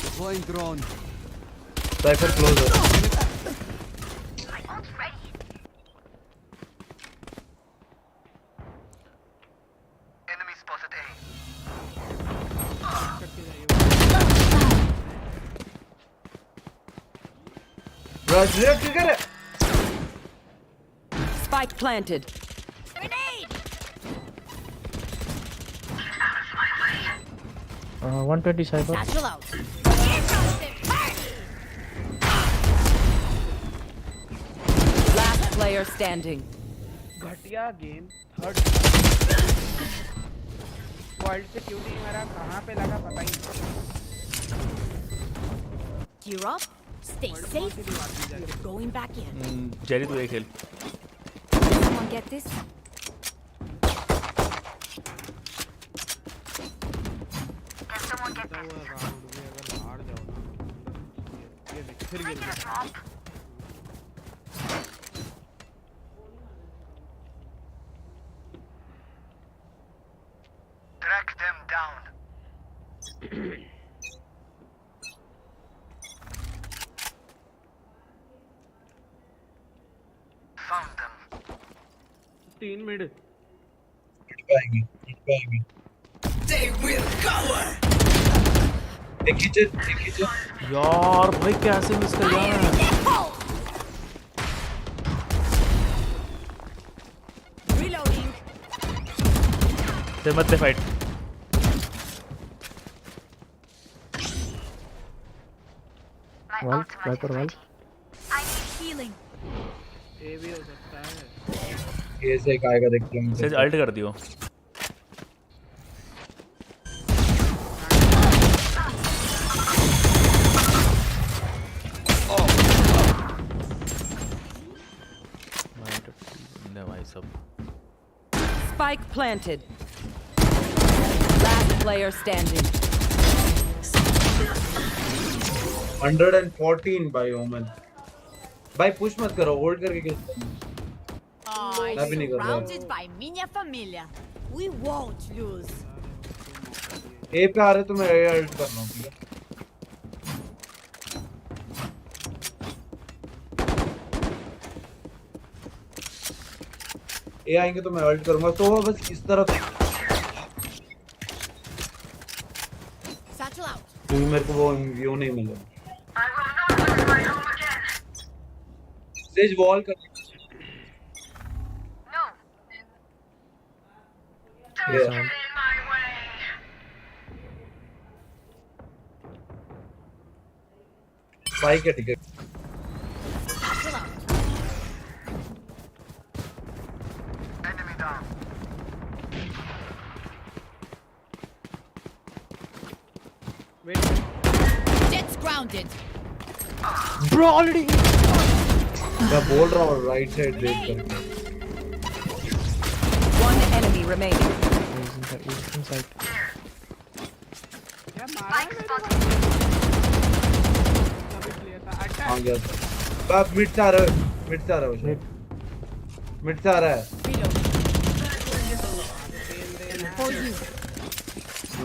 Deploying drone. Cypher closer. My ult's ready. Enemy spotted A. Mraj, trigger है. Spike planted. Grenade. 120 Cypher. Satchel out. Last player standing. घटिया गेम. थर्ड वर्ल्ड से क्यों नहीं मेरा कहाँ पे लगा पता ही नहीं. Gear up. Stay safe. We're going back in. Jerry तू एक खेल. Someone get this? राउंड में अगर हार जाओ ना, ये देख फिर गिर गया. Track them down. Found them. 3 mid. पाएंगे. They will cover. एक किचन. यार भाई कैसे मिस कर गया मैं. Reloading. दे मत they fight. Wall. Viper wall. I need healing. ये भी हो सकता है. ये से एक आएगा देखते हैं. सेज अल्ट कर दियो. Spike planted. Last player standing. 114 by Omen. भाई पुश मत करो. होल्ड करके खेलते हैं. मैं भी नहीं कर रहा। surrounded by minha família. We won't lose. ए पे आ रहे तो मैं एडिट कर रहा हूँ, ठीक है? ए आएंगे तो मैं एडिट करूँगा, तो बस इस तरफ Satchel out. क्योंकि मेरे को वो व्यू नहीं मिला। सेज वॉल कर बाइक है, ठीक है। Jets grounded. Bro already. मैं बोल रहा हूँ राइट साइड देख करके। One enemy remaining. Inside. आ गया। बाप मिड से आ रहा है, मिड से आ रहा है, मिड से आ रहा है।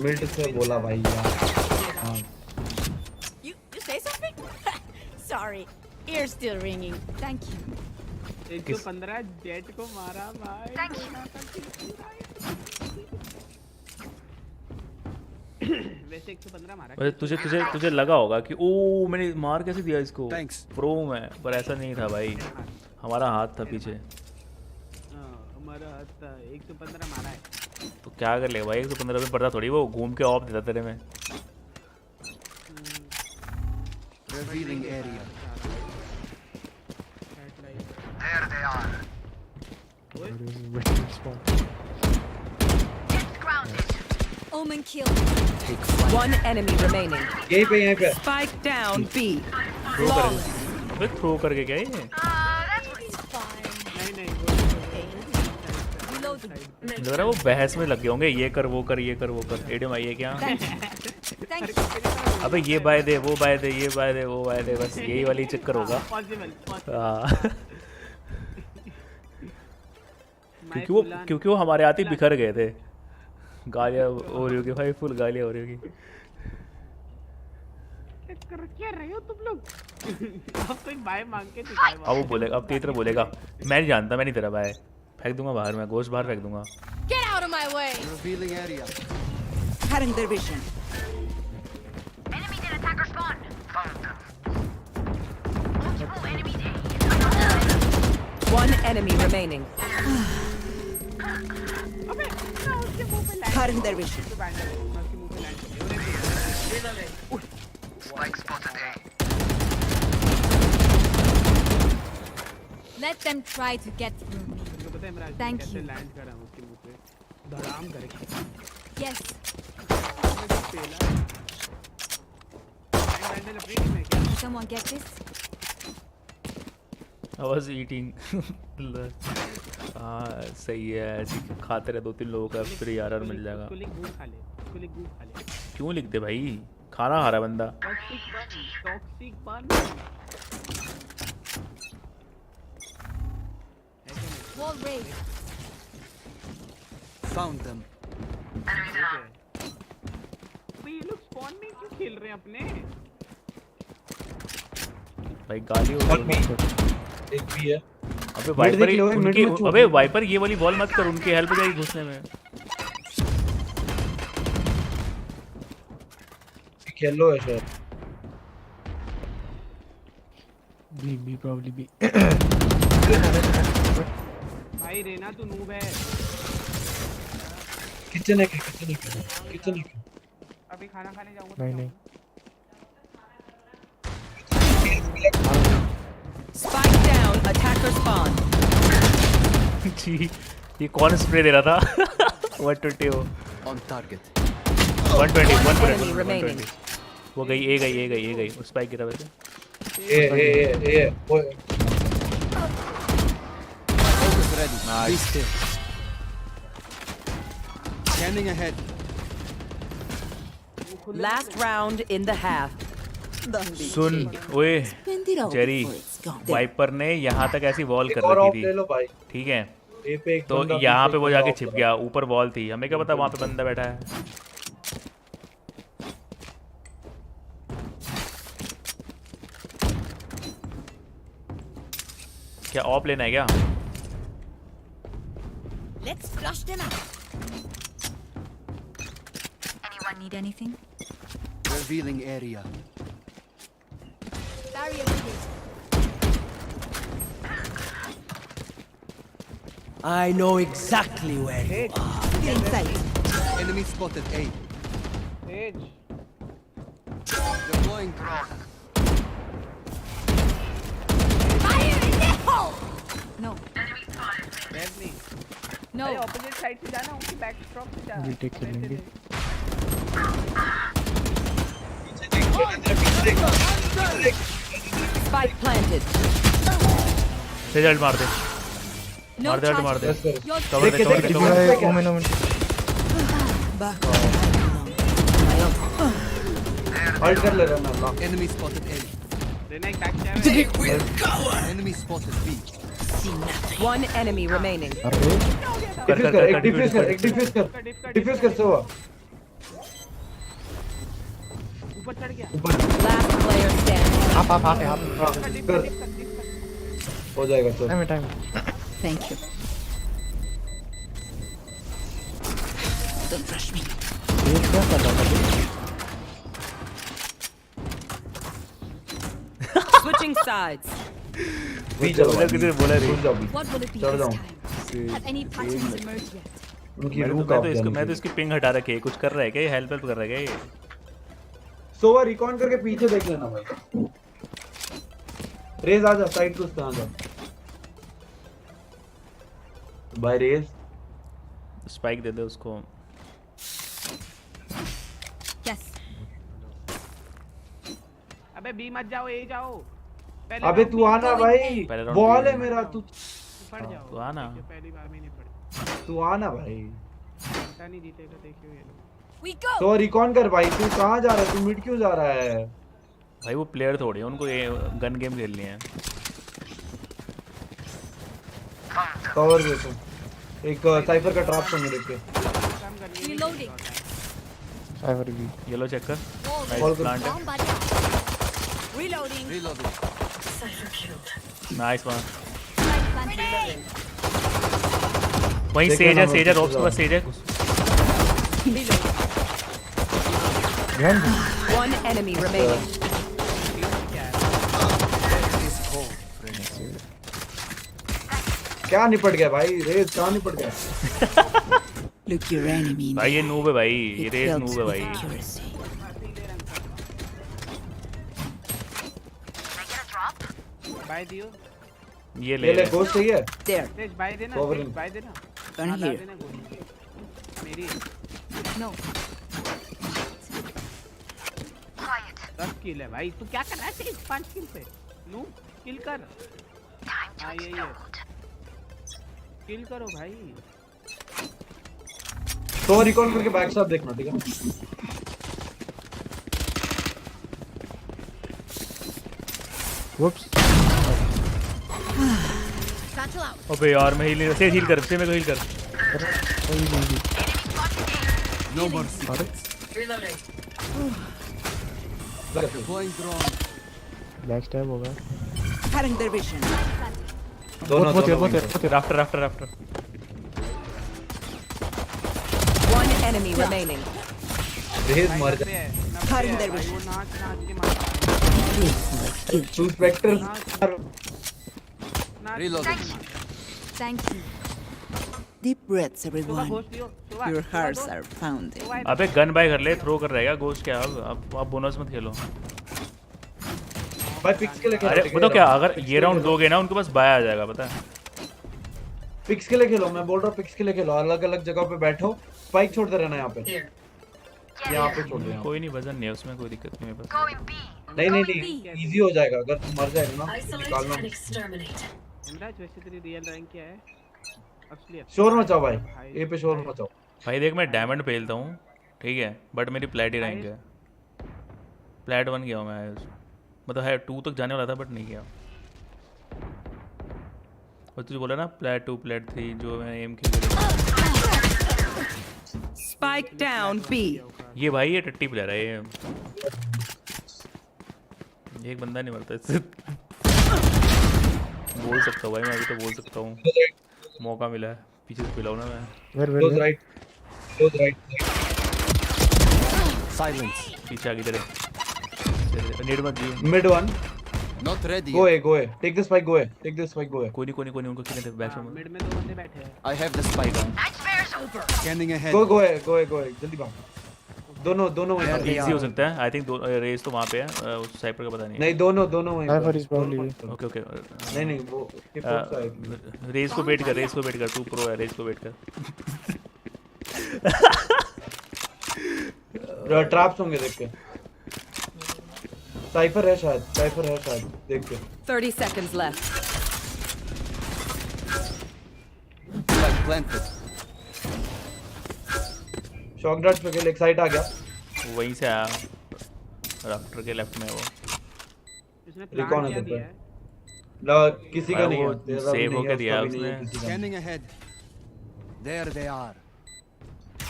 मिड से बोला भाई यार। हाँ। You say something? Sorry, ears still ringing. Thank you. 115 jet को मारा भाई। वैसे 115 मारा। वैसे तुझे लगा होगा कि ओ मैंने मार कैसे दिया इसको, प्रो में, पर ऐसा नहीं था भाई, हमारा हाथ था पीछे। हमारा हाथ था, 115 मारा है। तो क्या कर लेगा भाई, 115 में पड़ता थोड़ी, वो घूम के ऑफ देता तेरे में। Revealing area. There they are. Omen kill. One enemy remaining. यहीं पे। Spike down B. थ्रो करके क्या ये? लग रहा है वो बहस में लग गए होंगे, ये कर वो कर, ये कर वो कर। एडम आई है क्या? अबे ये बाय दे, वो बाय दे, ये बाय दे, वो बाय दे, बस यही वाली चक्कर होगा। क्योंकि वो हमारे आते ही बिखर गए थे। गालियाँ हो रही होगी भाई, फुल गालियाँ हो रही होगी। क्या रहे हो तुम लोग? अब कोई बाय मांग के दिखाए। अब वो बोलेगा, अब तेरी तरह बोलेगा, मैं नहीं जानता, मैं नहीं तेरा बाय, फेंक दूंगा बाहर, मैं गोश्त बाहर फेंक दूंगा। Get out of my way. Revealing area. Cutting their vision. Enemy did attacker spawn. Found them. Multiple enemy days. One enemy remaining. Cutting their vision. Spike spotted A. Let them try to get through me. Thank you. Land करा उसके मुंह पे धड़ाम करके। Yes. Can someone get this? I was eating. हाँ सही है, ऐसे खाते रहे 2-3 लोगों का, फिर यार मिल जाएगा। क्यों लिखते भाई, खाना खा रहा है बंदा। टॉक्सिक बन। Wall raised. Found them. ये लोग स्पॉन में क्यों खेल रहे हैं अपने? भाई गाली हो रही है। एक भी है। अबे वाइपर उनकी, अबे वाइपर ये वाली बॉल मत कर, उनकी हेल्प जाएगी घुसने में। खेलो है शायद। B probably B. भाई रेना तू नूब है। किचन है, किचन है। अभी खाना खाने जाऊंगा। नहीं। Spike down. Attacker spawn. जी ये कौन स्प्रे दे रहा था? 120 हो। On target. 120 वो गई, ए गई उस स्पाइक गिरा वैसे। ए Ready. Be still. Scanning ahead. Last round in the half. सुन ओए जेरी, वाइपर ने यहाँ तक ऐसी वॉल कर रखी थी, ठीक है, ए पे एक तो बंदा, यहाँ पीछे पे एक वो बंदा जाके off छिप करा। गया, ऊपर वॉल थी, हमें क्या पता वहाँ पे बंदा बैठा है। क्या ऑफ लेना है क्या? Let's flush them out. Anyone need anything? Revealing area. Barrier raised. I know exactly where you are. Inside. Enemy spotted A. Sage. Deploying drone. Fire in the hole! No. Deadly. No. भाई opposite side से जाना, उनकी back drop से जा। Retake खेलेंगे। Spike planted. Result मार दे, No मार दे, मार दे, Your कवर दे, कवर दे, कवर दे। हल्ट कर ले रहा मैं ना। Enemy spotted A. देना एक back jab है। Enemy spotted B. One enemy remaining. Defuse कर, एक डिफ्यूज कर, एक डिफ्यूज कर, डिफ्यूज कर सोवा। ऊपर चढ़ गया। Last player standing. आप कर, हो जाएगा चल। Time. Thank you. Don't rush me. ये क्या कर रहा था? Switching sides. बीच जाओ, किसी ने बोला नहीं। बीच जाओ, बीच। What will it be चढ़ this जाऊं। time? Have any patterns emerged yet? उनकी रूह का मैं तो इसकी पिंग हटा रखी है, कुछ कर रहा है क्या? हेल्प कर रहा है क्या ये? सोवा रिकॉन करके पीछे देख लेना भाई। रेज आ जा, साइड कुछ आ जा। Buy Raze. स्पाइक दे दे उसको। Yes. अबे बी मत जाओ, ए जाओ। अबे तू आना भाई, बॉल है मेरा, तू पड़ जाओ। तू आना। पहली बार में नहीं पड़। तू आना भाई। पता नहीं जीतेगा, देखियो ये लोग। We go. तो रिकॉन कर भाई, तू कहाँ जा रहा है? तू मिड क्यों जा रहा है? भाई वो प्लेयर थोड़ी है, उनको ये गन गेम खेलनी है। कवर दे तू। एक साइफर का ट्रैप तो मेरे पे। Reloading. साइफर भी। येलो चेक कर। All नाइस प्लांट है। Bomb buddy. Reloading. Reloading. Cypher killed. Nice one. Spike planted. वहीं सेज है, सेज है, रोप्स के पास सेज है। One enemy remaining. क्या निपट गया भाई? रेज कहाँ निपट गया? Look your enemy in भाई ये नूब है भाई, ये It रेस helps नूब है with भाई। accuracy. बाय दियो। ये ले ले ले। गोश्त चाहिए? There. तेज बाय देना, Sovereign. तेज बाय देना। Gonna हाँ, ला hear. देना गोली। मेरी No. 10 किल है भाई, तू क्या कर रहा है? तेज 5 किल पे। नू किल कर। हाँ यही है। किल करो भाई। तो रिकॉन करके बैक शॉट देखना, ठीक है? Whoops. Satchel out. अबे यार मैं हील से हील कर, से मेरे को हील कर। No more secrets. Reloading. Deploying drone. Back stab होगा। Cutting their vision. बहुत after after after. One enemy remaining. Raze मर जा। Cutting their भाई vision. वो नाच नाच के मार। तू spectre Reloading. Thank you. Deep breaths, सुबह everyone. घोष लियो, सुबह। Your सुबह hearts घोष। are pounding. अबे गन बाय कर ले, थ्रो कर रहेगा गोश्त क्या? अब बोनस मत खेलो। भाई पिक्स के लिए खेलो। अरे वो तो क्या, अगर ये राउंड दोगे ना उनके पास बाय आ जाएगा, पता है? पिक्स के लिए खेलो, मैं बोल रहा हूँ पिक्स के लिए खेलो। अलग अलग जगह पे बैठो, स्पाइक छोड़ते रहना यहाँ पे। Here. यहाँ पे छोड़ दो। कोई नहीं, वजन नहीं है उसमें, कोई दिक्कत नहीं है बस। नहीं नहीं नहीं, इजी हो जाएगा अगर तुम मर जाएगा ना, Isolate निकालना। and exterminate. इमराज वैसे तेरी रियल रैंक क्या है? असलियत। शोर मचाओ भाई, ए पे शोर मचाओ। भाई देख मैं डायमंड पेलता हूँ, ठीक है, बट मेरी प्लेट ही रैंक है। प्लेट 1 गया हूँ मैं, मतलब है 2 तक जाने वाला था बट नहीं गया। और तुझे बोला ना प्लेट 2 प्लेट 3 जो मैं एम खेल रहा हूँ। Spike down B. ये भाई ये टट्टी प्लेयर है ये। एक बंदा नहीं मरता इससे। बोल सकता हूँ भाई, मैं अभी तो बोल सकता हूँ, मौका मिला है। पीछे से पिलाऊँ ना मैं। Close right. Close right. Silence. पीछे आगे तेरे नेट मत दी। Mid one. Not ready. Go A, go A. Take the spike, go A. Take the spike, go A. कोई नहीं उनको खेलने दे बैक में। मिड में 2 बंदे बैठे हैं। I have the spike. Scanning ahead. Go A, go A, go A. जल्दी भाग। दोनों वहीं पर। इजी हो सकता है आई थिंक। रेस तो वहाँ पे है, उस साइपर का पता नहीं। नहीं दोनों वहीं पर। ओके नहीं वो रेस को वेट कर तू प्रो है, रेस को वेट कर। ट्रैप्स होंगे देख के। साइफर है शायद देख के। 30 seconds left. Spike planted. Shock dot पे खेल, एक साइड आ गया। वहीं से आया राफ्टर के लेफ्ट में वो। रिकॉन है पे। किसी का नहीं है। सेव होके दिया उसने। Scanning ahead. There they are.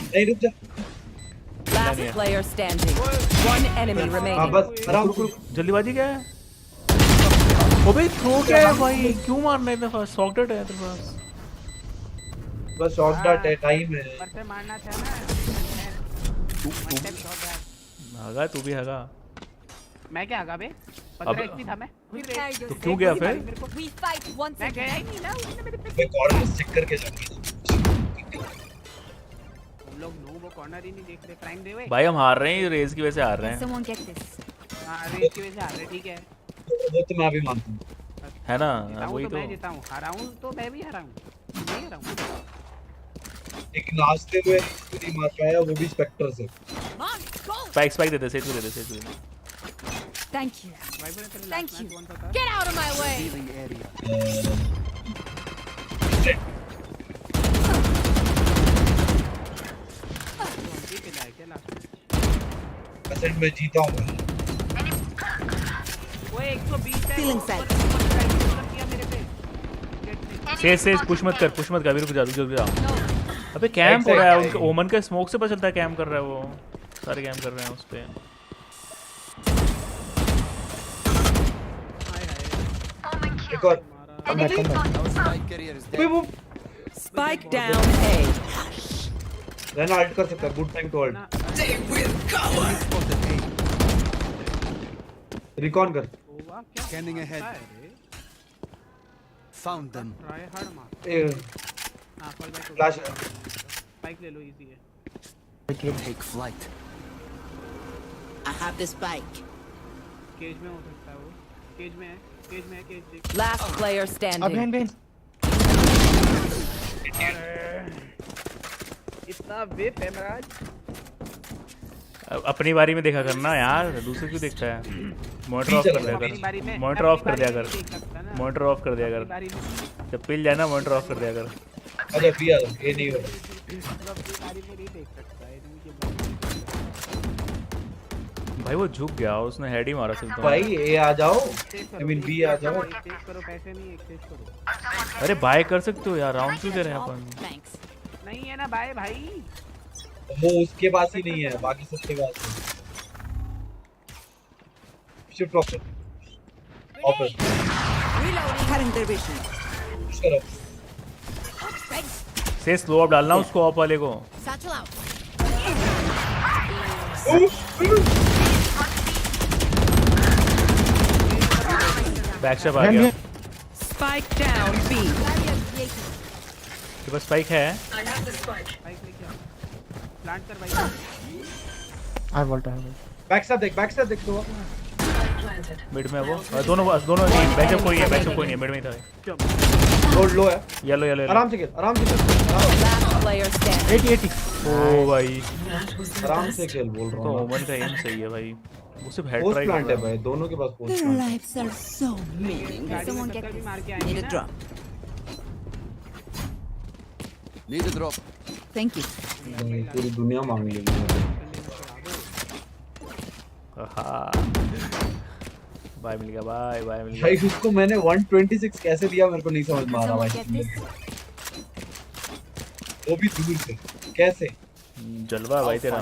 नहीं रुक जा। Last player standing. One enemy remaining. हाँ बस आराम से। जल्दीबाजी क्या है? अबे थ्रो क्या है भाई? क्यों मारना है इतना फास्ट? शॉक डॉट है तेरे पास? बस शॉक डॉट है, टाइम है। पर से मारना था ना। हगा तू भी हगा। मैं क्या हगा बे? 15 एचपी था मैं। तो क्यों गया फिर? We fight once मैं गया ही again. नहीं ना, उसने मेरे पे। मैं कॉर्नर चेक करके जाऊंगा। तुम लोग नो वो कॉर्नर ही नहीं देख रहे। प्राइम दे भाई। भाई हम हार रहे हैं, रेस की वजह से हार रहे हैं। Someone get this. हां रेस की वजह से हार रहे, ठीक है। वो तो मैं भी मानता हूँ। है ना वही वही तो। मैं जीता हूँ, हारा हूँ तो मैं भी हारा हूँ। नहीं हारा हूँ। एक नाचते हुए नहीं मार पाया, वो भी स्पेक्टर से। स्पाइक दे दे, says they they. Thank you. Thank you. Get out of my way. Healing area. Percent में जीता हूँ। वो 120 है। Feeling sad. सेज पुश मत कर अभी रुक जा। अबे कैंप हो रहा है उनका। ओमन का स्मोक से पता चलता है कैंप कर रहा है वो। सारे कैंप कर रहे हैं उस पे। एक और। Spike carrier is dead. Spike down A. रहना अल्ट कर सकता है। Good time to ult. Recon कर। Scanning ahead. Found them. Try hard मार। हां फॉल बैक। फ्लैश। स्पाइक ले लो, इजी है। Take flight. I have the spike. Cage में हो सकता है वो। केज में है केज देख। Last player standing. इतना वेप है मराज। अपनी बारी में देखा करना यार, दूसरे क्यों देखता है? मॉनिटर ऑफ कर दिया कर। जब पिल जाए ना मॉनिटर ऑफ कर दिया कर। अरे भी यार ये नहीं हो। भाई वो झुक गया, उसने हेड ही मारा सिर्फ। भाई ए आ जाओ, आई मीन बी आ जाओ। पैसे नहीं एक्सचेंज करो। अरे बाय कर सकते हो यार, राउंड क्यों दे रहे हैं अपन? नहीं है ना बाय भाई। वो उसके पास ही नहीं है, बाकी सबके पास है। Shift of Cutting their vision. से स्लो अप डालना उसको, ऑफ वाले को। Satchel out. बैकशॉट आ गया। Spike down B. तेरे पास स्पाइक है? I have the spike. Plant कर भाई। बैकस्टैप देख तो। मिड में वो दोनों नहीं, बैकअप कोई नहीं है, मिड में ही था। लोड लो है। येलो आराम से खेल। Last player standing. 80 ओ भाई आराम से खेल बोल रहा तो हूं। ओमन का एम सही है भाई, वो सिर्फ हेड पोस्ट ट्राई प्लांट कर है रहा भाई, दोनों के पास पोस्ट Their प्लांट है। lives are so meaningless. Someone get this. मार के Need आएंगे a ना। drop. Need a drop. Thank you. पूरी दुनिया मांग लेगी। बाय मिल गया, बाय बाय मिल भाई गया। उसको मैंने 126 कैसे दिया मेरे को नहीं समझ में आ रहा भाई। वो भी दूर से कैसे? जलवा भाई तेरा।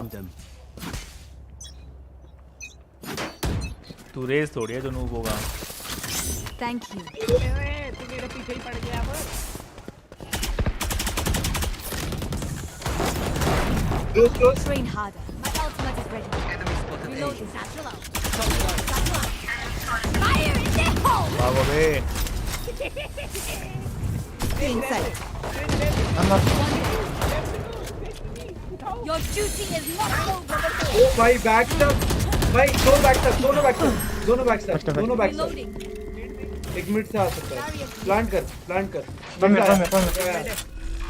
तू रेस थोड़ी है जो नूब होगा। Thank you. तू मेरे पीछे ही पड़ गया अब। Train harder. My ultimate is ready. Reloading. Satchel out. Satchel out. Fire in the hole! भागो बे। Inside. Your duty is not over. ओ भाई बैकस्टैप भाई, दो बैकस्टैप, दोनों बैकस्टैप, दोनों बैकस्टैप, दोनों बैकस्टैप। एक मिनट से आ सकता है। प्लांट कर, प्लांट कर।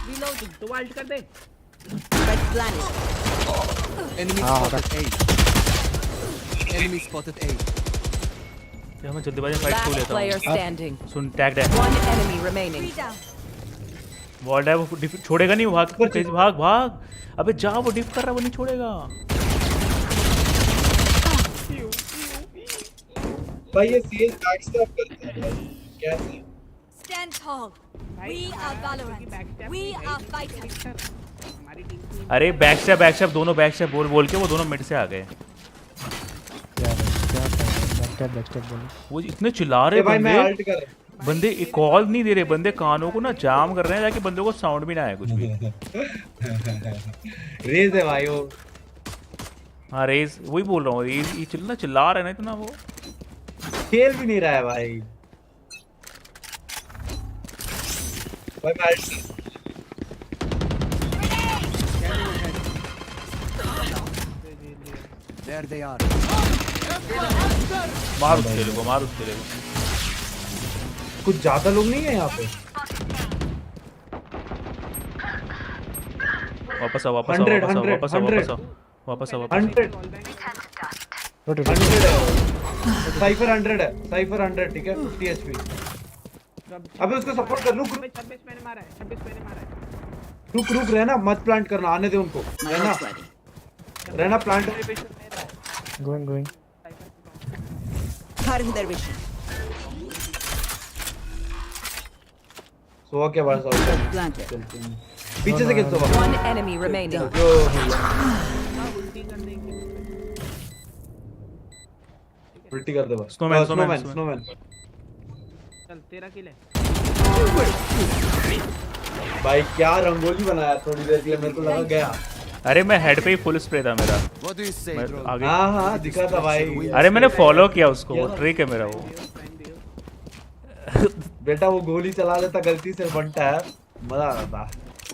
Reloading. तो वाल्ट कर दे। Red planet. Enemy spotted A. Enemy spotted A. यार मैं जल्दीबाजी फाइट क्यों Last लेता player हूँ? standing. सुन टैग है। One enemy remaining. वॉल्ड है, वो डिफ छोड़ेगा नहीं, भाग तेज भाग भाग। अबे जा, वो डिफ कर रहा है, वो नहीं छोड़ेगा। भाई ये सीएस बैकस्टैप करता है कैसे? Stand tall. We are Valorant. We are fighters. अरे बैकस्टैप दोनों बैकस्टैप बोल बोल के वो दोनों मिड से आ गए। बैकस्टैप बोलो। वो इतने चिल्ला रहे भाई मैं अल्ट बंदे, कर। बंदे कॉल नहीं दे रहे, बंदे कानों को ना जाम कर रहे हैं ताकि बंदों को साउंड भी ना आए कुछ भी। रेज है भाई वो। हाँ रेस, वही बोल रहा हूँ, ये चिल्ला रहे ना इतना, वो खेल भी नहीं रहा है भाई। भाई मैं अल्ट कर। There they are. मार उस खेल को, मार उस खेल को। कुछ ज्यादा लोग नहीं है यहाँ पे। वापस आओ, वापस आओ, वापस आओ, वापस आओ, वापस आओ, वापस आओ, वापस आओ। 100 है। साइफर 100 है, साइफर 100 ठीक है, 50 एचपी। अबे उसको सपोर्ट कर। रुक 26 मैंने मारा है, 26 मैंने मारा है। रुक रुक, रहना मत, प्लांट करना, आने दे उनको। रहना plant. Going Cutting their vision. सोवा के पास Planted. पीछे से खेल सोवा। One enemy remaining. उल्टी कर दे बस। Snowman, snowman. चल तेरा किल है। भाई क्या रंगोली बनाया थोड़ी देर के लिए, मेरे को लगा गया। अरे मैं हेड पे ही फुल स्प्रे था मेरा। What do you say, bro? आगे। हाँ दिखा था भाई। अरे मैंने फॉलो किया उसको, वो ट्रिक है मेरा वो। बेटा वो गोली चला लेता गलती से, बनता है, मजा आ रहा था।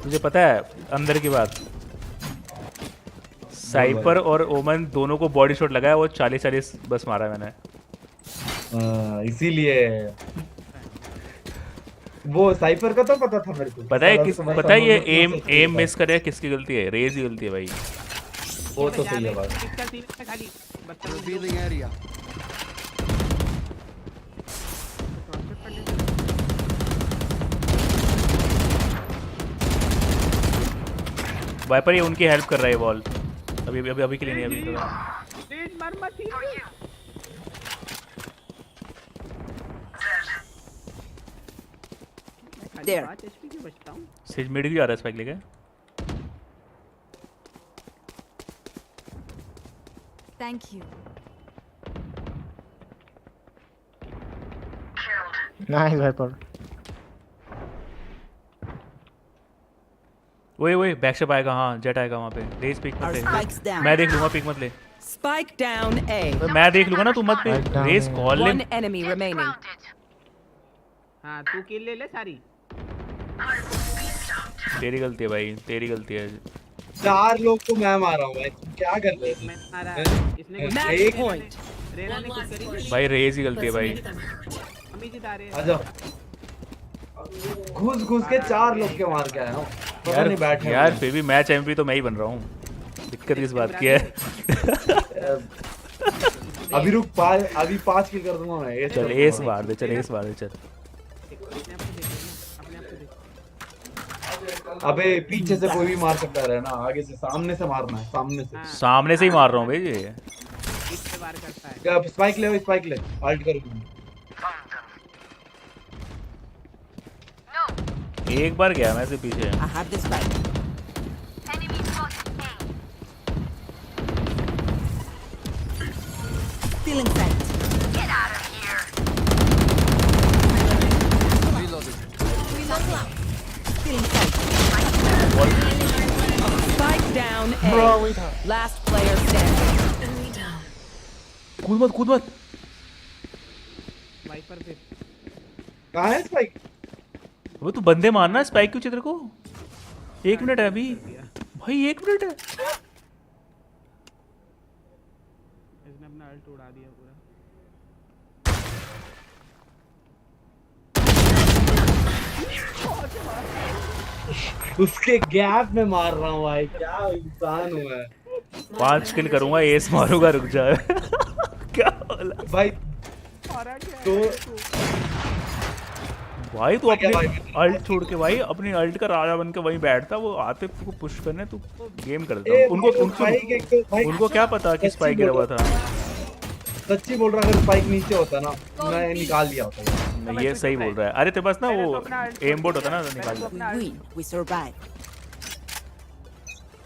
तुझे पता है अंदर की बात, साइपर और ओमन दोनों को बॉडी शॉट लगाया, वो 40-40 बस मारा मैंने। इसीलिए वो साइपर का तो पता था मेरे को। पता है ये एम मिस करे किसकी गलती है? रेज की गलती है भाई। वो तो सही है बात। Revealing area. वाइपर ये उनकी हेल्प कर रहा है वॉल। अभी के लिए नहीं, अभी तो There. सिज मिड भी आ रहा है स्पाइक लेके। Thank you. Nice Viper. ओए बैकशॉट आएगा, हाँ जेट आएगा वहाँ पे। रेस पिक मत ले, मैं देख लूंगा, पिक मत ले। Spike down A. मैं देख लूंगा ना, तू मत पे रेस कॉल ले। One enemy remaining. हाँ तू किल ले सारी। तेरी गलती है भाई, तेरी गलती है। 4 लोग को मैं मारा हूँ भाई, तुम क्या कर रहे हो? Match point. भाई रेस ही गलती है भाई। आजा। घुस के 4 लोग के मार के आया हूँ। पता नहीं बैठे यार फिर भी मैच एमपी तो मैं ही बन रहा हूँ। दिक्कत इस बात की है। अभी रुक, अभी 5 किल कर दूंगा मैं। चल एस मार दे, चल एस मार दे, चल। अबे पीछे से कोई भी मार सकता है ना, आगे से सामने से मारना है, सामने से ही मार रहा हूँ भाई। इस पे वार करता है। क्या स्पाइक ले अल्ट करो। एक बार गया मैं से पीछे। I have this spike. Still in sight. Get out of here. Reloading. Still in sight. Spike down A. Last player standing. कूद मत। वाइपर पे कहाँ है स्पाइक? वो तू बंदे मारना स्पाइक क्यों चित्र को? 1 मिनट है अभी भाई, 1 मिनट है। इसने अपना अल्ट उड़ा दिया पूरा। उसके गैप में मार रहा हूँ भाई, क्या इंसान हूँ मैं। 5 किल करूंगा, एस मारूंगा, रुक जा। क्या बोला भाई? तो भाई तू अपनी अल्ट छोड़ के भाई अपनी अल्ट का राजा बन के वहीं बैठता, वो आते को पुश करने तू गेम कर देता। उनको क्या पता कि स्पाइक गिरा हुआ था। सच्ची बोल रहा, अगर स्पाइक नीचे होता ना मैं निकाल दिया होता। नहीं ये सही बोल रहा है। अरे तेरे पास ना वो एम बोट होता ना, निकाल दे। We survive.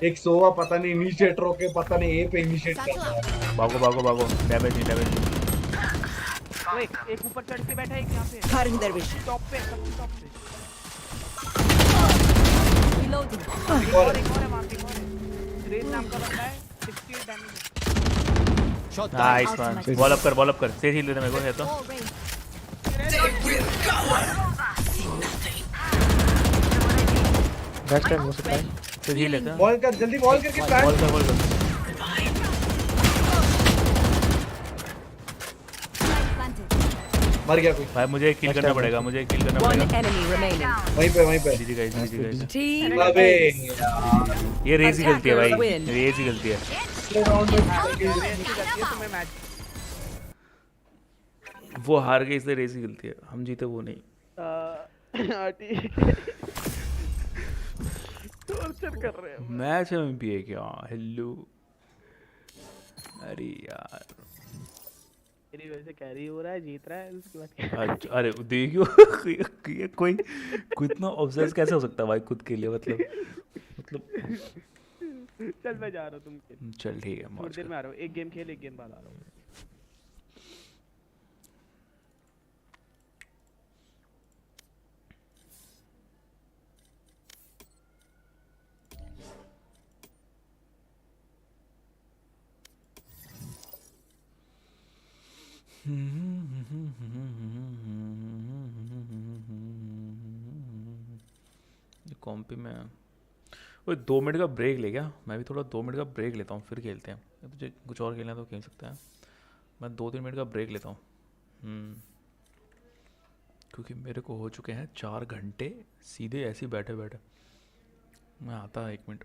एक सोवा पता नहीं इनिशिएटर होके पता नहीं ए पे इनिशिएट कर रहा है। भागो डैमेज नहीं। एक ऊपर चढ़ के बैठा है, एक यहाँ पे Cutting their vision. टॉप पे, सबसे टॉप पे। Reloading. एक और है वहाँ पे, रेस नाम का बंदा है, 68 damage. Nice one. Ball up कर सही हिल दे मेरे को है तो। बैक स्टैब हो सकता है। सही हिल लेता। बॉल कर जल्दी, बॉल करके प्लान। बॉल कर। मर गया कोई भाई, मुझे किल करना पड़ेगा। One enemy remaining. वहीं पे जी गाइस। Team अबे ये रेस की गलती है भाई, Attackers win. रेस की गलती है। वो हार गए इसलिए रेस की गलती है, हम जीते वो नहीं। टॉर्चर कर रहे हैं। मैच में भी है क्या? हेलो अरे यार मेरी वजह से कैरी हो रहा है, जीत रहा है, उसके बाद अच्छा, अरे देखियो कोई इतना ऑब्सेस कैसे हो सकता है भाई खुद के लिए, मतलब चल मैं जा रहा हूँ, तुम चल ठीक है, थोड़ी देर में आ रहा हूँ। एक गेम खेल, एक गेम बाद आ रहा हूँ। कॉम्पी में वो 2 मिनट का ब्रेक ले गया। मैं भी थोड़ा 2 मिनट का ब्रेक लेता हूँ, फिर खेलते हैं। तुझे कुछ और खेलना है तो खेल सकता है। मैं 2-3 मिनट का ब्रेक लेता हूँ। क्योंकि मेरे को हो चुके हैं 4 घंटे सीधे ऐसे ही बैठे मैं आता 1 minute.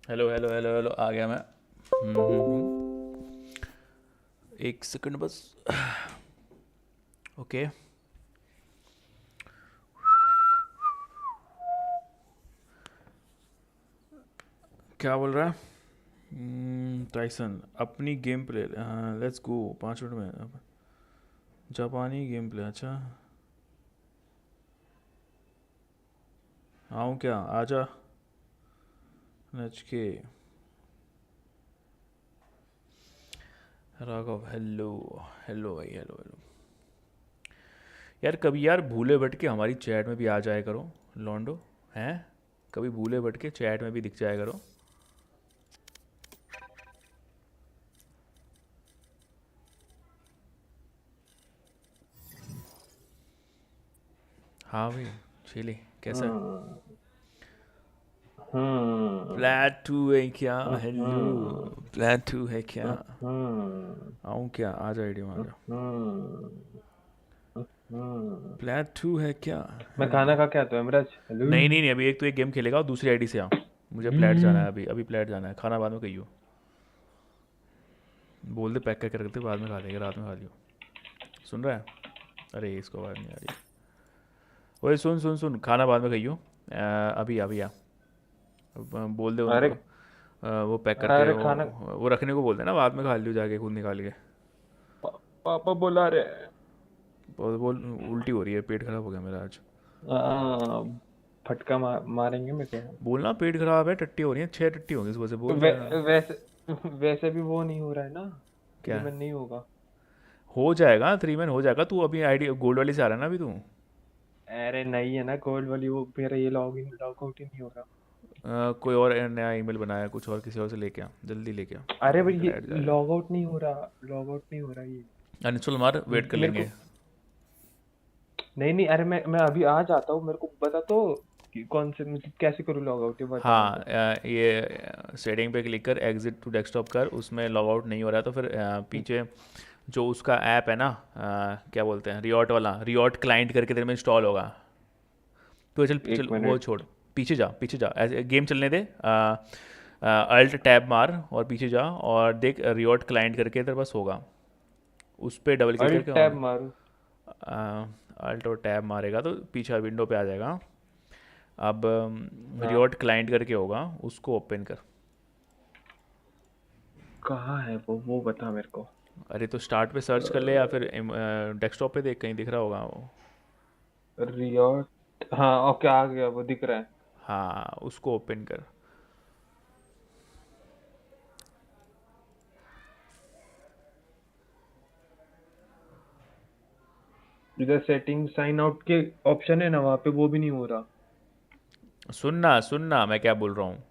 Hello hello hello hello, आ गया मैं। एक सेकंड बस। ओके क्या बोल रहा है टाइसन? अपनी game play, let's go 5 minute में। अब जापानी गेम प्ले, अच्छा आऊँ क्या? आजा नच के। राघव हेलो हेलो भाई, हेलो हेलो यार। कभी यार भूले भटके हमारी चैट में भी आ जाया करो लॉन्डो, हैं? कभी भूले भटके चैट में भी दिख जाया करो। हाँ भाई चिली कैसा है? प्लेट 2 है क्या? हेलो प्लेट 2 है क्या? आऊँ क्या? आ जा आईडी में आ जा। प्लेट 2 है क्या? मैं खाना खा के आता हूँ अमराज। हेलो। नहीं नहीं नहीं, अभी एक तो एक गेम खेलेगा और दूसरी आईडी से आ। मुझे प्लेट जाना है अभी, अभी प्लेट जाना है। खाना बाद में कहियो, बोल दे पैक करके रख दे, बाद में खा लेंगे, रात में खा लियो। सुन रहा है? अरे इसको आवाज़ नहीं आ रही। ओए सुन सुन सुन, खाना बाद में कहियो, अभी अभी आ। बोल दे अरे उनको वो पैक करके अरे खाना वो रखने को बोल देना, बाद में खा लियो जाके खुद निकाल के। पापा बुला रहे। बोल उल्टी हो रही है, पेट खराब हो गया मेरा आज। फटका मारेंगे मेरे को। बोलना पेट खराब है, टट्टी हो रही है, 6 टट्टी होंगी सुबह से, बोल वैसे वैसे भी वो नहीं हो रहा है ना। क्या? 3 मन नहीं होगा। हो जाएगा 3 मैन हो जाएगा। तू अभी आईडी गोल्ड वाली से आ रहा है ना अभी तू? अरे नहीं है ना गोल्ड वाली, वो मेरा ये लॉग आउट ही नहीं हो रहा। कोई और नया ईमेल बनाया, कुछ और किसी और से लेके आ, जल्दी लेके आ। अरे भाई ये लॉग आउट नहीं हो रहा, लॉग आउट नहीं हो रहा ये। अनइंस्टॉल मार, वेट कर लेंगे। नहीं नहीं, अरे मैं अभी आ जाता हूँ, मेरे को बता तो कि कौन से मतलब कैसे करूँ लॉग आउट, ये बता। हाँ ये सेटिंग पे क्लिक कर, एग्जिट टू डेस्कटॉप कर, उसमें लॉग आउट नहीं हो रहा है तो फिर पीछे जो उसका ऐप है ना, क्या बोलते हैं, रियॉट वाला, रियॉट क्लाइंट करके तेरे में इंस्टॉल होगा। तो चल चल वो छोड़, पीछे जा पीछे जा, ऐसे गेम चलने दे। अल्ट टैब मार और पीछे जा और देख, रियॉट क्लाइंट करके तेरे पास होगा, उस पर डबल क्लिक करके। टैब मारूं? अल्ट और टैब मारेगा तो पीछे विंडो पे आ जाएगा। अब रियॉट क्लाइंट करके होगा, उसको ओपन कर। कहाँ है वो बता मेरे को। अरे तो स्टार्ट पे सर्च कर ले या फिर डेस्कटॉप पे देख, कहीं दिख रहा होगा वो। रियॉट, हाँ ओके आ गया, वो दिख रहा है। हाँ उसको ओपन कर। इधर सेटिंग साइन आउट के ऑप्शन है ना, वहाँ पे वो भी नहीं हो रहा। सुनना सुनना मैं क्या बोल रहा हूँ।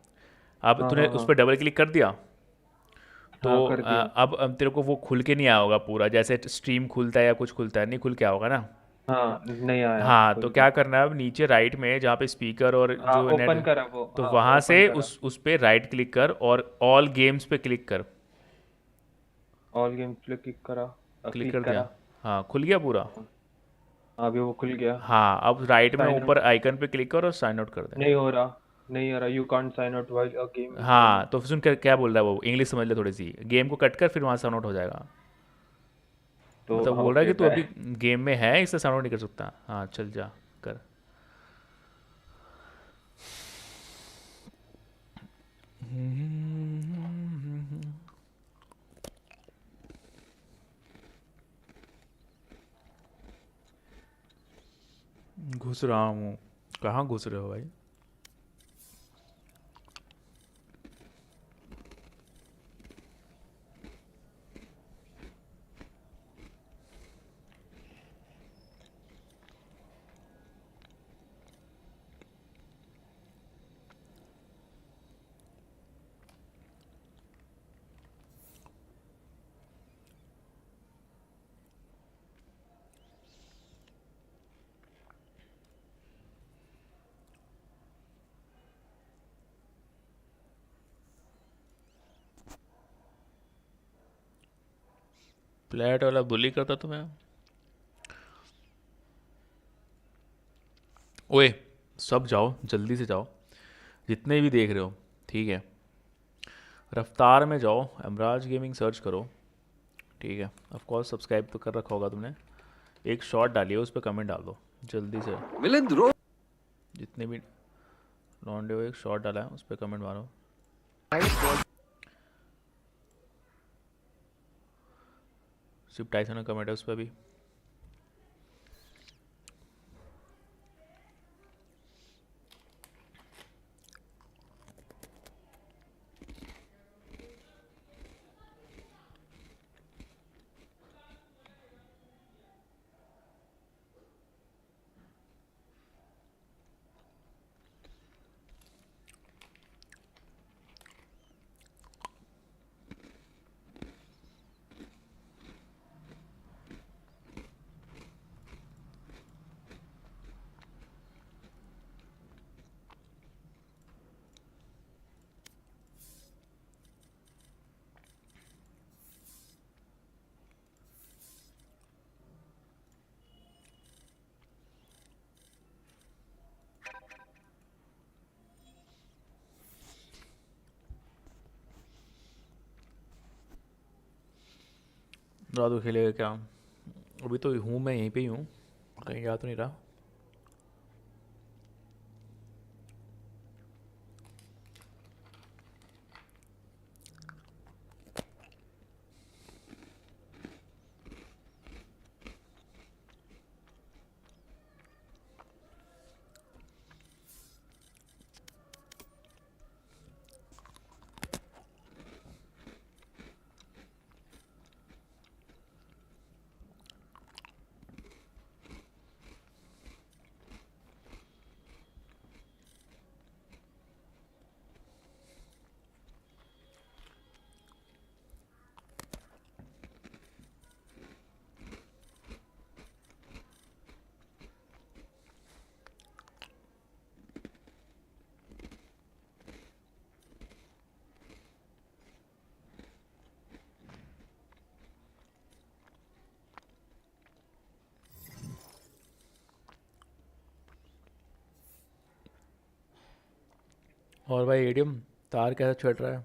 अब हाँ तूने हाँ उस हाँ पर डबल क्लिक कर दिया तो हाँ कर दिया। अब तेरे को वो खुल के नहीं आया होगा पूरा, जैसे स्ट्रीम खुलता है या कुछ खुलता है, नहीं खुल के आया होगा ना। हाँ नहीं आया हाँ तो खुल के। क्या करना है, अब नीचे राइट में जहाँ पे स्पीकर और हाँ जो नेट, ओपन करा वो, तो हाँ वहाँ ओपन से करा। उस पे राइट क्लिक कर और ऑल गेम्स पे क्लिक कर। ऑल गेम्स पे क्लिक करा, क्लिक क्लिक कर दिया? करा। हाँ खुल गया पूरा। अभी वो खुल गया। हाँ अब राइट में साइन ऊपर आउट आइकन पे क्लिक कर और साइन आउट कर दे। नहीं हो रहा, नहीं हो रहा। You can't sign out while a game is हाँ रनिंग। तो सुन कर क्या बोल रहा है वो, इंग्लिश समझ ले थोड़ी सी, गेम को कट कर फिर वहाँ साउंड आउट हो जाएगा। तो मतलब बोल रहा है ओके कि तू बाय। अभी गेम में है इससे साउंड आउट नहीं कर सकता। हाँ चल जा कर। घुस रहा हूँ। कहाँ घुस रहे हो भाई? फ्लैट वाला बुली करता तुम्हें? ओए सब जाओ, जल्दी से जाओ, जितने भी देख रहे हो, ठीक है? रफ्तार में जाओ, एमराज गेमिंग सर्च करो, ठीक है। ऑफ कोर्स सब्सक्राइब तो कर रखा होगा तुमने। एक शॉट डालिए, उस पर कमेंट डाल दो जल्दी से। जितने भी लौंडे हो, एक शॉट डाला है उस पर कमेंट मारो। सिर्फ टाइसन का कमेंट है उस पर भी। रात खेलेगा क्या? अभी तो हूँ मैं, यहीं पे ही हूँ, कहीं जा तो नहीं रहा। और भाई एडियम तार कैसा छट रहा है?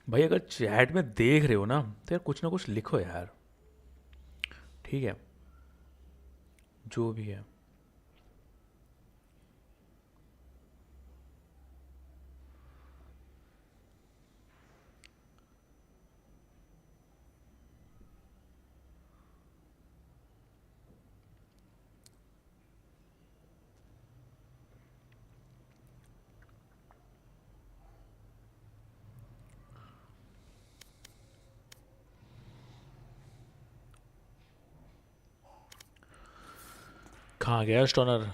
भाई अगर चैट में देख रहे हो ना तो यार कुछ ना कुछ लिखो यार, ठीक है, जो भी है। कहाँ गया स्टोनर?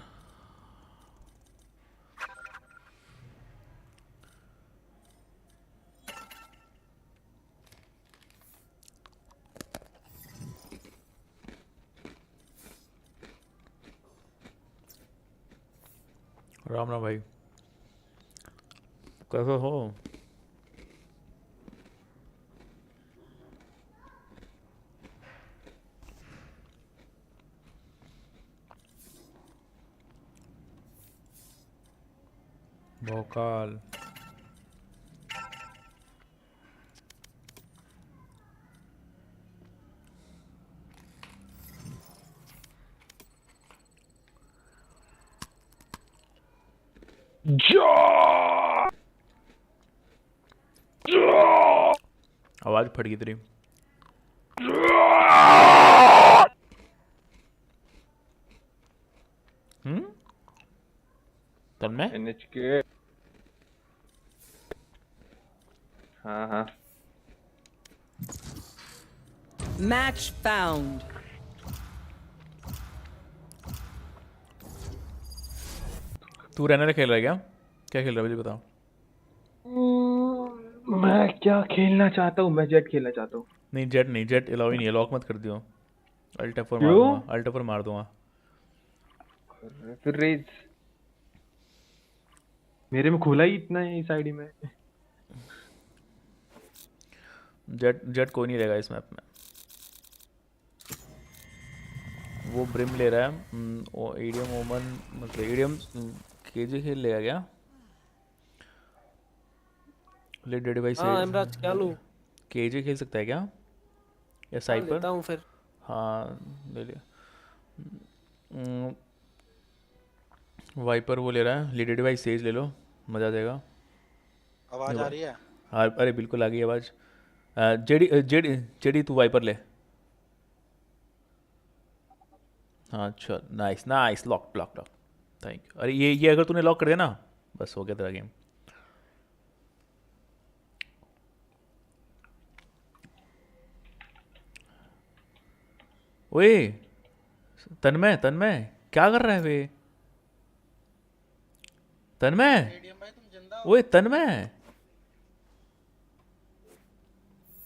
राम राम भाई, कैसे हो? भोकाल आवाज फट गई तेरी। तन्मय NHK। हाँ हाँ। Match found. तू रहने खेल रहा है क्या? क्या खेल रहा है मुझे बताओ। मैं क्या खेलना चाहता हूँ? मैं जेट खेलना चाहता हूँ। नहीं जेट नहीं, जेट अलाउ ही नहीं है, लॉक मत कर दियो। अल्ट F4 मार क्यों? दूंगा, अल्ट F4 मार दूंगा। फिर रेज मेरे में खुला ही इतना है इस आईडी में। जेट जेट कोई नहीं रहेगा इस मैप में। वो ब्रिम ले रहा है। वो एडीएम ओमन मतलब एडीएम केजी खेल लेगा क्या? ले डिवाइस हाँ इमराज क्या लूँ? केजी खेल सकता है क्या या हाँ साइपर? लेता हूँ फिर। हाँ ले लिया। वाइपर वो ले रहा है, लीड डिवाइस सेज ले लो, मज़ा आ जाएगा। आवाज आ रही है? हाँ अरे बिल्कुल आ गई आवाज़। जेडी जेडी जेडी तू वाइपर ले। हाँ अच्छा nice nice, lock lock lock, thank you. अरे ये अगर तूने लॉक कर दिया ना बस हो गया तेरा गेम। ओए तन्मय तन्मय क्या कर रहा है वे? तन्मय ओए तन्मय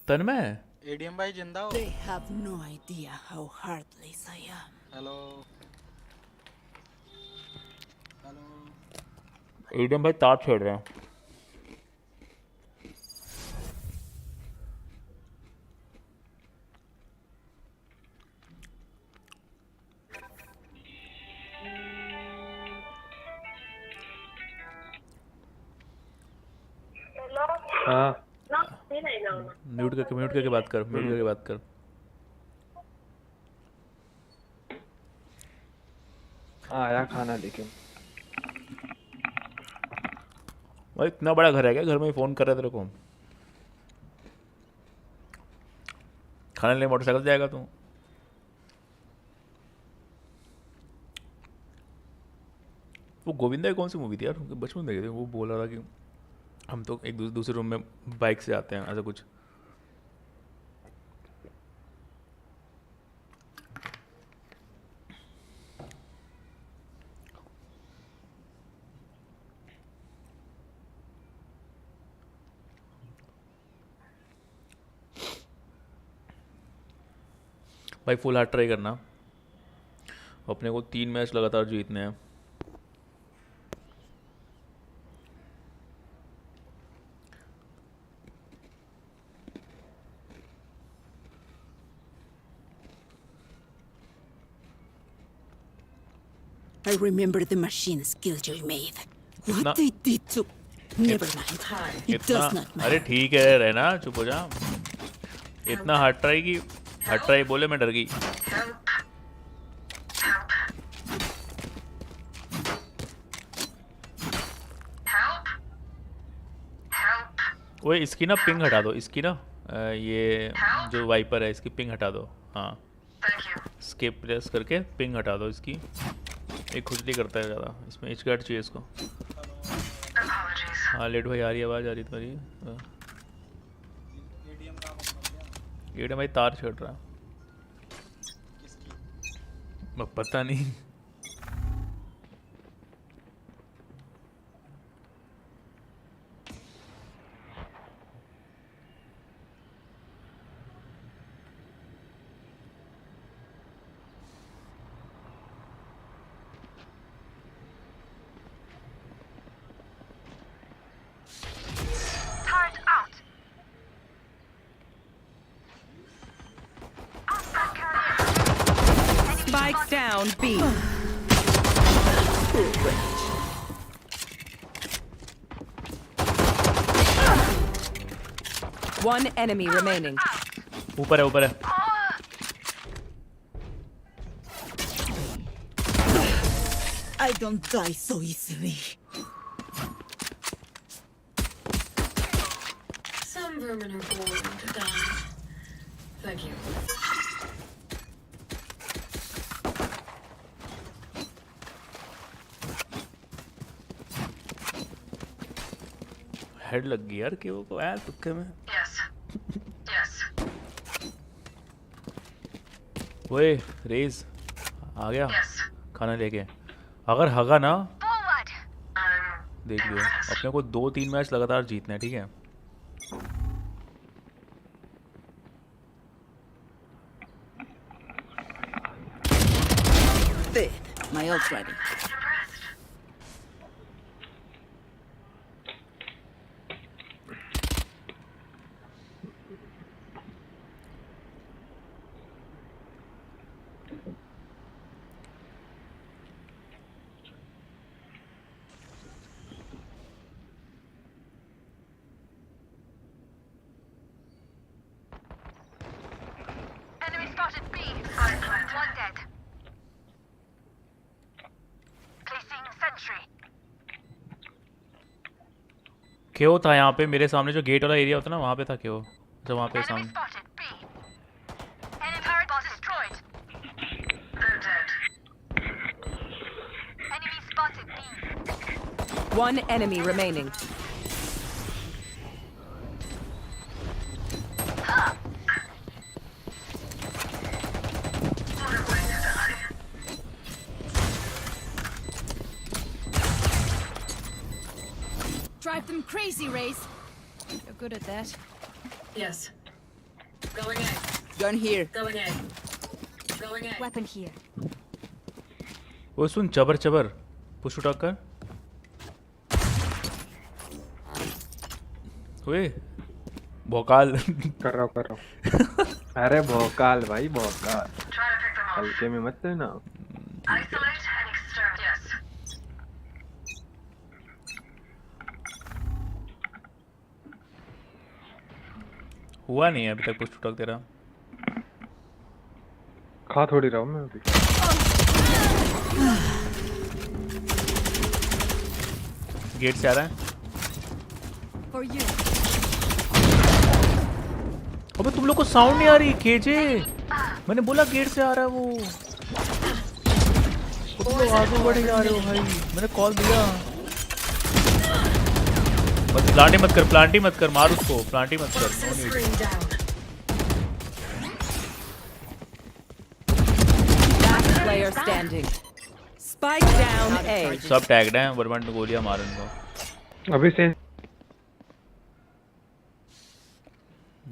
तन्मय एडीएम भाई जिंदा हो? They have no idea how heartless I am. Hello ADM भाई तार छेड़ रहे हैं। हाँ म्यूट करके बात कर, म्यूट करके बात कर। आया खाना लेकिन भाई इतना बड़ा घर है क्या? घर में फ़ोन कर रहे तेरे को? खाने ले मोटरसाइकिल जाएगा तू? वो गोविंदा की कौन सी मूवी थी यार, बचपन में देखे थे। वो बोल रहा था कि हम तो एक दूसरे रूम में बाइक से आते हैं, ऐसा कुछ। भाई फुल हार्ट ट्राई करना, अपने को 3 मैच लगातार जीतने हैं। I remember the machine skills you made. What they did to... Never mind. It does not matter. अरे ठीक है रहना, चुप हो जा। इतना हार्ड ट्राई की, हार्ड ट्राई बोले मैं डर गई। ओए इसकी ना पिंग हटा दो, इसकी ना ये जो वाइपर है इसकी पिंग हटा दो। हाँ स्केप प्रेस करके पिंग हटा दो इसकी, एक खुजली करता है ज़्यादा। इसमें एच गार्ड चाहिए इसको। हाँ लेट भाई आ रही आवाज़, आ रही तुम्हारी। एडीएम भाई तार छेड़ रहा है, पता नहीं। Spike down B. One enemy remaining. ऊपर है ऊपर है। I don't die so easily. Some vermin are born to die. Thank you. Head लग गई यार कि वो को आया तुक्के में। ओए रेज आ गया खाना लेके। अगर हगा ना देख लियो, अपने को 2-3 मैच लगातार जीतने हैं, ठीक है? My ult's ready. क्यों था यहाँ पे मेरे सामने जो गेट वाला एरिया होता है ना, वहाँ पे था क्यों, जो वहाँ पे सामने। Enemy turret bot destroyed. They're dead. Enemy spotted B. One enemy remaining. Drive them crazy, Raze. You're good at that. Yes. Going in. Gun here. Going in. Going in. Weapon here. वो सुन, चबर चबर push उठा कर। ओए भोकाल कर रहा हूँ अरे भोकाल भाई भोकाल, हल्के में मत लेना। Isolate and exterminate. Yes. हुआ नहीं है अभी तक पुश उठा तेरा। खा थोड़ी रहा हूँ मैं अभी। गेट से आ रहा है। For you. अबे तुम लोग को साउंड नहीं आ रही केजे, मैंने बोला गेट से आ रहा है वो। तुम लोग आगे बढ़े जा रहे हो भाई, मैंने कॉल दिया। बस प्लांटी मत कर, प्लांटी मत कर, मार उसको, प्लांटी मत कर। Last player standing. Spike down A. सब टैग्ड हैं, वर्मंट ने गोलियां मार उनको। अभी से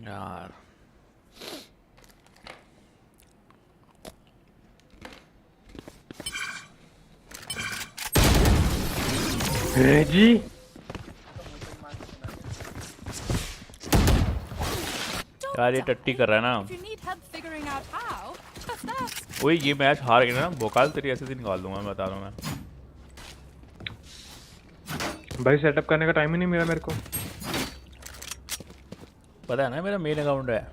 यार जी यार ये टट्टी कर रहा है ना। If you need help figuring out how, just ask. वही ये मैच हार गए ना, भोकाल तेरी ऐसे दिन निकाल दूंगा मैं, बता रहा हूँ मैं। भाई सेटअप करने का टाइम ही नहीं मिला मेरे को। पता है ना मेरा मेन अकाउंट है।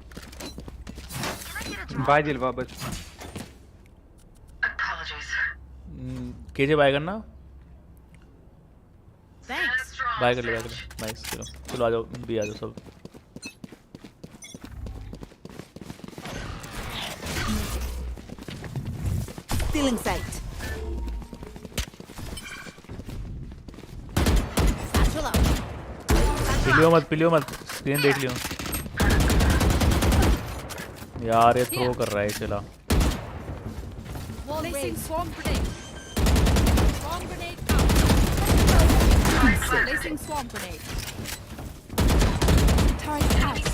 बाय दिलवा बस। केजे बाय करना। Thanks. बाय कर ले, बाय कर ले। नाइस, चलो चलो आ जाओ, भी आ जाओ सब। Stealing sight. Satchel out. पिलियो मत स्क्रीन देख लियो। यार ये थ्रो कर रहा है, चला। Placing swarm grenade. Swarm grenade out. Placing swarm grenade. Turret out.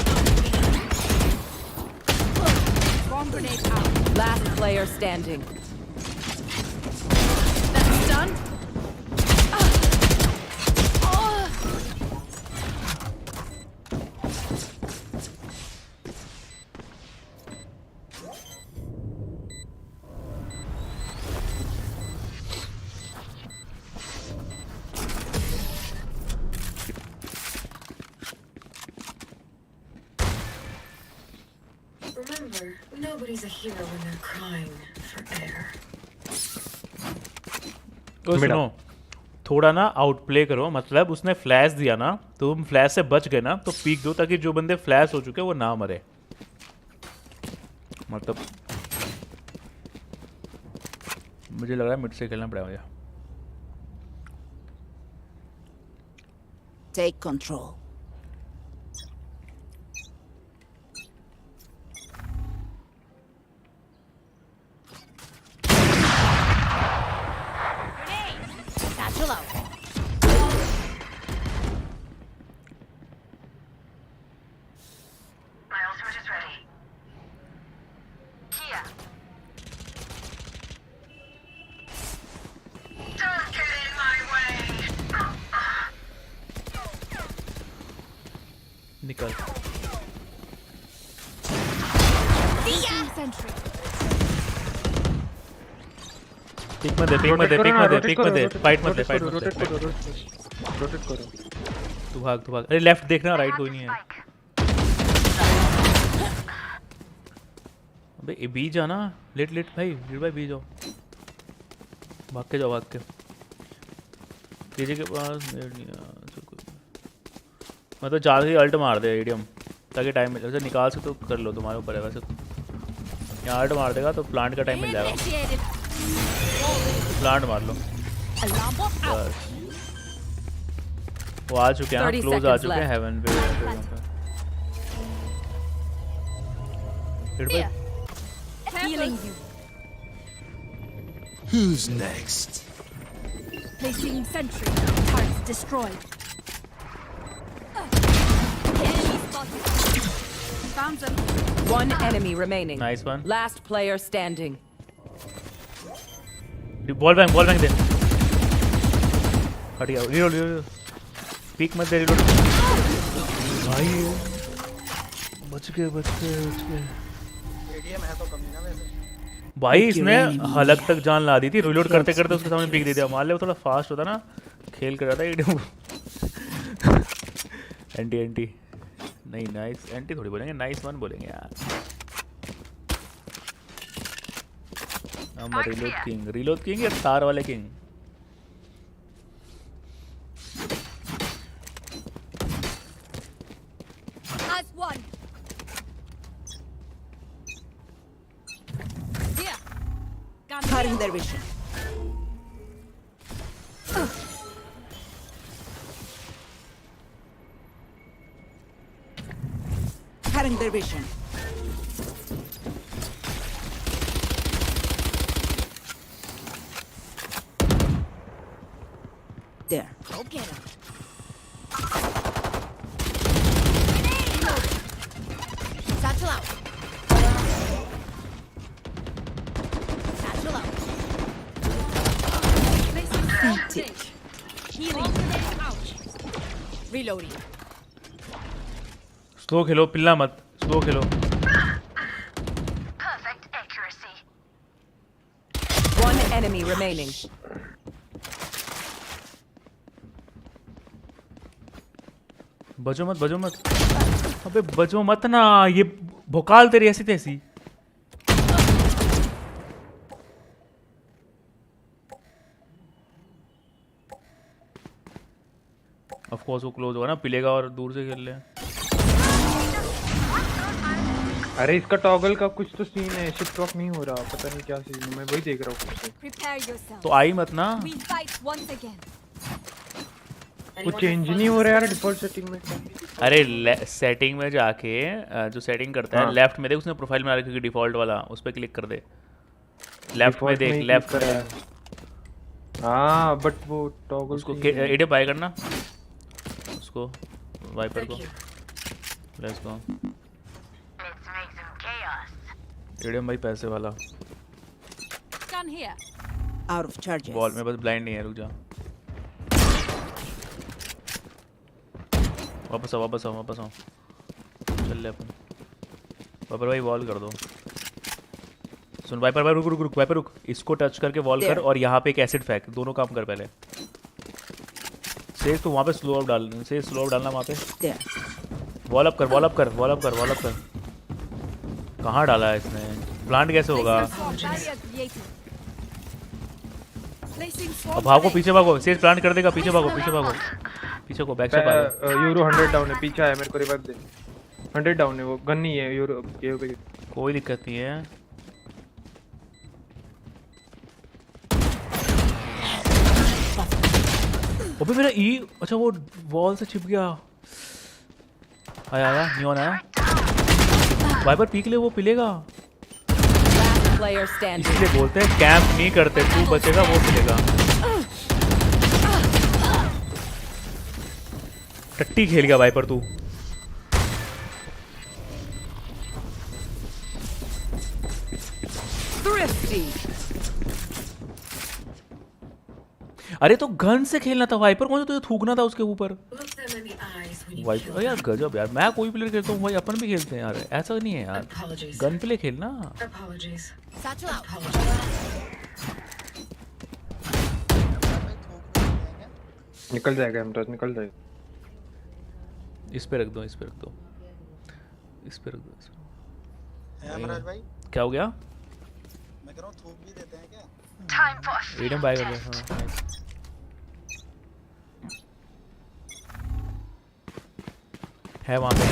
Swarm grenade out. Last player standing. That's done. Remember, nobody's a hero when they're crying for air. तो सुनो, थोड़ा ना आउटप्ले करो, मतलब उसने फ्लैश दिया ना, तो तुम फ्लैश से बच गए ना, तो पीक दो ताकि जो बंदे फ्लैश हो चुके हैं वो ना मरे। मतलब मुझे लग रहा है मिड से खेलना पड़ेगा मुझे। Take control. Satchel out. My ultimate is ready. Here. Don't get in my way. निकल। Sentry. पिक मत दे, पिक मत दे, पिक मत दे, पिक मत दे, फाइट मत दे, फाइट मत दे। रोटेट करो। तू भाग, तू भाग। अरे लेफ्ट देखना, राइट कोई नहीं है। अबे ये बी जाना, लेट लेट भाई, लेट भाई बी जाओ, भाग के जाओ, भाग के। केजे के पास नेट नहीं है, चल कोई नहीं। मतलब ज़्यादा ही अल्ट मार दे एडीएम ताकि टाइम मिल वैसे निकाल से तो कर लो तुम्हारे ऊपर है वैसे तो यहाँ अल्ट मार देगा तो प्लांट का टाइम मिल जाएगा प्लांट मार लो बस वो आ चुके हैं क्लोज आ चुके हैं हेवन पे Healing you. Who's next? Placing sentry. Turrets destroyed. Enemy spotted. Found them. One enemy remaining. Nice one. Last player standing. Ball bank दे हट गया रिलोड पीक मत दे रिलोड भाई बच गए एडीएम है तो कमी ना वैसे भाई इसने हलक तक जान ला दी थी रिलोड करते करते उसके सामने पीक दे दिया मान ले वो थोड़ा फास्ट होता ना खेल कर रहा था एडीएम एंटी नहीं नाइस एंटी थोड़ी बोलेंगे नाइस वन बोलेंगे यार हम रिलोड किंग या तार वाले king As one. Here. Cutting their vision. Cutting their vision. There. Go get him. Satchel out. Satchel out. Healing. Ouch. Reloading. Slow खेलो पिल्ला मत स्लो खेलो Perfect accuracy. One enemy remaining. बजो मत अबे बजो मत ना ये भोकाल तेरी ऐसी तैसी ऑफ कोर्स वो क्लोज होगा ना पिलेगा और दूर से खेल ले अरे इसका टॉगल का कुछ तो सीन है शिफ्ट वॉक नहीं हो रहा पता नहीं क्या सीन है मैं वही देख रहा हूँ Prepare yourself. तो आई मत ना We fight once again. कुछ चेंज नहीं हो रहा यार डिफॉल्ट सेटिंग में अरे सेटिंग में जाके जो सेटिंग करता है लेफ्ट में देख उसने प्रोफाइल में आ रखी है डिफॉल्ट वाला उस पे क्लिक कर दे लेफ्ट में देख लेफ्ट में हाँ बट वो टॉगल उसको एडे बाय करना उसको वाइपर को लेट्स गो एडे भाई पैसे वाला Gun here. Out of charges. Ball में बस ब्लाइंड नहीं है रुक जा वापस आओ चल ले अपन वाइपर भाई वॉल कर दो सुन वाइपर भाई रुक वाइपर रुक इसको टच करके वॉल कर और यहाँ पे एक एसिड फेंक दोनों काम कर पहले सेज तो वहाँ पे स्लो अप डालना वहाँ पे वॉल अप कर कहाँ डाला है इसने प्लांट कैसे होगा अब भागो पीछे भागो सेज प्लांट कर देगा पीछे भागो पीछे को बैक से यूरो 100 डाउन है पीछे है मेरे को रिवाइव दे 100 डाउन है वो गन नहीं है यूरो पे कोई दिक्कत नहीं है अबे मेरा ई अच्छा वो वॉल से छिप गया आया नियॉन आया वाइपर पीक ले वो पिलेगा इसलिए बोलते हैं कैंप नहीं करते तू बचेगा वो पिलेगा टट्टी खेल गया वाइपर तू अरे तो गन से खेलना था वाइपर कौन सा तुझे थूकना था उसके ऊपर वाइपर यार गजब यार मैं कोई प्लेयर खेलता हूँ भाई अपन भी खेलते हैं यार ऐसा नहीं है यार गन प्ले खेलना निकल जाएगा हम तो निकल जाएगा इस पे रख दो मराज भाई क्या हो गया मैं कह रहा हूं थूक भी देते हैं क्या एडम बाय कर ले हां है वहाँ पे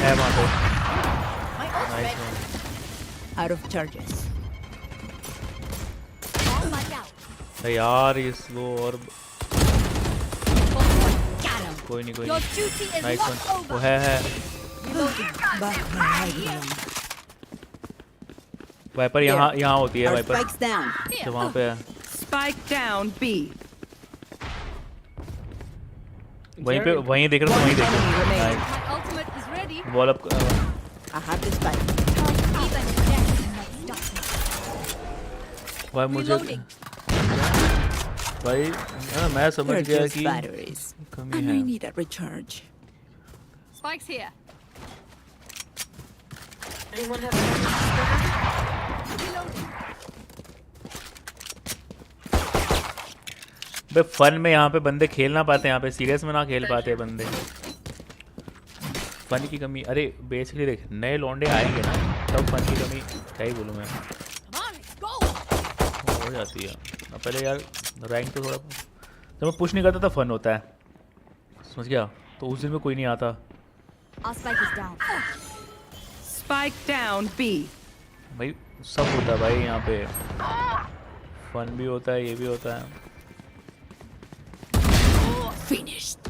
nice one. Out of charges. यार ये स्लो और कोई नहीं नाइस वन। वो है वाइपर यहाँ होती है वाइपर तो वहाँ पे है। Spike down B. वहीं देख रहा हूँ वहीं देख रहा हूँ। Ball up I have this spike. भाई मुझे भाई मैं समझ गया कि कमी I है। need a recharge. Spike's here. Anyone have बे फन में यहाँ पे बंदे खेल ना पाते, यहाँ पे सीरियस में ना खेल पाते बंदे। फन की कमी, अरे बेसिकली देख नए लौंडे आएंगे ना तब फन की कमी क्या ही बोलूँ मैं, हो जाती है। अब पहले यार रैंक तो थोड़ा जब मैं पुश नहीं करता था फन होता है, समझ गया? तो उस दिन में कोई नहीं आता। Spike down B. भाई सब होता है भाई यहाँ पे, फन भी होता है ये भी होता है। Finished.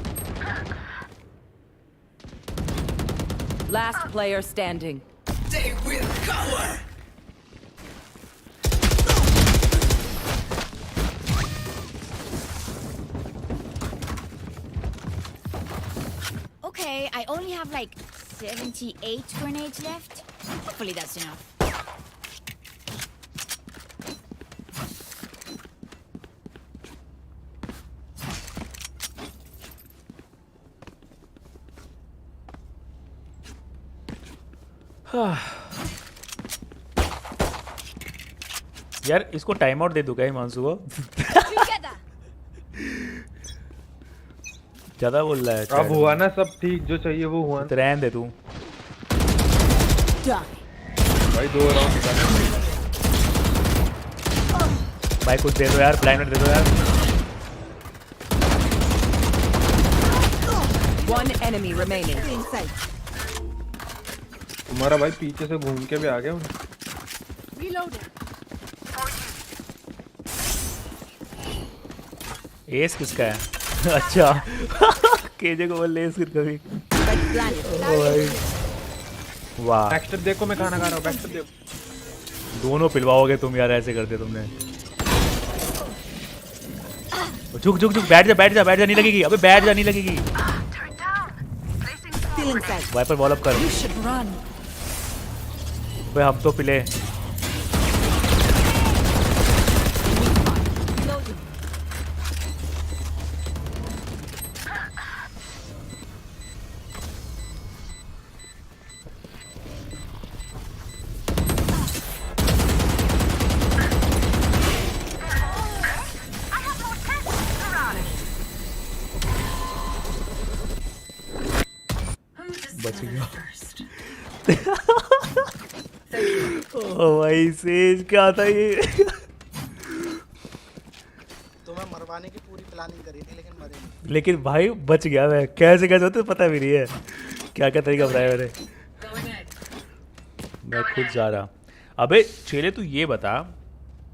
Last player standing. They will cover. Okay, I only have like 78 grenades left. Hopefully that's enough. यार इसको टाइम आउट दे दूं क्या हिमांशु को? ज्यादा बोल रहा है। अब हुआ ना सब ठीक, जो चाहिए वो हुआ। तो रहने दे तू भाई 2 राउंड निकालने। भाई कुछ दे दो यार, ब्लाइंड दे दो यार। One enemy remaining. तुम्हारा भाई पीछे से घूम के भी आ गया। एस किसका है? अच्छा केजे को बोल एस फिर कभी। वाह बैकस्टेप देखो, मैं खाना खा रहा हूँ, बैकस्टेप देखो। दोनों पिलवाओगे तुम यार, ऐसे करते तुमने। झुक झुक झुक, बैठ जा नहीं लगेगी। अबे बैठ जा, नहीं लगेगी। वाइपर बॉल अप कर। भाई हम तो पिले। बच गया। ओ भाई सेज क्या था ये? तुम्हें मरवाने की पूरी प्लानिंग करी थी लेकिन मरे नहीं। लेकिन भाई बच गया मैं, कैसे होते पता भी नहीं है। क्या क्या तरीका बताया मैंने। मैं खुद जा रहा। अबे चेले तू ये बता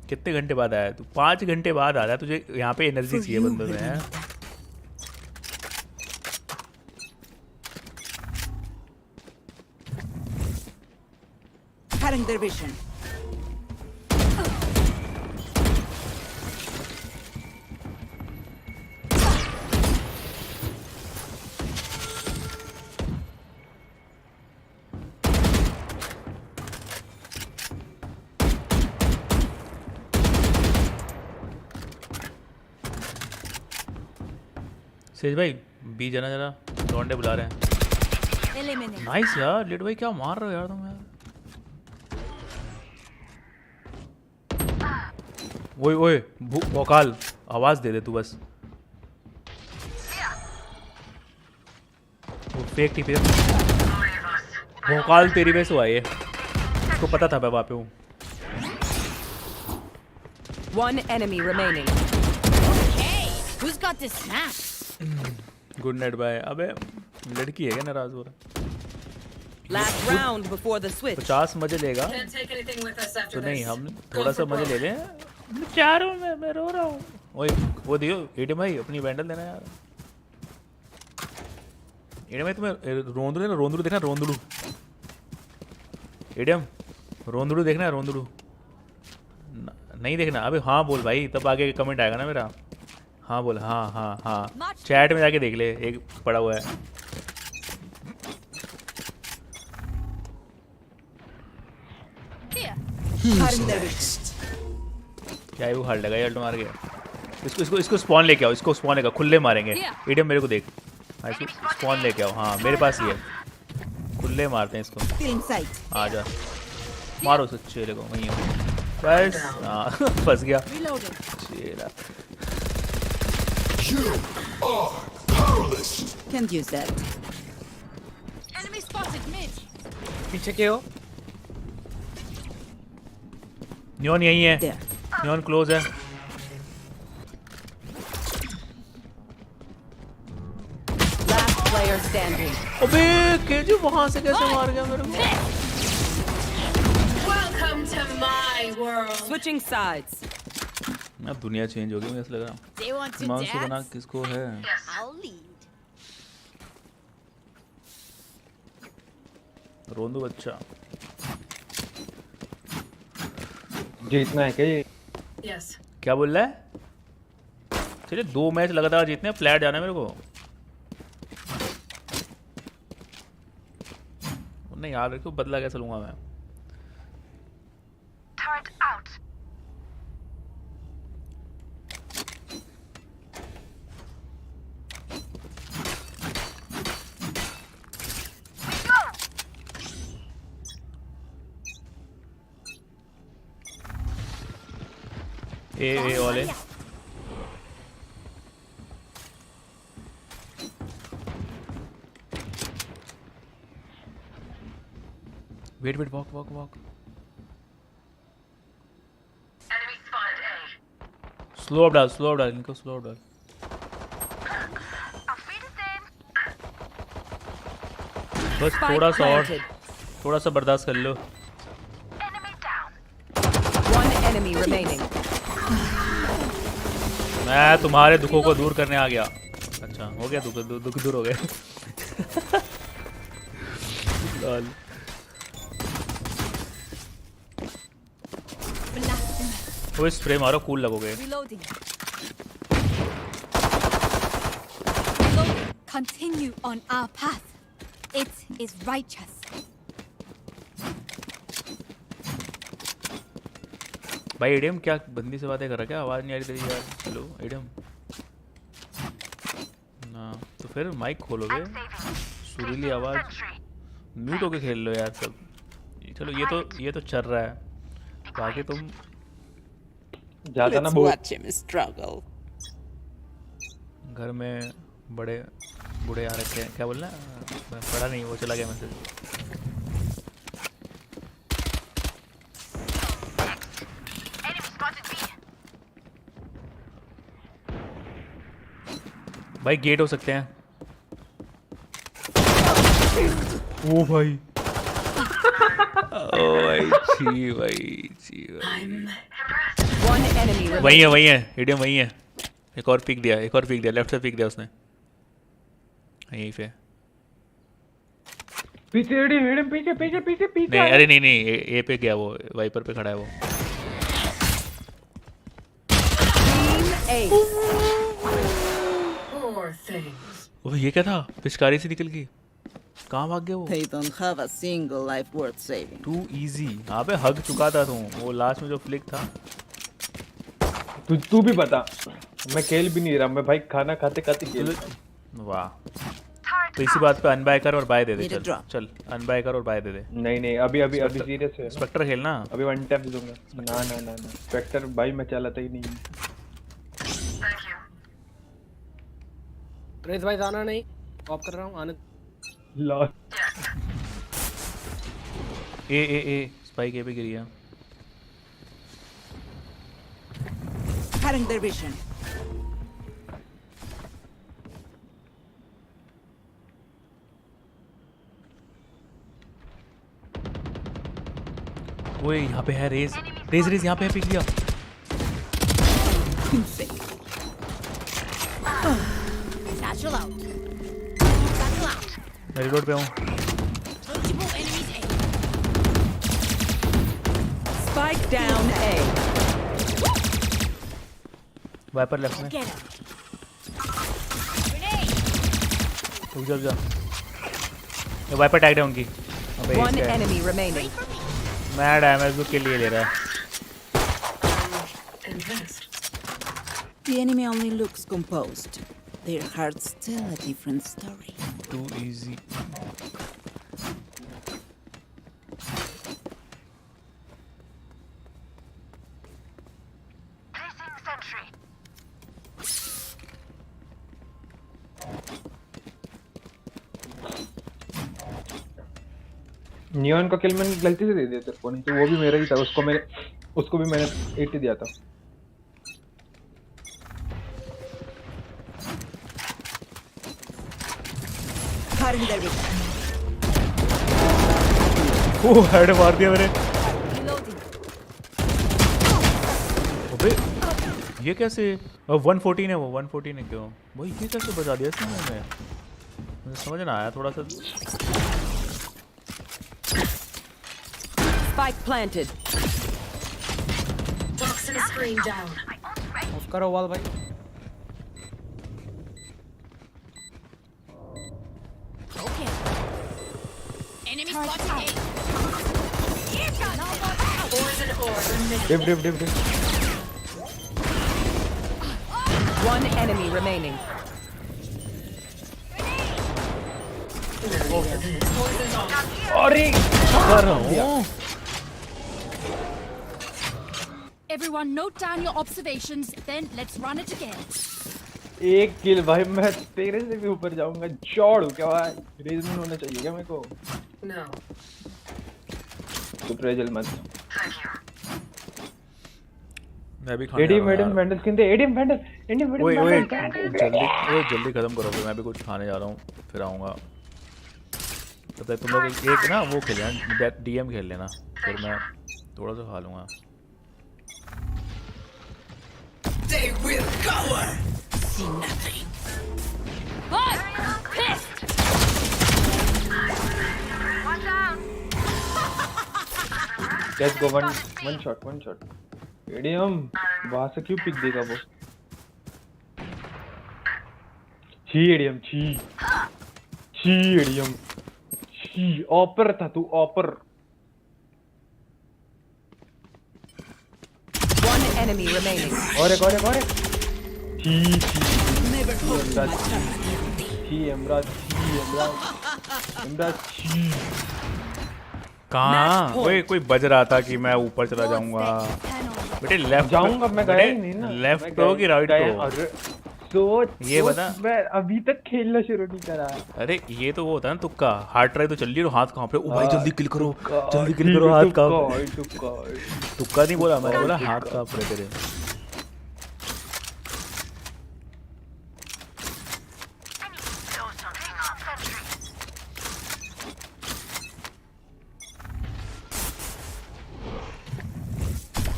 कितने घंटे बाद आया तू? 5 घंटे बाद आ रहा है, तुझे यहाँ पे एनर्जी चाहिए बंदों में है। Cutting their vision. सेज भाई बी जाना जरा, लौंडे बुला रहे हैं। नाइस यार लिट भाई, क्या मार रहे हो यार तुम यार। ओए ओए भोकाल, आवाज दे दे तू बस। वो फेक टीपी भोकाल तेरी वजह से हुआ ये, उसको पता था मैं वहाँ पे हूँ। One enemy remaining. Hey, who's got this snap? Good night bye. अबे लड़की है क्या नाराज हो रहा? Last round before the switch. 50 मजे लेगा Can't take anything with us after तो नहीं this. हम थोड़ा सा मजे ले लें। मैं चाह रहा हूँ, मैं रो रहा हूँ। ओए वो दियो एडम भाई अपनी बैंडल देना यार। एडम भाई तुम्हें रोंदड़ू ना, रोंदड़ू देखना, रोंदड़ू एडम, रोंदड़ू देखना है, रोंदड़ू नहीं देखना। अबे हाँ बोल भाई, तब आगे कमेंट आएगा ना मेरा। हाँ बोल, हाँ हाँ हाँ, चैट में जाके देख ले, एक पड़ा हुआ है। क्या है वो हार्ड लगा, अल्ट मार गया। इसको स्पॉन लेके आओ, इसको स्पॉन लेके आओ, खुले मारेंगे। एडम मेरे को देख, हाँ इसको स्पॉन लेके आओ। हाँ मेरे पास ही है, खुले मारते हैं इसको। आ जा मारो उस चेले को, वहीं है बस। हाँ फंस गया चेला। Can't use that. Enemy spotted mid. पीछे के हो? न्योन यहीं है, न्योन क्लोज है। Last player standing. अबे केजू वहां से कैसे मार गया मेरे को? Welcome to my world. Switching sides. अब दुनिया चेंज हो गई, मुझे ऐसा लग रहा। They want to दिमाग से बना dance? किसको है? I'll lead. रोंदू बच्चा। जीतना है क्या ये? Yes. क्या बोल रहा है? चलिए 2 मैच लगातार जीतने हैं, फ्लैट जाना है मेरे को। नहीं यार क्यों बदला कैसे लूंगा मैं? Turret out. ए वाले wait wait, walk walk walk. Enemy spotted A. Slow up डाल, स्लो अप डाल, इनको स्लो अप डाल। Auf Wiedersehen. बस थोड़ा सा और, थोड़ा सा बर्दाश्त कर लो। Enemy down. One enemy remaining. मैं तुम्हारे दुखों को दूर करने आ गया। अच्छा हो गया, दुख दूर हो गए। वो स्प्रे मारो, कूल लगोगे। Reloading. Reloading. Continue on our path. It is righteous. भाई एडम क्या बंदी से बातें कर रहा, क्या आवाज़ नहीं आ रही तेरी यार? हेलो एडम ना, तो फिर माइक खोलोगे, सुरीली आवाज़, म्यूट होके खेल लो यार सब। चलो ये तो चल रहा है, बाकी तुम ज्यादा ना Let's बोल। watch him struggle. घर में बड़े बूढ़े आ रखे हैं, क्या बोलना? पढ़ा नहीं, वो चला गया मैसेज। भाई गेट हो सकते हैं। ओ भाई ओ भाई छी भाई। One enemy वही है remaining. एडम वही है। एक और पिक दिया, लेफ्ट से पिक दिया उसने, यहीं पे। पीछे एडम, पीछे पीछे पीछे पीछे। नहीं अरे नहीं ए पे गया वो, वाइपर पे खड़ा है वो। Team A. Poor things. वो ये क्या था? पिचकारी से निकल गई, कहाँ भाग गया वो? They don't have a single life worth saving. Too easy. यहाँ पे हग चुका था तू, वो लास्ट में जो फ्लिक था। तू भी बता, मैं खेल भी नहीं रहा, मैं भाई खाना खाते खाते खेल। वाह, तो इसी बात पे अनबाय कर और बाय दे दे। चल अनबाय कर और बाय दे दे। नहीं अभी सीरियस है। स्पेक्टर खेलना, अभी 1 टैप दूंगा। ना स्पेक्टर भाई मैं चलाता ही नहीं। प्रेस भाई जाना नहीं, ऑफ कर रहा हूँ, आने। लॉस ए स्पाइक ए पे गिरी है। Cutting their vision. ओए यहाँ पे है रेस रेस यहाँ पे है, पिक लिया। Satchel out. Satchel out. मैं रिलोड पे हूँ। Multiple enemies A. Spike down A. Viper left में। Get him. रुक जा। ये वाइपर टैग है उनकी। अबे One enemy remaining. मैं डैमेज के लिए ले रहा है। The enemy only looks composed. Their hearts tell a different story. Too easy. Neon का किल मैंने गलती से दे दिया तेरे को, नहीं तो वो भी मेरा ही था। उसको भी मैंने 80 दिया था। ओ हेड मार दिया मैंने। अबे ये कैसे 114 है वो 114 है क्यों भाई, ये कैसे बचा दिया इसने मुझे समझ ना आया थोड़ा सा। Spike planted. Toxin screen down. Off करो वॉल भाई। Okay. Enemy spotted A. Poison orb emitted. Dip. One enemy remaining. Poison's on. अरे Everyone note down your observations, then let's run it again. एक किल भाई, मैं तेरे से भी ऊपर जाऊंगा। चौड़ क्या भाई, रेजमेंट होना चाहिए क्या मेरे को? No. चुप रह, जल मत। मैं भी खाने एडीएम वेंडल किंदे एडीएम वेंडल ओए जल्दी खत्म करो फिर मैं भी कुछ खाने जा रहा हूँ, फिर आऊँगा। तब तक तुम लोग एक ना वो खेल लेना, डीएम खेल लेना, फिर मैं थोड़ा सा खा लूँगा। They will cower. See nothing. Bye! Pissed! Watch out! Let's go, one shot. ADM वहां से क्यों पिक देगा वो? छी एडीएम, छी एडीएम, छी। ऑपर था तू, ऑपर। One enemy remaining. और एक छी इमराज छी। कहाँ? ओए कोई बज रहा था कि मैं ऊपर चला जाऊंगा। बेटे लेफ्ट जाऊंगा, मैं गया ही नहीं ना। लेफ्ट हो कि राइट हो? सोच ये बता। मैं अभी तक खेलना शुरू नहीं करा। अरे ये तो वो होता है ना तुक्का, हार्ड ट्राई तो चल रही है, हाथ कहाँ पे? ओ भाई जल्दी किल करो, हाथ कहाँ पे? तुक्का नहीं बोला मैंने, बोला हाथ कहाँ पे तेरे।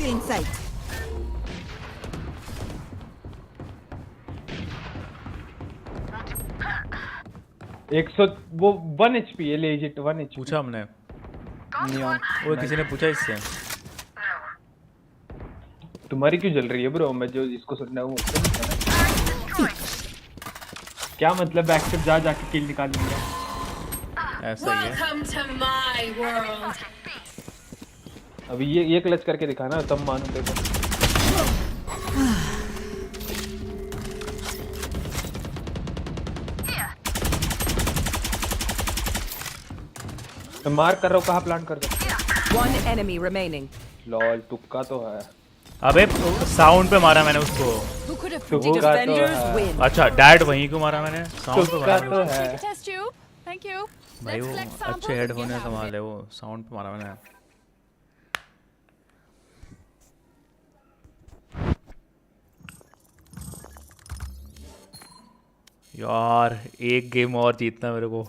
In sight. वो 1 HP है, लेजिट 1 HP। पूछा हमने नियॉन, वो किसी ने पूछा इससे। तुम्हारी क्यों जल रही है ब्रो? मैं जो इसको सुनना है वो क्या मतलब, बैकस्टेप जाके किल निकालूंगा। ऐसा ही है। Welcome to my world. अभी ये क्लच करके दिखाना, तब मानूं तेरे को। मैं मार्क कर रहा हूँ, कहाँ प्लांट कर सकते? One enemy remaining. लॉल, तुक्का तो है। अबे साउंड पे मारा मैंने उसको। Who could have तुक्का तो है। अच्छा डैड वहीं को मारा मैंने, साउंड पे मारा तो है। Test you. Thank you. भाई वो अच्छे हेडफोन है, कमाल है, वो साउंड पे मारा मैंने। यार एक गेम और जीतना मेरे को,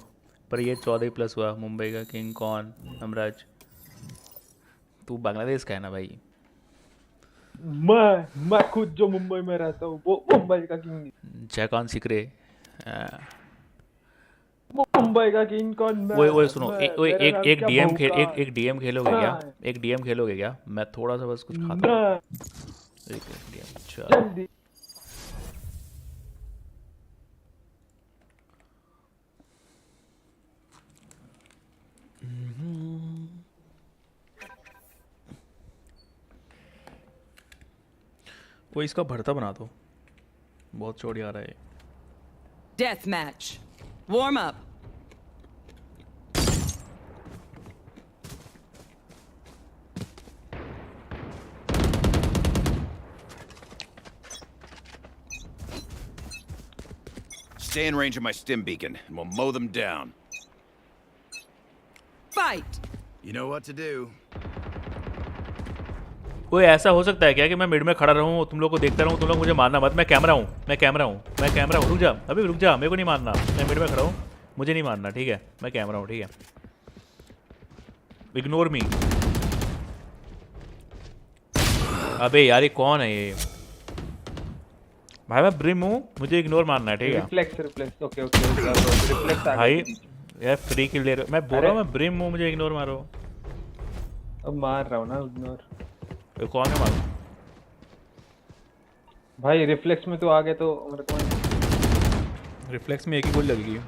पर ये 14+ हुआ। मुंबई का किंग कौन? ममराज तू बांग्लादेश का है ना भाई? मैं खुद जो मुंबई में रहता हूँ वो मुंबई का किंग। जय कौन सिकरे? मुंबई का किंग कौन? ओए सुनो, मेरा नाम क्या भौका? एक डीएम खेलोगे क्या? एक डीएम खेलोगे क्या? मैं थोड़ा सा बस कुछ खाता हूँ। एक डीएम चल। जल्दी। वो इसका भरता बना दो, बहुत चौड़ी आ रहा है। Death match. Warm up. Stay in range of my stim beacon, and we'll mow them down. Fight. You know what to do. कोई ऐसा हो सकता है क्या कि मैं मिड में खड़ा रहूं, तुम लोग को देखता रहूं, तुम लोग मुझे मारना मत? मैं कैमरा हूं। रुक जा, मेरे को नहीं मारना। मैं मिड में खड़ा हूं, मुझे नहीं मारना, ठीक है? मैं कैमरा हूं, ठीक है? Ignore me. अबे यार ये कौन है ये? भाई मैं ब्रिम हूं, मुझे इग्नोर मारना है, ठीक है? रिफ्लेक्स ओके रिफ्लेक्स भाई यार फ्री किल ले रहे हो। मैं बोल रहा हूं मैं ब्रिम हूं, मुझे इग्नोर मारो। अब मार रहा हूं ना इग्नोर। ये कौन है मारो? भाई रिफ्लेक्स में तो आ गए तो मेरे को रिफ्लेक्स में एक ही गोली लगेगी।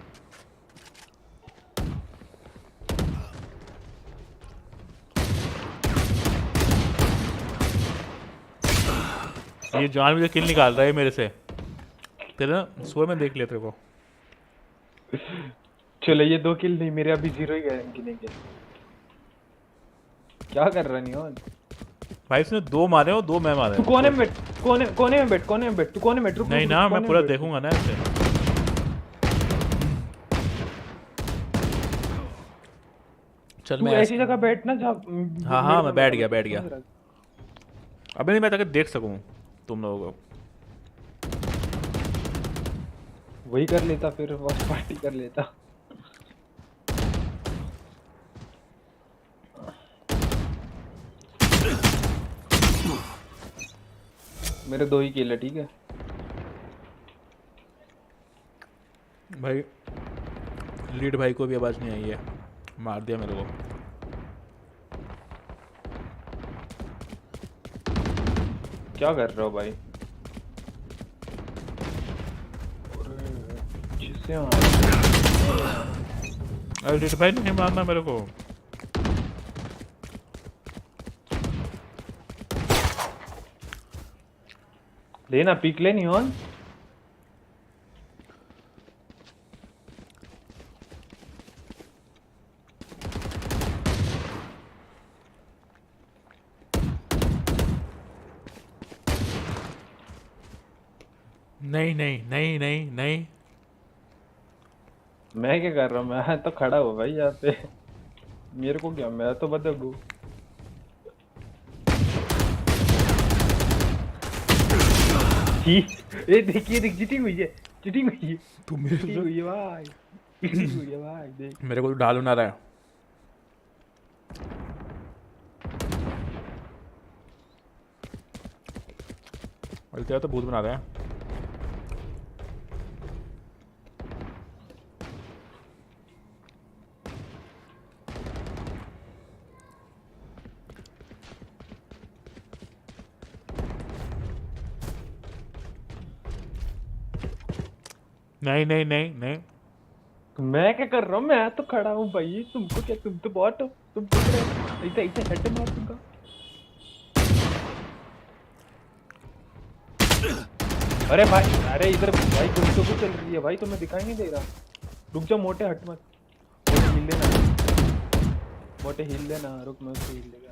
ये जान मुझे किल निकाल रहा है मेरे से। तेरे ना सोए में देख लिया तेरे को। चलो ये 2 किल नहीं, मेरे अभी 0 ही गिनेंगे। क्या कर रहा नियॉन? भाई इसने 2 मारे हो, 2 मैं मारे। तू कोने में बैठ, कोने में बैठ, तू कोने में बैठ। नहीं ना, मैं पूरा देखूंगा ना ऐसे। चल मैं ऐसी जगह बैठ ना जहाँ। हाँ मैं बैठ गया। अबे नहीं, मैं ताकि देख सकूं तुम लोगों को। वही कर लेता फिर, वॉच पार्टी कर लेता। मेरे 2 ही किल है, ठीक है भाई? लीड भाई को भी आवाज नहीं आई है, मार दिया मेरे को। क्या कर रहे हो भाई? अरे लीड भाई नहीं मारना मेरे को। लेना पीक ले नियॉन। नहीं। मैं क्या कर रहा हूँ? मैं तो खड़ा हूँ भाई यहाँ पे। मेरे को क्या, मैं तो बदबू। ये देखिए चीटिंग हुई है। तू मेरे हुई है भाई, चीटिंग हुई है भाई। देख मेरे को डाल ना रहा है। और तेरा तो भूत बना रहा है। नहीं। मैं क्या कर रहा हूँ? मैं तो खड़ा हूँ भाई। तुमको क्या, तुम तो बॉट हो। तुम इसे हेड मार दूंगा। अरे भाई, अरे इधर भाई तुम तो कुछ चल रही है भाई, तुम्हें दिखाई नहीं दे रहा? रुक जा मोटे, हट मत। मोटे हिल लेना, रुक मैं उसको हिल लेगा।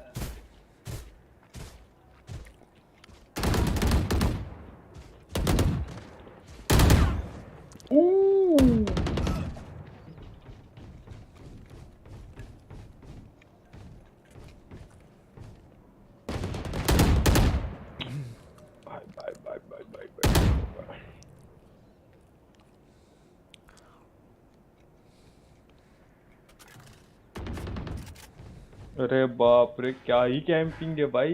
अरे बाप रे क्या ही कैंपिंग है भाई,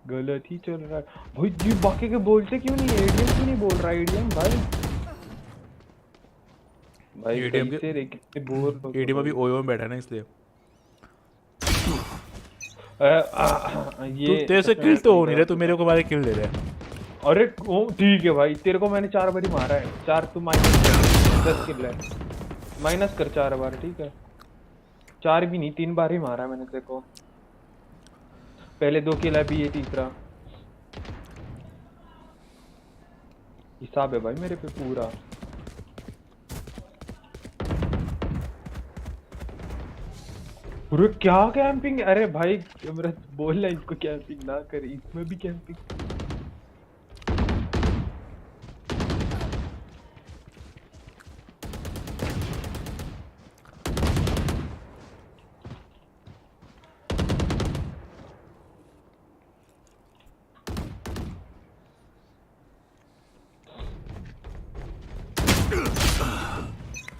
गलत ही चल रहा है भाई। जी बाकी के बोलते क्यों नहीं, एडीएम क्यों नहीं बोल रहा एडीएम भाई? भाई एडीएम कैसे रे, कितने बोर लोग एडीएम अभी ओयो में बैठा है ना इसलिए। ये तू तेरे से किल तो हो नहीं रहे, तू मेरे को मारे किल दे रहा है। अरे ठीक है भाई, तेरे को मैंने 4 बार ही मारा है, 4 तू माइनस कर, 10 किल है, माइनस कर 4 बार, ठीक है 4 भी नहीं 3 बार ही मारा है मैंने तेरे को, पहले 2 किल है, अभी ये तीसरा हिसाब है भाई मेरे पे पूरा। अरे क्या कैंपिंग, अरे भाई मेरा बोल रहा इसको कैंपिंग ना करे, इसमें भी कैंपिंग।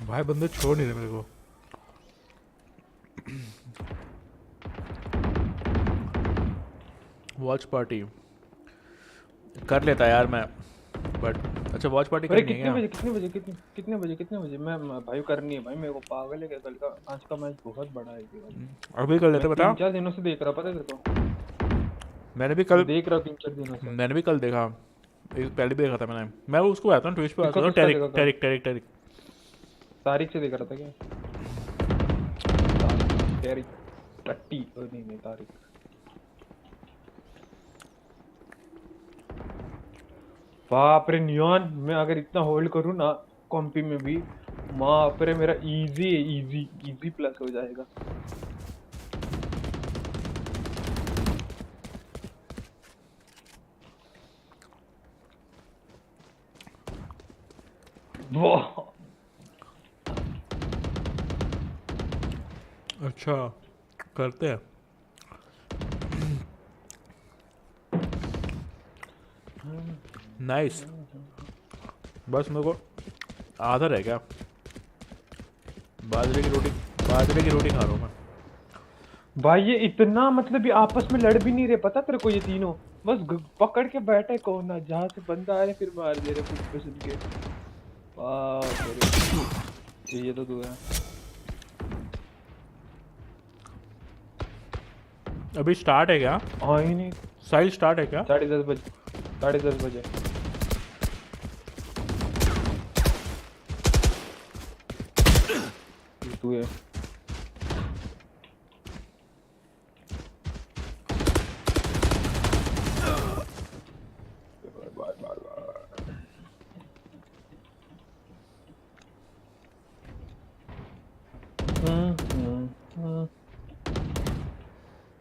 भाई बंदे छोड़ नहीं रहे मेरे को। वॉच पार्टी कर लेता यार मैं, बट अच्छा वॉच पार्टी करनी है क्या? कितने बजे मैं भाई करनी है भाई, मेरे को पागल है क्या, कल का आज का मैच बहुत बड़ा है भाई। अभी कर लेते बता। 3-4 दिनों से देख रहा, पता है तेरे को? मैंने भी कल देख रहा 3-4 दिनों से, मैंने भी कल देखा, पहले भी देखा था मैंने। मैं उसको आता हूँ ट्विच पे आता हूँ, टेरिक तारीख से देख रहा था क्या? तारीख टट्टी नहीं तारीख। बाप रे नियॉन, मैं अगर इतना होल्ड करूँ ना कॉम्पी में भी, बाप रे मेरा इजी प्लस हो जाएगा। वाह अच्छा करते हैं। नाइस, बस मेरे को आधा रह गया, बाजरे की रोटी खा रहा हूँ मैं भाई। ये इतना मतलब ये आपस में लड़ भी नहीं रहे, पता तेरे को, ये तीनों बस पकड़ के बैठे कोना, जहाँ से बंदा आ रहे फिर मार दे रहे कुछ पे सुन के। ये तो तू है। अभी स्टार्ट है क्या? हाँ ही नहीं, साइल स्टार्ट है क्या? 10:30 बजे, 10:30 बजे। तू है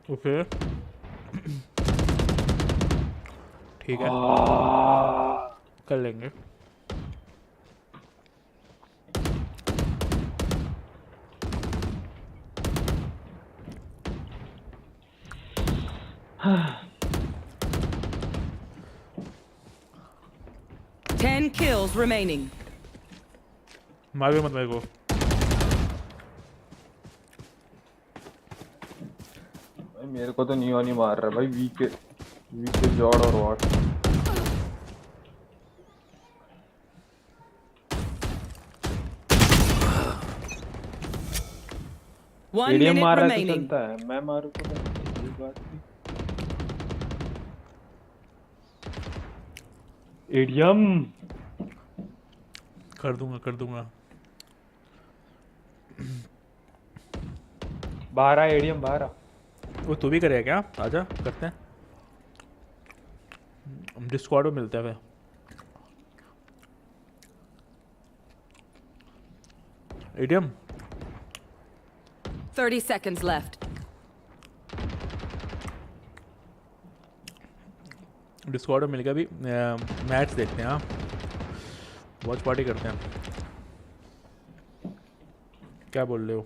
ओके ठीक है कर लेंगे। Ten kills remaining. मार भी मत मेरे को। मेरे को तो नियो नहीं मार रहा भाई, वीके जॉड और व्हाट। One minute मार रहा है तो remaining. चलता है, मैं मारूं तो ये बात नहीं। एडियम कर दूंगा 12 एडियम 12। वो तू भी करेगा क्या? आजा करते हैं, हम डिस्कॉर्ड में मिलते हैं। Idiom 30 seconds left. डिस्कॉर्ड में मिलेगा। अभी मैच देखते हैं, हाँ वॉच पार्टी करते हैं। क्या बोल रहे हो?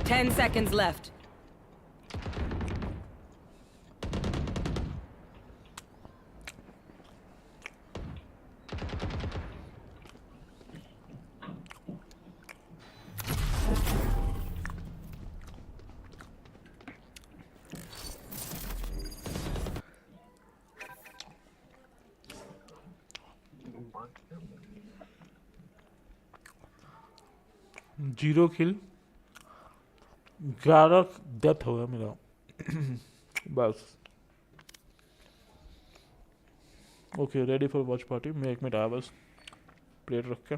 Ten seconds left. 0 किल, 11 डेथ हो गया मेरा बस। Okay ready for watch party. मैं 1 मिनट आया बस, प्लेट रख के।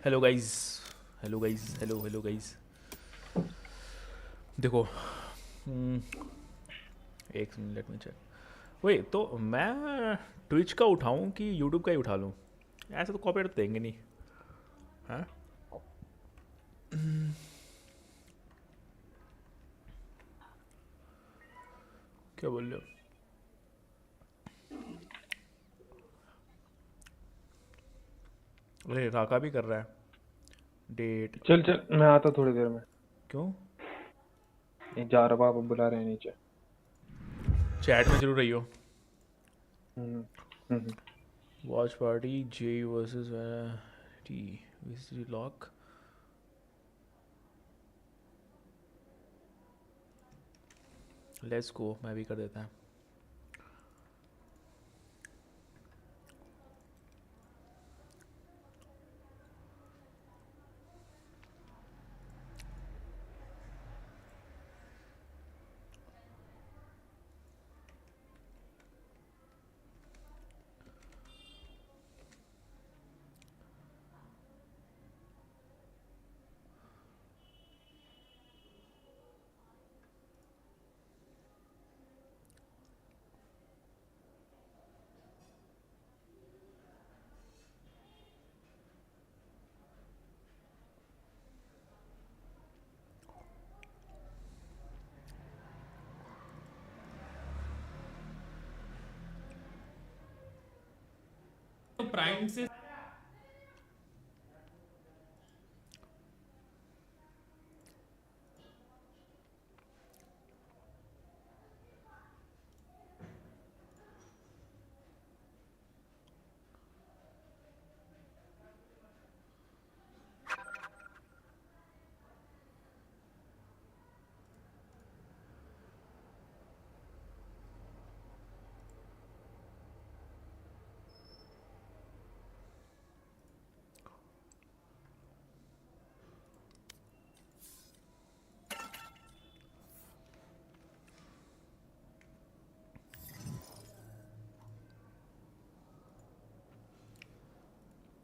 Hello guys, hello guys, hello hello guys. देखो एक मिनट, लेट मी चेक। वही तो मैं ट्विच का उठाऊं कि यूट्यूब का ही उठा लूं? ऐसे तो कॉपीराइट देंगे नहीं, हाँ? क्या बोल रहे हो? अरे राका भी कर रहा है डेट। चल चल मैं आता थोड़ी देर में। क्यों? नहीं जा रहा, पापा बुला रहे हैं नीचे। चैट में जरूर रही हो। Watch party J versus T VCT lock. Let's go, मैं भी कर देता है। प्राइम से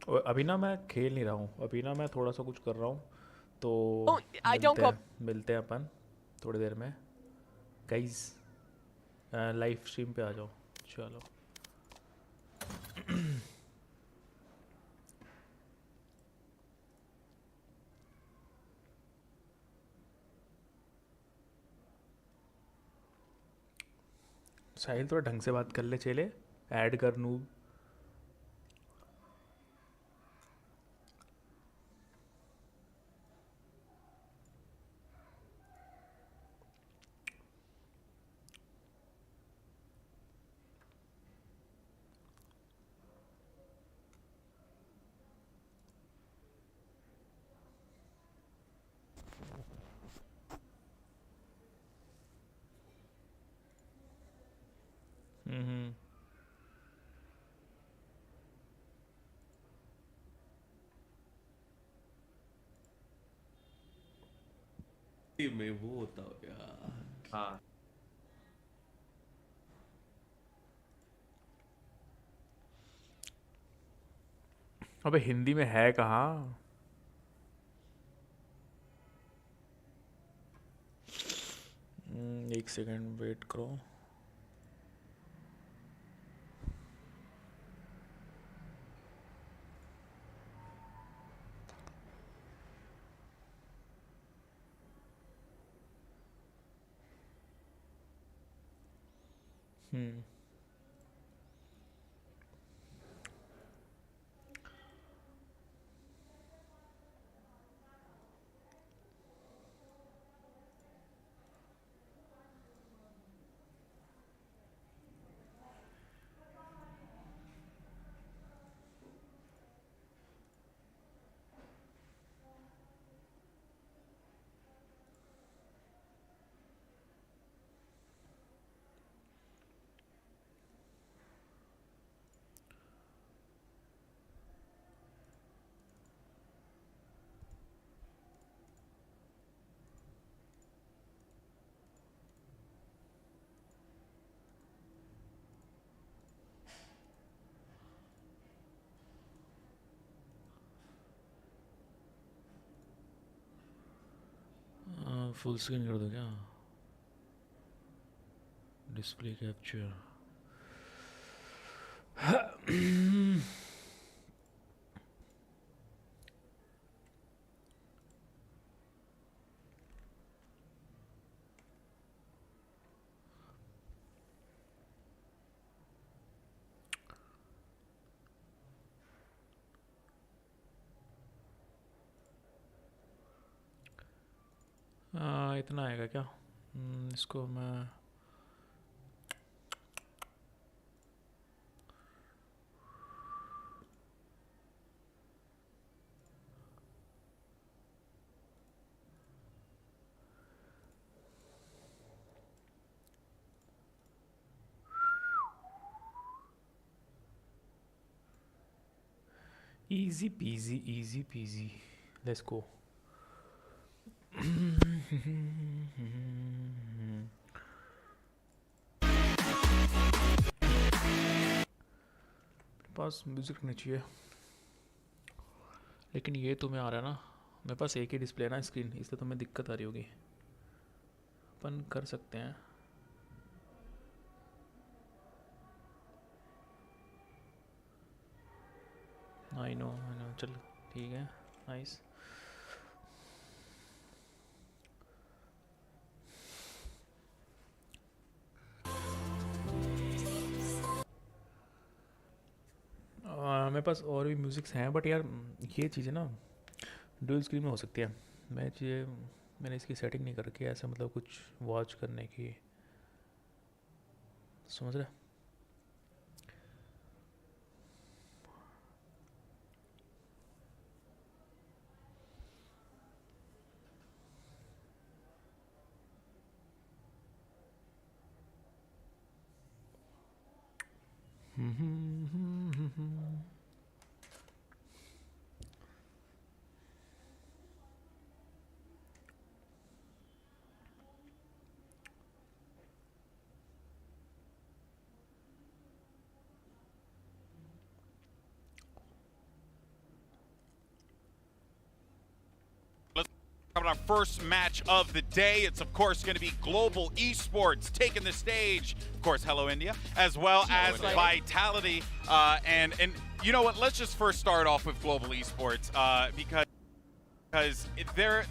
और अभी ना मैं खेल नहीं रहा हूँ, अभी ना मैं थोड़ा सा कुछ कर रहा हूँ, तो मिलते हैं अपन थोड़ी देर में गाइस। लाइव स्ट्रीम पे आ जाओ। चलो साहिल थोड़ा ढंग से बात कर ले, चले ऐड कर नूब। में वो होता हो यार। हाँ अबे हिंदी में है कहाँ? एक सेकंड वेट करो। फुल स्क्रीन कर दो क्या? डिस्प्ले कैप्चर इतना आएगा क्या? इसको मैं easy peasy, let's go. Pass music नहीं चाहिए, लेकिन ये तुम्हें आ रहा है ना, मेरे पास एक ही डिस्प्ले है ना स्क्रीन, इसलिए तुम्हें दिक्कत आ रही होगी। अपन कर सकते हैं। आई नो चल ठीक है, नाइस। मेरे पास और भी म्यूज़िक्स हैं, बट यार ये चीज़ें ना डुअल स्क्रीन में हो सकती है। मैंने इसकी सेटिंग नहीं कर रखी है ऐसे, मतलब कुछ वॉच करने की, समझ रहे? Our first match of the day. It's of course going to be Global Esports taking the stage. Of course, Hello India, as well as Vitality. And you know what? Let's just first start off with Global Esports because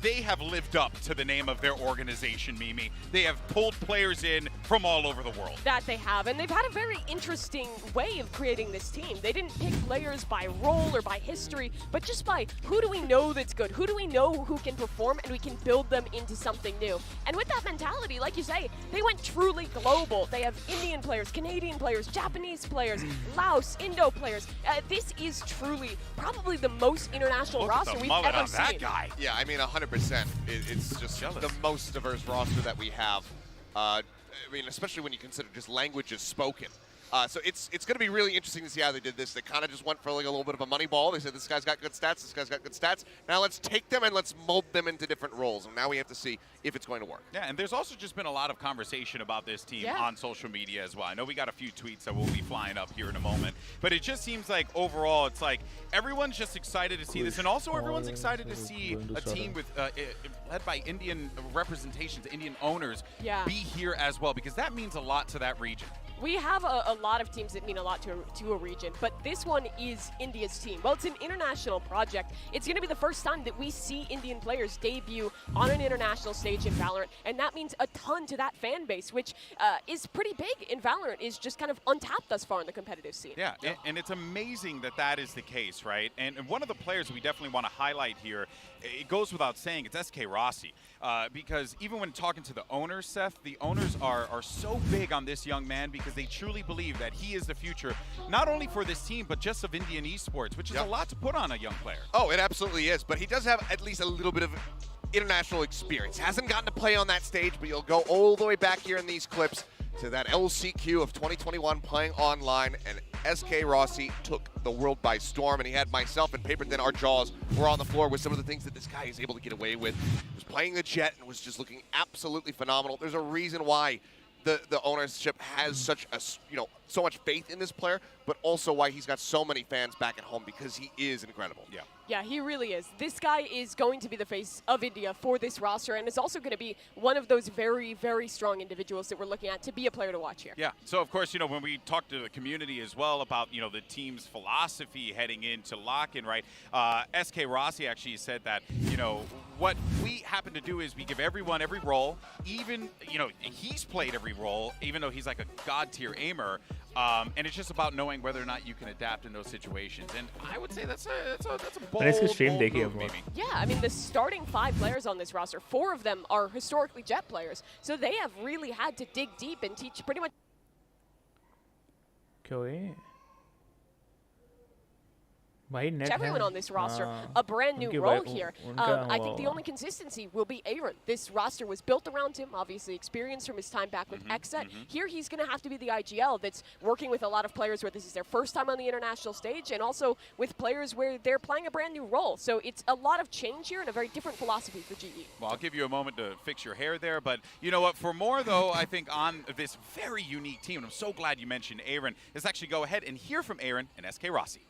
they have lived up to the name of their organization, Mimi. They have pulled players in from all over the world. That they have, and they've had a very interesting way of creating this team. They didn't pick players by role or by history, but just by who do we know that's good, who do we know who can perform, and we can build them into something new. And with that mentality, like you say, they went truly global. They have Indian players, Canadian players, Japanese players, Laos, Indo players. This is truly probably the most international roster we've ever seen. Yeah, I mean, 100%. It's just the most diverse roster that we have. I mean, especially when you consider just languages spoken. So it's going to be really interesting to see how they did this. They kind of just went for like a little bit of a money ball. They said, this guy's got good stats, this guy's got good stats. Now let's take them and let's mold them into different roles. And now we have to see if it's going to work. Yeah, and there's also just been a lot of conversation about this team on social media as well. I know we got a few tweets that will be flying up here in a moment. But it just seems like overall, it's like everyone's just excited to see this. And also everyone's excited to see a team with led by Indian representations, Indian owners, be here as well. Because that means a lot to that region. we have a lot of teams that mean a lot to a region, but this one is India's team. Well, it's an international project. It's going to be the first time that we see Indian players debut on an international stage in Valorant, and that means a ton to that fan base, which is pretty big in Valorant, is just kind of untapped thus far in the competitive scene. Yeah, and it's amazing that that is the case, right? And one of the players we definitely want to highlight here, it goes without saying, it's SK Rossi. Because even when talking to the owners, Seth, the owners are so big on this young man because they truly believe that he is the future, not only for this team, but just of Indian esports, which is a lot to put on a young player. Oh, it absolutely is. But he does have at least a little bit of international experience. Hasn't gotten to play on that stage, but you'll go all the way back here in these clips to that LCQ of 2021 playing online, and SK Rossi took the world by storm, and he had myself and Paper Thin, our jaws were on the floor with some of the things that this guy is able to get away with. He was playing the Jet and was just looking absolutely phenomenal. There's a reason why the ownership has such a, so much faith in this player, but also why he's got so many fans back at home, because he is incredible. Yeah. Yeah, he really is. This guy is going to be the face of India for this roster, and is also going to be one of those very, very strong individuals that we're looking at to be a player to watch here. Yeah, so of course, when we talk to the community as well about, the team's philosophy heading into lock-in, right? SK Rossi actually said that, what we happen to do is we give everyone every role, even, he's played every role, even though he's like a god-tier aimer, and it's just about knowing whether or not you can adapt in those situations. And I would say that's a bold move, maybe. Yeah, I mean, the starting 5 players on this roster, 4 of them are historically Jet players, so they have really had to dig deep and teach pretty much everyone on this roster a brand new role here. I think the only consistency will be Aaron. This roster was built around him, obviously experience from his time back with XSET. Here he's going to have to be the IGL that's working with a lot of players where this is their first time on the international stage, and also with players where they're playing a brand new role. So it's a lot of change here and a very different philosophy for GE. Well, I'll give you a moment to fix your hair there, but you know what? For more, though, I think on this very unique team, and I'm so glad you mentioned Aaron, let's actually go ahead and hear from Aaron and SK Rossi.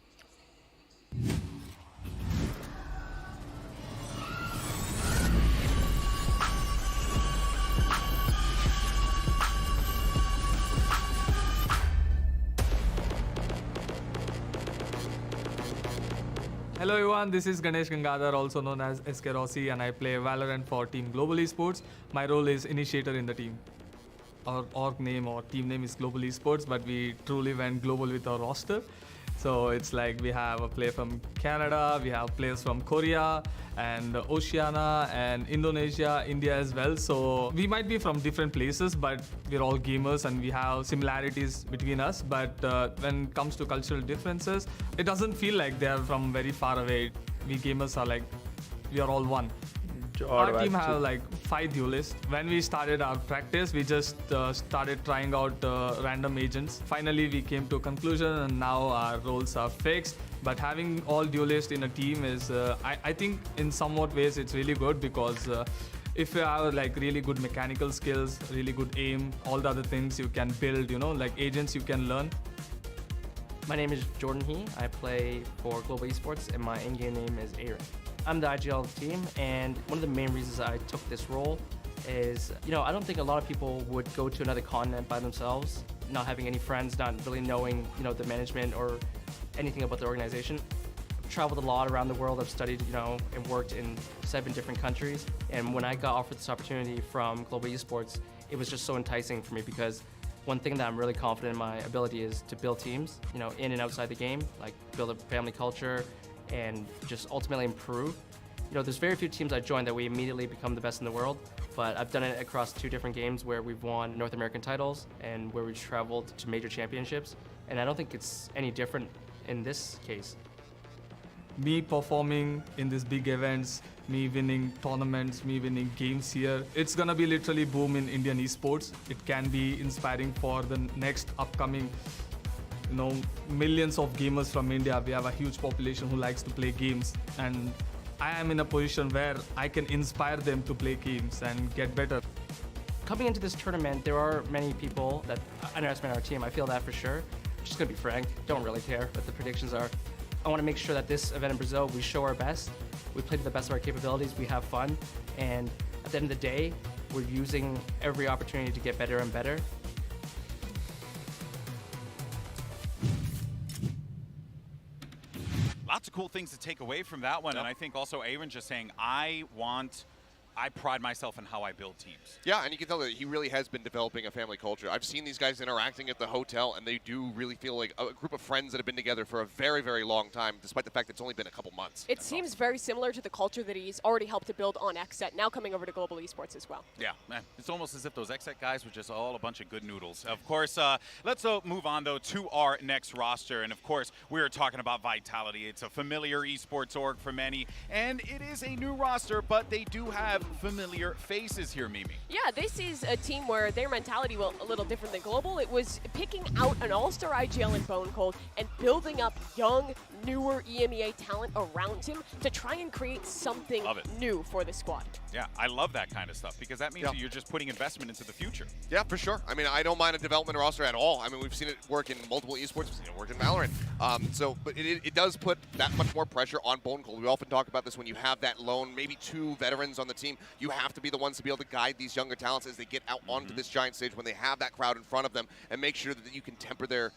Hello everyone, this is Ganesh Gangadhar, also known as SK Rossi, and I play Valorant for Team Global Esports. My role is initiator in the team. Our org name or team name is Global Esports, but we truly went global with our roster. So it's like we have a player from Canada, we have players from Korea and Oceania and Indonesia, India as well. So we might be from different places, but we're all gamers and we have similarities between us. But when it comes to cultural differences, it doesn't feel like they're from very far away. We gamers are like, we are all one. Our team have like 5 duelists. When we started our practice, we just started trying out random agents. Finally, we came to a conclusion, and now our roles are fixed. But having all duelists in a team is, I think in somewhat ways, it's really good, because if you have like really good mechanical skills, really good aim, all the other things you can build, like agents you can learn. My name is Jordan He. I play for Global Esports, and my in-game name is Aaron. I'm the IGL of the team, and one of the main reasons I took this role is, I don't think a lot of people would go to another continent by themselves, not having any friends, not really knowing, the management or anything about the organization. I've traveled a lot around the world. I've studied, and worked in 7 different countries. And when I got offered this opportunity from Global Esports, it was just so enticing for me, because one thing that I'm really confident in my ability is to build teams, in and outside the game, like build a family culture, and just ultimately improve. There's very few teams I joined that we immediately become the best in the world, but I've done it across 2 different games where we've won North American titles and where we've traveled to major championships, and I don't think it's any different in this case. Me performing in these big events, me winning tournaments, me winning games here, it's gonna be literally boom in Indian esports. It can be inspiring for the next upcoming millions of gamers from India. We have a huge population who likes to play games, and I am in a position where I can inspire them to play games and get better. Coming into this tournament, there are many people that underestimate our team. I feel that for sure. Just gonna be frank, don't really care what the predictions are. I want to make sure that this event in Brazil, we show our best, we play to the best of our capabilities, we have fun, and at the end of the day, we're using every opportunity to get better and better. cool things to take away from that one. And I think also Aaron just saying, I pride myself in how I build teams. Yeah, and you can tell that he really has been developing a family culture. I've seen these guys interacting at the hotel, and they do really feel like a group of friends that have been together for a very, very long time, despite the fact that it's only been a couple months. It seems very similar to the culture that he's already helped to build on XSET, now coming over to Global Esports as well. Yeah, man, it's almost as if those XSET guys were just all a bunch of good noodles. Of course, let's move on, though, to our next roster. And, of course, we are talking about Vitality. It's a familiar esports org for many, and it is a new roster, but they do have familiar faces here, Mimi. Yeah, this is a team where their mentality was a little different than Global. It was picking out an all-star IGL in Bone Cold and building up young, newer EMEA talent around him to try and create something new for the squad. Yeah, I love that kind of stuff because that means that you're just putting investment into the future. Yeah, for sure. I mean, I don't mind a development roster at all. I mean, we've seen it work in multiple esports. We've seen it work in Valorant. But it does put that much more pressure on Bone Cold. We often talk about this when you have that lone, maybe 2 veterans on the team. You have to be the ones to be able to guide these younger talents as they get out onto this giant stage when they have that crowd in front of them and make sure that you can temper their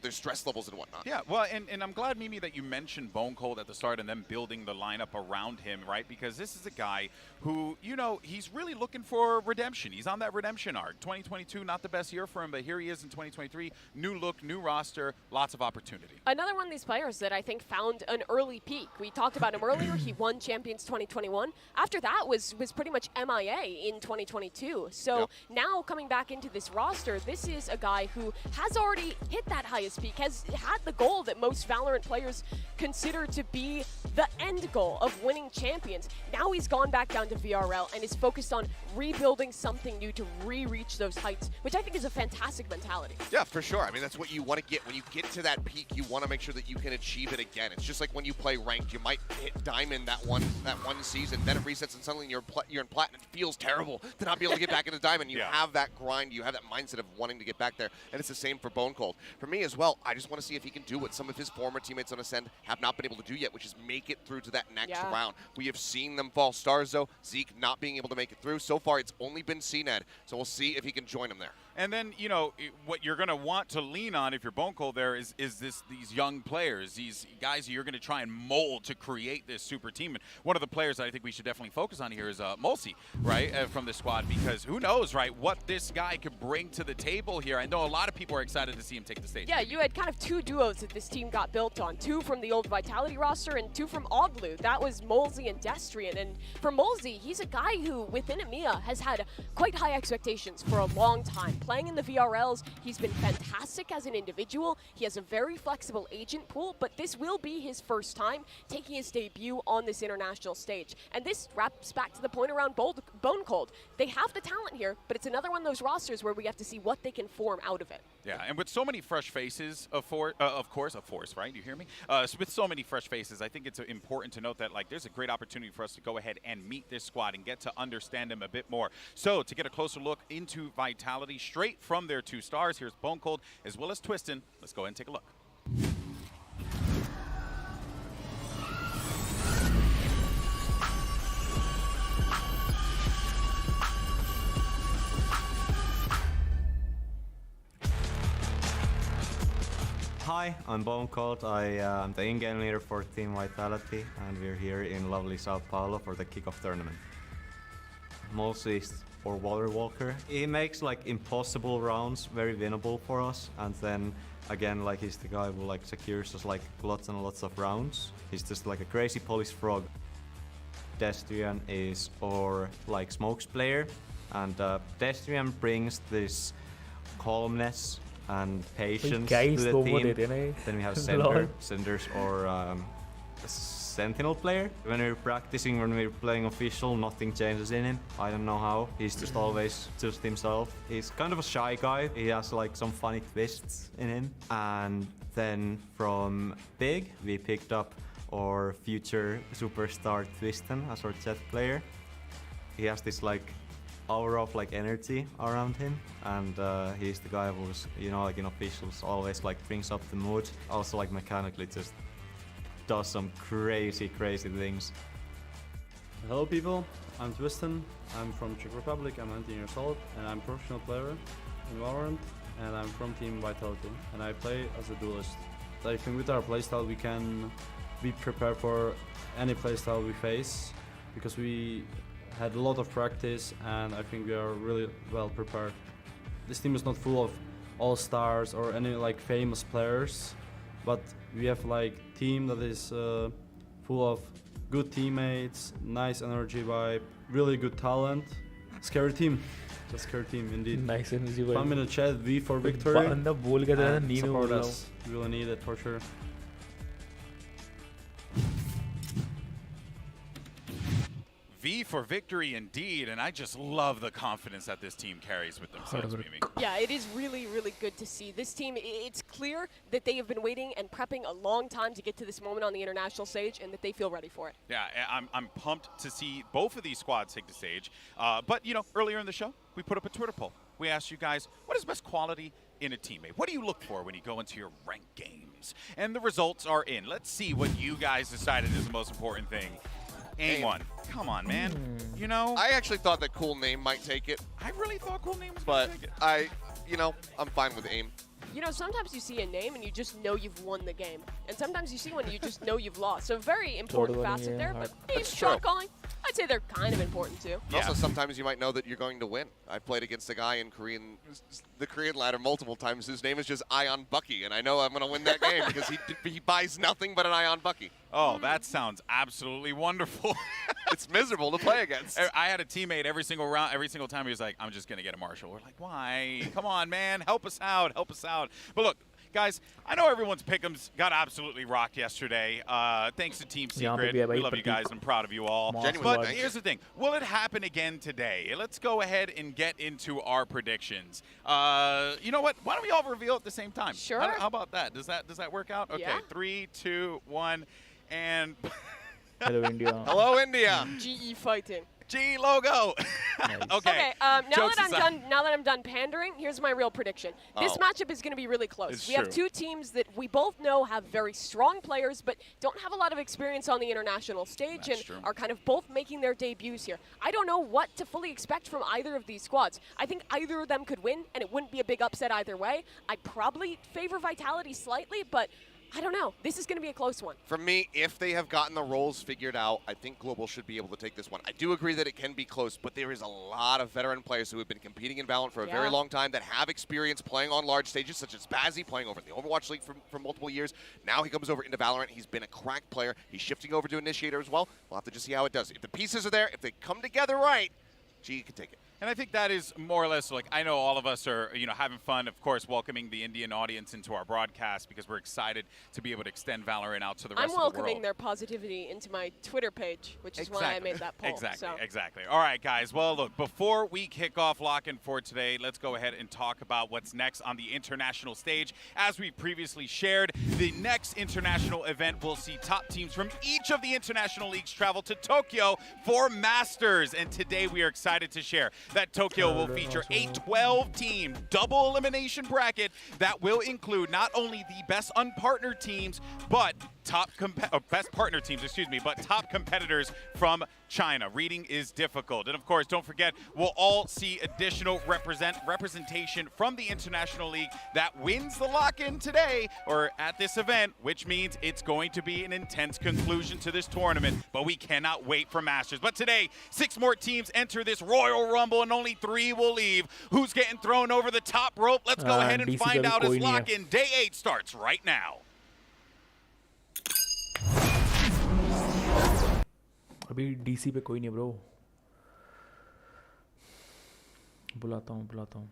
their stress levels and whatnot. Yeah, well, and I'm glad, Mimi, that you mentioned Bone Cold at the start and them building the lineup around him, right? Because this is a guy who, he's really looking for redemption. He's on that redemption arc. 2022, not the best year for him, but here he is in 2023. New look, new roster, lots of opportunity. Another one of these players that I think found an early peak. We talked about him earlier. He won Champions 2021. After that was pretty much MIA in 2022. So now coming back into this roster, this is a guy who has already hit that highest peak, has had the goal that most Valorant players consider to be the end goal of winning champions. Now he's gone back down to VRL and is focused on rebuilding something new to re-reach those heights, which I think is a fantastic mentality. Yeah, for sure. I mean, that's what you want to get. When you get to that peak, you want to make sure that you can achieve it again. It's just like when you play ranked. You might hit diamond that one season, then it resets and suddenly you're in platinum. It feels terrible to not be able to get back into diamond. You have that grind. You have that mindset of wanting to get back there, and it's the same for Bone Cold. For me as well, I just want to see if he can do what some of his former teammates on Ascend have not been able to do yet, which is make it through to that next round. We have seen them fall stars, though. Zeke not being able to make it through. So far, it's only been CNED, so we'll see if he can join him there. And then, what you're going to want to lean on if you're Bone Cold there is these young players, these guys you're going to try and mold to create this super team. And one of the players that I think we should definitely focus on here is Mulsi, right, from the squad, because who knows, right, what this guy could bring to the table here. I know a lot of people are excited to see him take the stage. Yeah, you had kind of 2 duos that this team got built on, 2 from the old Vitality roster and 2 from Oglu. That was Molesy and Destrian. And for Molesy, he's a guy who, within EMEA, has had quite high expectations for a long time. Playing in the VRLs, he's been fantastic as an individual. He has a very flexible agent pool, but this will be his first time taking his debut on this international stage. And this wraps back to the point around Bone Cold. They have the talent here, but it's another one of those rosters where we have to see what they can form out of it. Yeah, and with so many fresh faces, of course, right? You hear me? With so many fresh faces, I think it's important to note that there's a great opportunity for us to go ahead and meet this squad and get to understand them a bit more. So to get a closer look into Vitality straight from their 2 stars, here's Bone Cold as well as Twistin. Let's go ahead and take a look. Hi, I'm Bone Cold. I'm the in-game leader for Team Vitality, and we're here in lovely Sao Paulo for the kickoff tournament. Mostly for Water Walker. He makes impossible rounds very winnable for us, and then again, he's the guy who secures us lots and lots of rounds. He's just a crazy polished frog. Destrian is our smokes player, and Destrian brings this calmness and patience to the team. Then we have Senders or Sentinel player. When we're practicing, when we're playing official, nothing changes in him. I don't know how. He's just always just himself. He's kind of a shy guy. He has some funny twists in him. And then from Big, we picked up our future superstar Twistin as our Jet player. He has this aura of energy around him, and he's the guy who's in officials always brings up the mood. Also mechanically just does some crazy things. Hello people, I'm Twistin. I'm from Czech Republic. I'm 19 years old and I'm a professional player in Valorant, and I'm from Team Vitality and I play as a duelist. I think with our playstyle we can be prepared for any playstyle we face, because we had a lot of practice and I think we are really well prepared. This team is not full of all-stars or any like famous players, but we have like team that is full of good teammates, nice energy vibe, really good talent. Scary team. Just scary team indeed. Nice energy vibe. 5 minute chat, V for victory. बंदा बोल के जाता है, And नींद में support बोल रहा us. We will need it for sure. V for victory indeed, and I just love the confidence that this team carries with themselves, Mimi. Yeah, it is really, really good to see. This team, it's clear that they have been waiting and prepping a long time to get to this moment on the international stage and that they feel ready for it. Yeah, I'm pumped to see both of these squads take the stage. But, you know, earlier in the show, we put up a Twitter poll. We asked you guys, what is best quality in a teammate? What do you look for when you go into your ranked games? And the results are in. Let's see what you guys decided is the most important thing. Aim one. Come on, man. You know? I actually thought that Cool Name might take it. I really thought Cool Name was but going to take it. I'm fine with Aim. You know, sometimes you see a name and you just know you've won the game. And sometimes you see one and you just know you've lost. So very important facet there, but shot calling, I'd say they're kind of important too. Also, sometimes you might know that you're going to win. I've played against a guy in the Korean ladder multiple times whose name is just Ion Bucky, and I know I'm going to win that game because he buys nothing but an Ion Bucky. Oh, that sounds absolutely wonderful. It's miserable to play against. I had a teammate every single round, every single time he was like, I'm just going to get a Marshall. We're like, why? Come on, man. Help us out. Help us out. But look, guys, I know everyone's pick'ems got absolutely rocked yesterday. Thanks to Team Secret. We love you guys. I'm proud of you all. But here's the thing. Will it happen again today? Let's go ahead and get into our predictions. You know what? Why don't we all reveal at the same time? Sure. How about that? Does that work out? Okay. Yeah. 3, 2, 1, and... Hello, India. Hello, India. GE fighting. G logo. Okay. Now that I'm done pandering, here's my real prediction. This matchup is going to be really close. It's we have true. two teams that we both know have very strong players, but don't have a lot of experience on the international stage and are kind of both making their debuts here. I don't know what to fully expect from either of these squads. I think either of them could win, and it wouldn't be a big upset either way. I probably favor Vitality slightly, but I don't know. This is going to be a close one. For me, if they have gotten the roles figured out, I think Global should be able to take this one. I do agree that it can be close, but there is a lot of veteran players who have been competing in Valorant for a very long time that have experience playing on large stages, such as Bazzi playing over in the Overwatch League for multiple years. Now he comes over into Valorant. He's been a cracked player. He's shifting over to Initiator as well. We'll have to just see how it does. If the pieces are there, if they come together right, G can take it. And I think that is more or less like, I know all of us are, you know, having fun, of course, welcoming the Indian audience into our broadcast because we're excited to be able to extend Valorant out to the rest of the world. I'm welcoming their positivity into my Twitter page, which is why I made that poll. Exactly. All right, guys. Well, look, before we kick off Lock-In for today, let's go ahead and talk about what's next on the international stage. As we previously shared, the next international event will see top teams from each of the international leagues travel to Tokyo for Masters. And today we are excited to share that Tokyo will feature a 12-team double elimination bracket that will include not only the best unpartnered teams, but best partner teams, but top competitors from China. Reading is difficult. And of course, don't forget, we'll all see additional representation from the International League that wins the lock-in today or at this event, which means it's going to be an intense conclusion to this tournament, but we cannot wait for Masters. But today, 6 more teams enter this Royal Rumble and only 3 will leave. Who's getting thrown over the top rope? Let's go ahead and find out as lock-in Day 8 starts right now. अभी DC पे कोई नहीं bro बुलाता हूँ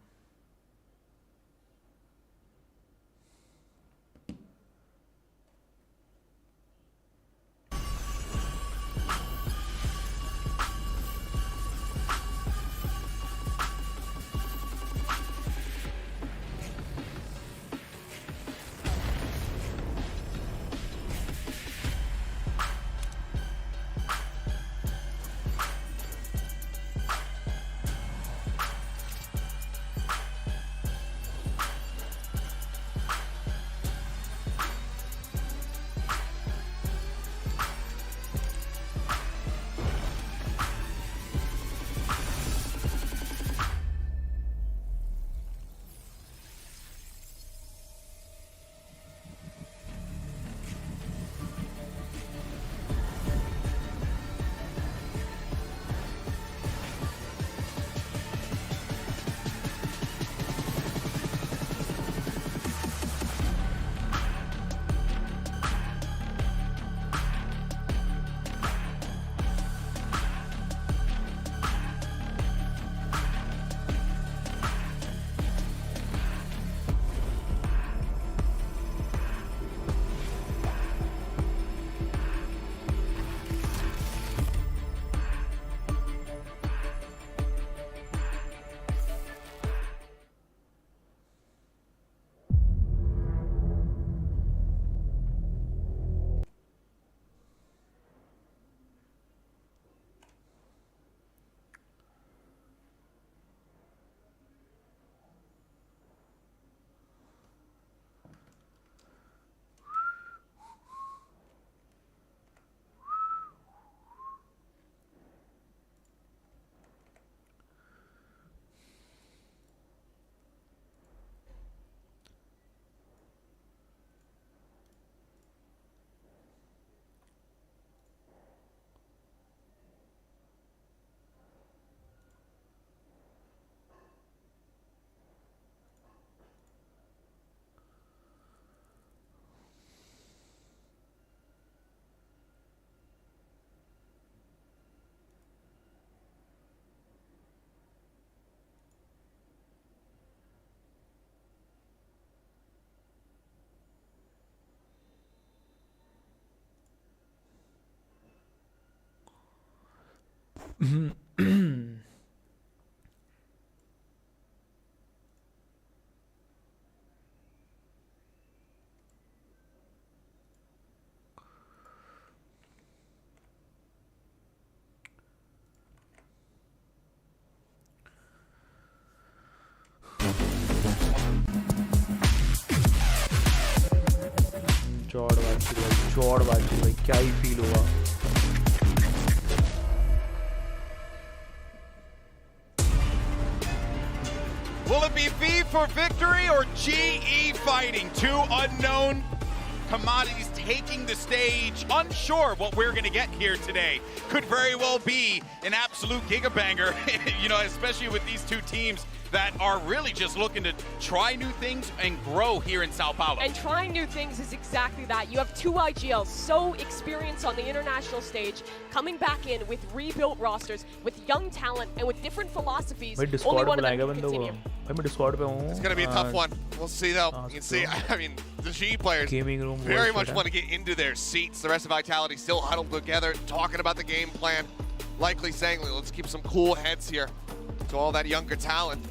चौड़ बाजी भाई क्या ही feel हुआ. Will it be V for victory or GE fighting? Two unknown commodities taking the stage. Unsure what we're going to get here today. Could very well be an absolute gigabanger, you know, especially with these two teams that are really just looking to try new things and grow here in Sao Paulo. And trying new things is exactly that. You have two IGLs so experienced on the international stage, coming back in with rebuilt rosters, with young talent, and with different philosophies. Only one of them can continue. It's going to be a tough one. We'll see though. You can see, I mean, the G players very much want to get into their seats. The rest of Vitality still huddled together, talking about the game plan, likely saying, let's keep some cool heads here. To all that younger talent,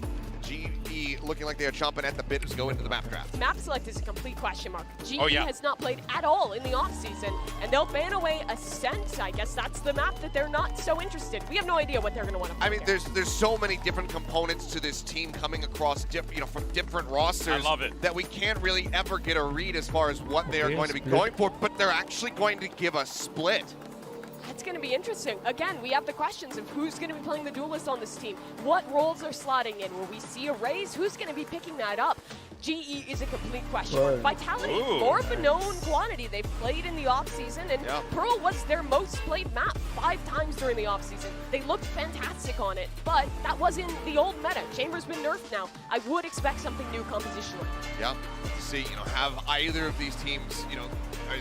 GE looking like they are chomping at the bit to go into the map draft. Map select is a complete question mark. GE Oh, yeah. has not played at all in the offseason, and they'll ban away Ascent. I guess that's the map that they're not so interested. We have no idea what they're going to want to play. I mean, there's so many different components to this team coming across, from different rosters. I love it. That we can't really ever get a read as far as what they are going to be going for, but they're actually going to give a split. That's going to be interesting. Again, we have the questions of who's going to be playing the duelist on this team. What roles are slotting in? Will we see a raise? Who's going to be picking that up? GE is a complete question. Vitality, more of a known quantity. They've played in the offseason, and Pearl was their most played map 5 times during the offseason. They looked fantastic on it, but that wasn't the old meta. Chamber's been nerfed now. I would expect something new compositionally. Yeah, to see, have either of these teams,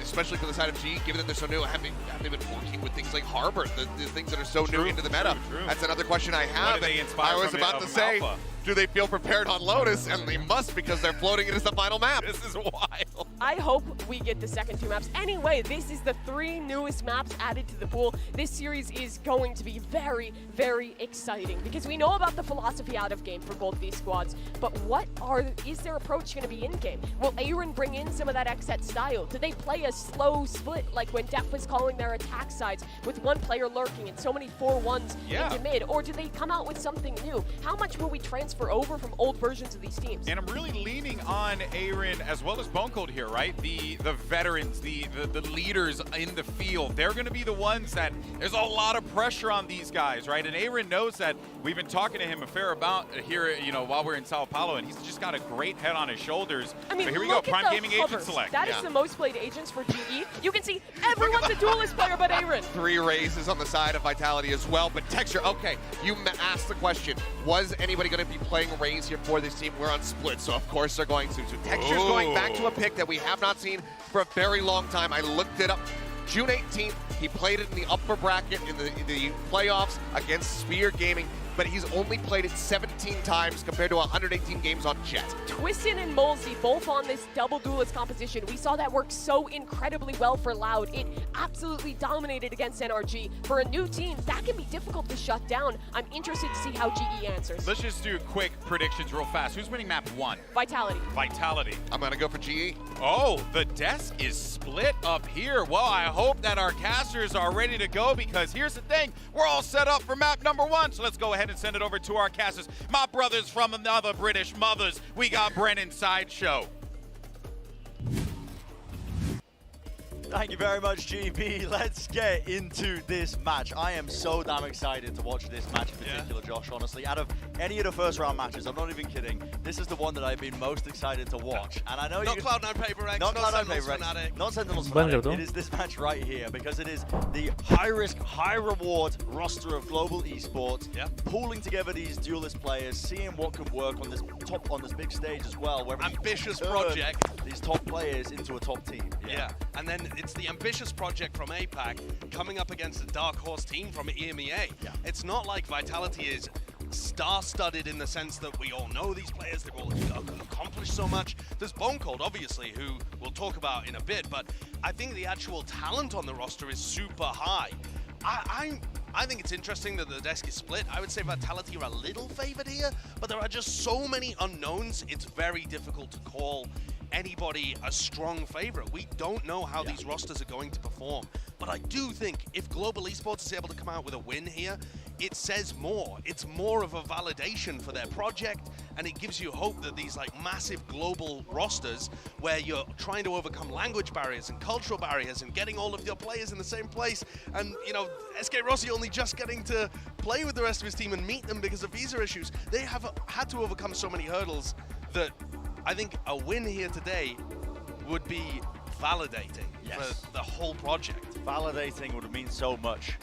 especially for the side of GE, given that they're so new, have they been working with things like Harbor, the things that are so new into the meta? That's another question I have. What are they inspired I was from about to say, Alpha? do they feel prepared on Lotus? And they must, because they're floating it as the final map. This is wild. I hope we get the second 2 maps. Anyway, this is the 3 newest maps added to the pool. This series is going to be very, very exciting because we know about the philosophy out of game for both these squads, but is their approach going to be in game? Will Aaron bring in some of that XZ style? Do they play a slow split like when Def was calling their attack sides with one player lurking and so many 4-1s into mid? Or do they come out with something new? How much will we transfer over from old versions of these teams? And I'm really leaning on Aaron as well as Bone Cold here, right? The veterans, the leaders in the field. They're going to be the ones that there's a lot of pressure on these guys, right? And Aaron knows that. We've been talking to him a fair amount here, while we're in Sao Paulo, and he's just got a great head on his shoulders. I mean, but here we go, Prime Gaming hovers. Agent Select. That is the most played agents for GE. You can see everyone's a duelist player but Aaron. 3 raises on the side of Vitality as well, but Texture, okay, you asked the question, was anybody going to be playing Raze here for this team? We're on split, so of course they're going to. So Texture's going back to a pick that we have not seen for a very long time. I looked it up. June 18th, he played it in the upper bracket in the playoffs against Spear Gaming, but he's only played it 17 times compared to 118 games on Jet. Twistin and Molesy both on this double duelist composition. We saw that work so incredibly well for Loud. It absolutely dominated against NRG. For a new team, that can be difficult to shut down. I'm interested to see how GE answers. Let's just do quick predictions real fast. Who's winning map 1? Vitality. Vitality. I'm going to go for GE. Oh, the desk is split up here. Well, I hope that our casters are ready to go because here's the thing. We're all set up for map number 1. So let's go ahead and send it over to our casters. My brothers from another British mothers. We got Brennan Sideshow. Thank you very much, GB. Let's get into this match. I am so damn excited to watch this match in particular, Josh, honestly. Out of any of the first round matches, I'm not even kidding, this is the one that I've been most excited to watch. And I know not Cloud9 Paper X, not Sentinels Fnatic. Not Sentinels Fnatic. It is this match right here because it is the high-risk, high-reward roster of global esports, pooling together these duelist players, seeing what can work on this big stage as well. Where ambitious project. These top players into a top team. Yeah, and then it's the ambitious project from APAC coming up against a dark horse team from EMEA. Yeah. It's not like Vitality is star-studded in the sense that we all know these players, they've all accomplished so much. There's Bone Cold, obviously, who we'll talk about in a bit, but I think the actual talent on the roster is super high. I'm I think it's interesting that the desk is split. I would say Vitality are a little favored here, but there are just so many unknowns, it's very difficult to call anybody a strong favorite. We don't know how these rosters are going to perform. But I do think if Global Esports is able to come out with a win here, it says more. It's more of a validation for their project, and it gives you hope that these like massive global rosters where you're trying to overcome language barriers and cultural barriers and getting all of your players in the same place, and you know, SK Rossi only just getting to play with the rest of his team and meet them because of visa issues. They have had to overcome so many hurdles that I think a win here today would be validating for the whole project. Validating would mean so much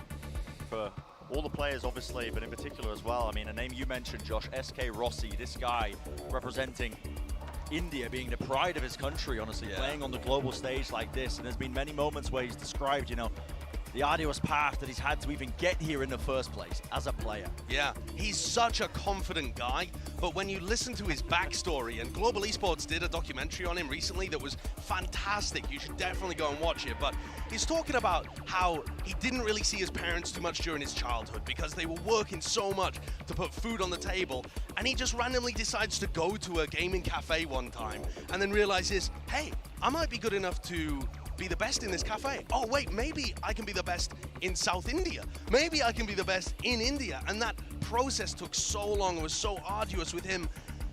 for all the players, obviously, but in particular as well. I mean, a name you mentioned, Josh, SK Rossi, this guy representing India, being the pride of his country, honestly, playing on the global stage like this. And there's been many moments where he's described, you know, the arduous path that he's had to even get here in the first place as a player. Yeah, he's such a confident guy, but when you listen to his backstory, and Global Esports did a documentary on him recently that was fantastic, you should definitely go and watch it, but he's talking about how he didn't really see his parents too much during his childhood because they were working so much to put food on the table, and he just randomly decides to go to a gaming cafe one time and then realizes, hey, I might be good enough to be the best in this cafe. Oh wait, maybe I can be the best in South India. Maybe I can be the best in India. And that process took so long, it was so arduous with him.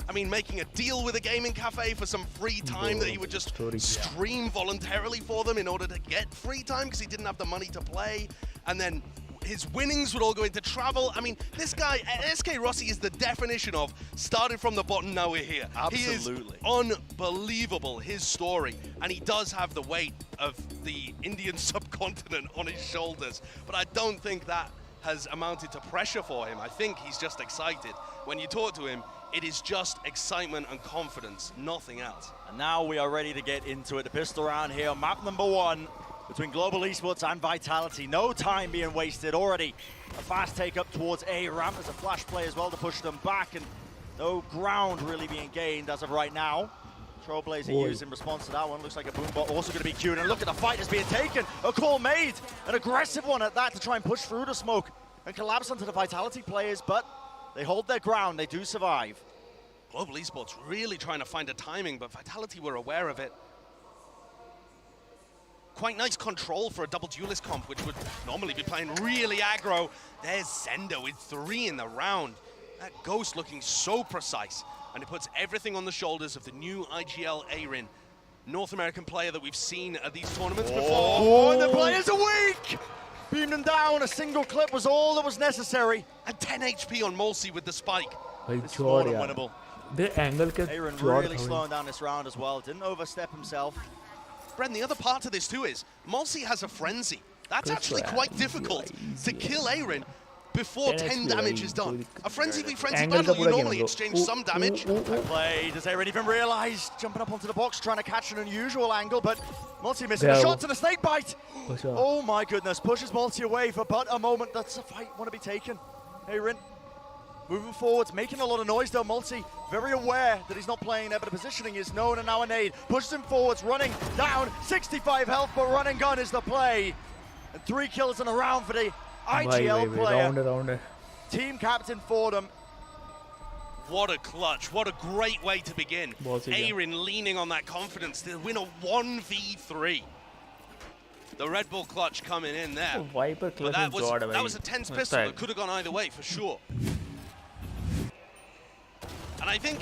I mean, making a deal with a gaming cafe for some free time that he would just stream voluntarily for them in order to get free time because he didn't have the money to play. And then his winnings would all go into travel. I mean, this guy, SK Rossi, is the definition of starting from the bottom, now we're here. Absolutely. He is unbelievable, his story. And he does have the weight of the Indian subcontinent on his shoulders. But I don't think that has amounted to pressure for him. I think he's just excited. When you talk to him, it is just excitement and confidence, nothing else. And now we are ready to get into it. The pistol round here, map number 1. Between Global Esports and Vitality. No time being wasted already. A fast take up towards A ramp. There's a flash play as well to push them back, and no ground really being gained as of right now. Trailblazer used in response to that one. Looks like a boombot also going to be queued. And look at the fight that's being taken. A call made. An aggressive one at that to try and push through the smoke and collapse onto the Vitality players, but they hold their ground. They do survive. Global Esports really trying to find a timing, but Vitality were aware of it. Quite nice control for a double duelist comp, which would normally be playing really aggro. There's Zendo with 3 in the round. That Ghost looking so precise. And it puts everything on the shoulders of the new IGL Arin, North American player that we've seen at these tournaments before. Oh, the players are weak! Beam them down, a single clip was all that was necessary. And 10 HP on Molsey with the spike. This is more than winnable. The angle ke Arin really slowing down this round as well. Didn't overstep himself. Bren, the other part of this too is Molsey has a frenzy. That's actually quite difficult to kill Arin before 10 damage is done. A frenzy v frenzy battle, you normally exchange some damage. Play. Does Arin even realize? Jumping up onto the box, trying to catch an unusual angle, but Molsey missing a shot to the snake bite. Oh my goodness, pushes Molsey away for but a moment. That's a fight want to be taken. Arin moving forwards, making a lot of noise though. Molsey very aware that he's not playing there, but the positioning is known, and now a nade pushes him forwards, running down, 65 health, but run and gun is the play. And 3 kills in a round for the IGL player. Round. Team captain for them. What a clutch, what a great way to begin. Arin leaning on that confidence to win a 1v3. The Red Bull clutch coming in there. But that was a tense pistol that could have gone either way for sure. And I think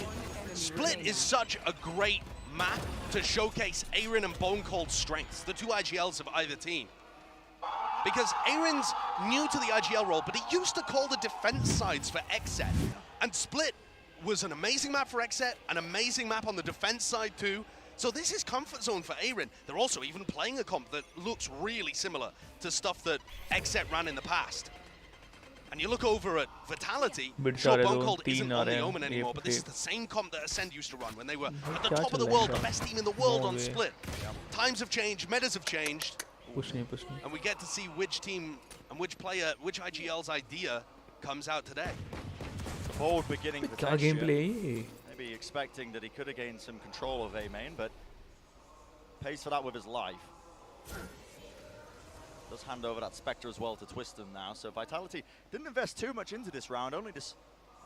Split is such a great map to showcase Arin and Bone Cold's strengths, the 2 IGLs of either team. Because Arin's new to the IGL role, but he used to call the defense sides for XSET. And Split was an amazing map for XSET, an amazing map on the defense side too. So this is comfort zone for Arin. They're also even playing a comp that looks really similar to stuff that XSET ran in the past. And you look over at Vitality, sure, Bone Cold isn't on the Omen anymore, but this is the same comp that Ascend used to run when they were at the top of the world, the best team in the world on Split. Times have changed, metas have changed, and we get to see which team and which player, which IGL's idea comes out today. The bold beginning of the maybe expecting that he could have gained some control of A main, but pays for that with his life. Does hand over that Spectre as well to Twiston now. So Vitality didn't invest too much into this round, only this,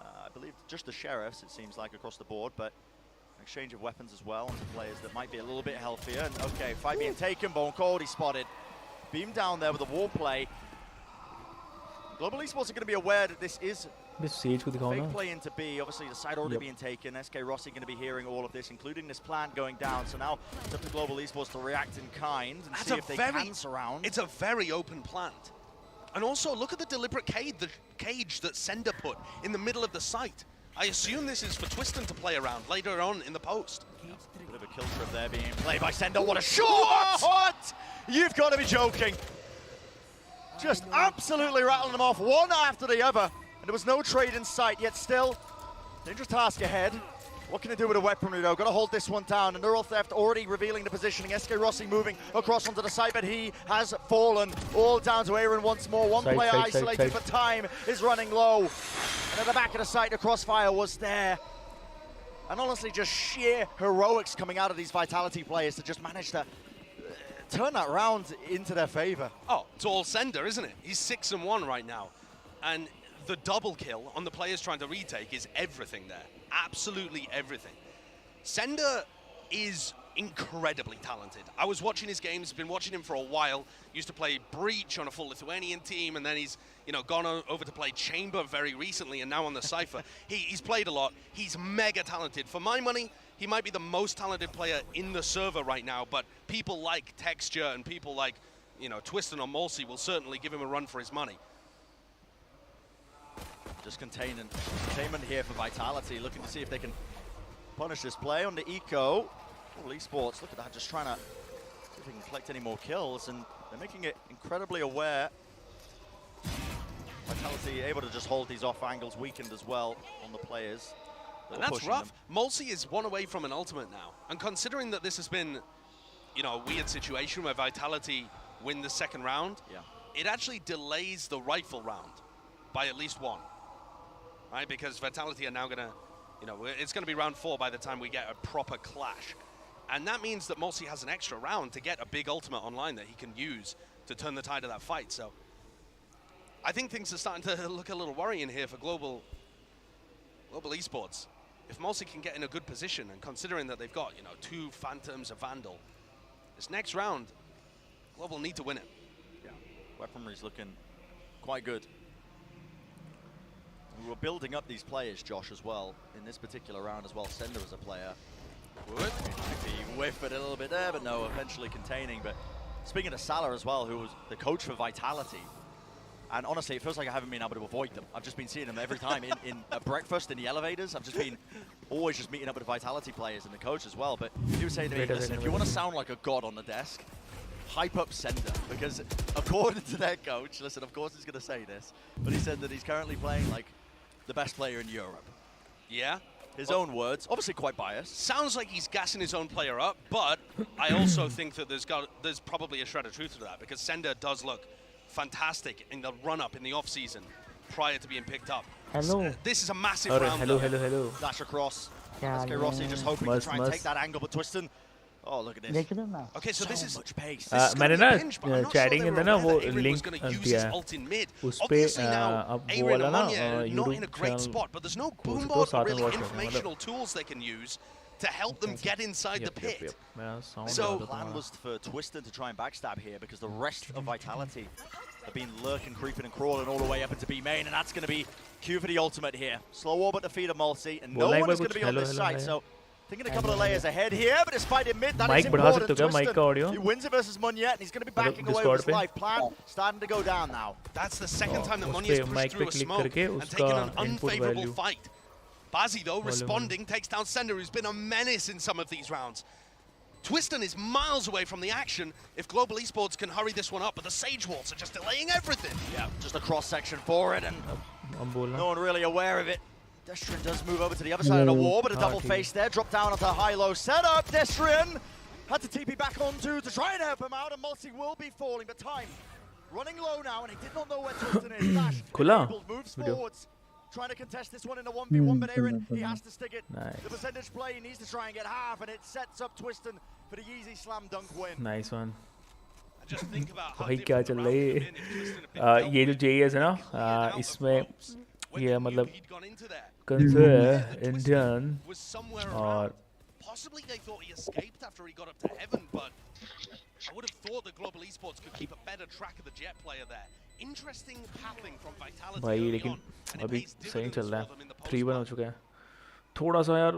I believe, just the Sheriffs, it seems like, across the board, but an exchange of weapons as well onto players that might be a little bit healthier. And okay, fight being taken, Bone Cold, he spotted. Beam down there with a wall play. Global Esports are going to be aware that this is fake play into B. Obviously, the side already being taken. SK Rossi going to be hearing all of this, including this plant going down. So now it's up to Global Esports to react in kind and see if they can surround. It's a very open plant. And also, look at the deliberate cage that Sender put in the middle of the site. I assume this is for Twiston to play around later on in the post. Bit of a kill trip there being played by Sender. What a shot! What? You've got to be joking. Just absolutely rattling them off one after the other. And there was no trade in sight, yet still, dangerous task ahead. What can they do with a weaponry though? Got to hold this one down. And Neural Theft already revealing the positioning. SK Rossi moving across onto the side, but he has fallen. All down to Aaron once more. One player isolated, but time is running low. And at the back of the site, the crossfire was there. And honestly, just sheer heroics coming out of these Vitality players to just manage to turn that round into their favor. Oh, it's all Sender, isn't it? He's 6-1 right now. And the double kill on the players trying to retake is everything there. Absolutely everything. Sender is incredibly talented. I was watching his games, been watching him for a while. Used to play Breach on a full Lithuanian team, and then he's gone over to play Chamber very recently, and now on the Cypher. He's played a lot. He's mega talented. For my money, he might be the most talented player in the server right now, but people like Texture and people like, Twiston or Molsey will certainly give him a run for his money. Just containment here for Vitality, looking to see if they can punish this play on the Eco. Well, Esports, look at that, just trying to see if they can collect any more kills, and they're making it incredibly aware. Vitality able to just hold these off angles, weakened as well on the players. And that's rough. Molsey is one away from an ultimate now. And considering that this has been, a weird situation where Vitality win the second round, it actually delays the rifle round by at least one. Right? Because Vitality are now going to, it's going to be round 4 by the time we get a proper clash. And that means that Molsey has an extra round to get a big ultimate online that he can use to turn the tide of that fight. So I think things are starting to look a little worrying here for Global Esports. If Molsey can get in a good position, and considering that they've got, 2 Phantoms, a Vandal, this next round, Global need to win it. Yeah, weaponry's looking quite good. We were building up these players, Josh, as well, in this particular round as well. Sender as a player. Would maybe whiff it a little bit there, but no, eventually containing. But speaking of Salah as well, who was the coach for Vitality, and honestly, it feels like I haven't been able to avoid them. I've just been seeing them every time in at breakfast, in the elevators. I've just been always just meeting up with the Vitality players and the coach as well. But he was saying to me, listen, if you want to sound like a god on the desk, hype up Sender, because according to their coach, listen, of course he's going to say this, but he said that he's currently playing like the best player in Europe. Yeah. His own words, obviously quite biased. Sounds like he's gassing his own player up, but I also think that there's probably a shred of truth to that, because Sender does look fantastic in the run-up in the off-season prior to being picked up. Hello. This is a massive round. Hello. Dash across. SK Rossi just hoping to try and take that angle, but Twiston. Oh, look at this. Okay, so this is much pace. मैंने ना chatting अंदर ना वो link दिया है उस पे अब वो वाला ना YouTube चैनल तो साथ में वॉच करना informational tools they can use to help them get inside the pit. So the plan was for Twiston to try and backstab here, because the rest of Vitality have been lurking, creeping and crawling all the way up into B main, and that's going to be Q for the ultimate here. Slow orbit to feed a Molsey, and no one is going to be on this side, so thinking a couple of layers ahead here, but despite in mid, that is important. Twiston, he wins it versus Munyet, and he's going to be backing away with his life. Plan starting to go down now. That's the second time that Munyet's pushed through a smoke and taken an unfavorable fight. Bazzi, though, responding, takes down Sender, who's been a menace in some of these rounds. Twiston is miles away from the action if Global Esports can hurry this one up, but the Sage Walls are just delaying everything. Yeah, just a cross-section for it, and no one really aware of it. Destrian does move over to the other side of the wall, but a double face there. Drop down onto a high-low setup. Destrian had to TP back onto to try and help him out, and Molsey will be falling, but time running low now, and he did not know where Twiston is. Dash enabled, moves forwards, trying to contest this one in a 1v1, but Aaron, he has to stick it. Nice. The percentage play, he needs to try and get half, and it sets up Twiston for the easy slam dunk win. Nice one. भाई क्या चल रहा है ये जो JES है ना इसमें ये मतलब कंसर्न है इंडियन और Possibly they thought he escaped after he got up to heaven, but I would have thought that Global Esports could keep a better track of the Jet player there. Interesting pathing from Vitality भाई early लेकिन on, and it अभी pays सही dividends चल रहा for them in the है 3-1 हो चुका है थोड़ा सा यार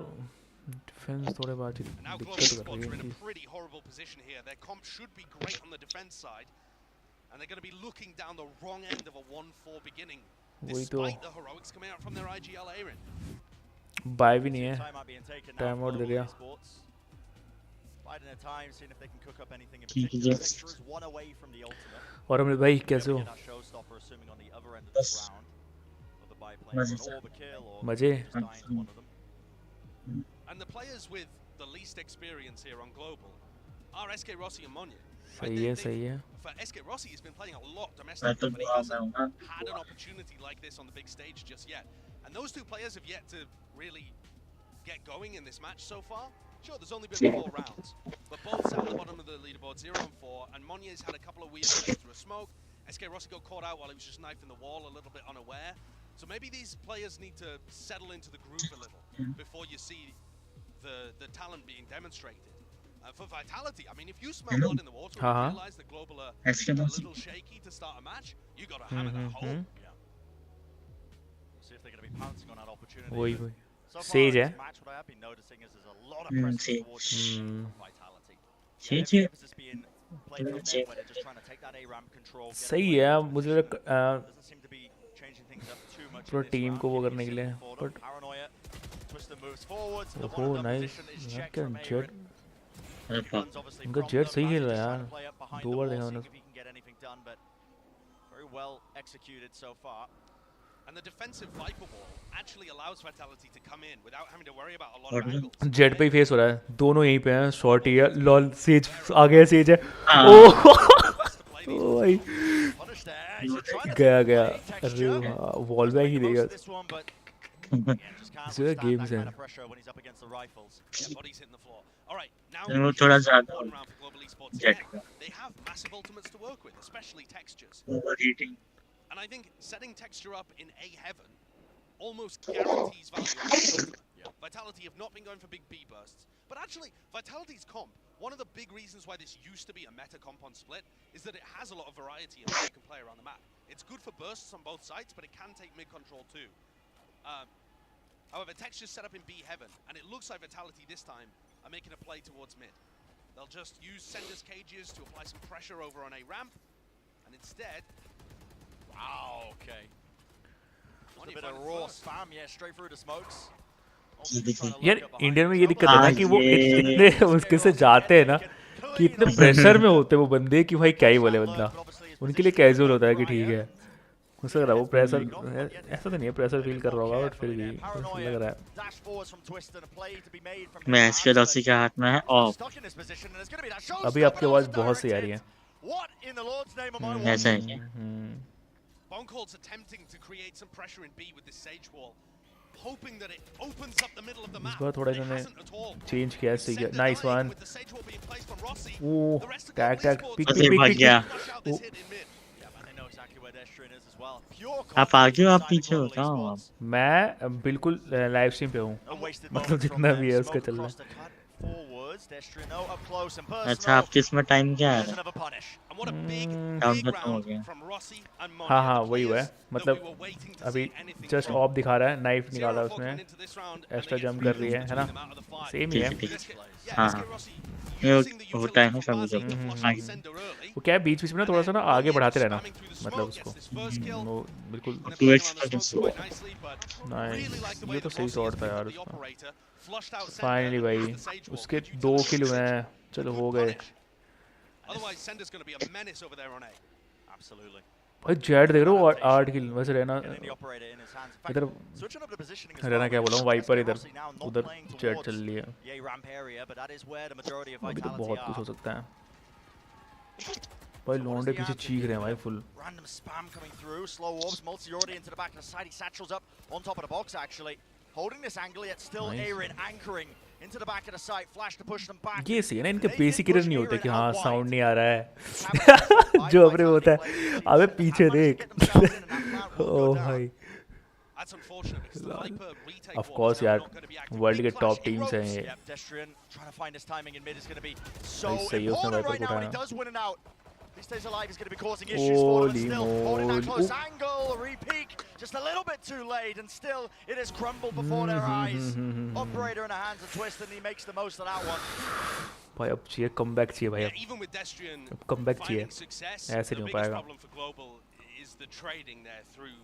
डिफेंस थोड़े बात Now Global दिक्कत कर Esports are in रही a है pretty horrible position here. Their comp should be great on the defense side, and they're going to be looking down the wrong end of a 1-4 beginning, वही तो despite the heroics coming out from their IGL Aaron. Buy भी नहीं है time out दे दिया Biding their time, seeing if they can cook up anything in particular. Texture is one away from the ultimate. और अमृत भाई कैसे हो Showstopper, assuming on the other end of this round, of the buy playing for an overkill or मजे just dying to one of them. And the players with the least experience here on Global are SK Rossi and Monya. सही है For SK Rossi, he's been playing a lot domestically, but he hasn't had an opportunity like this on the big stage just yet. And those two players have yet to really get going in this match so far. Sure, there's only been 4 rounds, but both sat at the bottom of the leaderboard, 0-4, and Monye's had a couple of weird things through a smoke. SK Rossi got caught out while he was just knifing the wall, a little bit unaware. So maybe these players need to settle into the groove a little before you see the talent being demonstrated. For Vitality, I mean, if you smell blood in the water and realize that Global are a little shaky to start a match, you got to hammer that home. See if they're going to be pouncing on that opportunity. वही So far Sage in है this match, what I have been noticing is there's a lot of pressure towards Vitality. Sage Every emphasis being played from them, where they're just trying to take that A-ramp control. सही है मुझे Doesn't seem to be changing things up too much. पूरा team को वो करने के लिए but Paranoia. Twister moves forwards. The ओहो one-on-one nice position is checked क्या from jet Aaron. Guns obviously उनका from जेट the सही back, खेल just रहा है trying to यार play up behind 2 the bar wall, देखा seeing मैंने if he can get anything done, but very well executed so far. And the defensive Viper Wall actually allows Vitality to come in without having to worry about a lot of angles. Jet पे ही face हो रहा है दोनों यहीं पे हैं short ही है lol says आ गया सेज है ओ भाई गया अरे वॉल बैक ही देगा इसका गेम्स है वो थोड़ा ज़्यादा जेट का They have massive ultimates to work with, especially textures. Overheating And I think setting texture up in A heaven almost guarantees value. Vitality have not been going for big B bursts, but actually Vitality's comp, one of the big reasons why this used to be a meta comp on Split is that it has a lot of variety in what you can play around the map. It's good for bursts on both sides, but it can take mid control too. However, texture's set up in B heaven, and it looks like Vitality this time are making a play towards mid. They'll just use Sender's cages to apply some pressure over on A ramp, and instead. Wow, okay. Just a bit of raw spam, yeah, straight through the smokes. यार Indian में ये दिक्कत है ना कि वो इतने उसके से जाते हैं ना कि इतने प्रेशर में होते हैं वो बंदे कि भाई क्या ही बोले बंदा उनके लिए कैजुअल होता है कि ठीक है हो सकता है वो प्रेशर ऐसा तो नहीं है प्रेशर फील कर रहा होगा बट फिर भी लग रहा है मैच के लॉसी के हाथ में है ऑफ अभी आपकी आवाज़ बहुत सी आ रही है ऐसा है क्या Boncold's attempting to create some pressure in B with this Sage Wall, hoping that it opens up the middle of the map. इस बार थोड़ा इन्होंने चेंज किया है सही है नाइस वन ओ tag tag pick pick pick आप आगे हो आप पीछे हो कहाँ हो आप मैं बिल्कुल लाइव स्ट्रीम पे हूँ मतलब जितना भी है उसका चल रहा है अच्छा आपके इसमें टाइम क्या है डाउन खत्म हो गया हाँ हाँ वही हुआ है मतलब अभी जस्ट ऑफ दिखा रहा है नाइफ निकाला उसने एक्स्ट्रा जंप कर रही है ना सेम ही है हाँ ये होता है ना कभी जब वो क्या है बीच बीच में ना थोड़ा सा ना आगे बढ़ाते रहना मतलब उसको वो बिल्कुल नाइस ये तो सही शॉट था यार उसका फाइनली भाई उसके 2 किल हुए हैं चलो हो गए भाई जेट देख रहे हो 8 किल वैसे रहना इधर रहना क्या बोला हूँ वाइपर इधर उधर जेट चल रही है अभी तो बहुत कुछ हो सकता है भाई लौंडे पीछे चीख रहे हैं भाई full Random spam coming through, slow orbs, multi already into the back of the side. He satchels up on top of the box actually. Holding this angle yet still Aaron anchoring into the back of the site, flash to push them back. ये सही है ना, इनके basic error नहीं होते कि हाँ sound नहीं आ रहा है जो अपने होता है अबे पीछे देख ओ भाई of course यार वर्ल्ड के टॉप टीम्स हैं ये सही है उसने वाइपर को उठाया He stays alive, he's going to be causing issues for them still. Holding that close angle, a re-peek, just a little bit too late, and still it has crumbled before their eyes. Operator in the hands of Twist, and he makes the most of that one. भाई अब चाहिए comeback चाहिए भाई अब comeback चाहिए ऐसे नहीं हो पाएगा the trading there through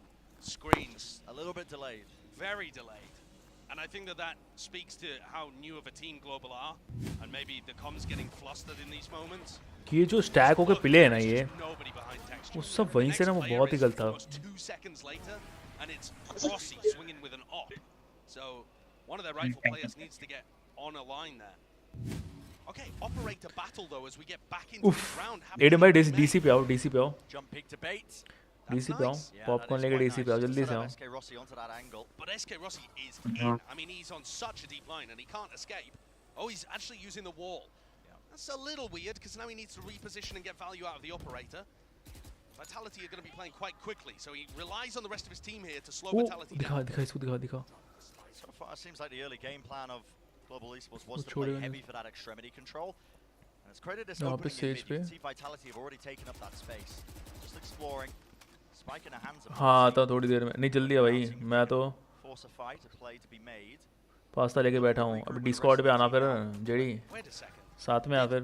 screens. A little bit delayed. Very delayed. And I think that speaks to how new of a team Global are. And maybe the comms getting flustered in these moments. कि ये जो stack होकर play है ना ये वो सब वहीं से ना वो बहुत ही गलत था 2 seconds later and it's Rossi swinging with an op. So one of their rightful players needs to get on a line there. Okay, operator battle though as we get back into the round. Adam भाई DC पे आओ Jump pick to bait. DC पे आओ popcorn लेके DC पे आओ जल्दी से आओ SK Rossi onto that angle. But SK Rossi is in. I mean he's on such a deep line and he can't escape. Oh, he's actually using the wall. That's a little weird because now he needs to reposition and get value out of the operator. Vitality are going to be playing quite quickly, so he relies on the rest of his team here to slow Vitality down. दिखा इसको दिखा So far, it seems like the early game plan of Global Esports was to play heavy for that extremity control. And it's created this opening in mid. You can see Vitality have already taken up that space. Just exploring. Spike in the hands of हाँ तो थोड़ी देर में नहीं जल्दी है भाई मैं तो force a fight, a play to be made. Pasta लेके बैठा हूँ अभी डिस्कॉर्ड पे आना फिर जेडी साथ में आकर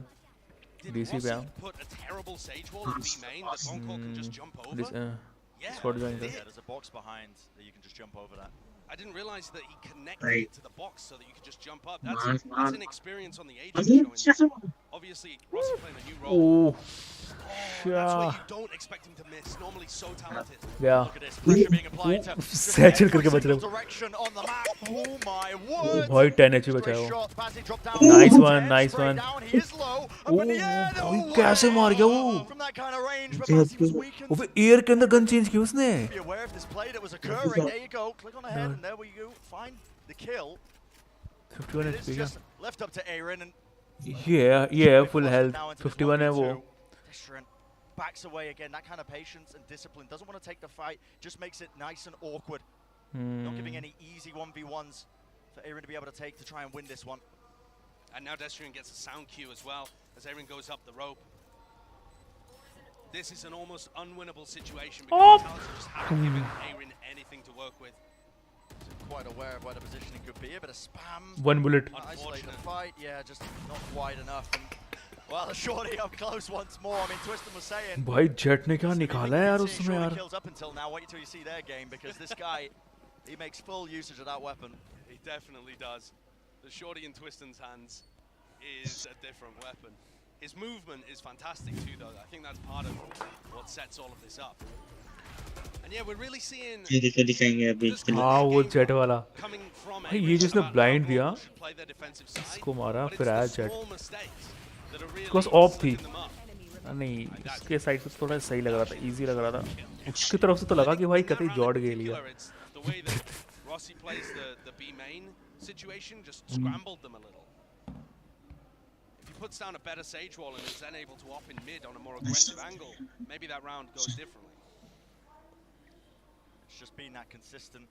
डीसी पे आ डिस्कॉर्ड ज्वाइन कर There's a box behind that you can just jump over that. I didn't realize that he connected it to the box so that you could just jump up. That's an experience on the agent showing. Obviously, Rossi playing a new role. That's what you don't expect him to miss. Normally so talented. Yeah. Look at this pressure being applied to satchel करके बच रहा direction on the map. Oh my word. भाई 10 HP बचा वो nice one भाई कैसे मार गया वो एयर के अंदर गन चेंज की उसने Be aware of this play that was occurring. There you go. Click on the head and there we go. Find the kill. 51 It's just left up to Aaron and yeah full health 51 है वो backs away again. That kind of patience and discipline. Doesn't want to take the fight. Just makes it nice and awkward. Not giving any easy 1v1s for Aaron to be able to take to try and win this one. And now Destrian gets a sound cue as well as Aaron goes up the rope. This is an almost unwinnable situation because Vitality just haven't given Aaron anything to work with. Quite aware of where the positioning could be. A bit of spam. One bullet. Isolate the fight. Yeah, just not quite enough. And, well, shorty up close once more. I mean, Twiston was saying. भाई jet ने क्या निकाला है यार उसमें यार. Kills up until now. Wait till you see their game because this guy, he makes full usage of that weapon. He definitely does. The shorty in Twiston's hands is a different weapon. His movement is fantastic too, though. I think that's part of what sets all of this up. And yeah, we're really seeing. हाँ वो jet वाला. भाई ये जिसने blind दिया, इसको मारा फिर आया जेट. Because ऑफ थी. नहीं इसके साइड पे थोड़ा सही लग रहा था, इजी लग रहा था. उसकी तरफ से तो लगा कि भाई कतई जॉट गए लिया. Rossi plays the B main situation, just scrambled them a little. If he puts down a better Sage wall and is then able to op in mid on a more aggressive angle, maybe that round goes differently. It's just been that consistent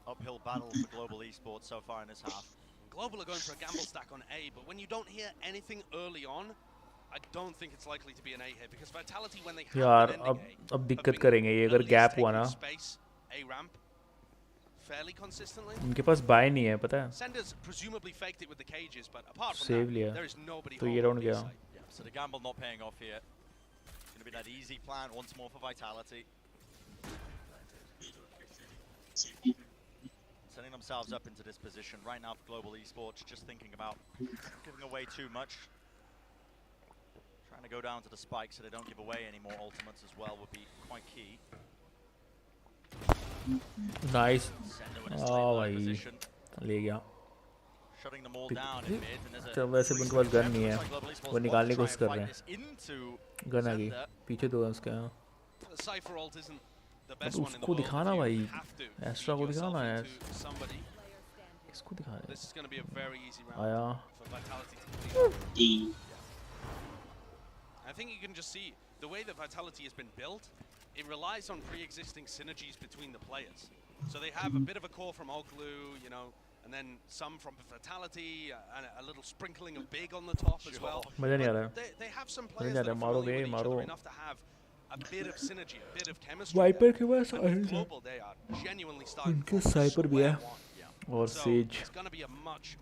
uphill battle for Global Esports so far in this half. Global are going for a gamble stack on A, but when you don't hear anything early on, I don't think it's likely to be an A here because Vitality when they have यार अब दिक्कत करेंगे ये अगर gap हुआ ना. A ramp fairly consistently. उनके पास bye नहीं है पता है. Senders presumably faked it with the cages, but apart from Save that, लिया. there is nobody. तो ये राउंड गया. Yeah, so the gamble not paying off here. It's going to be that easy plan once more for Vitality. Setting themselves up into this position right now for Global Esports, just thinking about giving away too much. Trying to go down to the spike so they don't give away any more ultimates as well would be quite key. Nice. Oh भाई ले गया. Shutting them all down in mid and there's a. चल वैसे उनके पास gun नहीं है. वो निकालने की कोशिश कर रहे हैं. गन आ गई. पीछे दो है उसके. Cypher ult isn't the अब best one in the उसको world. दिखाना भाई. एस्ट्रा को दिखाना है. किसको दिखा रहे This is going to be a very easy round आया for Vitality to complete. I think you can just see the way that Vitality has been built. It relies on pre-existing synergies between the players. So they have a bit of a core from Oglu, you know, and then some from Vitality, and a little sprinkling of Big on the top as well. मजा नहीं आ रहा They have some मजा players नहीं आ that रहा are मारो familiar bay with each मारो other enough to have a bit of synergy, a bit of chemistry. Viper के पास And with Global, they are genuinely starting इनके from साइपर भी है square one. और So says it's going to be a much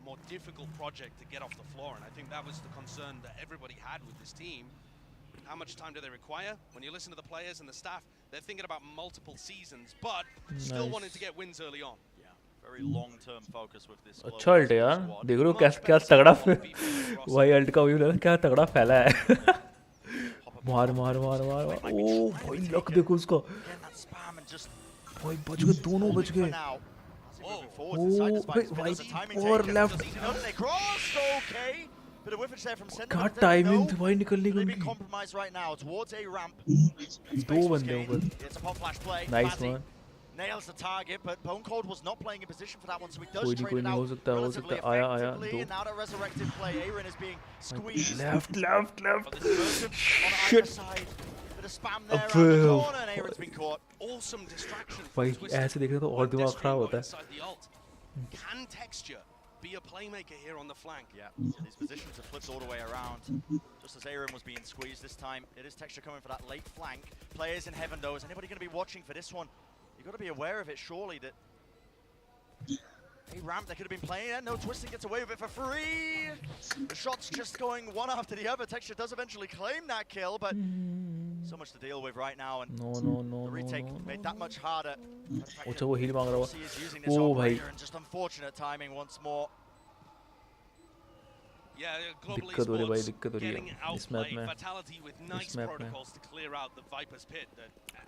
more difficult project to get off the floor, and I think that was the concern that everybody had with this team. How much time do they require? When you listen to the players and the staff, they're thinking about multiple seasons, but still wanting to get wins early on. Very long-term focus with this. अच्छा alt है यार देख रहे हो क्या तगड़ा भाई alt का व्यू क्या तगड़ा फैला है मार मार मार मार ओ भाई लक देखो उसका भाई बच गए दोनों बच गए ओ भाई और लेफ्ट क्या टाइमिंग थी भाई निकलने की उनकी दो बंदे ऊपर nice one Nails the target, but Bone Cold was not playing in position for that one, so he does trade कोई it नहीं out हो सकता आया आया effectively, दो and now that resurrected play, Aaron is being squeezed. Left left left On either side, bit of spam there around the corner, and Aaron's been caught. Awesome distraction. भाई ऐसे देख रहे तो और दिमाग खराब होता है Can Texture be a playmaker here on the flank? Yeah, so these positions have flipped all the way around. Just as Aaron was being squeezed this time, it is Texture coming for that late flank. Players in heaven though, is anybody going to be watching for this one? You've got to be aware of it, surely, that a ramp they could have been playing it. No, Twisting gets away with it for free. The shots just going one after the other. Texture does eventually claim that kill, but so much to deal with right now, and no the retake made that much harder. अच्छा वो heal मांग रहा He is using है this ओ भाई operator, and just unfortunate timing once more. Yeah, Global दिक्कत हो रही है भाई Esports दिक्कत हो रही getting है इस outplayed. मैप में Vitality with nice protocols to clear out the Viper's pit.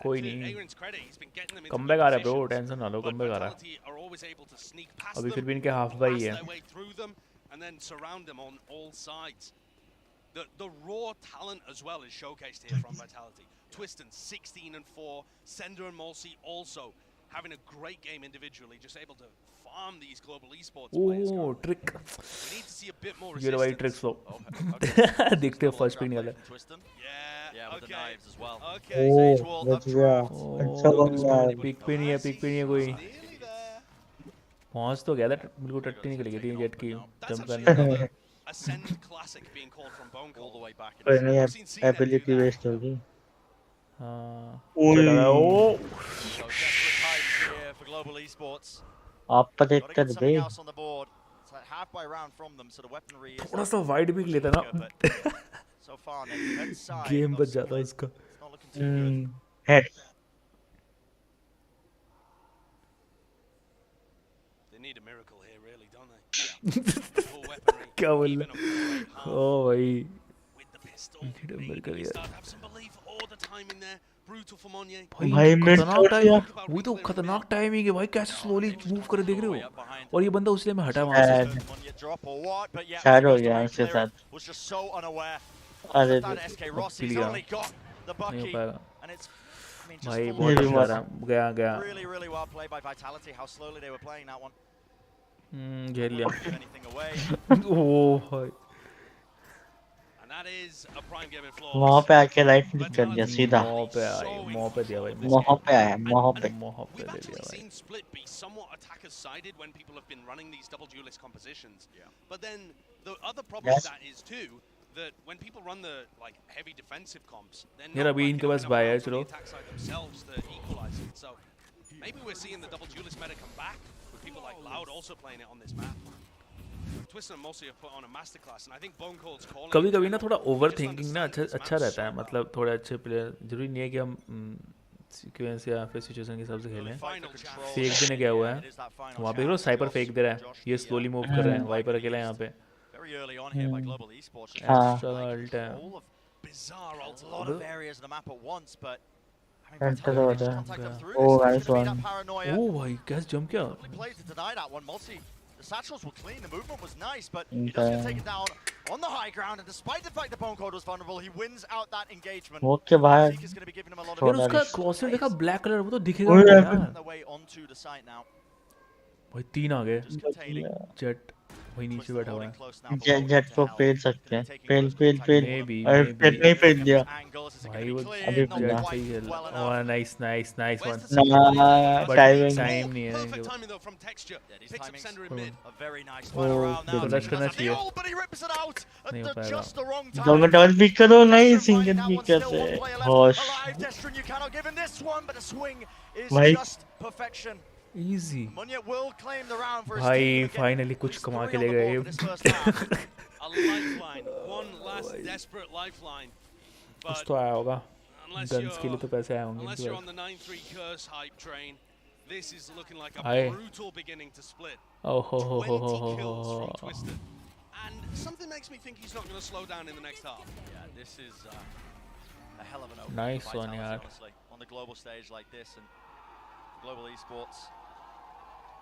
कोई To नहीं Aaron's credit, he's been getting them into comeback good आ रहा है ब्रो positions, टेंशन ना लो but कमबैक आ रहा Vitality are always able to sneak past है अभी फिर them, भी इनके हाफ बाई blast है their way through them, and then surround them on all sides. The raw talent as well is showcased here from Vitality. Twiston 16-4, Sender and Molsey also having a great game individually, just able to farm these global esports players. Oh trick We need to see a bit more ये भाई resistance. Tricks लो देखते हैं first pick निकाला Yeah, with the knives as well. Okay. ओह बच गया अच्छा बंदा है पिक पे नहीं है कोई पहुंच तो गया था बिल्कुल टट्टी निकल गई थी जेट की जंप करने Ascend classic being called from Bone all the way back. कोई नहीं एबिलिटी वेस्ट होगी हां ओए So desperate times here for global esports. आप पर Gotta देखकर get they something else on the board. It's like half by round from them, so the weaponry is थोड़ा सा वाइड पिक लेता ना so far on the defense side. Game बच जाता उसका It's not looking too good. Head They need a miracle here, really, don't they? Full weaponry. क्या बोल रहा ओ भाई With the pistol. मेरे कर They यार start to have some belief all the time in there. Brutal for Monye. भाई mid खतरनाक time वो तो खतरनाक टाइमिंग है भाई कैसे स्लोली मूव कर देख रहे हो और ये बंदा उसलिए मैं हटा वहां से शायद हो गया इसके साथ Was just so unaware. अरे That SK Rossi's लिया only got the नहीं हो bucky, पाएगा and it's भाई बहुत अच्छा रहा गया really well played by Vitality. How slowly they were playing that one. घेर लिया Give anything away. ओह भाई And that is a prime game in वहाँ Flawless. पे आके लाइफ कर दिया सीधा मोह पे आया मोह पे दिया भाई मोह पे आया मोह पे मोह पे We've दे actually दिया भाई seen Split be somewhat attackers sided when people have been running these double duelist compositions. But then the other problem with that is too that when people run the like heavy defensive comps, they're यार not अभी इनके पास enough bye है rounds on चलो the attack side themselves to equalize it. So maybe we're seeing the double duelist meta come back with people like Loud also playing it on this map. Twiston and Mossy have put on a masterclass, and I think Bone Cold's calling. कभी कभी ना थोड़ा over thinking ना अच्छा रहता है मतलब थोड़े अच्छे प्लेयर जरूरी नहीं है कि हम सीक्वेंस या फिर सिचुएशन के हिसाब से खेलें फेक देने गया हुआ है वहाँ पे साइपर फेक दे रहा है ये स्लोली मूव कर रहे हैं वाइपर अकेला है यहाँ पे Very early on here by Global Esports. Extra ult है All of bizarre ults, a lot of areas of the map at once, but I mean, Enter Vitality the managed to contact them through Oh, this. nice It's gonna be one. that paranoia. ओह भाई कैसे jump किया Lovely play to deny that one. Multi, the satchels were clean, the movement was nice, but he does get taken down on the high ground, and despite the fact that Bone Cold was vulnerable, he wins out that engagement. Okay भाई Zeke is going to be giving him a lot यार of उसका क्रॉसर देखा black colour वो तो दिखेगा ओए on the way onto the site now. भाई 3 आ गए। जेट वही नीचे बैठा हुआ है। जेट को पेल सकते हैं, पेल Maybe, और maybe. जेट नहीं पेल दिया भाई वो अभी जेट सही खेल। Oh nice nice nice one. But timing time नहीं है। देखो टच करना चाहिए। नहीं हो पाएगा। डबल पिक करो, नहीं सिंगल पिक कैसे? होश भाई इजी भाई फाइनली कुछ कमा के ले गए। कुछ तो आया होगा, गन्स के लिए तो पैसे आए होंगे इनके पास। आए ओह हो And something makes me think he's not going to slow down in the next half. Yeah, this is a hell of an opening. Nice one, yaar. Honestly, on the global stage like this, and global esports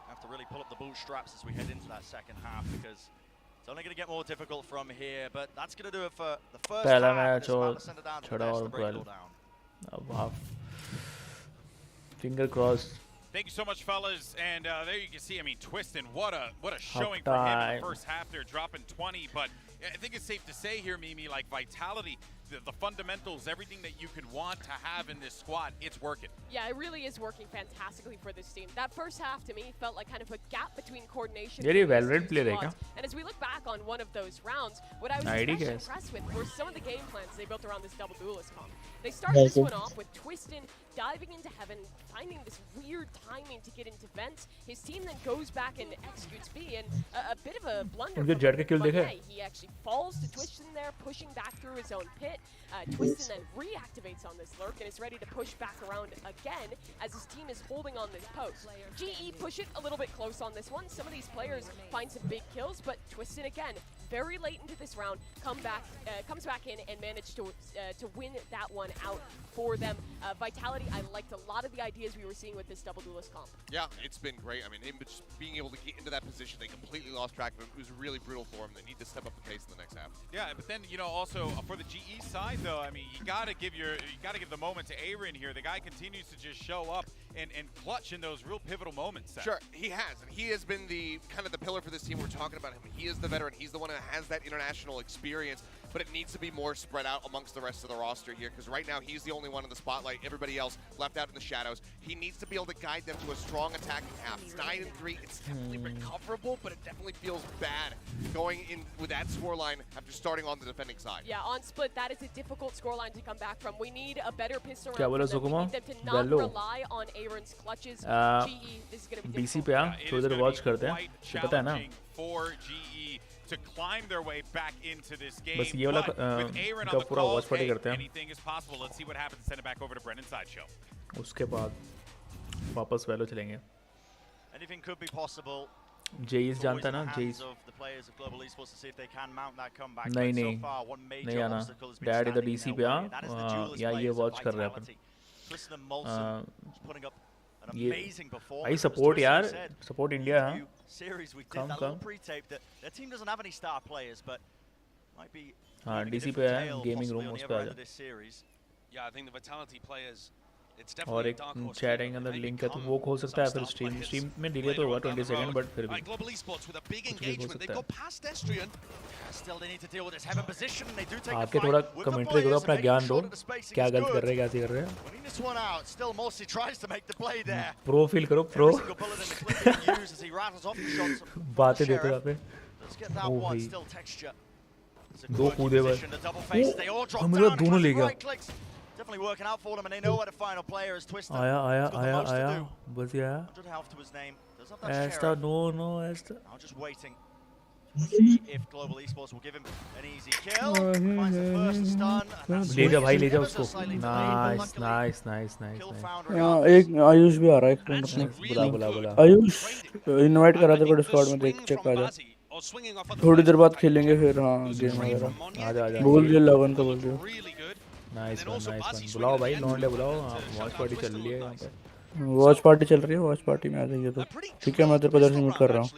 have to really pull up the bootstraps as we head into that second half, because it's only going to get more difficult from here. But that's going to do it for the first पहला half. Match और Down छोड़ा और to break it 12 all down. अब half finger cross. Thank you so much, fellas. And there you can see, I mean, Twistin, what a showing for him in the first half there, dropping 20. But I think it's safe to say here, Mimi, like Vitality, the fundamentals, everything that you could want to have in this squad, it's working. Yeah, it really is working fantastically for this team. That first half, to me, felt like kind of a gap between coordination. यार ये Valorant player है क्या? And as we look back on one of those rounds, what I was especially impressed with were some of the game plans they built around this double duelist comp. They started this one off with Twistin diving into heaven, finding this weird timing to get into vents. His team then goes back and executes B, and a bit of a blunder. He actually falls to Twistin there, pushing back through his own pit. Twistin then reactivates on this lurk and is ready to push back around again as his team is holding on this post. GE push it a little bit close on this one. Some of these players find some big kills, but Twistin again, very late into this round, comes back in and managed to win that one out for them. Vitality, I liked a lot of the ideas we were seeing with this double duelist comp. Yeah, it's been great. I mean, him just being able to get into that position, they completely lost track of him. It was really brutal for him. They need to step up the pace in the next half. Yeah, but then, you know, also for the GE side, though, I mean, you gotta give the moment to Aaron here. The guy continues to just show up and clutch in those real pivotal moments. Sure, he has, and he has been the kind of the pillar for this team. We're talking about him. He is the veteran. He's the one that has that international experience, but it needs to be more spread out amongst the rest of the roster here, because right now he's the only one in the spotlight. Everybody else left out in the shadows. He needs to be able to guide them to a strong attacking half. It's 9-3. It's definitely recoverable, but it definitely feels bad going in with that scoreline after starting on the defending side. Yeah, on split, that is a difficult scoreline to come back from. We need a better pistol round. क्या बोला We need them to not Gallo. rely on Aaron's clutches. GE, this is going to be BC पे आ थोड़ी देर watch करते हैं, तो पता है ना for GE to climb their way back into this game. बस ये वाला But with Aaron on का the पूरा call, वॉच पार्टी hey, करते हैं। anything is possible. Let's see what happens. Send it back over to Brennan Sideshow. उसके बाद वापस वैलो चलेंगे। Anything could be possible. जेईस जानता ना जेईस नहीं नहीं आना डैड इधर डीसी पे आ या ये वॉच कर रहे हैं अपन ये आई सपोर्ट यार सपोर्ट इंडिया कम हाँ डीसी पे है गेमिंग रूम उस पे आ जा और एक चैटिंग के अंदर लिंक है तो वो खोल सकता है फिर स्ट्रीम में डिले तो होगा 20 सेकंड बट फिर भी कुछ भी हो सकता है आपके थोड़ा कमेंट्री करो अपना ज्ञान दो क्या गलत कर रहे हैं क्या सही कर रहे हैं प्रो फील करो प्रो बातें देते यहाँ पे ओ भाई दो कूदे बस हमें दोनों ले गया Definitely working out for them, and they know where the final player is. Twistin. आया बस यार 100 health to his name. Does not have Asta no Asta I'm just waiting to see if Global Esports will give him an easy kill. Finds the first stun. ले जा भाई ले जा उसको nice एक आयुष भी आ रहा है बुला आयुष इनवाइट करा तेरे को डिस्कॉर्ड में देख चेक आ जा थोड़ी देर बाद खेलेंगे फिर हाँ गेम वगैरह आजा बोल दिया 11 का बोल दिया नाइस वन बुलाओ भाई लौंडे बुलाओ वॉच पार्टी चल रही है यहाँ पे वॉच पार्टी चल रही है वॉच पार्टी में आ जाइए तो ठीक है मैं तेरे को दर्शन मीट कर रहा हूँ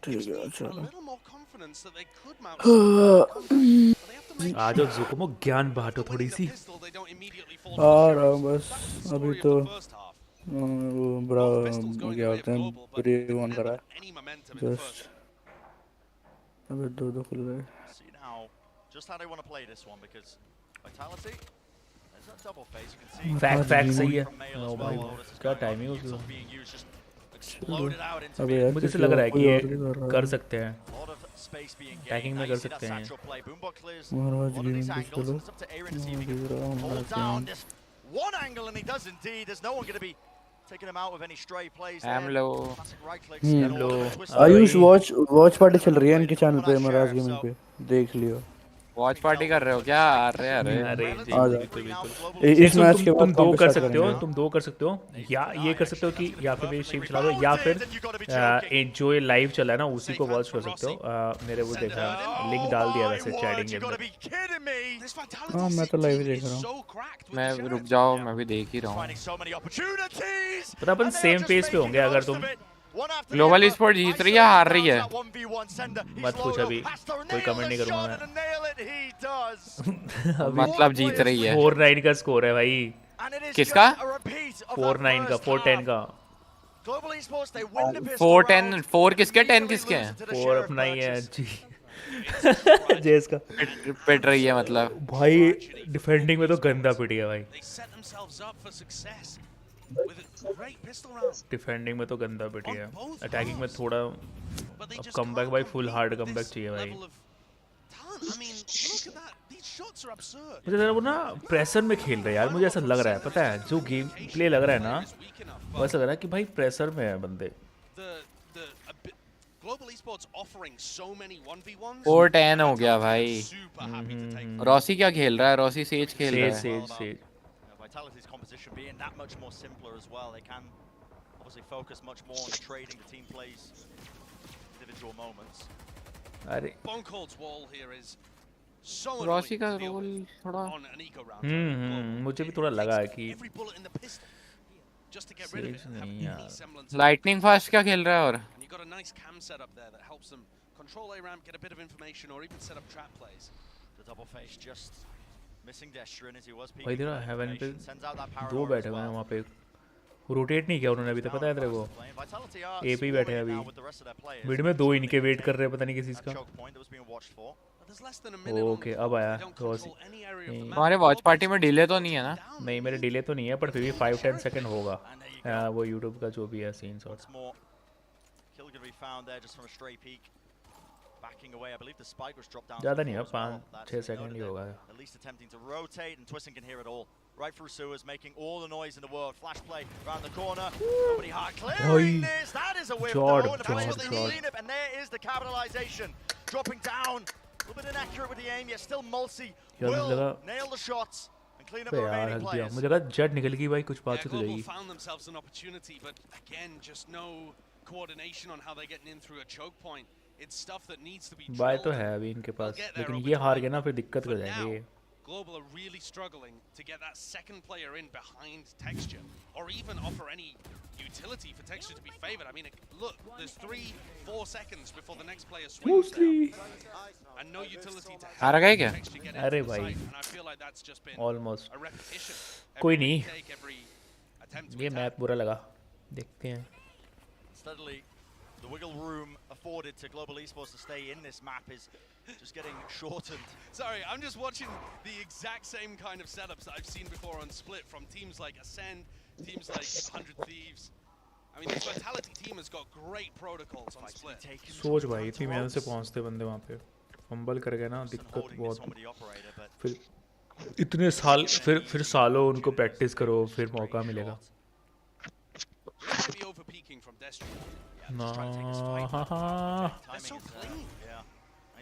ठीक है चलो आ जाओ जुकुमो ज्ञान बांटो थोड़ी सी आ रहा हूँ बस अभी तो वो बड़ा क्या बोलते हैं ब्रेव ऑन करा जस्ट अबे दो खुल गए See now just how they want to play this one because Vitality there's a double phase you can see fact सही है from Mail ओ as भाई well. This is क्या kind of टाइमिंग like है it's उसका being used just exploded out into अबे यार मुझे ऐसा किसी लग रहा है कि और ये कोई और कर सकते हैं a lot of space being gained. Tagging में Now कर you see that सकते हैं satchel play. Boombot clears a Maharaj lot of these gaming पे angles चलो and it's up to Aaron to see if he can hold down this one angle and he does indeed. There's no one going to be taking him out with any stray plays there. Classic right clicks and all of the twist. Ayush watch party चल रही है इनके channel पे महाराज gaming पे देख लियो watch party कर रहे हो क्या? अरे अरे इस मैच के बाद तुम दो कर सकते हो तुम दो कर सकते हो या ये कर सकते हो कि या फिर मेरी स्ट्रीम चला दो या फिर जो ये लाइव चला है ना उसी को वॉच कर सकते हो मेरे वो देखा लिंक डाल दिया वैसे चैटिंग के अंदर हाँ मैं तो लाइव ही देख रहा हूँ मैं रुक जाओ मैं भी देख ही रहा हूँ पता अपन सेम पेज पे होंगे अगर तुम ग्लोबल स्पोर्ट जीत रही है हार रही है मत पूछ अभी कोई कमेंट नहीं करूंगा मैं मतलब जीत रही है 4-9 का स्कोर है भाई किसका 4-9 का 4-10 का 4-10 4 किसके 10 किसके हैं 4 अपना ही है जी जेस का पिट रही है मतलब भाई डिफेंडिंग में तो गंदा पिटी है भाई डिफेंडिंग में तो गंदा पिटी है अटैकिंग में थोड़ा अब कमबैक भाई फुल हार्ड कमबैक चाहिए भाई मुझे जरा वो ना प्रेशर में खेल रहे हैं यार मुझे ऐसा लग रहा है पता है जो गेम प्ले लग रहा है ना वो ऐसा लग रहा है कि भाई प्रेशर में है बंदे 4-10 हो गया भाई रॉसी क्या खेल रहा है रॉसी सेज खेल रहा है says Vitality's composition being that much more simpler as well. They can obviously focus much more on the trading the team plays individual moments. अरे Boncold's wall here is so Rossi का role थोड़ा मुझे भी थोड़ा लगा है कि lightning fast क्या खेल रहा है और you got a nice cam setup there that helps them control A ramp, get a bit of information, or even set up trap plays. The double face just missing Destrin as he was भाई तेरा haven पे दो बैठे हुए हैं वहाँ पे rotate नहीं किया उन्होंने अभी तक पता है तेरे को ए पे ही बैठे हैं अभी मिड में दो इनके वेट कर रहे हैं पता नहीं किस चीज़ का ओके अब आया हमारे वॉच पार्टी में डिले तो नहीं है ना नहीं मेरे डिले तो नहीं है पर फिर भी 5-10 सेकंड होगा वो यूट्यूब का जो भी है scene shot backing away. I believe the spike was dropped down. ज़्यादा नहीं है 5-6 सेकंड ही होगा. At least attempting to rotate and Twisting can hear it all. Right through sewers, making all the noise in the world. Flash play around the corner. Nobody hard clearing this. That is a whiff though. And there is the capitalization. Dropping down. A little bit inaccurate with the aim, yet still Mulsi will nail the shots and clean up the remaining players. मुझे लगा jet निकल गई भाई कुछ बात तो जाएगी. Found themselves an opportunity, but again, just no coordination on how they're getting in through a choke point. It's stuff that needs to be buy तो है अभी इनके पास लेकिन ये हार गए ना फिर दिक्कत कर जाएंगे Global are really struggling to get that second player in behind Texture or even offer any utility for Texture to be favored. I mean, look, there's 3-4 seconds before the next player swings down. And no utility to हार गए क्या? अरे भाई almost कोई नहीं ये map बुरा लगा देखते हैं Steadily the wiggle room afforded to Global Esports to stay in this map is just getting shortened. Sorry, I'm just watching the exact same kind of setups that I've seen before on Split from teams like Ascend, teams like 100 Thieves. I mean, this Vitality team has got great protocols on Split. सोच भाई इतनी मेहनत से पहुंचते बंदे वहाँ पे fumble कर गए ना दिक्कत बहुत फिर इतने साल फिर सालों उनको प्रैक्टिस करो फिर मौका मिलेगा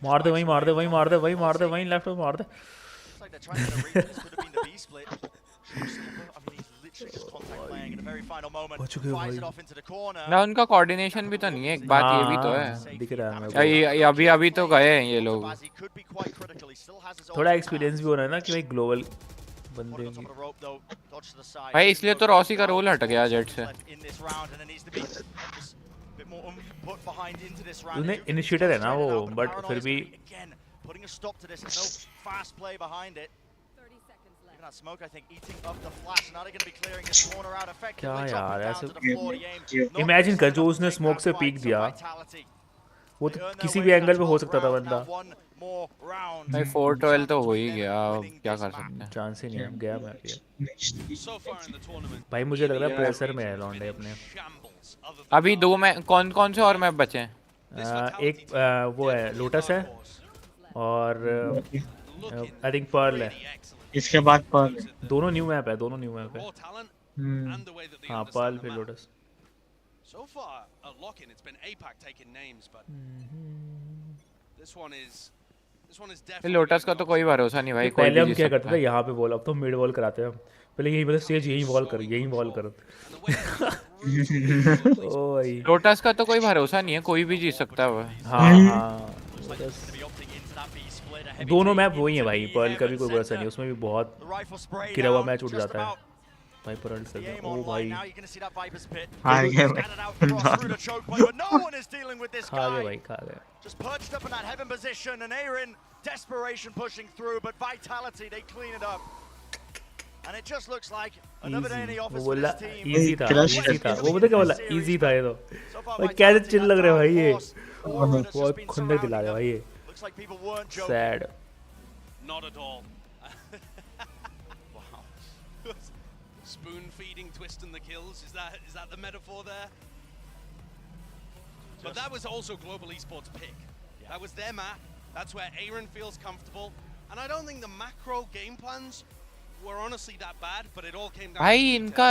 मार दे वहीं लेफ्ट में मार दे ना उनका कोऑर्डिनेशन भी तो नहीं है एक बात ये भी तो है दिख रहा है मेरे को अभी तो गए हैं ये लोग थोड़ा एक्सपीरियंस भी होना है ना कि भाई ग्लोबल बंदे भाई इसलिए तो रॉसी का रोल हट गया जेट से उन्हें इनिशिएटर है ना वो बट फिर भी क्या यार ऐसे इमेजिन कर जो उसने स्मोक से पीक दिया वो तो किसी भी एंगल पे हो सकता था बंदा। भाई 4-12 तो हो ही गया, क्या कर सकते हैं। चांस ही नहीं है, गया मैं अभी। भाई मुझे लग रहा है प्रेशर में है लॉन्डे अपने। अभी 2 में कौन कौन से और मैप बचे हैं? एक वो है लोटस है और आई थिंक पर्ल है। इसके बाद पर्ल। दोनों न्यू मैप है, दोनों न्यू मैप है। हाँ पर्ल फिर lotus. So far, a lock-in. It's been APAC taking names, but this one is definitely. Lotus का तो कोई भरोसा नहीं भाई। पहले हम क्या करते थे यहाँ पे वॉल, अब तो मिड वॉल कराते हैं हम। पहले यही मतलब स्टेज यही वॉल कर, यही वॉल कर। लोटस का तो कोई भरोसा नहीं है, कोई भी जीत सकता है। हाँ हाँ दोनों मैप वही है भाई, पर्ल का भी कोई भरोसा नहीं, उसमें भी बहुत गिरा हुआ मैच उठ जाता है भाई। पर्ल से ओ भाई खा गए भाई, खा गए। Just perched up in that heaven position, and Aaron desperation pushing through, but Vitality they clean it up, and it just looks like another day in the office for this team. Easy था, easy था। वो पता क्या बोला? Easy था ये तो। भाई कैसे चिल लग रहे भाई ये। बहुत खुंदक दिला रहे भाई ये। Sad. Not at all. Wow. Spoon feeding, twisting the kills. Is that the metaphor there? But that was also Global Esports pick. That was their map. That's where Aaron feels comfortable. And I don't think the macro game plans were honestly that bad, but it all came down भाई इनका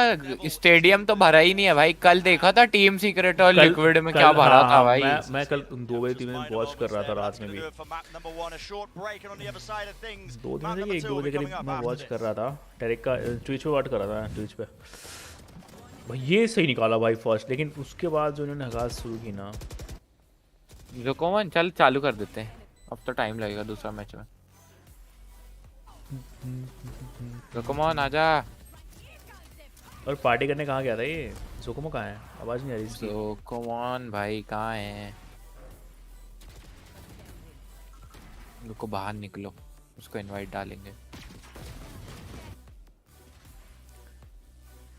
stadium तो भरा ही नहीं है भाई। कल देखा था टीम सीक्रेट और लिक्विड में क्या भरा था भाई। मैं कल 2 बजे 3 बजे वॉच कर रहा था रात में भी। 2 दिन से 1-2 बजे करीब मैं वॉच कर रहा था। डायरेक्ट का ट्विच पे वॉच कर रहा था, ट्विच पे। भाई ये सही निकाला भाई फर्स्ट, लेकिन उसके बाद जो उन्होंने हगास शुरू की ना। जोकोमन चल चालू कर देते हैं, अब तो टाइम लगेगा दूसरा मैच में। जोकोमन आजा। और पार्टी करने कहाँ गया था ये? जोकोमो कहाँ है? आवाज नहीं आ रही इसकी। जोकोमन भाई कहाँ है? रुको बाहर निकलो, उसको इनवाइट डालेंगे।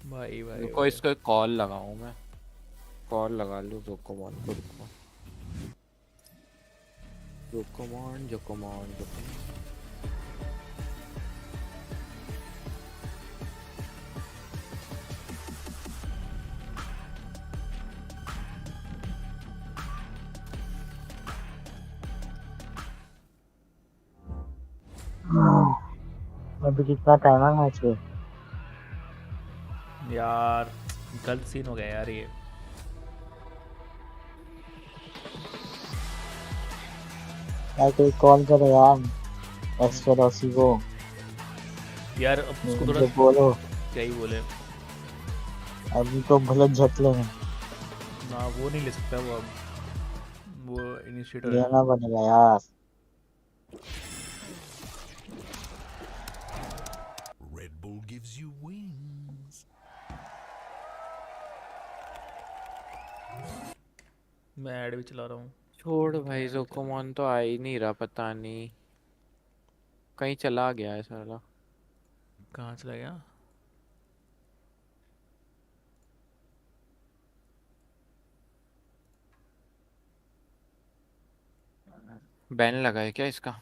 भाई भाई रुको इसको कॉल लगाऊं मैं, कॉल लगा लूं जोकोमन को। रुको जोकोमन जोकोमन जोकोमन। अभी कितना टाइम है मैच में? यार गलत सीन हो गया यार ये। यार कोई कॉल करो यार एस्केरोसी को यार। अब उसको थोड़ा बोलो। क्या ही बोले, अभी तो भले झट लेंगे ना, वो नहीं ले सकता वो। अब वो इनिशिएटर लेना बनेगा यार। Red Bull gives you wings. मैं ऐड भी चला रहा हूँ। छोड़ भाई, जोकोमन तो आ ही नहीं रहा, पता नहीं कहीं चला गया है साला। कहाँ चला गया? बैन लगा है क्या इसका?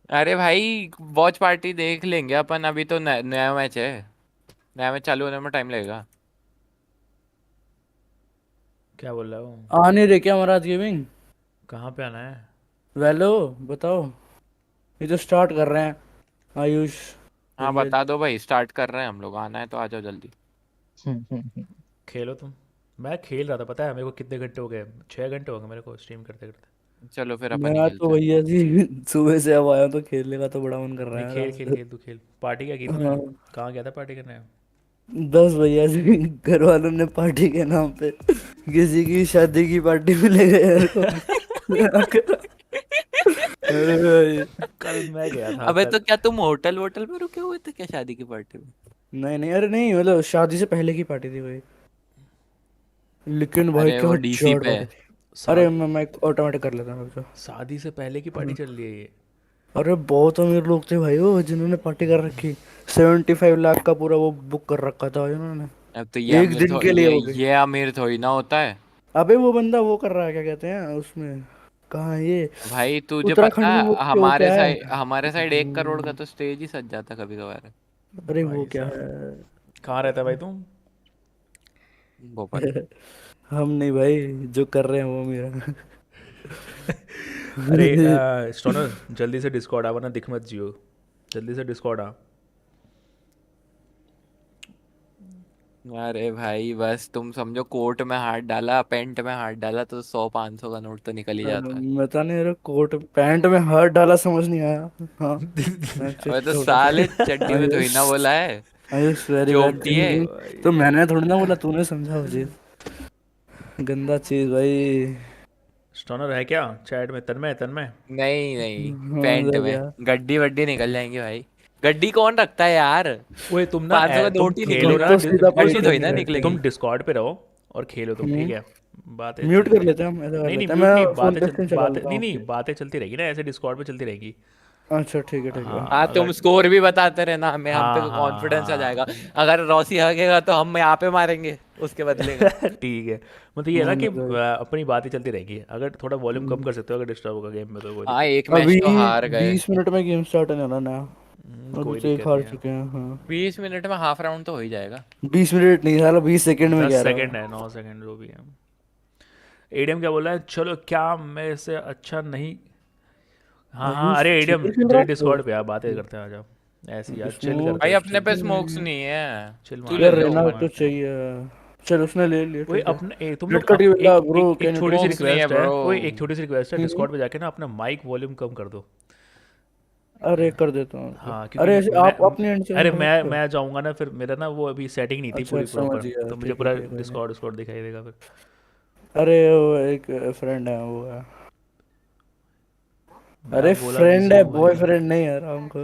अरे भाई वॉच पार्टी देख लेंगे अपन, अभी तो नया मैच है, नया मैच चालू होने में टाइम लगेगा। क्या बोल रहा हूँ? आ नहीं रहे क्या महाराज गेमिंग? कहाँ पे आना है? वेलो बताओ, ये तो स्टार्ट कर रहे हैं आयुष। हाँ बता दो भाई, स्टार्ट कर रहे हैं हम लोग, आना है तो आ जाओ जल्दी। खेलो तुम। मैं खेल रहा था, पता है मेरे को कितने घंटे हो गए? 6 घंटे हो गए मेरे को स्ट्रीम करते करते। चलो फिर अपन मैं तो भैया जी सुबह से अब आया तो खेलने का तो बड़ा मन कर रहा है। खेल खेल खेल, तू खेल। पार्टी क्या की तूने? कहाँ गया था पार्टी करने? 10 भैया जी घर वालों ने पार्टी के नाम पे किसी की शादी की पार्टी में ले गए। कल मैं गया था। अबे तो क्या तुम होटल वोटल में रुके हुए थे क्या शादी की पार्टी में? नहीं नहीं, अरे नहीं मतलब शादी से पहले की पार्टी थी भाई, लेकिन भाई अरे क्या वो डीसी जड़ पे पार्टी थी। अरे मैं ऑटोमेटिक कर लेता हूँ रुक जाओ। शादी से पहले की पार्टी चल रही है ये। अरे बहुत अमीर लोग थे भाई वो, जिन्होंने पार्टी कर रखी। 75 लाख का पूरा वो बुक कर रखा था इन्होंने, अब तो ये एक अमीर दिन के लिए वो भी। ये अमीर थोड़ी ना होता है अबे वो बंदा वो कर रहा है, क्या कहते हैं उसमें, कहाँ है ये, भाई। तुझे पता उत्तराखंड में है वो क्या है। हमारे साइड 1 करोड़ का तो स्टेज ही सज जाता कभी कभार। अरे वो भाई क्या साहब, है। कहाँ रहता है भाई तुम? भोपाल। हम नहीं भाई, जो कर रहे हैं वो मेरा। अरे स्टोनर जल्दी से डिस्कॉर्ड आ, वरना दिख मत जियो, जल्दी से डिस्कॉर्ड आ। अरे भाई बस तुम समझो, कोट में हाथ डाला, पेंट में हाथ डाला तो 100-500 का नोट तो निकल ही जाता है। बता नहीं रहा, कोट पैंट में हाथ डाला समझ नहीं आया। हाँ मैं अबे तो छोटा सा। साले चड्डी में थोड़ी आयुष, ना बोला है, आयुष वेरी बैड चोपटी है। थिंकिंग। तो मैंने थोड़ी ना बोला, तूने समझा मुझे, गंदा चीज भाई। स्टोनर है क्या चैट में? तन्मय तन्मय नहीं नहीं, हाँ पैंट लग में गया। गड्डी वड्डी निकल जाएंगी भाई। गड्डी कौन रखता है यार? ओए तुम ना 500 का तुम नोट ही खेलो निकलेगा, ना, तो सीधा गड्डी थोड़ी ना पेट निकलेगी। तुम डिस्कॉर्ड पे रहो और खेलो तुम, ठीक है? बातें म्यूट कर चलती लेते हैं हम, ऐसा कर नहीं नहीं लेते हैं, म्यूट नहीं, मैं फोन पे स्क्रीन चला बातें लेता नहीं हूँ। नहीं, बातें चलती रहेगी ना ऐसे, डिस्कॉर्ड पे चलती रहेगी। अच्छा ठीक है ठीक है। हाँ हाँ तुम अगर स्कोर भी बताते रहना हमें, हम पे हाँ हाँ कॉन्फिडेंस आ जाएगा। हाँ अगर रॉसी हगेगा तो हम यहाँ पे मारेंगे उसके बदले का। ठीक है, मतलब ये है ना कि नहीं, अपनी बातें चलती रहेगी। अगर थोड़ा वॉल्यूम कम कर सकते हो अगर डिस्टर्ब होगा गेम में तो कोई हाँ दिक्कत एक मैच अभी तो हार गए। 20 मिनट में गेम स्टार्ट होने वाला नया, अभी कोई तो एक दिक्कत हार नहीं है। चुके हैं। हाँ 20 मिनट में हाफ राउंड तो हो ही जाएगा। 20 मिनट नहीं साला, 20 सेकंड में 10 कह रहा सेकंड हूँ। है, 9 सेकंड जो भी है। एडीएम क्या बोल रहा है? चलो क्या मैं से अच्छा नहीं। हाँ हाँ, आयुष अरे एडीएम चीटर खेल रहा जल्दी है डिस्कॉर्ड पे आ, बातें करते हैं, आ जाओ। ऐसी यार चिल स्मोक। करते भाई हैं, अपने पे चिल स्मोक्स नहीं है, चिल तू मारते ले यार हैं, ले चिल रहना ओपन। तो मारते हैं। चाहिए, चल उसने ले लिया ओए ठीक है। अपने तुम रेड लोग कट एक वाला ब्रो, एक कैन एक यू छोटी सी स्मोक्स नहीं है रिक्वेस्ट है, ब्रो। ओए एक छोटी सी रिक्वेस्ट है, डिस्कॉर्ड पे जाके ना अपना माइक वॉल्यूम कम कर दो। अरे कर देता हूँ। हाँ क्योंकि अरे ऐसे आप अपने एंड से अरे कर मैं सकते हो। मैं जाऊंगा ना फिर, मेरा ना वो अभी सेटिंग नहीं थी अच्छा पूरी समझ प्रॉपर, गया, तो मुझे ठीक है पूरा ठीक है कोई नहीं। डिस्कॉर्ड डिस्कॉर्ड दिखाई देगा फिर। अरे वो एक फ्रेंड है वो है। मैं अरे बोला फ्रेंड किसी है, को भाई? बॉयफ्रेंड नहीं है राम को।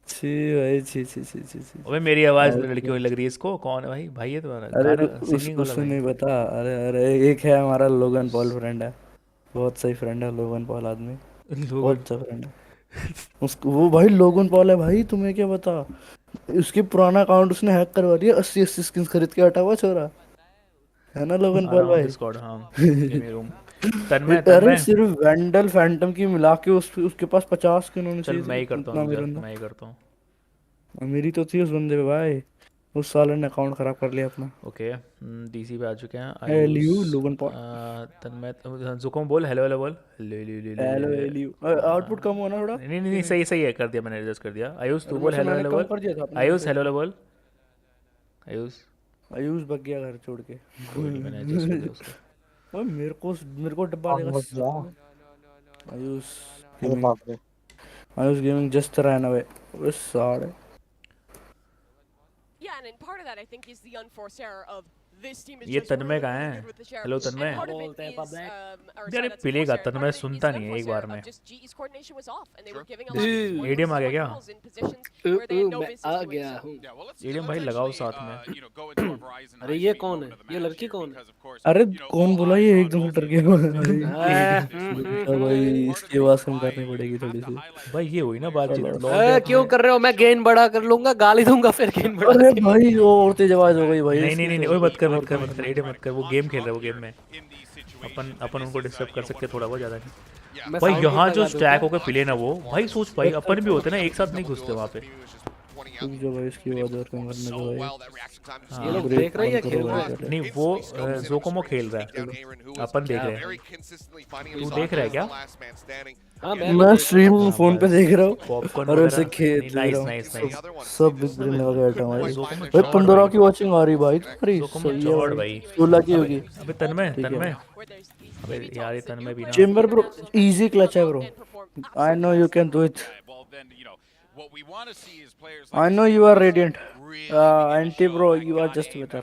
छी भाई, छी छी छी छी छी। अबे मेरी आवाज़ लड़की अरे वाली लग रही है इसको, कौन है भाई? भाई है तुम्हारा अरे गाना सिंगिंग वाला उसे भाई? नहीं पता। अरे अरे एक है हमारा लोगन पॉल फ्रेंड है, बहुत सही फ्रेंड है लोगन पॉल आदमी, बहुत लोग अच्छा फ्रेंड है। उसको वो भाई लोगन पॉल है भाई, तुम्हें क्या पता। उसके पुराना अकाउंट उसने हैक करवा दिया, 80 स्किन्स खरीद के हटा हुआ छोरा, है ना लोगन आ पॉल रहा हूँ भाई। डिस्कॉर्ड, हाँ गेमिंग रूम। तन्मय अरे तन्मय सिर्फ वैंडल फैंटम की मिला के उसके पास 50 स्किन होनी चल चाहिए मैं ही थी, करता इतना हूँ, अमीर रुक जा बंदा। मैं ही करता हूँ। मेरी तो थी उस बंदे पे भाई, उस साले ने अकाउंट खराब कर लिया अपना। ओके डीसी पे आ चुके हैं। Ayush एलियू Logan Paul. तन्मय जुकोम बोल, हेलो हेलो बोल, ले ले ले ले हेलो ले ले। एलियू, आउटपुट कम होना थोड़ा। नहीं नहीं नहीं, सही सही है, कर दिया मैंने, एडजस्ट कर दिया। आयुष तू अरे बोल वैसे हेलो मैंने हेलो कम बोल। कर दिया था अपने आयुष हेलो हेलो बोल। आयुष आयुष भग गया घर छोड़ के। कोई नहीं, मैंने एडजस्ट कर दिया उसको। ओए मेरे को डब्बा देगा साले। आयुष अरे गेमिंग, बाप रे। Ayush gaming just ran away. ओए साले Yeah, and part of that I think is the unforced error of this team is ये just तन्मय really, कहाँ really है? good with the share. Hello And Tanmay. part of it is, or यार sorry, ये that's पिलेगा, unforced error. Tanmay Part of it सुनता is the नहीं है एक unforced बार error में। of just GE's coordination was off, and they were giving a lot of these points ADM आ to गया क्या? criminals in positions where they had no मैं business आ doing गया so. हूँ। एडीएम भाई लगाओ साथ में। अरे ये कौन है? ये लड़की कौन है? अरे कौन बोला ये एकदम से डर गया भाई। आ, भाई इसकी आवाज कम करनी पड़ेगी थोड़ी सी। भाई ये हुई ना बातचीत, चलो। लॉल डे क्यों अपने। कर रहे हो? मैं गेन बड़ा कर लूंगा, गाली दूंगा फिर गेन बढ़ा अरे के। भाई वो और तेज आवाज हो गई भाई नहीं नहीं इसकी नहीं नहीं, तो। ओए मत कर मत कर मत कर, एडीएम मत कर, वो गेम खेल रहा है, वो गेम में अपन उनको डिस्टर्ब कर सकते हैं थोड़ा, बहुत ज़्यादा नहीं। मैं भाई sound यहाँ lगा जो दूं स्टैक क्या? होकर प्ले ना वो भाई, सोच भाई अपन भी होते ना एक साथ नहीं घुसते वहाँ पे। रुक जाओ भाई, इसकी आवाज और कम करने दो भाई। ये लोग ब्रेक देख रहे हैं या बंद खेल करो रहे भाई हैं? पहले। नहीं वो जोकोमो खेल रहा है, अपन देख रहे हैं। तू देख रहा है क्या? हाँ मैं स्ट्रीम फोन पे देख रहा हूँ पॉपकॉर्न और ऐसे वगैरह। खेल नहीं, रहा नाइस हूँ। Nice nice. सब बिग ब्रेन लगा के बैठा हूँ भाई। जोकोमो भाई चौड़ 15 भाई, की वॉचिंग आ रही भाई तुम्हारी, जोकोमो सही है चौड़ भाई। भाई। 16 की होगी। अबे तन्मय ठीक है तन्मय, अबे यार ये तन्मय भी ना। चेंबर ब्रो इजी क्लच है bro, I know you can do it, I know you are radiant, anti bro you are just better.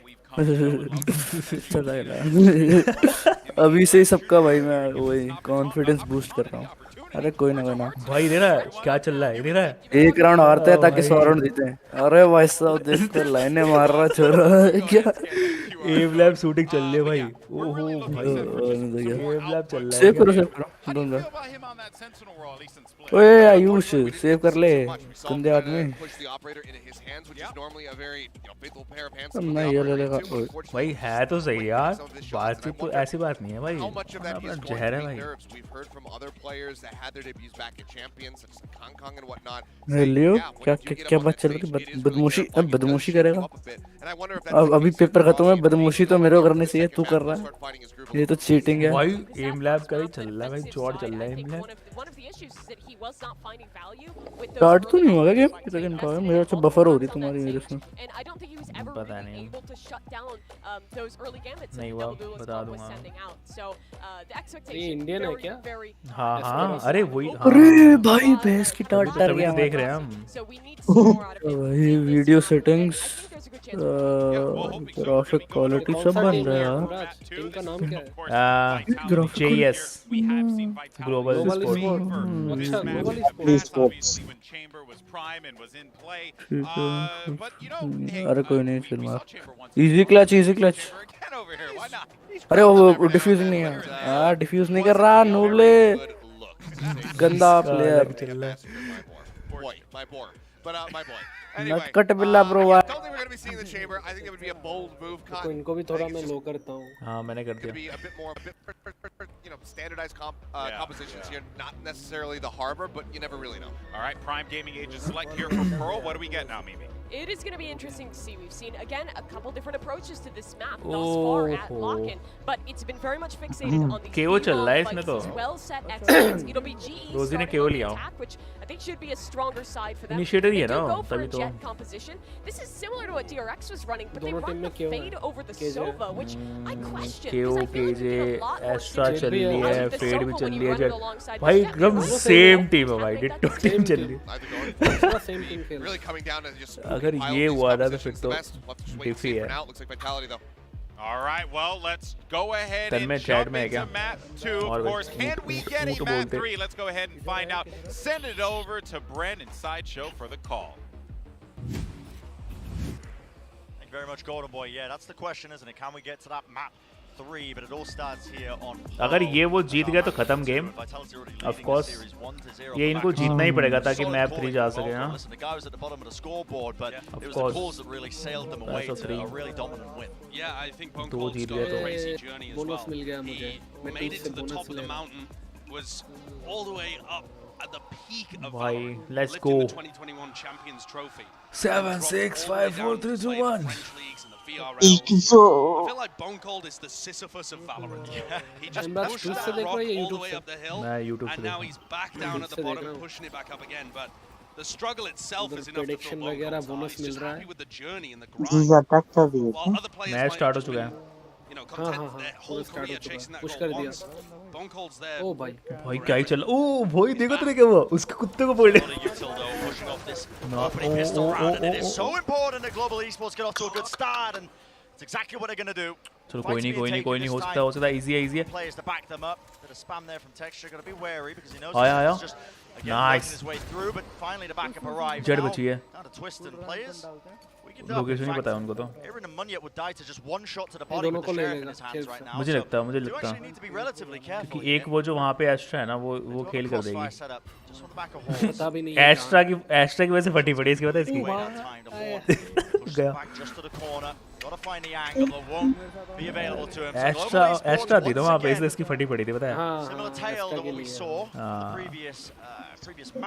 अभी से ही सबका भाई मैं वही कॉन्फिडेंस बूस्ट कर रहा हूँ। अरे कोई ना भाई दे रहा है क्या चल रहा है दे रहा है एक राउंड हारते हैं ताकि 100 राउंड जीते हैं। अरे भाई साहब देख तो लाइनें मार रहा छोरा क्या एम लैब शूटिंग चल रही है भाई ओहो भाई एम लैब चल रहा है सेव करो दूंगा। ओए आयुष सेव कर ले गंदे आदमी। मैं ये ले लेगा भाई है तो सही यार बात तो ऐसी बात नहीं है भाई अपना जहर है भाई। लियो क्या क्या बात चल रही है बदमाशी अब बदमाशी करेगा अब अभी पेपर खत्म है बदमाशी तो मेरे को करनी चाहिए तू कर रहा है ये तो चीटिंग है भाई एम लैब का ही चल रहा है भाई जॉर्ड चल रहा है एम लैब स्टार्ट तो नहीं होगा गेम सेकंड का मेरे अच्छा बफर हो रही तुम्हारी मेरे से पता नहीं नहीं हुआ बता दूंगा ये इंडियन है क्या हाँ हाँ अरे वही अरे भाई भैंस की टाट डर गया देख रहे हैं हम भाई वीडियो सेटिंग्स ग्राफिक क्वालिटी सब बन रहा है यार टीम का नाम क्या है JS ग्लोबल स्पोर्ट्स अरे कोई नहीं चल मार इजी क्लच अरे वो डिफ्यूज नहीं है हाँ डिफ्यूज नहीं कर रहा नूबले गंदा प्लेयर नट कट बिल्ला ब्रो तो इनको भी थोड़ा मैं लो करता हूँ हाँ मैंने कर दिया standardized compositions here, not necessarily the harbor, but you never really know. All right, Prime Gaming agent select here for Pearl. What do we get now, Mimi? It is going to be interesting to see. We've seen, again, a couple different approaches to this map thus far at lock-in, but it's been very much fixated on these well-set experts. It'll be GE starting on the attack, which I think should be a stronger side for them. Initiator They ही है do ना go for a तभी तो jet composition. This is similar to what DRX was running, but they run the fade over the Sova, which I question. KO KJ extra चल रही है fade भी चल रही है जेट भाई एकदम सेम टीम है भाई डिट्टो टीम चल रही है अगर ये हुआ था तो फिर तो डिफी है All right, well, let's go ahead and jump into map 2. Of course, can we get a map 3? Let's go ahead and find out. Send it over to Brent and Sideshow for the call. Thank you very much, Golden Boy. Yeah, that's the question, isn't it? Can we get to that map 3? But it all starts here on. अगर ये वो जीत गए तो खत्म game of course ये इनको जीतना ही पड़ेगा ताकि मैप 3 जा सके हां The guy was at the bottom of the scoreboard, but it was the calls that really sailed them away to a really dominant win. Yeah, I think Bone दो जीत गए तो crazy journey as well. Bonus मिल गया मुझे He made it to the top of the mountain, was all the way up at the peak of भाई Valorant, let's lifting go the 2021 Champions Trophy. 7 6 5 4 3 2 1 I feel like Bone Cold is the Sisyphus of Valorant. He just pushed that rock all the way up the hill, and now he's back down at the bottom, pushing it back up again. But the struggle itself is enough to fill Bone Cold's eyes. He's just happy with the journey and the grind. While other players match might start हो just चुका be, है you know, content their whole career chasing that goal once. Bone Cold's there. ओ भाई भाई क्या ही चल ओ भाई देखो तूने क्या हुआ उसके कुत्ते को बोल Pushing off this opening pistol round, and it is so important that Global Esports get off to a good start, and it's exactly what they're going to do. चलो कोई नहीं हो सकता है इजी है Players to back them up. Bit of spam there from Texture. Going to be wary because he knows आया he's just again working his way through, but finally the backup arrives. जेड बची है Now to twist and players. Location ही पता है उनको तो Aaron and Munyet would die to just one shot to the body with the sheriff in his hands right now. मुझे लगता है क्योंकि एक वो जो वहाँ पे एस्ट्रा है ना वो खेल कर देगी पता भी नहीं एस्ट्रा की वजह से फटी पड़ी इसकी पता है इसकी गया एस्ट्रा थी तो वहाँ पे इसलिए इसकी फटी पड़ी थी पता है Similar tale to what we saw the previous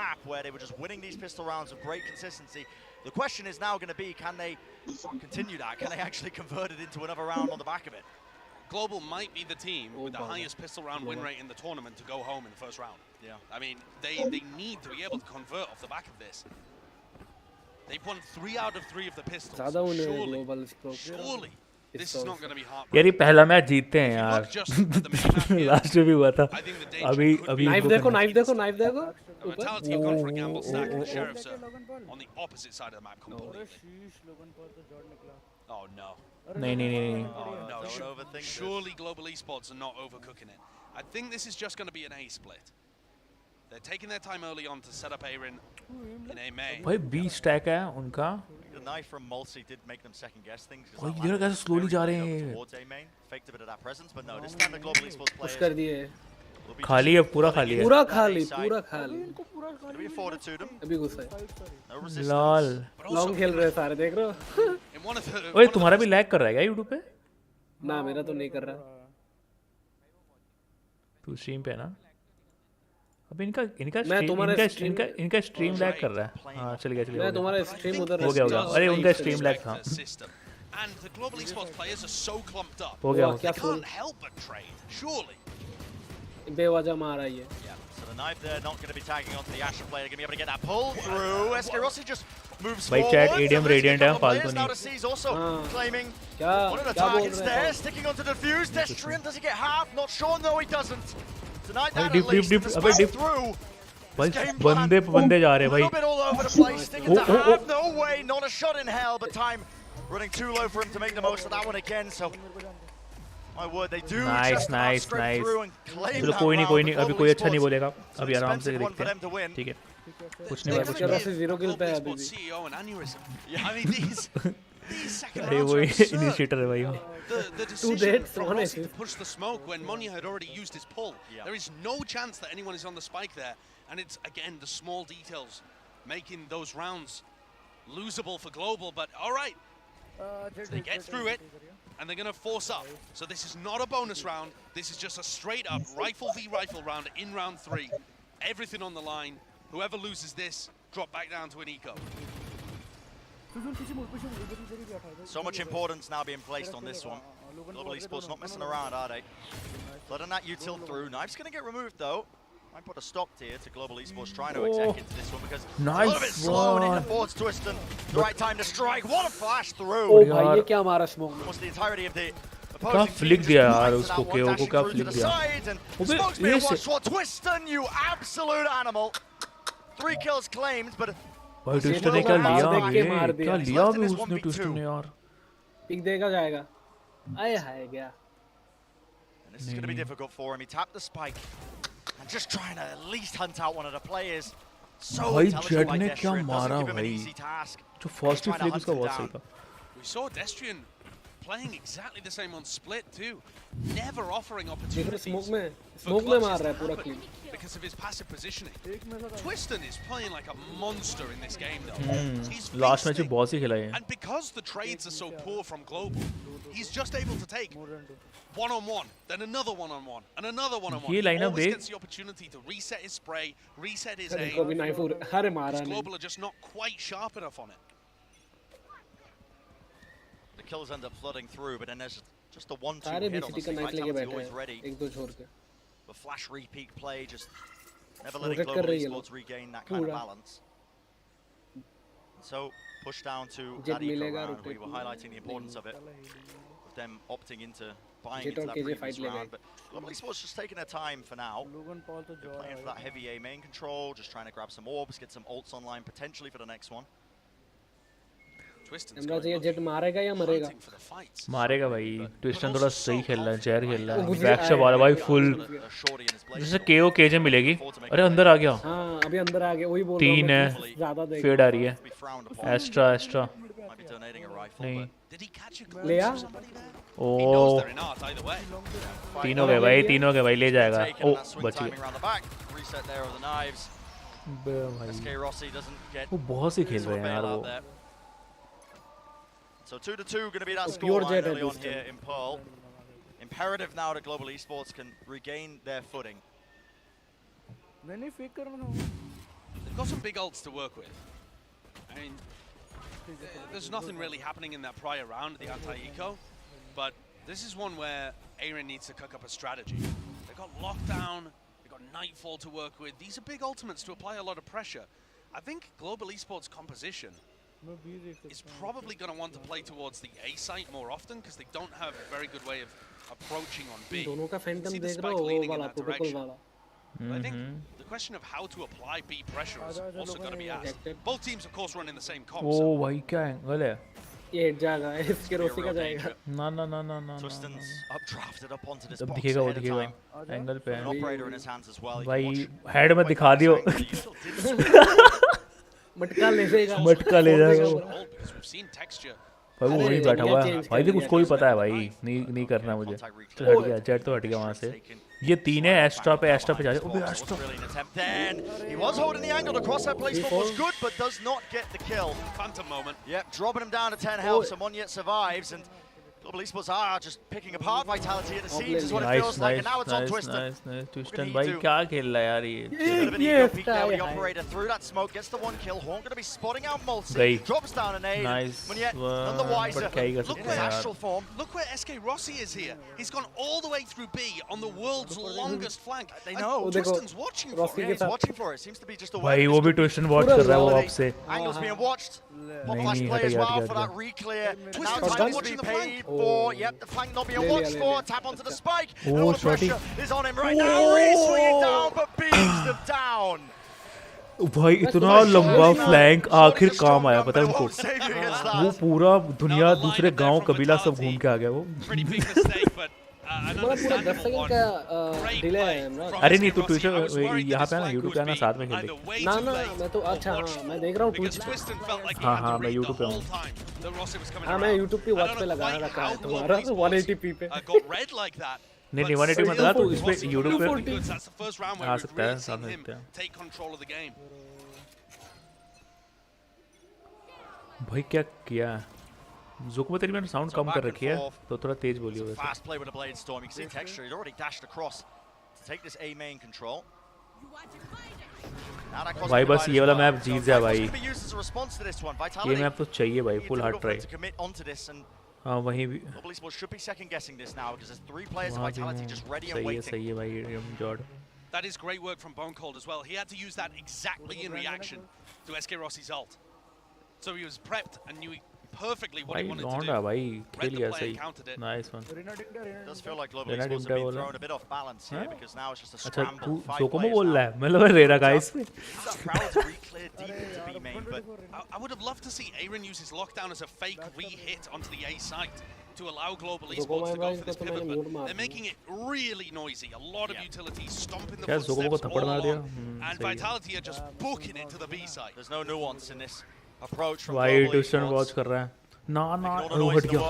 map where they were just winning these pistol rounds with great consistency. The question is now going to be, can they continue that? Can they actually convert it into another round on the back of it? Global might be the team with the highest pistol round win rate in the tournament to go home in the first round. Yeah. I mean, they need to be able to convert off the back of this. They've won 3 out of 3 of the pistols. Surely, this is not going to be hard. यार ये पहला match जीतते हैं यार last में भी हुआ था अभी नाइफ देखो Mentality have gone for a gamble stack, and the sheriffs are on the opposite side of the map completely. Oh no. नहीं Oh no. Surely Global Esports are not overcooking it. I think this is just going to be an A split. They're taking their time early on to set up Aaron in A main. भाई 20 stack है उनका। The knife from Multi did make them second guess things. भाई इधर कैसे slowly जा रहे हैं? Towards A main, faked a bit of that presence, but no, this time the global esports players. Push कर दिए। खाली है, पूरा खाली है। पूरा खाली, पूरा खाली। Can we afford it to them? अभी घुसा है। No resistance. लाल। लॉन्ग खेल रहे हैं सारे, देख रहे हो? ओए तुम्हारा भी लैग कर रहा है क्या YouTube पे? ना मेरा तो नहीं कर रहा। तू स्ट्रीम पे है ना? अब इनका स्ट्रीम लैग कर रहा है। हाँ चल गया मैं तुम्हारा स्ट्रीम उधर हो गया। अरे उनका स्ट्रीम लैग था। And the global esports players are so clumped up. हो गया। They can't help but trade, surely. बेवजह मारा ये। So the knife there not going to be tagging onto the Asher player. Going to be able to get that pull through. SK Rossi just moves भाई forward. chat ADM Radiant है फालतू Now नहीं। to see is also claiming क्या one of the targets there. Sticking onto defuse. Destrian, does he get half? Not sure. No, he doesn't. Tonight that at least. The spell through. भाई बंदे जा रहे हैं भाई। A little bit all over the place. Sticking to half. No way. Not a shot in hell. But time running too low for him to make the most of that one again. So. My word, they do just scrape through and claim चलो that कोई round नहीं for अभी global कोई अच्छा नहीं esports. बोलेगा अभी आराम से Expensive one देखते for them to हैं win. ठीक है कुछ नहीं हुआ कुछ नहीं हुआ। जीरो किल पे है अभी भी। CEO and aneurysm. I mean these second अरे rounds वो are absurd. इनिशिएटर है भाई। The decision from Rossi to push the smoke when Monya had already used his pull. There is no chance that anyone is on the spike there, and it's again the small details making those rounds losable for global. But all right, they get through it, and they're going to force up. So this is not a bonus round. This is just a straight up rifle v rifle round in round 3. Everything on the line. Whoever loses this, drop back down to an eco. So much importance now being placed on this one. Global esports not messing around, are they? Letting that util through. Knife's going to get removed though. Might put a stop here to global esports trying to exec into this one because it's a little bit slow and it affords Twiston the right time to strike. What a flash through! ओ भाई ये क्या मारा smoke में? Almost the entirety of the क्या flick दिया यार उसको केओ को क्या फ्लिक दिया? अबे ये से Twiston, you absolute animal. 3 kills claimed, but भाई ट्विस्टर ने क्या लिया? क्या लिया भी उसने ट्विस्टर ने यार? पिक देगा जाएगा। आए हाय गया। And this is going to be difficult for him. He tapped the spike. And just trying to at least hunt out one of the players. So भाई intelligent जेड by ने क्या Destrian. मारा Doesn't give him an भाई? easy task. जो first Trying to flick hunt उसका him बहुत सही down. था। We saw Destrian playing exactly the same on split too, never offering opportunities for clutches to happen because of his passive positioning. Twiston is playing like a monster in this game though. He's last match में बहुत ही खिला है। and because the trades are so poor from global, he's just able to take one-on-one, then another one-on-one, and another one-on-one. ये He lineup always देख। gets the opportunity to reset his spray, reset his अरे aim. कभी knife अरे मारा Because नहीं। global are just not quite sharp enough on it. The kills end up flooding through, but then there's just a 1-2 सारे hit on the VCT का knife लेके Vitality बैठे always हैं। ready. एक दो छोड़ के। The flash repeat play, just never letting Rotate कर global रही है esports regain that kind of पूरा। balance. So push down to Jet that eco मिलेगा, round. We rotate were highlighting the importance of it, with them opting into buying Jet into और that KJ previous fight ले round. गए। But global esports just taking their time for now. They're playing for that heavy A main control, just trying to grab some orbs, get some ults online potentially for the next one. मराज ये jet मारेगा या मरेगा? मारेगा भाई। ट्विस्टन थोड़ा सही खेल रहा है, जहर खेल रहा है। बैक शॉट वाला भाई फुल। जैसे केओ केजे मिलेगी। अरे अंदर आ गया। हाँ अभी अंदर आ गया वही बोल रहा हूँ। 3 है। ज़्यादा देख। फेड आ रही है। Astra Astra. नहीं। ले आ। ओह। 3 हो गए भाई, 3 हो गए भाई, ले जाएगा। ओ बच गया। Reset there of the knives. SK Rossi doesn't get. वो बहुत से खेल रहे हैं यार वो। So 2-2 going to be that pure scoreline jet early at on this here in Pearl. Imperative now that global esports can regain their footing. They've got some big ults to work with. I mean, there's nothing really happening in that prior round, the anti-eco, but this is one where Aaron needs to cook up a strategy. They've got lockdown, they've got nightfall to work with. These are big ultimates to apply a lot of pressure. I think global esports composition is probably going to want to play towards the A site more often because they don't have a very good way of approaching on B. दोनों का Phantom See the देख रहा spike हो वो leaning in वाला that protocol direction. वाला। But I think the question of how to apply B pressure is also going to be asked. Both teams, of course, run in the same comp. ओ भाई क्या angle है? ये hit जाएगा, इसके Rossi का जाएगा। ना ना ना ना ना Twistan's updrafted up onto this जब box दिखेगा वो ahead of दिखेगा time. एंगल पे An है operator in his hands as well. भाई हेड में दिखा दियो मटका ले जाएगा, मटका ले जाएगा वो Because we've seen texture. भाई वो वहीं बैठा हुआ है भाई देख उसको भी पता है भाई नहीं करना मुझे चल हट गया जेट तो हट गया वहाँ से ये तीन है एस्ट्रा पे जा रहे ओबे extra Then he was holding the angle. The crosshair placement was good, but does not get the kill. Phantom moment. Yep, dropping him down to 10 health. Someone yet survives, and Global Esports are just picking apart Vitality at the seams is what it feels like. And now it's on Twistan. nice Twistan भाई क्या खेल रहा है यार ये Bit of an ego peek there with the operator through that smoke, gets the one kill. Horn going to be spotting out Multi. Drops down an aid. Nice. When yet none the wiser. Look where astral form. Look where SK Rossi is here. He's gone all the way through B on the world's longest flank. They know. Twistan's watching for it. Yeah, he's watching for it. Seems to be just a भाई वो भी Twistan watch कर रहा है वो आपसे Angles being watched. Pop flash play as well for that re-clear. Now time to be paid for. Yep, the flank not being watched for. Tap onto the spike. And all the pressure is on him right now. Really swinging down, but beats them down. भाई इतना लंबा flank आखिर काम आया पता है उनको वो पूरा दुनिया दूसरे गांव कबीला सब घूम के आ गया वो पूरा 10 सेकंड का डिले है ना। अरे नहीं तो ट्विटर यहाँ पे ना यूट्यूब पे ना साथ में खेल ले ना मैं तो अच्छा हाँ मैं देख रहा हूँ ट्विच हाँ मैं यूट्यूब पे हूँ हाँ मैं यूट्यूब पे वॉच पे लगा रखा है तुम्हारा 180p पे नहीं 180 मतलब तो इस पे यूट्यूब पे आ सकता है साथ में सकते हैं भाई क्या किया ज़ुकमा तेरी मैंने साउंड कम कर रखी है तो थोड़ा तेज बोलियो वैसे Fast play with a blade storm. You can see texture. He'd already dashed across to take this A main control. भाई बस ये वाला मैप जीत जा भाई ये मैप तो चाहिए भाई फुल हार्ड ट्राई हाँ वहीं भी Global Esports should be second guessing this now because there's 3 players of Vitality just ready and waiting. सही है भाई जॉर्ड That is great work from Bone Cold as well. He had to use that exactly in reaction to SK Rossi's ult. So he was prepped and knew perfectly what he wanted to do. भाई खेल गया सही nice one Does feel like Global Esports have been thrown a bit off balance here because now it's just a अच्छा scramble. तू जोकोमो बोल रहा है मैं लगा रेरा गाइस पे I would have loved to see Aaron use his lockdown as a fake re-hit onto the A site to allow Global Esports to go for this pivot, but they're making it really noisy. A lot of utilities stomping the footsteps all along, and Vitality are just booking it to the B site. There's no nuance in this approach from भाई Global ट्विस्टन Esports. Watch कर रहा है ना वो हट गया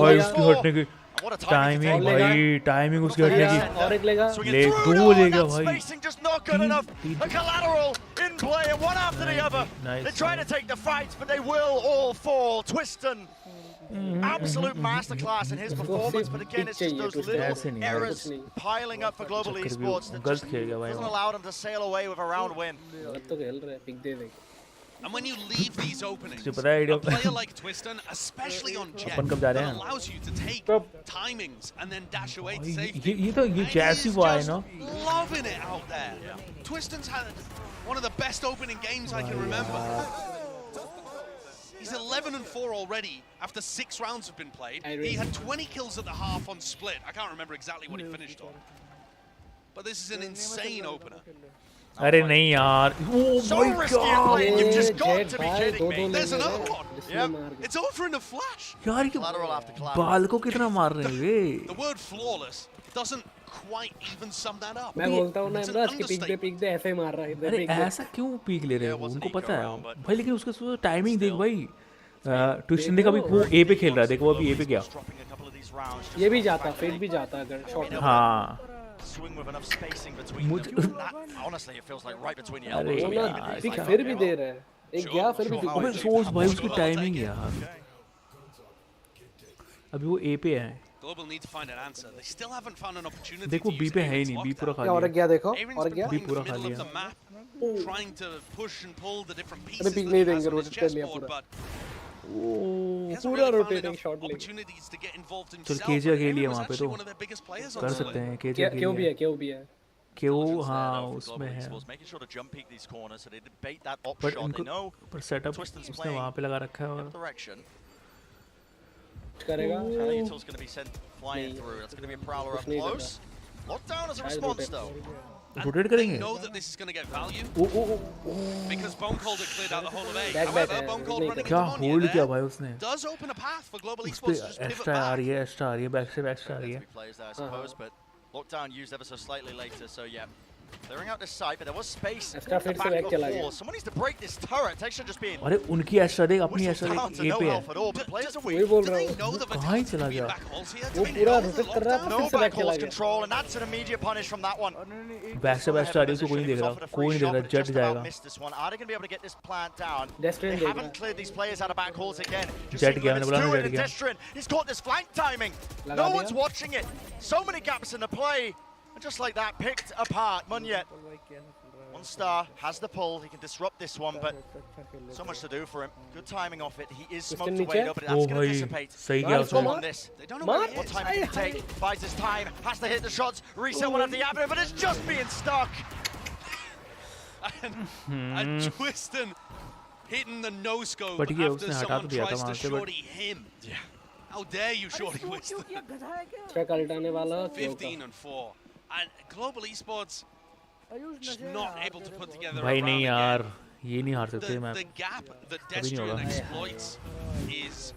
भाई उसकी हटने की टाइमिंग भाई टाइमिंग उसकी हटने की और एक लेगा ले दो लेगा भाई Spacing just not good enough. A collateral in play, and one after the other. They're trying to take the fight, but they will all fall. Twistan, absolute masterclass in his performance, but again, it's just those little errors piling up for Global Esports that just doesn't allow them to sail away with a round win. तो खेल रहे pick दे देंगे And when you leave these openings, पता है a player like Twistan, especially on Jet, that allows you to take timings and then dash away to safety. ये जैसी हुआ है ना Loving it out there. Twistan's had one of the best opening games I can remember. He's 11-4 already after 6 rounds have been played. He had 20 kills at the half on split. I can't remember exactly what he finished on. But this is an insane opener. अरे नहीं यार So risky a play, you've just got to be kidding me. There's another one. Yep. It's over in a flash. यार ये बाल को कितना मार रहे हैं वे The word flawless doesn't quite even sum that up. मैं बोलता हूँ ना इमराज कि पिक दे ऐसे ही मार रहा है इधर अरे ऐसा क्यों पीक ले रहे हैं उनको पता है भाई लेकिन उसका टाइमिंग देख भाई ट्विस्टन देख अभी वो ए पे खेल रहा है देखो वो अभी ए पे गया ये भी जाता फेट भी जाता अगर शॉट हाँ Swing with enough spacing between them. Honestly, it feels like right between your अरे elbows. पिक फिर भी दे रहा है एक गया फिर भी अबे सोच भाई उसकी टाइमिंग यार अभी वो ए पे है Global need to find an answer. They still haven't found an opportunity. देखो बी पे है ही नहीं बी पूरा खाली और गया देखो और गया बी पूरा खाली है. Trying to push and pull the different pieces. अरे पिक नहीं देंगे रोटेट कर लिया पूरा पूरा रोटेटिंग शॉट ले चल केजे अकेली है वहाँ पे तो कर सकते हैं केजे अकेली है क्यों भी है क्यों हाँ उसमें है बट उनको पर सेटअप उसने वहाँ पे लगा रखा है और करेगा Going to be sent flying through. That's going to be a prowler up close. Lockdown as a response though. Rotate They करेंगे know that this is going to get value oh because Bone Cold had cleared out the whole of A. Back, However, back, Bone Cold नहीं running क्या into Monya hold किया there भाई उसने does open a path for Global उस पे Esports to just pivot extra आ back. रही है एक्स्ट्रा आ रही है बैक से एक्स्ट्रा आ रही है Players there, I suppose, but lockdown used ever so slightly later, so yeah. Clearing out this site, but there was space Extra at the फिर से back back of चला the गया wall. Someone needs to break this turret. Texture just being अरे उनकी extra देख अपनी whistled extra down देख to A no पे है health at all. But players are वही weak. बोल रहा हूँ कहाँ ही चला गया वो पूरा रोटेट कर रहा था No फिर से बैक back चला horse गया control, and that's an immediate punish from that one. Back से बैक स्टार उसको कोई नहीं देख रहा कोई नहीं देख रहा जट जाएगा Missed this one. Are they going to be able to get this plant down? Destrin They देख haven't cleared these players out of back halls again. Jet गया मैंने बोला ना jet गया Destrin, he's caught this flank timing. लगा No दिया। one's watching it. So many gaps in the play. And just like that, picked apart. Munyet, 1 star, has the pull. He can disrupt this one, but so much to do for him. Good timing off it. He is smoked away, though, but that's going to dissipate. सही गया उसने On this. They don't know what time he can take. Buys his time, has to hit the shots. Reset one of the avenue, but it's just being stuck. And Twiston hitting the no scope But ये after उसने हटा someone तो दिया था tries to वहाँ से, but- shorty him. Yeah. How dare you shorty Twiston? Track अल्टाने वाला क्यों 15 and 4. And Global Esports just not able to put together भाई a नहीं round यार again. ये नहीं हार सकते The मैच gap that कभी नहीं Destrian होगा exploits is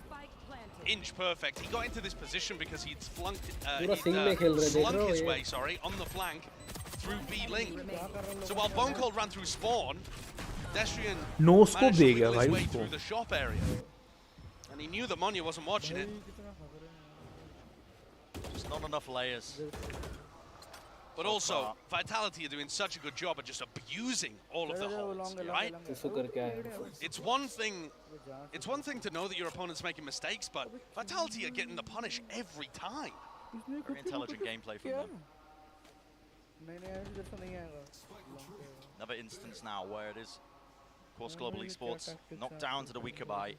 inch perfect. He got into this position because he'd flunked, पूरा सिंग में खेल रहे देख slunk रहे हो his ये way, sorry, on the flank through B link. So while Bone Cold ran through spawn, Destrian No scope managed to दे गया wiggle his भाई way उसको through the shop area. And he knew that Monya wasn't watching it. Just not enough layers. But also, Vitality are doing such a good job of just abusing all of the holds, right? इसको करके आया It's one thing to know that your opponent's making mistakes, but Vitality are getting the punish every time. Very intelligent gameplay from them. Another instance now where it is, of course, Global Esports knocked down to the GIGABYTE.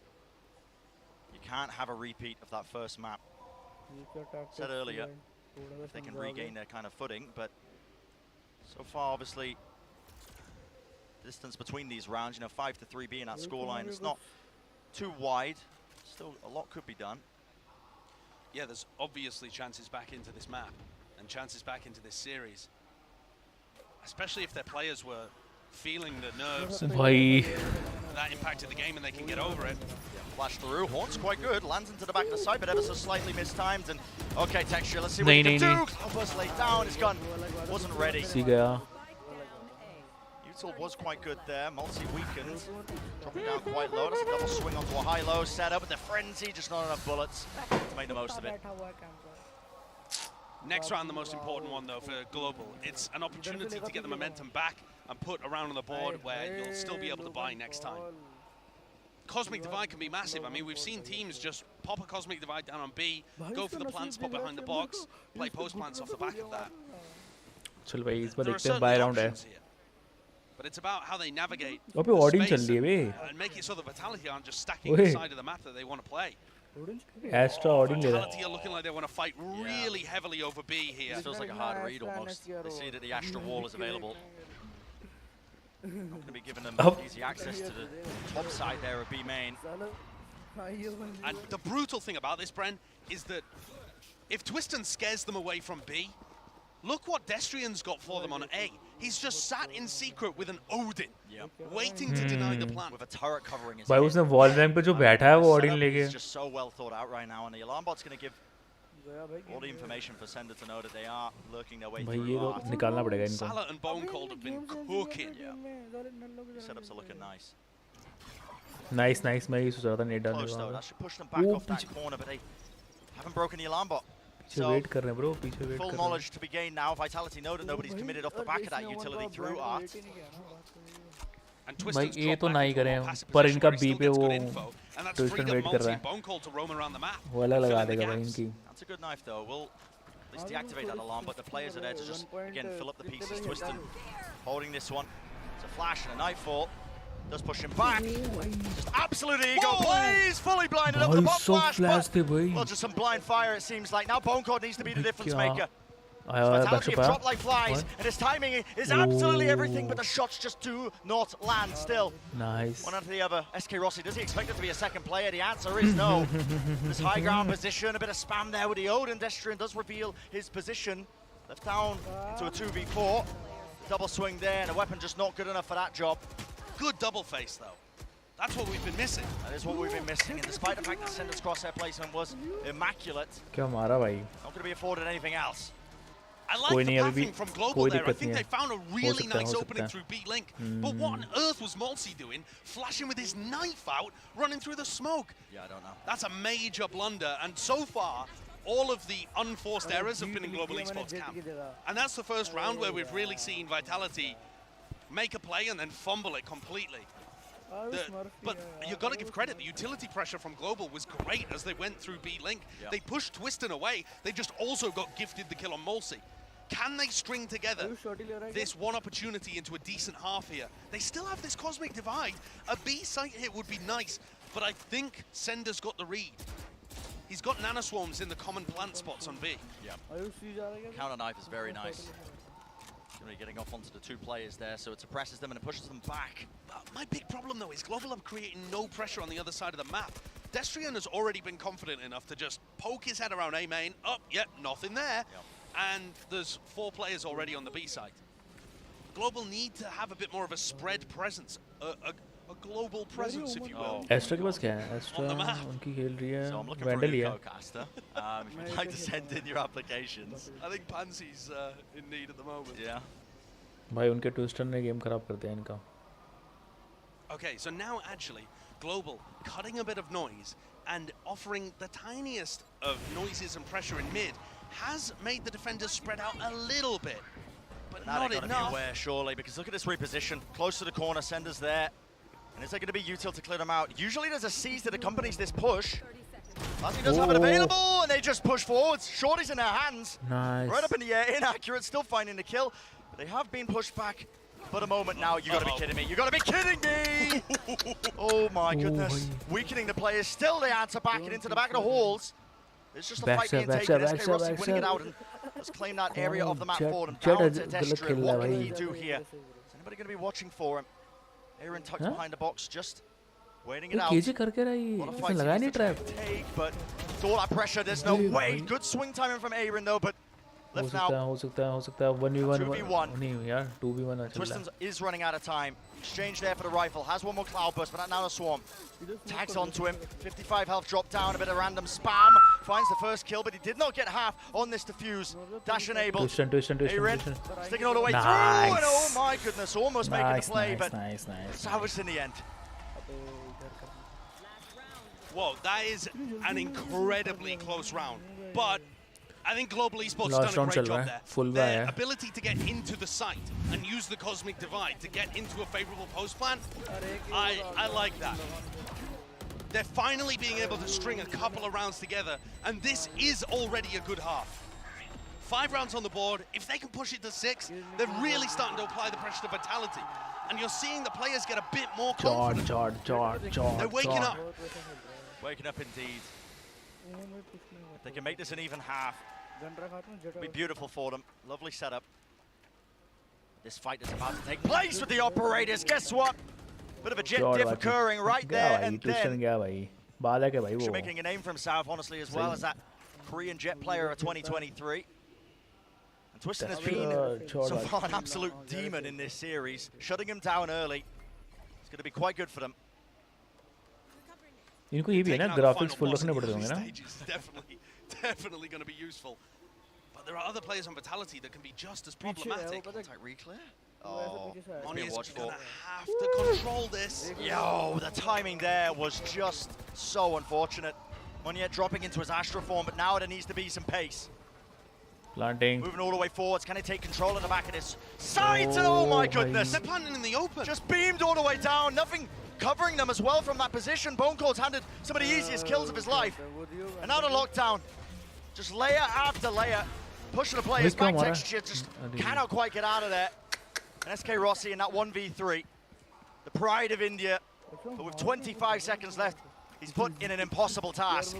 You can't have a repeat of that first map. Said earlier, if they can regain their kind of footing, but so far, obviously, distance between these rounds, 5-3 being that scoreline, it's not too wide. Still, a lot could be done. Yeah, there's obviously chances back into this map and chances back into this series. Especially if their players were feeling the nerves and that impacted the game and they can get over it. Yeah, flash through, Horn's quite good, lands into the back of the side, but ever so slightly mistimed. And okay, Texture, let's see what he can do. Cloudburst laid down, his gun wasn't ready. सी गया Util was quite good there, multi weakened, dropping down quite low. That's a double swing onto a high-low setup with the frenzy, just not enough bullets to make the most of it. Next round, the most important one though for Global. It's an opportunity to get the momentum back and put a round on the board where you'll still be able to buy next time. Cosmic Divide can be massive. I mean, we've seen teams just pop a Cosmic Divide down on B, go for the plant spot behind the box, play post plants off the back of that. चल भाई इस बार There are देखते हैं bye certainly round है options here, but it's about how they navigate अबे the audience चल space रही है बे and make it so that Vitality aren't just stacking ओए the side of the map that they want to play. Extra audience ले रहा है Vitality are looking like they want to fight really heavily over B here. This feels like a hard read almost. They see that the Astra wall is available. Not going to be giving them easy access to the top side there of B main. And the brutal thing about this, Bren, is that if Twiston scares them away from B, look what Destrian's got for them on A. He's just sat in secret with an Odin, waiting to deny the plan. With a turret covering his भाई उसने wall ramp पे जो बैठा है वो audience लेके It's just so well thought out right now, and the alarm bot's going to give all the information for Sender to know that they are lurking their way भाई through. ये तो निकालना पड़ेगा इनको Salah and Bone Cold have been cooking. Setups are looking nice. Nice nice मैं ये सोच रहा था नेट डालने Close though, का that should push them back off that corner, but they haven't broken the alarm bot. पीछे wait कर रहे हैं ब्रो पीछे वेट Full कर रहे हैं knowledge to be gained now. Vitality know that nobody's committed off the back of that utility through art. भाई ये तो ना ही करें पर इनका बी पे वो ट्विस्टन वेट कर रहा है वो अलग लगा देगा भाई इनकी That's a good knife though. We'll at least deactivate that alarm, but the players are there to just again fill up the pieces. Twiston holding this one. It's a flash and a nightfall. Does push him back. Just absolute ego plays, fully blinded up with the bot flash. But, well, just some blind fire it seems like. Now Bone Cold needs to be the difference maker. Vitality have dropped like flies, and his timing is absolutely everything, but the shots just do not land still. Nice. One after the other. SK Rossi, does he expect it to be a second player? The answer is no. This high ground position, a bit of spam there with the Odin. Destrian does reveal his position. Left down into a 2v4. double swing there, and a weapon just not good enough for that job. Good double face, though. That's what we've been missing. That is what we've been missing, and despite the fact that Sender's crosshair placement was immaculate, क्या मारा भाई? not going to be afforded anything else. I like the pathing from Global there. I think they found a really nice opening through B-Link. But what on earth was Malsey doing? Flashing with his knife out, running through the smoke. Yeah, I don't know. That's a major blunder. And so far, all of the unforced errors have been in Global Esports camp. And that's the first round where we've really seen Vitality make a play and then fumble it completely. But you've got to give credit. The utility pressure from Global was great as they went through B-Link. Yeah. They pushed Twiston away. They just also got gifted the kill on Malsey. Can they string together this one opportunity into a decent half here? They still have this cosmic divide. A B site hit would be nice, but I think Sender's got the read. He's got nanoswarms in the common plant spots on B. Yeah. Counter knife is very nice. Really getting off onto the two players there, so it suppresses them and it pushes them back. My big problem though is Global are creating no pressure on the other side of the map. Destrian has already been confident enough to just poke his head around A main. Oh, yeah, nothing there. Yep. And there's 4 players already on the B side. Global need to have a bit more of a spread presence, a global presence, if you will. Astra के पास क्या है? Astra उनकी खेल रही है. So I'm looking for a co-caster. If you'd like to send in your applications. I think Pansy's in need at the moment. Yeah. भाई उनके twister ने गेम खराब कर दिया इनका. Okay, so now actually, Global cutting a bit of noise and offering the tiniest of noises and pressure in mid has made the defenders spread out a little bit, but not enough. Aware, surely, because look at this reposition. Close to the corner, Sender's there. And is there going to be util to clear them out? Usually there's a seize that accompanies this push. Lassie does have it available, and they just push forwards. Shorty's in their hands. Nice. Right up in the air, inaccurate, still finding the kill. But they have been pushed back. But a moment now, you got to be kidding me. You got to be kidding me! Oh my goodness. Weakening the players. Still they answer back and into the back of the halls. It's just a fight being taken. SK Rossi winning it out and let's claim that area of the map for them. Down to Destrian. What can he do here? Is anybody going to be watching for him? Aaron tucked behind the box, just waiting it out. What a fight he needs to take, but with all that pressure, there's no way. Good swing timing from Aaron though, but left now. हो सकता है 1v1 नहीं यार 2v1 चल रहा है. Twiston is running out of time. Exchange there for the rifle. Has one more cloud burst, but that now a swarm. Tags onto him. 55 health drop down. A bit of random spam. Finds the first kill, but he did not get half on this defuse. Dash enabled. Aaron sticking all the way through. And oh my goodness, almost making the play, but salvaged in the end. Whoa, that is an incredibly close round, but I think Global Esports has done a great job there. Their ability to get into the site and use the cosmic divide to get into a favorable post plan, I like that. They're finally being able to string a couple of rounds together, and this is already a good half. 5 rounds on the board. If they can push it to 6, they're really starting to apply the pressure to Vitality. And you're seeing the players get a bit more confident. They're waking up. Waking up indeed. If they can make this an even half, it'll be beautiful for them. Lovely setup. This fight is about to take place with the operators. Guess what? Bit of a jet diff occurring right there and then. Should making a name for himself, honestly, as well as that Korean jet player of 2023. And Twiston has been so far an absolute demon in this series. Shutting him down early. It's going to be quite good for them. इनको ये भी है ना graphics full रखने पड़ते होंगे ना. Definitely going to be useful. But there are other players on Vitality that can be just as problematic. Oh, Money is going to have to control this. Yo, the timing there was just so unfortunate. Monier dropping into his Astra form, but now there needs to be some pace. Planting. Moving all the way forwards. Can he take control in the back of this site? And oh my goodness. They're planting in the open. Just beamed all the way down. Nothing covering them as well from that position. Bone Cold's handed some of the easiest kills of his life. And now the lockdown. Just layer after layer. Pushing the players back. Texture just cannot quite get out of there. And SK Rossi in that 1v3. The pride of India. But with 25 seconds left, he's put in an impossible task.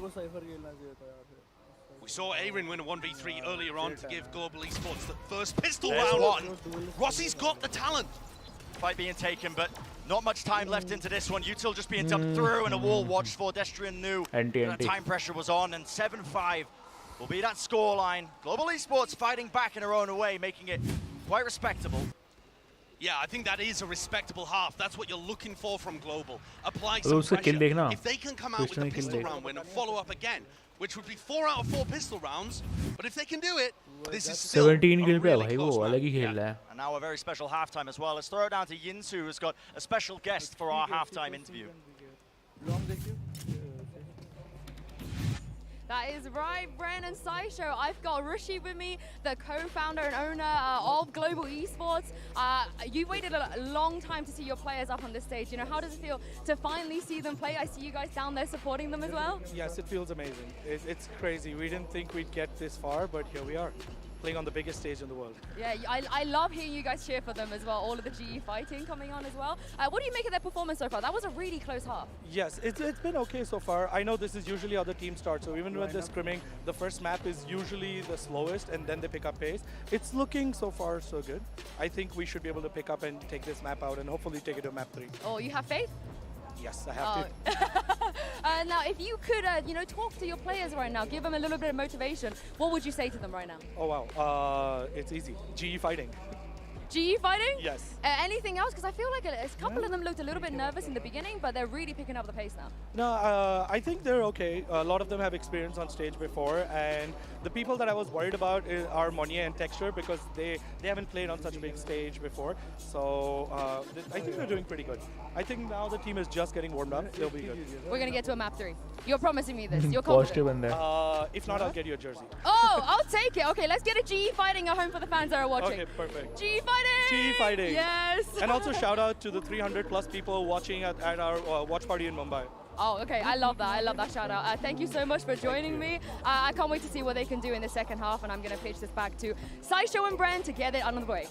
We saw Aaron win a 1v3 earlier on to give Global Esports the first pistol round on. Rossi's got the talent. Fight being taken, but not much time left into this one. Util just being dumped through and a wall watched for. Destrian knew that time pressure was on, and 7-5 will be that scoreline. Global Esports fighting back in their own way, making it quite respectable. Yeah, I think that is a respectable half. That's what you're looking for from Global. Apply अबे some उसका kill देखना. pressure. If they can come out with the pistol round win and follow up again, which would be 4 out of 4 pistol rounds, but if they can do it, this is still 17 kill पे really भाई वो अलग ही खेल रहा है. And now a very special halftime as well. Let's throw it down to Yinsu, who's got a special guest for our halftime interview. That is right, Bren and Saisho. I've got Rishi with me, the co-founder and owner of Global Esports. You waited a long time to see your players up on this stage. You know, how does it feel to finally see them play? I see you guys down there supporting them as well. Yes, it feels amazing. It's crazy. We didn't think we'd get this far, but here we are, playing on the biggest stage in the world. Yeah, I love hearing you guys cheer for them as well. All of the GE fighting coming on as well. What do you make of their performance so far? That was a really close half. Yes, it's been okay so far. I know this is usually how the team starts, so even when they're scrimming, the first map is usually the slowest, and then they pick up pace. It's looking so far so good. I think we should be able to pick up and take this map out and hopefully take it to map 3. Oh, you have faith? Yes, I have to. Now, if you could, you know, talk to your players right now, give them a little bit of motivation, what would you say to them right now? Oh, wow. It's easy. GE fighting. GE fighting? Yes. Anything else? Because I feel like a couple of them looked a little bit nervous in the beginning, but they're really picking up the pace now. No, I think they're okay. A lot of them have experience on stage before, and the people that I was worried about are Monier and Texture, because they haven't played on such a big stage before. So I think they're doing pretty good. I think now the team is just getting warmed up. They'll be good. We're going to get to a map 3. You're promising me this. You're confident. If not, I'll get you a jersey. Oh, I'll take it. Okay, let's get a GE fighting at home for the fans that are watching. Okay, perfect. GE fighting! GE fighting. Yes. And also shout out to the 300 plus people watching at our watch party in Mumbai. Oh, okay. I love that. I love that shout out. Thank you so much for joining me. I can't wait to see what they can do in the second half, and I'm going to pitch this back to Saisho and Bren to get it on the way.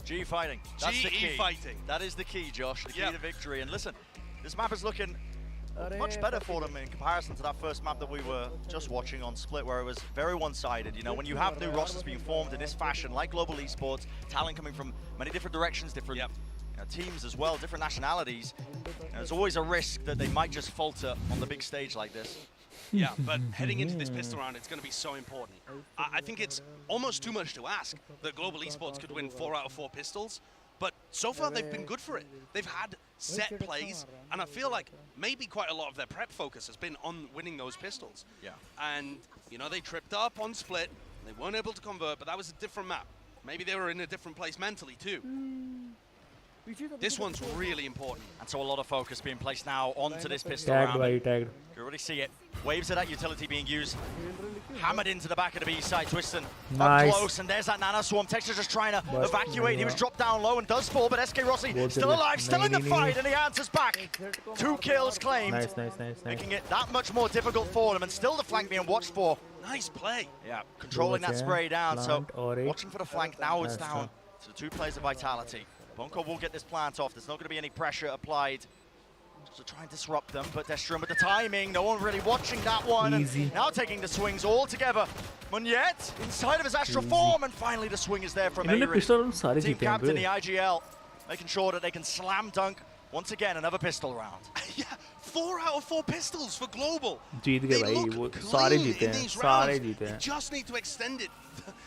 GE fighting. That's the key. GE fighting. That is the key, Josh. The key to victory. And listen, this map is looking much better for them in comparison to that first map that we were just watching on Split, where it was very one-sided. You know, when you have new rosters being formed in this fashion, like Global Esports, talent coming from many different directions, different teams as well, different nationalities, there's always a risk that they might just falter on the big stage like this. Yeah, but heading into this pistol round, it's going to be so important. I think it's almost too much to ask that Global Esports could win 4 out of 4 pistols, but so far they've been good for it. They've had set plays, and I feel like maybe quite a lot of their prep focus has been on winning those pistols. Yeah. And, you know, they tripped up on Split, they weren't able to convert, but that was a different map. Maybe they were in a different place mentally too. This one's really important. And so a lot of focus being placed now onto this pistol Tagged, round. भाई, tagged. You already see it. Waves of that utility being used. Hammered into the back of the B side. Twiston Nice. up close, and there's that Nana Swarm. Texture just trying to evacuate. He was dropped down low and does fall, but SK Rossi still alive, still in the fight, and he answers back. 2 kills claimed. Nice. Making it that much more difficult for them, and still the flank being watched for. Nice play. Yeah, controlling that spray down. So Plant, watching for the flank now. It's down to the 2 players of Vitality. Bunko will get this plant off. There's not going to be any pressure applied to try and disrupt them, but Destrum with the timing. No one really watching that one. Easy. And now taking the swings all together. Munyet inside of his astral form, and finally the swing is there from इन्होंने Aaron. pistol round सारे Team जीते हैं captain, bay. the IGL, making sure that they can slam dunk once again another pistol round. Yeah, 4 out of 4 pistols for Global. जीत गए भाई वो सारे जीते हैं सारे जीते हैं. Just need to extend it,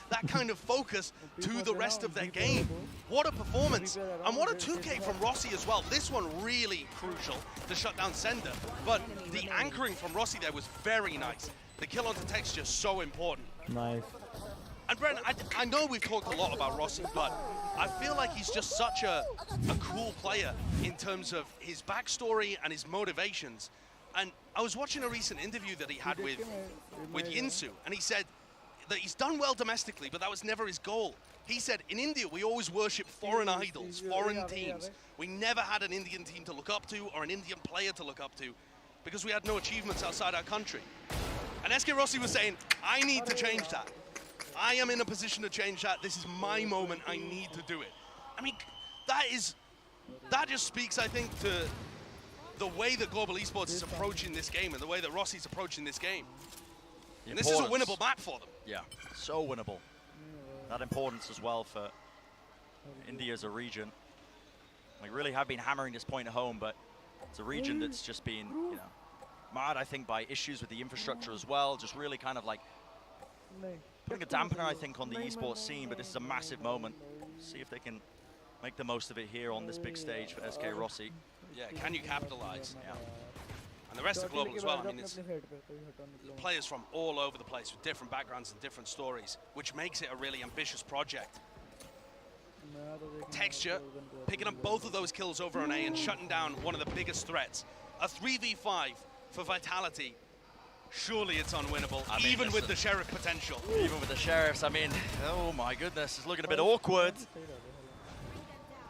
that kind of focus to the rest of their game. What a performance, and what a 2K from Rossi as well. This one really crucial to shut down Sender, but the anchoring from Rossi there was very nice. The kill onto Texture so important. Nice. And Brent, I know we've talked a lot about Rossi, but I feel like he's just such a cool player in terms of his backstory and his motivations. And I was watching a recent interview that he had with Yinsu, and he said that he's done well domestically, but that was never his goal. He said, in India, we always worship foreign idols, foreign teams. We never had an Indian team to look up to or an Indian player to look up to because we had no achievements outside our country. And SK Rossi was saying, I need to change that. I am in a position to change that. This is my moment. I need to do it. I mean, that just speaks, I think, to the way that Global Esports is approaching this game and the way that Rossi's approaching this game. And this is a winnable map for them. Yeah, so winnable. That importance as well for India as a region. We really have been hammering this point home, but it's a region that's just been, you know, marred, I think, by issues with the infrastructure as well. Just really kind of like putting a dampener, I think, on the esports scene, but this is a massive moment. See if they can make the most of it here on this big stage for SK Rossi. Yeah, can you capitalize? Yeah. And the rest of Global as well. I mean, it's players from all over the place with different backgrounds and different stories, which makes it a really ambitious project. Texture picking up both of those kills over on A and shutting down one of the biggest threats. A 3v5 for Vitality. Surely it's unwinnable, I mean, even with the Sheriff potential. Even with the Sheriffs, I mean, oh my goodness, it's looking a bit awkward.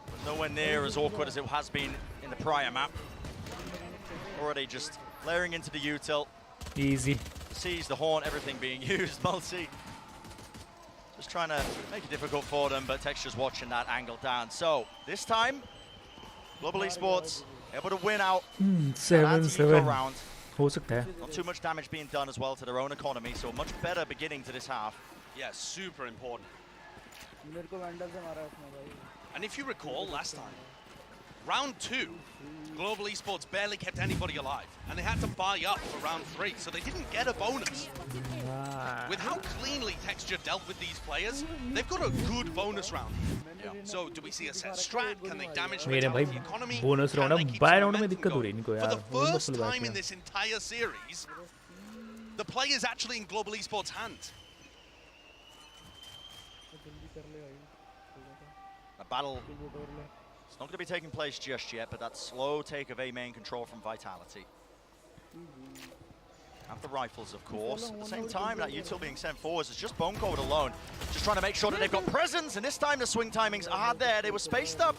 But nowhere near as awkward as it has been in the prior map. Already just layering into the util. Easy. Sees the horn, everything being used. Multi just trying to make it difficult for them, but Texture's watching that angle down. So this time, Global Esports able to win out. 7-7 round. हो सकता है. Not too much damage being done as well to their own economy, so a much better beginning to this half. Yeah, super important. And if you recall last time, round 2, Global Esports barely kept anybody alive, and they had to buy up for round 3, so they didn't get a bonus. With how cleanly Texture dealt with these players, they've got a good bonus round. Yeah. So do we see a set strat? Can they damage Vitality economy? bonus round अब bye round में दिक्कत हो रही है इनको For यार. the first time in this entire series, the play is actually in Global Esports' hands. A battle. It's not going to be taking place just yet, but that slow take of A main control from Vitality. Have the rifles, of course. At the same time, that util being sent forwards is just Bone Cold alone. Just trying to make sure that they've got presence, and this time the swing timings are there. They were spaced up,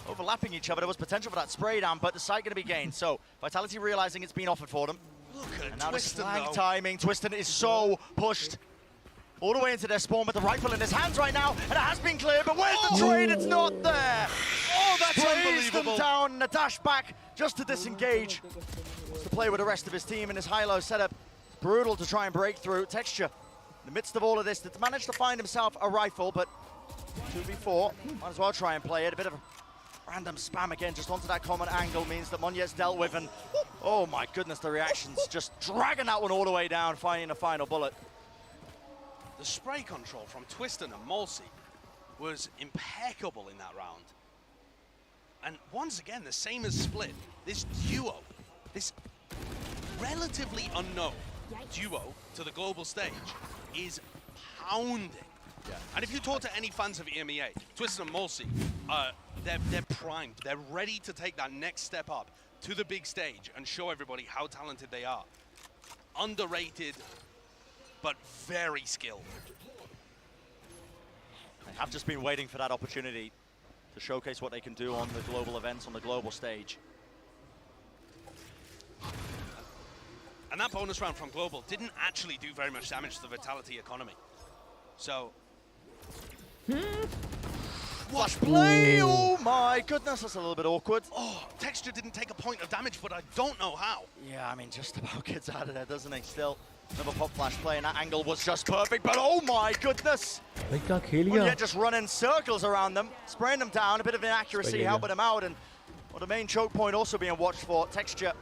overlapping each other. There was potential for that spray down, but the site going to be gained. So Vitality realizing it's been offered for them. Look at And now the Twiston, slang though. timing. Twiston is so pushed all the way into their spawn, but the rifle in his hands right now, and it has been cleared, but where's the trade? It's not there. Oh, that's Sprays unbelievable. them down, and a dash back just to disengage. Wants to play with the rest of his team in his high-low setup. Brutal to try and break through. Texture, in the midst of all of this, to manage to find himself a rifle, but 2v4, might as well try and play it. A bit of a random spam again, just onto that common angle means that Monjet's dealt with, and oh my goodness, the reactions just dragging that one all the way down, finding a final bullet. The spray control from Twiston and Malsey was impeccable in that round. And once again, the same as Split, this duo, this relatively unknown duo to the global stage is pounding. Yeah. And if you talk to any fans of EMEA, Twiston and Malsey, they're primed. They're ready to take that next step up to the big stage and show everybody how talented they are. Underrated, but very skilled. They have just been waiting for that opportunity to showcase what they can do on the global events, on the global stage. And that bonus round from Global didn't actually do very much damage to the Vitality economy. So... Flash play! Oh my goodness, that's a little bit awkward. Oh, Texture didn't take a point of damage, but I don't know how. Yeah, I mean, just about gets out of there, doesn't he? Still, another pop flash play, and that angle was just perfect, but oh my goodness! भाई क्या खेल गया? Yet just running circles around them, spraying them down, a bit of inaccuracy, helping them out, and well, the main choke point also being watched for. Texture.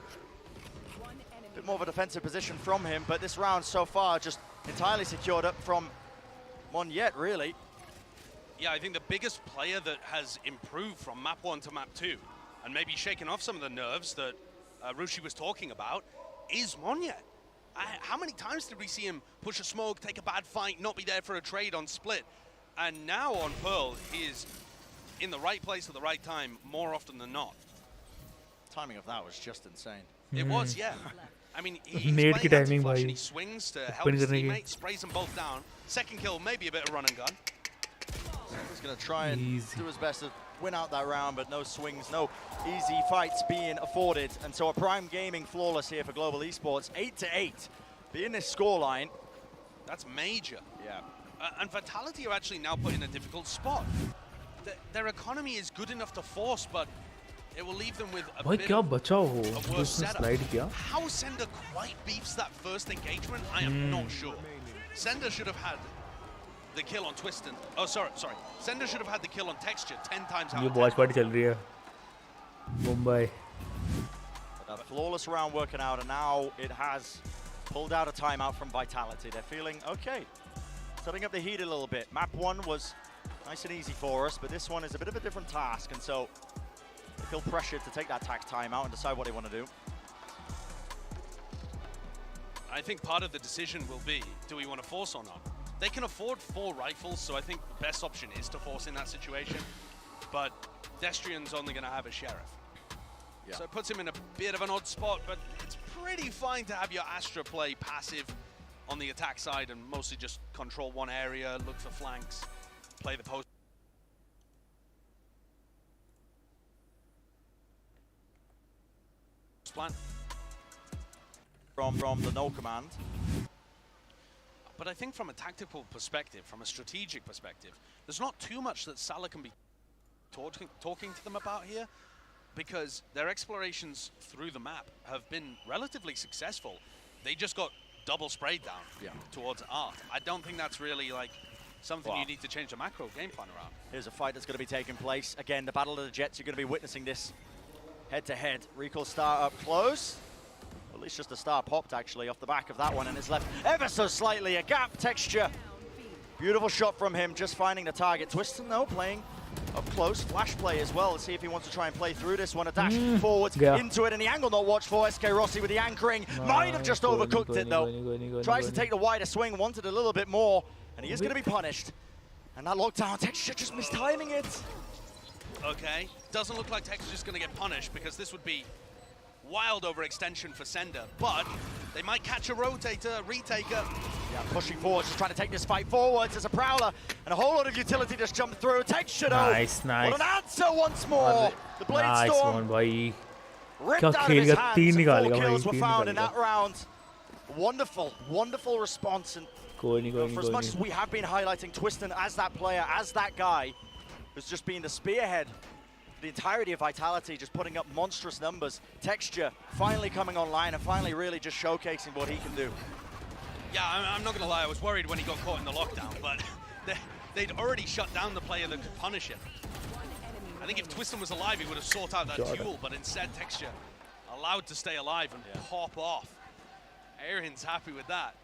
A bit more of a defensive position from him, but this round so far just entirely secured up from Monjet, really. Yeah, I think the biggest player that has improved from map 1 to map 2, and maybe shaken off some of the nerves that Rushi was talking about, is Monjet. How many times did we see him push a smoke, take a bad fight, not be there for a trade on Split? And now on Pearl, he is in the right place at the right time more often than not. Timing of that was just insane. It was, yeah. I mean, he's Nade playing की timing anti-flash भाई. and he swings to help his teammate, sprays them both down. Second kill, maybe a bit of run and gun. He's going to try and do his best to win out that round, but no swings, no easy fights being afforded. And so a Prime Gaming flawless here for Global Esports, 8-8. Being this scoreline. That's major. Yeah. And Vitality are actually now put in a difficult spot. Their economy is good enough to force, but it will leave them with a भाई bit क्या of बचा हो? a worse उसने setup. slide किया. How Sender quite beefs that first engagement, I am not sure. Sender should have had the kill on Twiston. Oh, sorry. Sender should have had the kill on Texture 10 times out ये of 10. watch party चल रही है. Mumbai. A flawless round working out, and now it has pulled out a timeout from Vitality. They're feeling okay. setting up the heat a little bit. Map 1 was nice and easy for us, but this one is a bit of a different task, and so they feel pressured to take that tax time out and decide what they want to do. I think part of the decision will be, do we want to force or not? They can afford 4 rifles, so I think the best option is to force in that situation. But Destrian's only going to have a Sheriff. Yeah. So it puts him in a bit of an odd spot, but it's pretty fine to have your Astra play passive on the attack side and mostly just control one area, look for flanks, play the post. Plan. From the no command. But I think from a tactical perspective, from a strategic perspective, there's not too much that Salah can be talking to them about here, because their explorations through the map have been relatively successful. They just got double sprayed down towards Art. I don't think that's really like something you need to change the macro game plan around. Here's a fight that's going to be taking place. Again, the Battle of the Jets, you're going to be witnessing this head-to-head. Recall star up close. At least just a star popped actually off the back of that one, and it's left ever so slightly a gap. Texture. Beautiful shot from him, just finding the target. Twiston though playing up close, flash play as well. Let's see if he wants to try and play through this one. A dash forwards into it, and the angle not watched for. SK Rossi with the anchoring. Might have just overcooked it though. Tries to take the wider swing, wanted a little bit more, and he is going to be punished. And that lockdown, Texture just mistiming it. Okay, doesn't look like Texture's going to get punished, because this would be wild overextension for Sender, but they might catch a rotator, retaker. Yeah, pushing forward, just trying to take this fight forwards. There's a Prowler, and a whole lot of utility just jumped through. Texture, nice. What an answer once more. The Blade nice Storm one, भाई. ripped क्या out of खेल his का hands, 3 and 4 निकालेगा kills भाई, were 3 found in that निकालेगा. round. Wonderful, wonderful response. And for as much as we have been highlighting Twiston as that player, as that guy, who's just been the spearhead, the entirety of Vitality, just putting up monstrous numbers. Texture finally coming online and finally really just showcasing what he can do. Yeah, I'm not going to lie, I was worried when he got caught in the lockdown, but they'd already shut down the player that could punish him. I think if Twiston was alive, he would have sought out that duel, but instead Texture allowed to stay alive and pop off. Aaron's happy with that.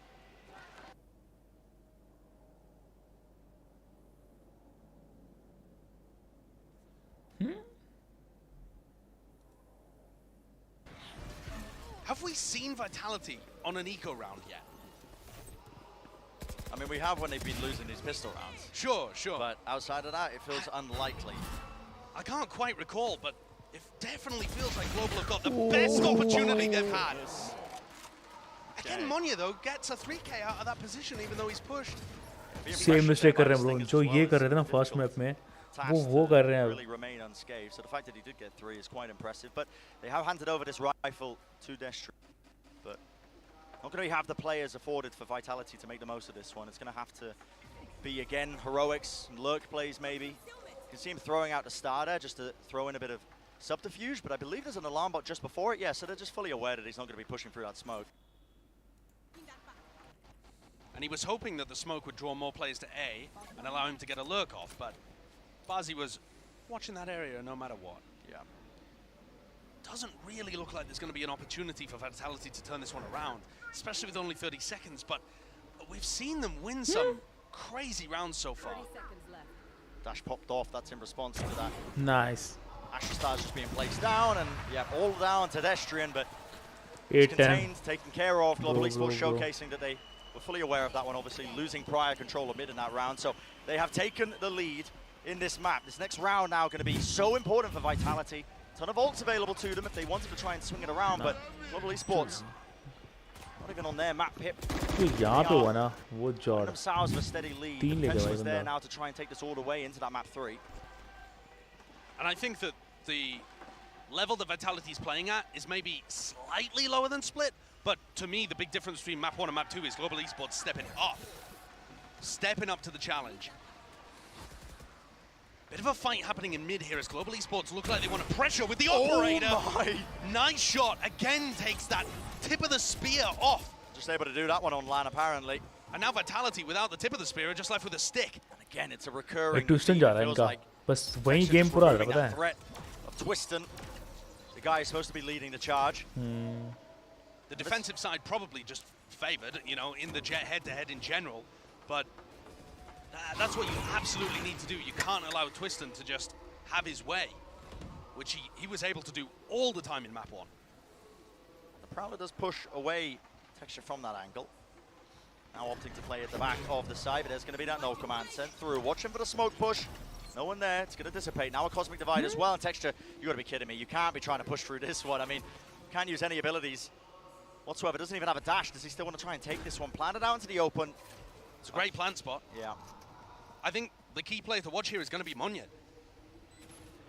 Have we seen Vitality on an eco round yet? I mean, we have when they've been losing these pistol rounds. Sure. But outside of that, it feels unlikely. I can't quite recall, but it definitely feels like Global have got the best opportunity they've had. Again, Monya, though, gets a 3K out of that position, even though he's pushed. Same mistake कर रहे हैं bro. जो ये कर रहे थे ना first map में, वो कर रहे हैं really remain unscathed. So the fact that he did get 3 is quite impressive. But they have handed over this rifle to Destry. But not going to have the players afforded for Vitality to make the most of this one. It's going to have to be, again, heroics and lurk plays maybe. You can see him throwing out the starter just to throw in a bit of subterfuge, but I believe there's an alarm bot just before it. Yeah, so they're just fully aware that he's not going to be pushing through that smoke. And he was hoping that the smoke would draw more players to A and allow him to get a lurk off, but Bazi was watching that area no matter what. Yeah. Doesn't really look like there's going to be an opportunity for Vitality to turn this one around, especially with only 30 seconds, but we've seen them win some crazy rounds so far. Dash popped off, that's in response to that. Nice. Asher Star's just being placed down, and yeah, all down to Destrian, but 8-10. contained, taken care of. Global Esports showcasing that they were fully aware of that one, obviously losing prior control of mid in that round. So they have taken the lead in this map. This next round now going to be so important for Vitality. Ton of ults available to them if they wanted to try and swing it around, but Global Esports not even on their map pip. यहाँ पे हुआ ना वो जॉर्ड. Themselves with a steady lead. The defense was there now to try and take this all the way into that map 3. And I think that the level that Vitality is playing at is maybe slightly lower than Split, but to me, the big difference between map 1 and map 2 is Global Esports stepping up to the challenge. Bit of a fight happening in mid here as Global Esports look like they want to pressure with the operator. Nice shot, again takes that tip of the spear off. Just able to do that one on LAN apparently. And now Vitality without the tip of the spear are just left with a stick. And again, it's a recurring Twiston जा रहा है इनका. बस वही game पूरा हो रहा है पता है. Threat of Twiston, the guy is supposed to be leading the charge. The defensive side probably just favored, you know, in the Jet head-to-head in general, but That's what you absolutely need to do. You can't allow Twiston to just have his way, which he was able to do all the time in map 1. The Prowler does push away Texture from that angle. Now opting to play at the back of the side, but there's going to be that no command sent through. Watching for the smoke push. No one there. It's going to dissipate. Now a Cosmic Divide as well. And Texture, you got to be kidding me. You can't be trying to push through this one. I mean, can't use any abilities whatsoever. Doesn't even have a dash. Does he still want to try and take this one? Plan it out into the open. It's a great plant spot. Yeah. I think the key player to watch here is going to be Monya.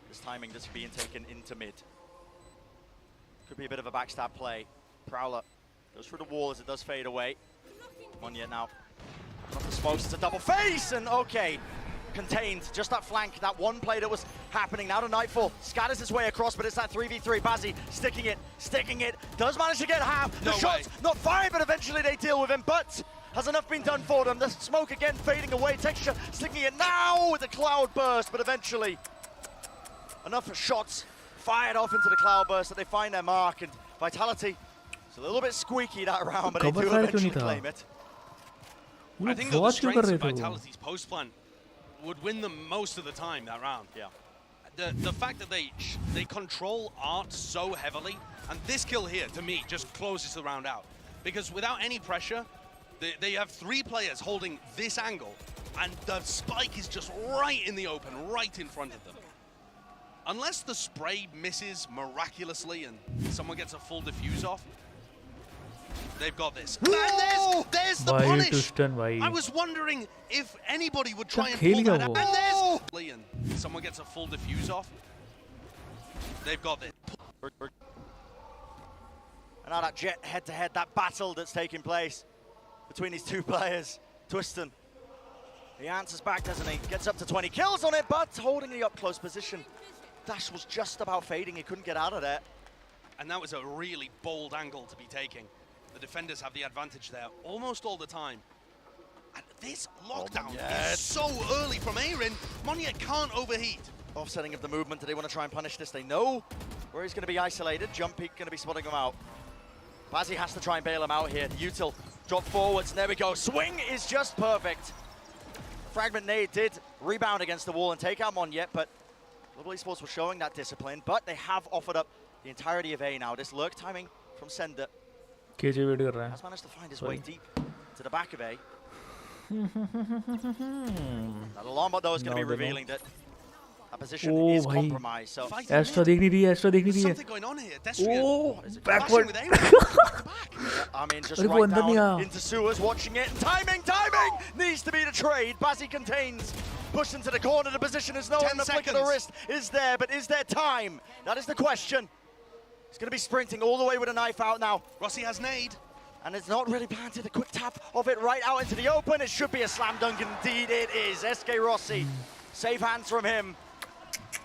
This timing just being taken into mid. Could be a bit of a backstab play. Prowler goes through the wall as it does fade away. Monya now. Not the smokes, it's a double face, and okay. Contained, just that flank, that one play that was happening. Now to Nightfall, scatters his way across, but it's that 3v3. Bazzi sticking it, does manage to get half. The shots not fired, but eventually they deal with him, but has enough been done for them? The smoke again fading away, Texture sticking it now with a cloud burst, but eventually enough shots fired off into the cloud burst that they find their mark, and Vitality, it's a little bit squeaky that round, but they do eventually claim it. I think that the strengths of Vitality's post plan would win them most of the time that round. Yeah. The fact that they control art so heavily, and this kill here, to me, just closes the round out. Because without any pressure, they have 3 players holding this angle, and the spike is just right in the open, right in front of them. Unless the spray misses miraculously and someone gets a full diffuse off, they've got this. And there's the punish! I was wondering if anybody would try and pull that out. And there's... And someone gets a full diffuse off. They've got this. And now that Jet head-to-head, that battle that's taking place between these 2 players. Twiston, he answers back, doesn't he? Gets up to 20 kills on it, but holding the up-close position. Dash was just about fading, he couldn't get out of there. And that was a really bold angle to be taking. The defenders have the advantage there almost all the time. And this lockdown is so early from Aaron. Monya can't overheat. Offsetting of the movement, do they want to try and punish this? They know where he's going to be isolated. Jump Peak going to be spotting him out. Bazzi has to try and bail him out here. The util drop forwards, and there we go. Swing is just perfect. Fragment nade did rebound against the wall and take out Monya, but Global Esports was showing that discipline, but they have offered up the entirety of A now. This lurk timing from Sender has managed to find his way deep to the back of A. That alarm bot though is going to be revealing that a position is compromised. So Astra देख नहीं रही है, Astra देख नहीं रही है. Something going on here. Oh, backward. I mean, just right down into sewers, watching it. Timing needs to be the trade. Bazzi contains, pushed into the corner. The position is no one. The flick of the wrist is there, but is there time? That is the question. He's going to be sprinting all the way with a knife out now. Rossi has nade. And it's not really planted. A quick tap of it right out into the open. It should be a slam dunk. Indeed it is. SK Rossi. Safe hands from him.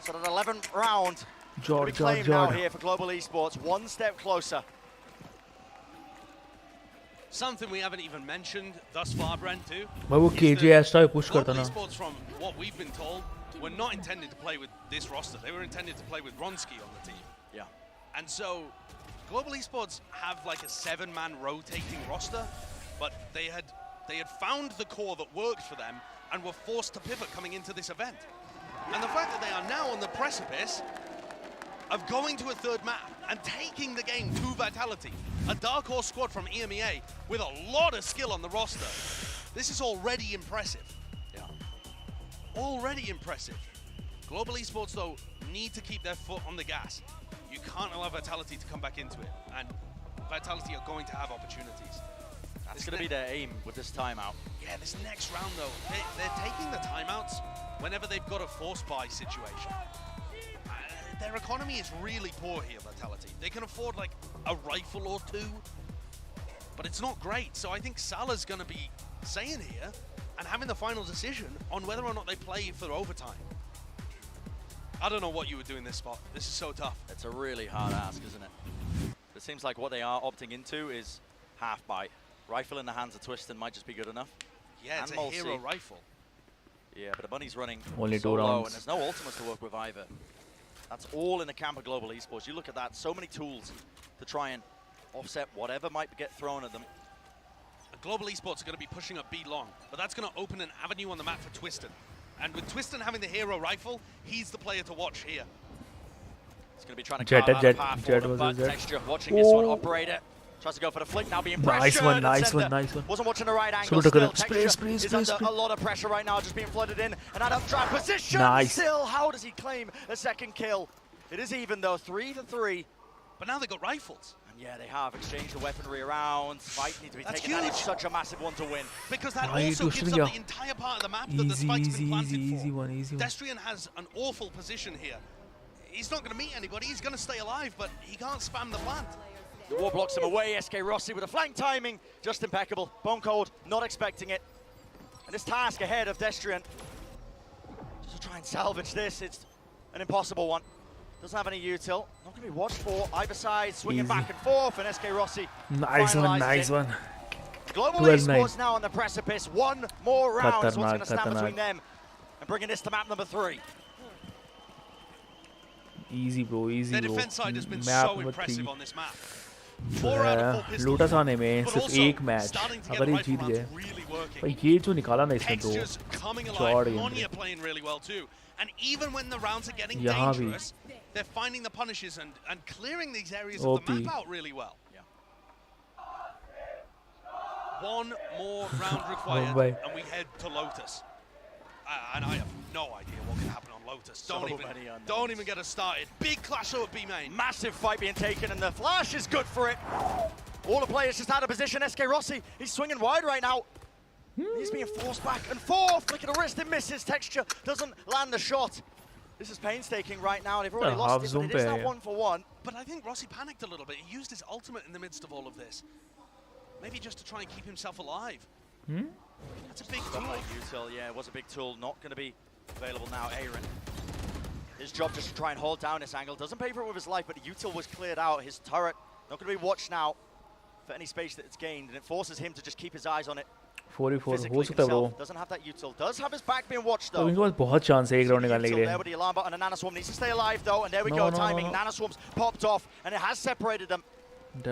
So that 11th round will be claimed now here for Global Esports. One step closer. Something we haven't even mentioned thus far, Brent, too. वो KJ Astra push करता ना. Global Esports, from what we've been told, were not intended to play with this roster. They were intended to play with Ronski on the team. Yeah. And so Global Esports have like a 7-man rotating roster, but they had found the core that worked for them and were forced to pivot coming into this event. And the fact that they are now on the precipice of going to a 3rd map and taking the game to Vitality, a Dark Horse squad from EMEA with a lot of skill on the roster, this is already impressive. Yeah. Already impressive. Global Esports, though, need to keep their foot on the gas. You can't allow Vitality to come back into it, and Vitality are going to have opportunities. That's going to be their aim with this timeout. Yeah, this next round, though, they're taking the timeouts whenever they've got a force buy situation. Their economy is really poor here, Vitality. They can afford like a rifle or 2, but it's not great. So I think Salah's going to be saying here and having the final decision on whether or not they play for overtime. I don't know what you would do in this spot. This is so tough. It's a really hard ask, isn't it? It seems like what they are opting into is half buy. Rifle in the hands of Twiston might just be good enough. Yeah, it's a hero rifle. Yeah, but the bunny's running only so 2 rounds. low, and there's no ultimates to work with either. That's all in the camp of Global Esports. You look at that, so many tools to try and offset whatever might get thrown at them. Global Esports are going to be pushing up B long, but that's going to open an avenue on the map for Twiston. And with Twiston having the hero rifle, he's the player to watch here. He's going to be trying to carve out a path for them, but Texture watching this one. Operator tries to go for the flick, now being pressured. Nice one. Wasn't watching the right angle still. Texture is under a lot of pressure right now, just being flooded in. And out of trap position still. How does he claim a second kill? It is even though, 3-3. But now they've got rifles. And yeah, they have exchanged the weaponry around. Fight needs to be taken. That is such a massive one to win. Because that also gives up the entire part of the map that the spike's been planted for. Destrian has an awful position here. He's not going to meet anybody. He's going to stay alive, but he can't spam the plant. The wall blocks him away. SK Rossi with a flank timing, just impeccable. Bone Cold not expecting it. And this task ahead of Destrian, just to try and salvage this, it's an impossible one. Doesn't have any util. Not going to be watched for either side, swinging back and forth, and SK Rossi nice one. Global Esports now on the precipice. One more round is what's going to stand between them and bringing this to map number 3. Easy bro. Their defense side has been so impressive on this map. Lotus आने में सिर्फ एक match अगर ये जीत गए भाई ये जो निकाला ना इसमें दो चौड़ And even when the rounds are getting dangerous, they're finding the punishes and clearing these areas of the map out really well. One more round required, and we head to Lotus. And I have no idea what can happen on Lotus. Don't even get us started. Big clash over B main. Massive fight being taken, and the flash is good for it. All the players just out of position. SK Rossi, he's swinging wide right now. He's being forced back and forth. Flick of the wrist, it misses. Texture doesn't land the shot. This is painstaking right now. They've already lost it, but it is now 1-for-1. But I think Rossi panicked a little bit. He used his ultimate in the midst of all of this. Maybe just to try and keep himself alive. That's a big tool. Util, yeah, it was a big tool. Not going to be available now. Aaron. His job just to try and hold down this angle. Doesn't pay for it with his life, but the util was cleared out. His turret not going to be watched now for any space that it's gained, and it forces him to just keep his eyes on it. 44 हो सकता है bro. Doesn't have that util. Does have his back being watched though. तो इनके पास बहुत chance है एक round निकालने के लिए. There with the alarm button, and Nanoswarm needs to stay alive though, and there we go. Timing. Nanoswarm's popped off, and it has separated them.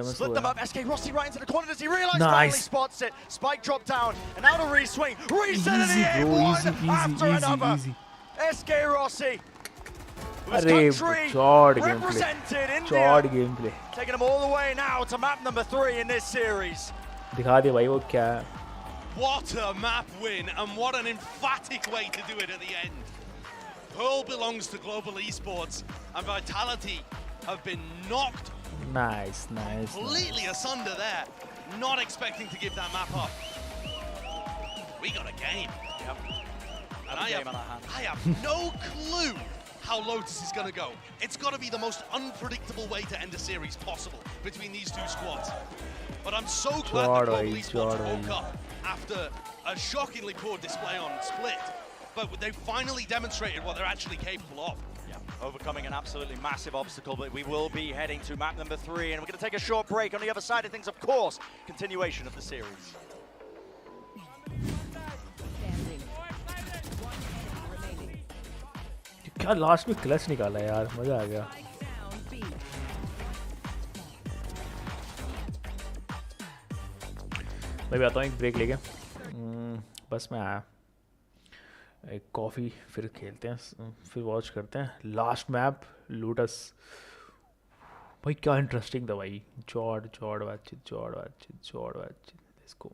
Split them up. SK Rossi right into the corner. Does he realize? Finally spots it. Spike dropped down, and now the re-swing. Reset in the air, one after another. SK Rossi. Represented India. Taking them all the way now to map number 3 in this series. दिखा दे भाई वो क्या है. What a map win, and what an emphatic way to do it at the end. Pearl belongs to Global Esports, and Vitality have been knocked completely asunder there. Not expecting to give that map up. We got a game. Yep. And I have no clue how Lotus is going to go. It's got to be the most unpredictable way to end a series possible between these two squads. But I'm so glad that Global Esports woke up after a shockingly poor display on Split. But they finally demonstrated what they're actually capable of. Yeah, overcoming an absolutely massive obstacle, but we will be heading to map number 3, and we're going to take a short break. On the other side of things, of course, continuation of the series. क्या last में clutch निकाला यार, मजा आ गया. मैं भी आता हूँ एक ब्रेक लेके. बस मैं आया. एक कॉफ़ी, फिर खेलते हैं, फिर वॉच करते हैं. Last map lotus. भाई क्या इंटरेस्टिंग था भाई. चौड़ बातचीत. Let's go.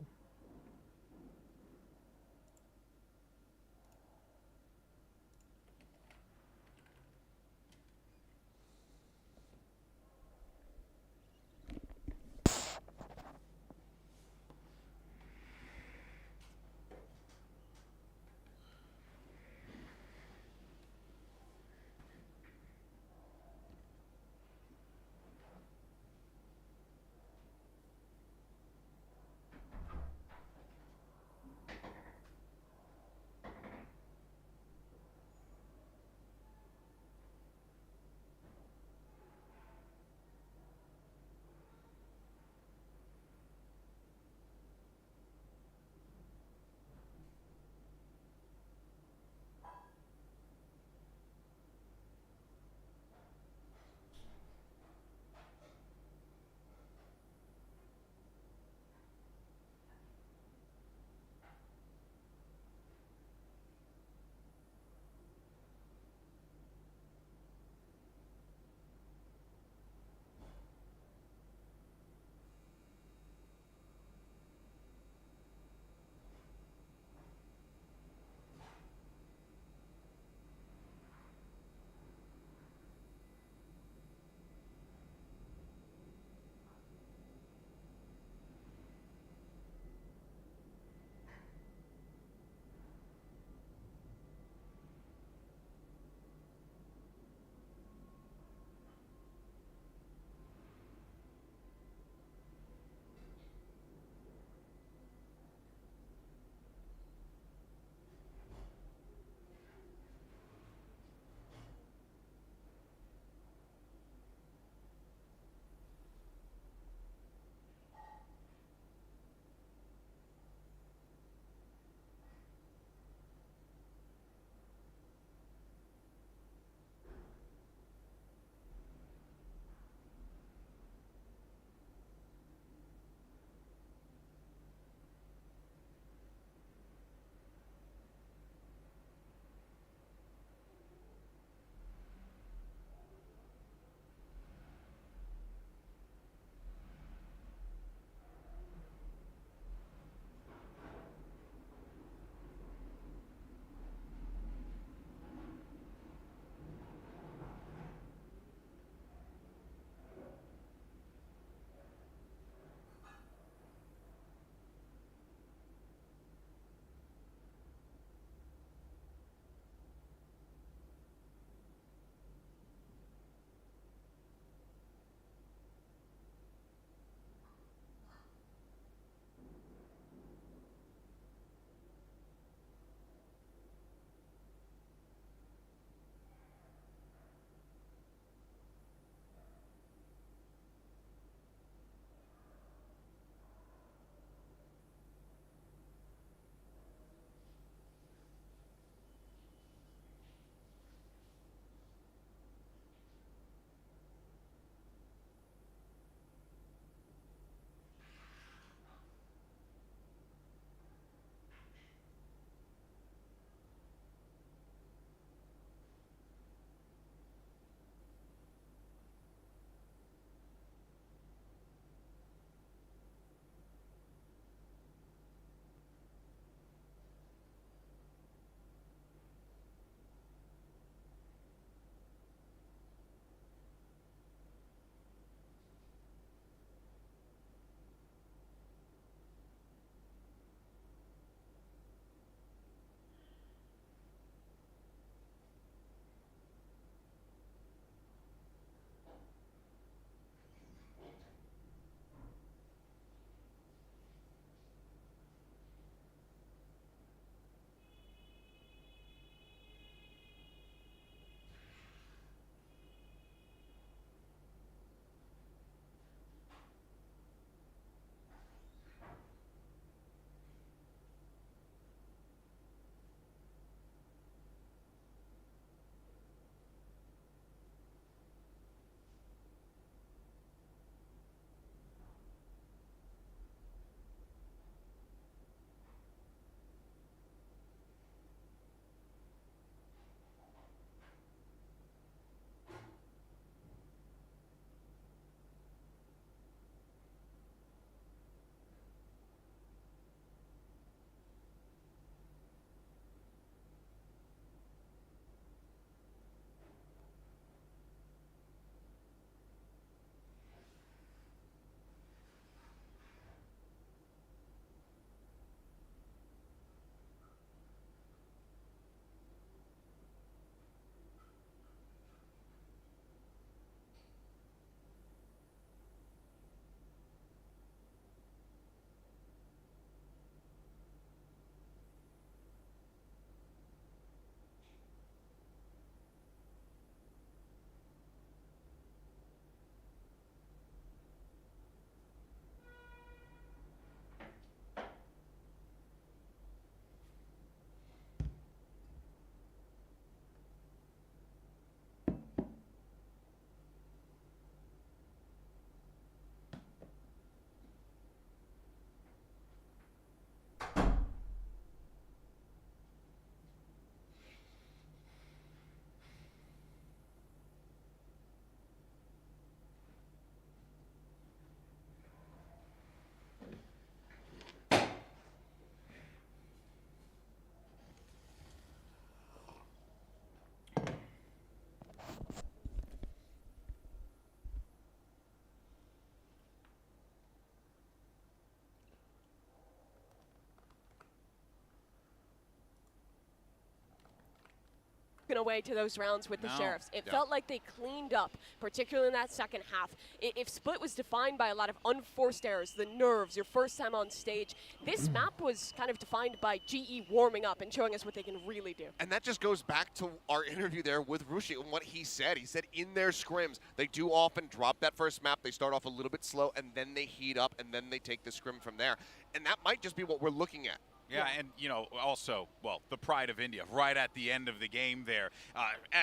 away to those rounds with the No. Sheriffs. It Yeah. felt like they cleaned up, particularly in that second half. If Split was defined by a lot of unforced errors, the nerves, your first time on stage, this map was kind of defined by GE warming up and showing us what they can really do. And that just goes back to our interview there with Rushi and what he said. He said in their scrims, they do often drop that first map. They start off a little bit slow, and then they heat up, and then they take the scrim from there. And that might just be what we're looking at. Yeah, and you know, also, well, the pride of India, right at the end of the game there,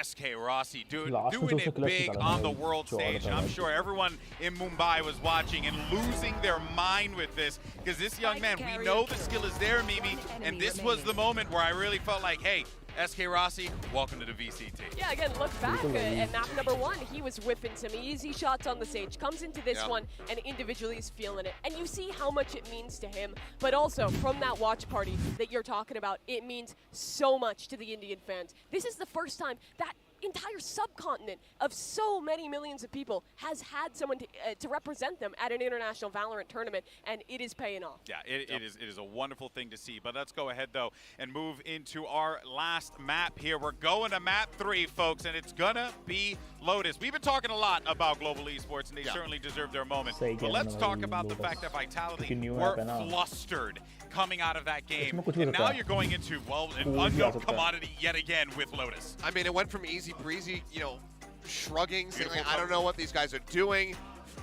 SK Rossi doing it big on the world stage. And I'm sure everyone in Mumbai was watching and losing their mind with this, because this young man, we know the skill is there, Mimi, and this was the moment where I really felt like, hey, SK Rossi, welcome to the VCT. Yeah, again, look back at map number 1. He was whipping some easy shots on the stage. Comes into this one and individually is feeling it. And you see how much it means to him. But also, from that watch party that you're talking about, it means so much to the Indian fans. This is the first time that entire subcontinent of so many millions of people has had someone to represent them at an international Valorant tournament, and it is paying off. Yeah, it is a wonderful thing to see. But let's go ahead, though, and move into our last map here. We're going to map 3, folks, and it's going to be Lotus. We've been talking a lot about global esports, and they certainly deserve their moment. But let's talk about the fact that Vitality were flustered coming out of that game. And now you're going into, well, an unknown commodity yet again with Lotus. I mean, it went from easy breezy, you know, shrugging, saying, like, I don't know what these guys are doing,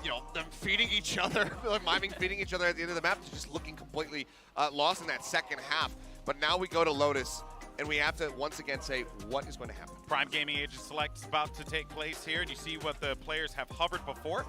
you know, them feeding each other, miming feeding each other at the end of the map, to just looking completely lost in that second half. But now we go to Lotus, and we have to once again say, what is going to happen? Prime Gaming Agent Select is about to take place here, and you see what the players have hovered before.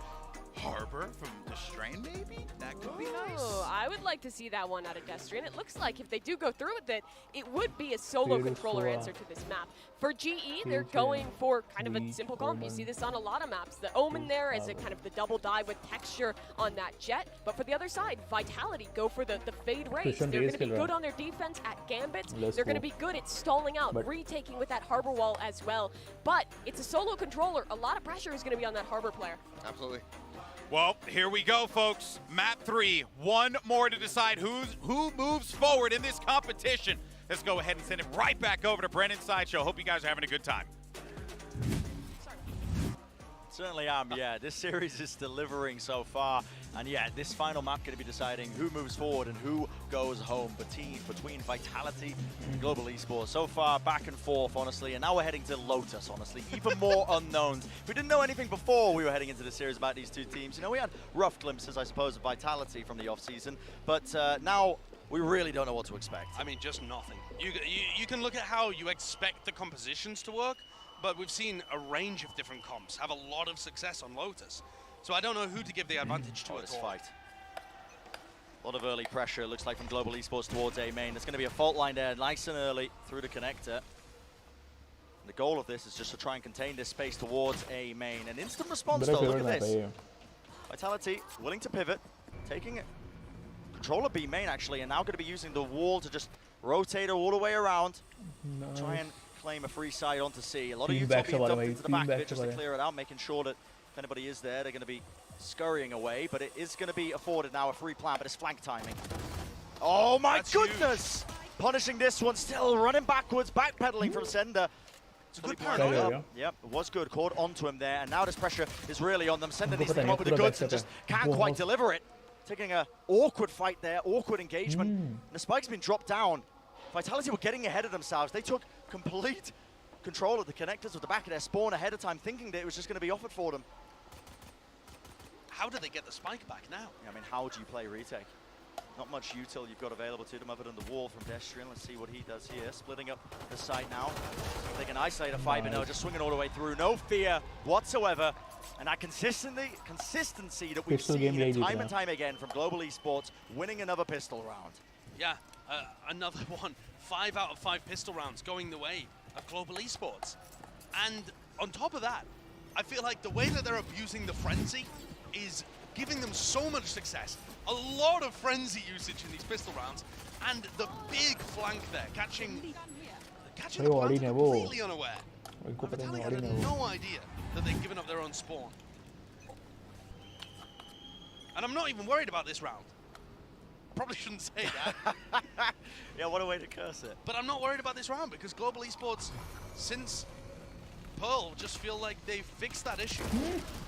Harbor from the Strain, maybe? That could be nice. I would like to see that one out of Destrian. It looks like if they do go through with it, it would be a solo controller answer to this map. For GE, they're going for kind of a simple comp. You see this on a lot of maps. The Omen there is a kind of the double dive with texture on that Jet. But for the other side, Vitality go for the fade race. They're going to be good on their defense at Gambits. They're going to be good at stalling out, retaking with that Harbor wall as well. But it's a solo controller. A lot of pressure is going to be on that Harbor player. Absolutely. Well, here we go, folks. Map 3, one more to decide who moves forward in this competition. Let's go ahead and send it right back over to Brennan Sideshow. Hope you guys are having a good time. Certainly am, yeah. This series is delivering so far. And yeah, this final map going to be deciding who moves forward and who goes home between Vitality and Global Esports. So far, back and forth, honestly. And now we're heading to Lotus, honestly. Even more unknowns. We didn't know anything before we were heading into the series about these two teams. You know, we had rough glimpses, I suppose, of Vitality from the off-season. But now we really don't know what to expect. I mean, just nothing. You can look at how you expect the compositions to work, but we've seen a range of different comps have a lot of success on Lotus. So I don't know who to give the advantage to this fight. A lot of early pressure, it looks like, from Global Esports towards A main. There's going to be a fault line there, nice and early through the connector. And the goal of this is just to try and contain this space towards A main. An instant response though, look at this. Vitality willing to pivot, taking it. Control of B main actually, and now going to be using the wall to just rotate her all the way around. Try and claim a free side onto C. A lot of Utah being dumped into the back of it just to clear it out, making sure that if anybody is there, they're going to be scurrying away, but it is going to be afforded now a free plant, but it's flank timing. Oh my goodness! Huge. Punishing this one, still running backwards, backpedaling from Sender. It's a good paranoia. Yep, it was good, caught onto him there, and now this pressure is really on them. Sender needs to come up with the goods and just can't quite deliver it. Taking an awkward fight there, awkward engagement, and the spike's been dropped down. Vitality were getting ahead of themselves. They took complete control of the connectors with the back of their spawn ahead of time, thinking that it was just going to be offered for them. How do they get the spike back now? Yeah, I mean, how do you play retake? Not much util you've got available to them other than the wall from Destrian. Let's see what he does here. Splitting up the site now. They can isolate a 5-0, just swinging all the way through. No fear whatsoever. And that consistency that we've seen time and time again from Global Esports, winning another pistol round. Yeah, another one. 5 out of 5 pistol rounds going the way of Global Esports. And on top of that, I feel like the way that they're abusing the frenzy is giving them so much success. A lot of frenzy usage in these pistol rounds, and the big flank there, catching the plant completely unaware. Vitality had no idea that they'd given up their own spawn. And I'm not even worried about this round. Probably shouldn't say that. Yeah, what a way to curse it. But I'm not worried about this round because Global Esports, since Pearl, just feel like they've fixed that issue.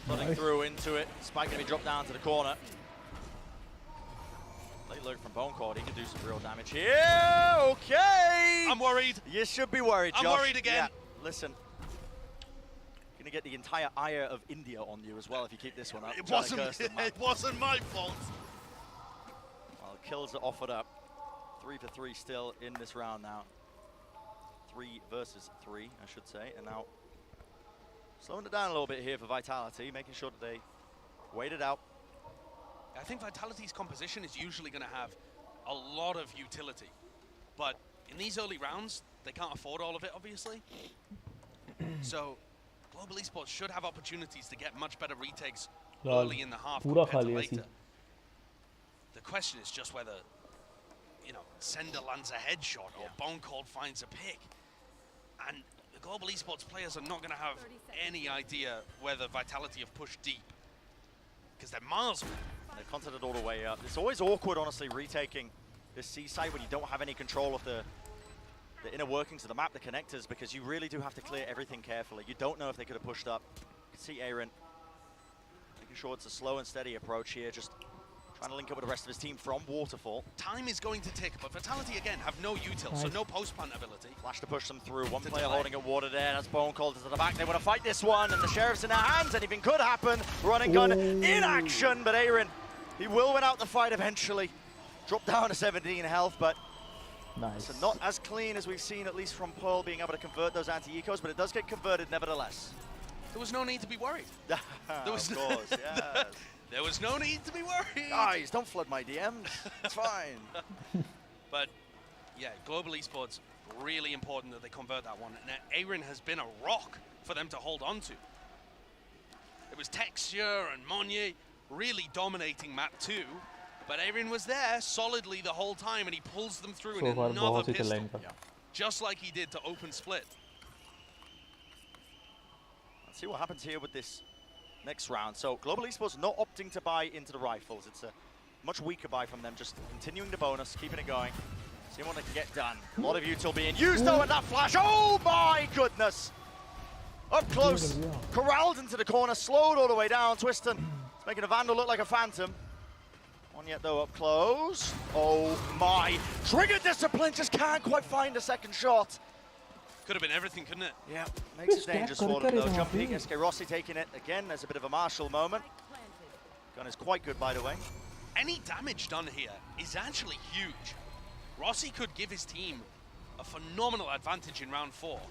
Running through into it. Spike going to be dropped down to the corner. Late lurk from Bone Court. He can do some real damage here. Okay. I'm worried. You should be worried, Josh. I'm worried again. Yeah, listen. Going to get the entire ire of India on you as well if you keep this one up. It wasn't my fault. Well, kills are offered up. 3-3 still in this round now. 3 versus 3, I should say. And now slowing it down a little bit here for Vitality, making sure that they wait it out. I think Vitality's composition is usually going to have a lot of utility. But in these early rounds, they can't afford all of it, obviously. So Global Esports should have opportunities to get much better retakes early in the half compared to later. The question is just whether, you know, Sender lands a headshot or Bone Cold finds a pick. And the Global Esports players are not going to have any idea whether Vitality have pushed deep, because they're miles away. They've contented all the way up. It's always awkward, honestly, retaking this C site when you don't have any control of the inner workings of the map, the connectors, because you really do have to clear everything carefully. You don't know if they could have pushed up. You can see Aaron making sure it's a slow and steady approach here, just trying to link up with the rest of his team from Waterfall. Time is going to tick, but Vitality, again, have no util, so no post-plant ability. Flash to push them through. One player holding a water there. That's Bone Cold to the back. They want to fight this one, and the Sheriff's in their hands. Anything could happen. Running gun in action, but Aaron, he will win out the fight eventually. Drop down to 17 health, but so not as clean as we've seen, at least from Pearl, being able to convert those anti-ecos, but it does get converted nevertheless. There was no need to be worried. Of course, yes. There was no need to be worried. Guys, don't flood my DMs. It's fine. But yeah, Global Esports, really important that they convert that one. Now, Aaron has been a rock for them to hold on to. It was Texture and Monye really dominating map 2, but Aaron was there solidly the whole time, and he pulls them through in another pistol, just like he did to open split. Let's see what happens here with this next round. So Global Esports not opting to buy into the rifles. It's a much weaker buy from them, just continuing the bonus, keeping it going, seeing what they can get done. A lot of util being used though, and that flash, oh my goodness! Up close, corralled into the corner, slowed all the way down. Twiston is making a Vandal look like a phantom. One yet though up close. Oh my, trigger discipline, just can't quite find a second shot. Could have been everything, couldn't it? Yeah, makes it dangerous for them though. Jumping, SK Rossi taking it again. There's a bit of a Marshall moment. Gun is quite good, by the way. Any damage done here is actually huge. Rossi could give his team a phenomenal advantage in round 4.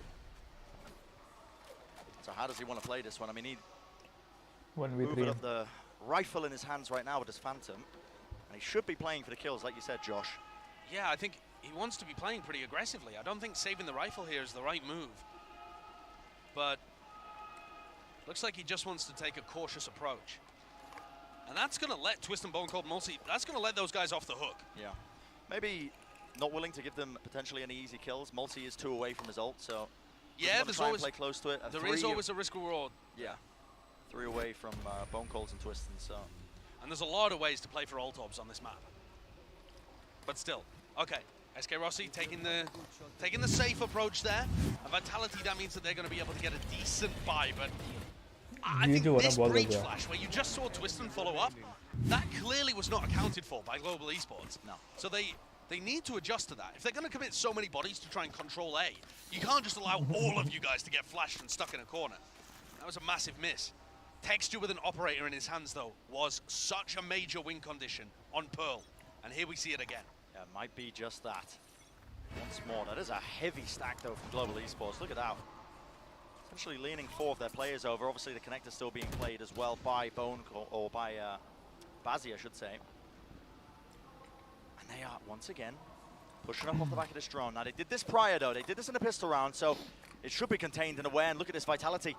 So how does he want to play this one? I mean, he 1v3. moving up the rifle in his hands right now with his Phantom. And he should be playing for the kills, like you said, Josh. Yeah, I think he wants to be playing pretty aggressively. I don't think saving the rifle here is the right move. But looks like he just wants to take a cautious approach. And that's going to let Twist and Bone Cold Multi, that's going to let those guys off the hook. Yeah. Maybe not willing to give them potentially any easy kills. Multi is 2 away from his ult, so yeah, there's always play close to it. There is always a risk reward. Yeah. 3 away from Bone Colds and Twistons, so. And there's a lot of ways to play for ult orbs on this map. But still, okay. SK Rossi taking the safe approach there. A Vitality, that means that they're going to be able to get a decent buy, but I think this breach flash where you just saw Twiston follow up, that clearly was not accounted for by Global Esports. No. So they need to adjust to that. If they're going to commit so many bodies to try and control A, you can't just allow all of you guys to get flashed and stuck in a corner. That was a massive miss. Texture with an operator in his hands, though, was such a major win condition on Pearl. And here we see it again. Yeah, might be just that. Once more, that is a heavy stack, though, from Global Esports. Look at that. Essentially leaning 4 of their players over. Obviously, the connector still being played as well by or by Bazzi, I should say. And they are, once again, pushing up off the back of this drone. Now, they did this prior, though. They did this in a pistol round, so it should be contained in a way. And look at this Vitality.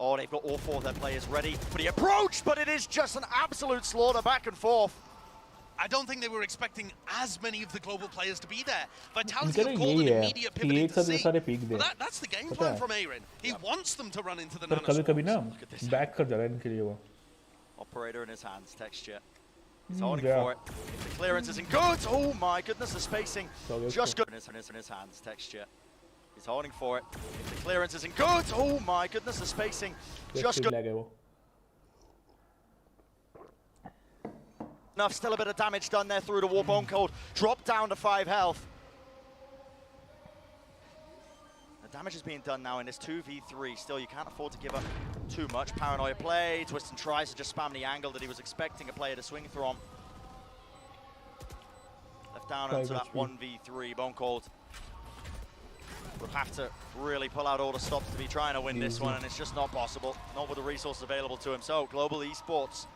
Oh, they've got all 4 of their players ready for the approach, but it is just an absolute slaughter back and forth. I don't think they were expecting as many of the global players to be there. Vitality have called an immediate pivot into C. Well, that's the game plan from Aaron. He wants them to run into the कभी-कभी ना back कर जा रहा है इनके लिए वो. Operator in his hands, Texture. He's holding for it. The clearance isn't good. Oh my goodness, the spacing just good. In his hands, Texture. He's holding for it. The clearance isn't good. Oh my goodness, the spacing just good. Enough, still a bit of damage done there through the wall. Bone Cold dropped down to 5 health. The damage is being done now in this 2v3. Still, you can't afford to give up too much. Paranoia play. Twistin tries to just spam the angle that he was expecting a player to swing from. Left down into that 1v3. Bone Cold would have to really pull out all the stops to be trying to win this one, and it's just not possible. Not with the resources available to him. So, Global Esports,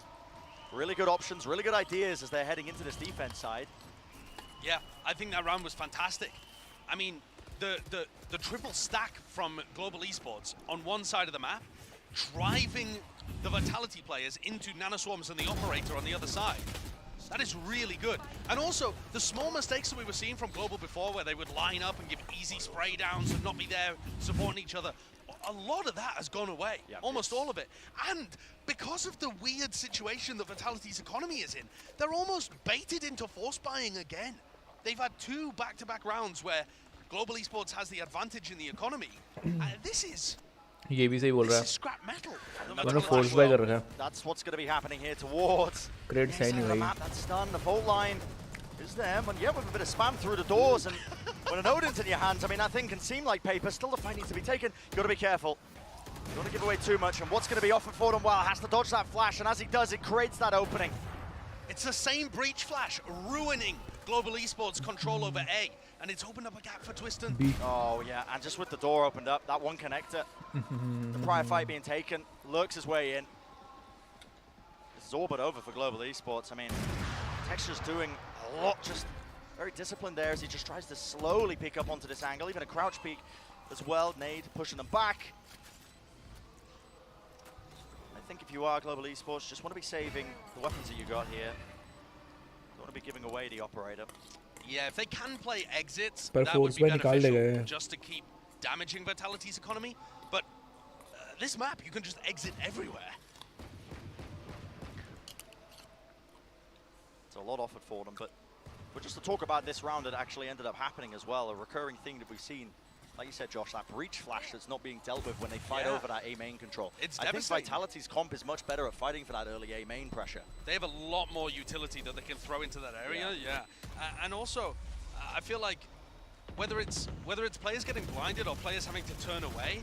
really good options, really good ideas as they're heading into this defense side. Yeah, I think that round was fantastic. I mean, the triple stack from Global Esports on one side of the map, driving the Vitality players into Nanoswarms and the Operator on the other side. That is really good. And also, the small mistakes that we were seeing from Global before, where they would line up and give easy spray downs and not be there supporting each other, a lot of that has gone away, almost all of it. And because of the weird situation that Vitality's economy is in, they're almost baited into force buying again. They've had 2 back-to-back rounds where Global Esports has the advantage in the economy. This is ये भी सही बोल रहा है scrap metal. मैंने force buy कर रखा है That's what's going to be happening here towards Great the inside of the map. That's done. The fault line is there, and yeah, with a bit of spam through the doors, and when an Odin's in your hands, I mean, that thing can seem like paper. Still, the fight needs to be taken. You've got to be careful. You don't want to give away too much, and what's going to be offered for them? Well, has to dodge that flash, and as he does, it creates that opening. It's the same breach flash ruining Global Esports control over A, and it's opened up a gap for Twistin. Oh yeah, and just with the door opened up, that one connector, the prior fight being taken, lurks his way in. This is all but over for Global Esports. I mean, Texture's doing a lot, just very disciplined there as he just tries to slowly pick up onto this angle, even a crouch peek as well. Nade pushing them back. I think if you are Global Esports, just want to be saving the weapons that you got here. Don't want to be giving away the Operator. Yeah, if they can play exits, पर that would force be by निकाल देगा beneficial ये just to keep damaging Vitality's economy. But this map, you can just exit everywhere. It's a lot offered for them, but just to talk about this round that actually ended up happening as well, a recurring thing that we've seen. Like you said, Josh, that breach flash that's not being dealt with when they fight over that A main control. It's I think devastating. Vitality's comp is much better at fighting for that early A main pressure. They have a lot more utility that they can throw into that area, and also, I feel like whether it's players getting blinded or players having to turn away,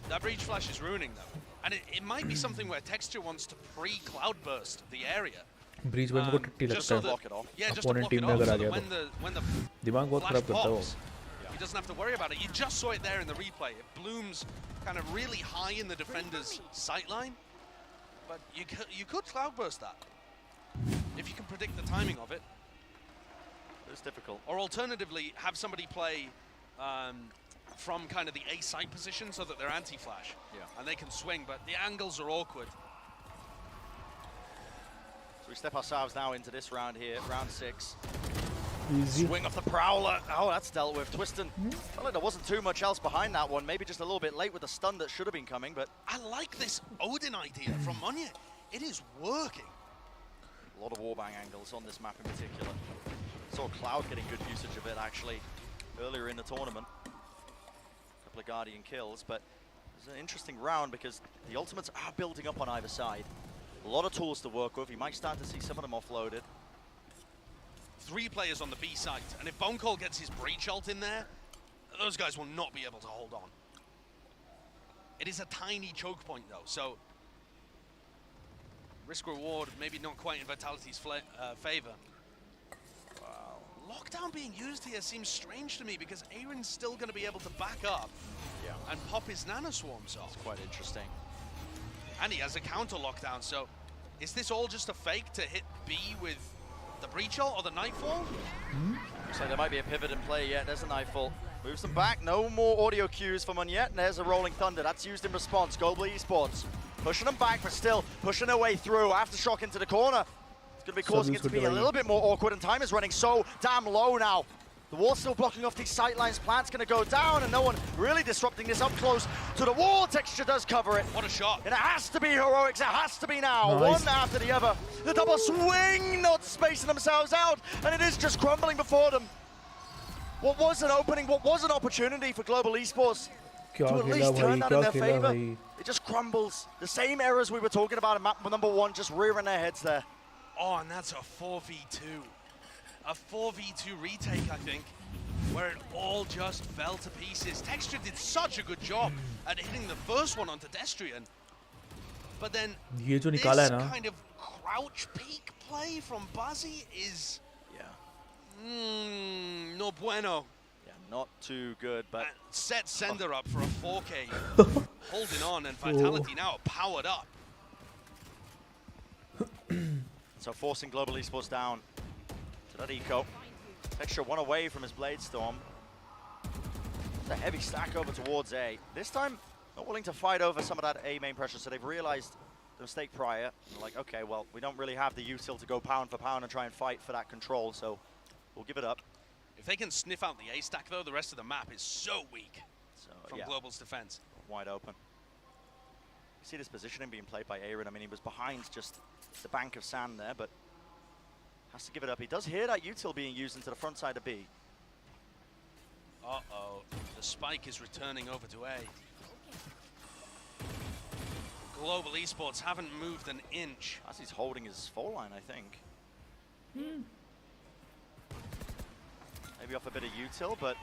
that breach flash is ruining them. And it might be something where Texture wants to pre-cloudburst the area. Breach में मुझको टट्टी लगता है opponent team में अगर आ गया तो दिमाग बहुत खराब करता है वो He doesn't have to worry about it. You just saw it there in the replay. It blooms kind of really high in the defender's sightline, but you could cloudburst that if you can predict the timing of it. It's difficult. Or alternatively, have somebody play from kind of the A site position so that they're anti-flash, and they can swing, but the angles are awkward. So we step ourselves now into this round here, round 6. Easy. Swing off the Prowler. Oh, that's dealt with. Twistin. Felt like there wasn't too much else behind that one. Maybe just a little bit late with the stun that should have been coming, but I like this Odin idea from Monye. It is working. A lot of warbang angles on this map in particular. Saw Cloud getting good usage of it actually earlier in the tournament. A couple of Guardian kills, but it's an interesting round because the ultimates are building up on either side. A lot of tools to work with. You might start to see some of them offloaded. 3 players on the B site, and if Bone Cold gets his breach ult in there, those guys will not be able to hold on. It is a tiny choke point though, so risk reward maybe not quite in Vitality's favor. Wow. Lockdown being used here seems strange to me because Aaron's still going to be able to back up and pop his nanoswarms off. It's quite interesting. And he has a counter lockdown, so is this all just a fake to hit B with the breach ult or the nightfall? Looks like there might be a pivot in play yet. There's a nightfall. Moves them back. No more audio cues from Monyet. And there's a rolling thunder. That's used in response. Global Esports pushing them back, but still pushing their way through. Aftershock into the corner. It's going to be causing it to be a little bit more awkward, and time is running so damn low now. The wall's still blocking off these sightlines. Plant's going to go down, and no one really disrupting this up close to the wall. Texture does cover it. What a shot. And it has to be heroics. It has to be now. Nice. One after the other. The double swing, not spacing themselves out, and it is just crumbling before them. What was an opening, what was an opportunity for Global Esports to at least turn that in their favor? It just crumbles. The same errors we were talking about in map number 1 just rearing their heads there. Oh, and that's a 4v2. A 4v2 retake, I think, where it all just fell to pieces. Texture did such a good job at hitting the first one onto Destrian. But then ये जो this निकाला है ना kind of crouch peek play from Buzzy is no bueno. Yeah, not too good, but set Sender up for a 4K. Holding on, and Vitality now powered up. So forcing Global Esports down to that eco. Texture one away from his Blade Storm. It's a heavy stack over towards A. This time, not willing to fight over some of that A main pressure, so they've realized the mistake prior. They're like, okay, well, we don't really have the util to go pound for pound and try and fight for that control, so we'll give it up. If they can sniff out the A stack, though, the rest of the map is so weak from Global's defense. Wide open. You see this positioning being played by Aaron. I mean, he was behind just the bank of sand there, but has to give it up. He does hear that util being used into the front side of B. Uh-oh. The spike is returning over to A. Global Esports haven't moved an inch. As he's holding his full line, I think. Maybe off a bit of util, but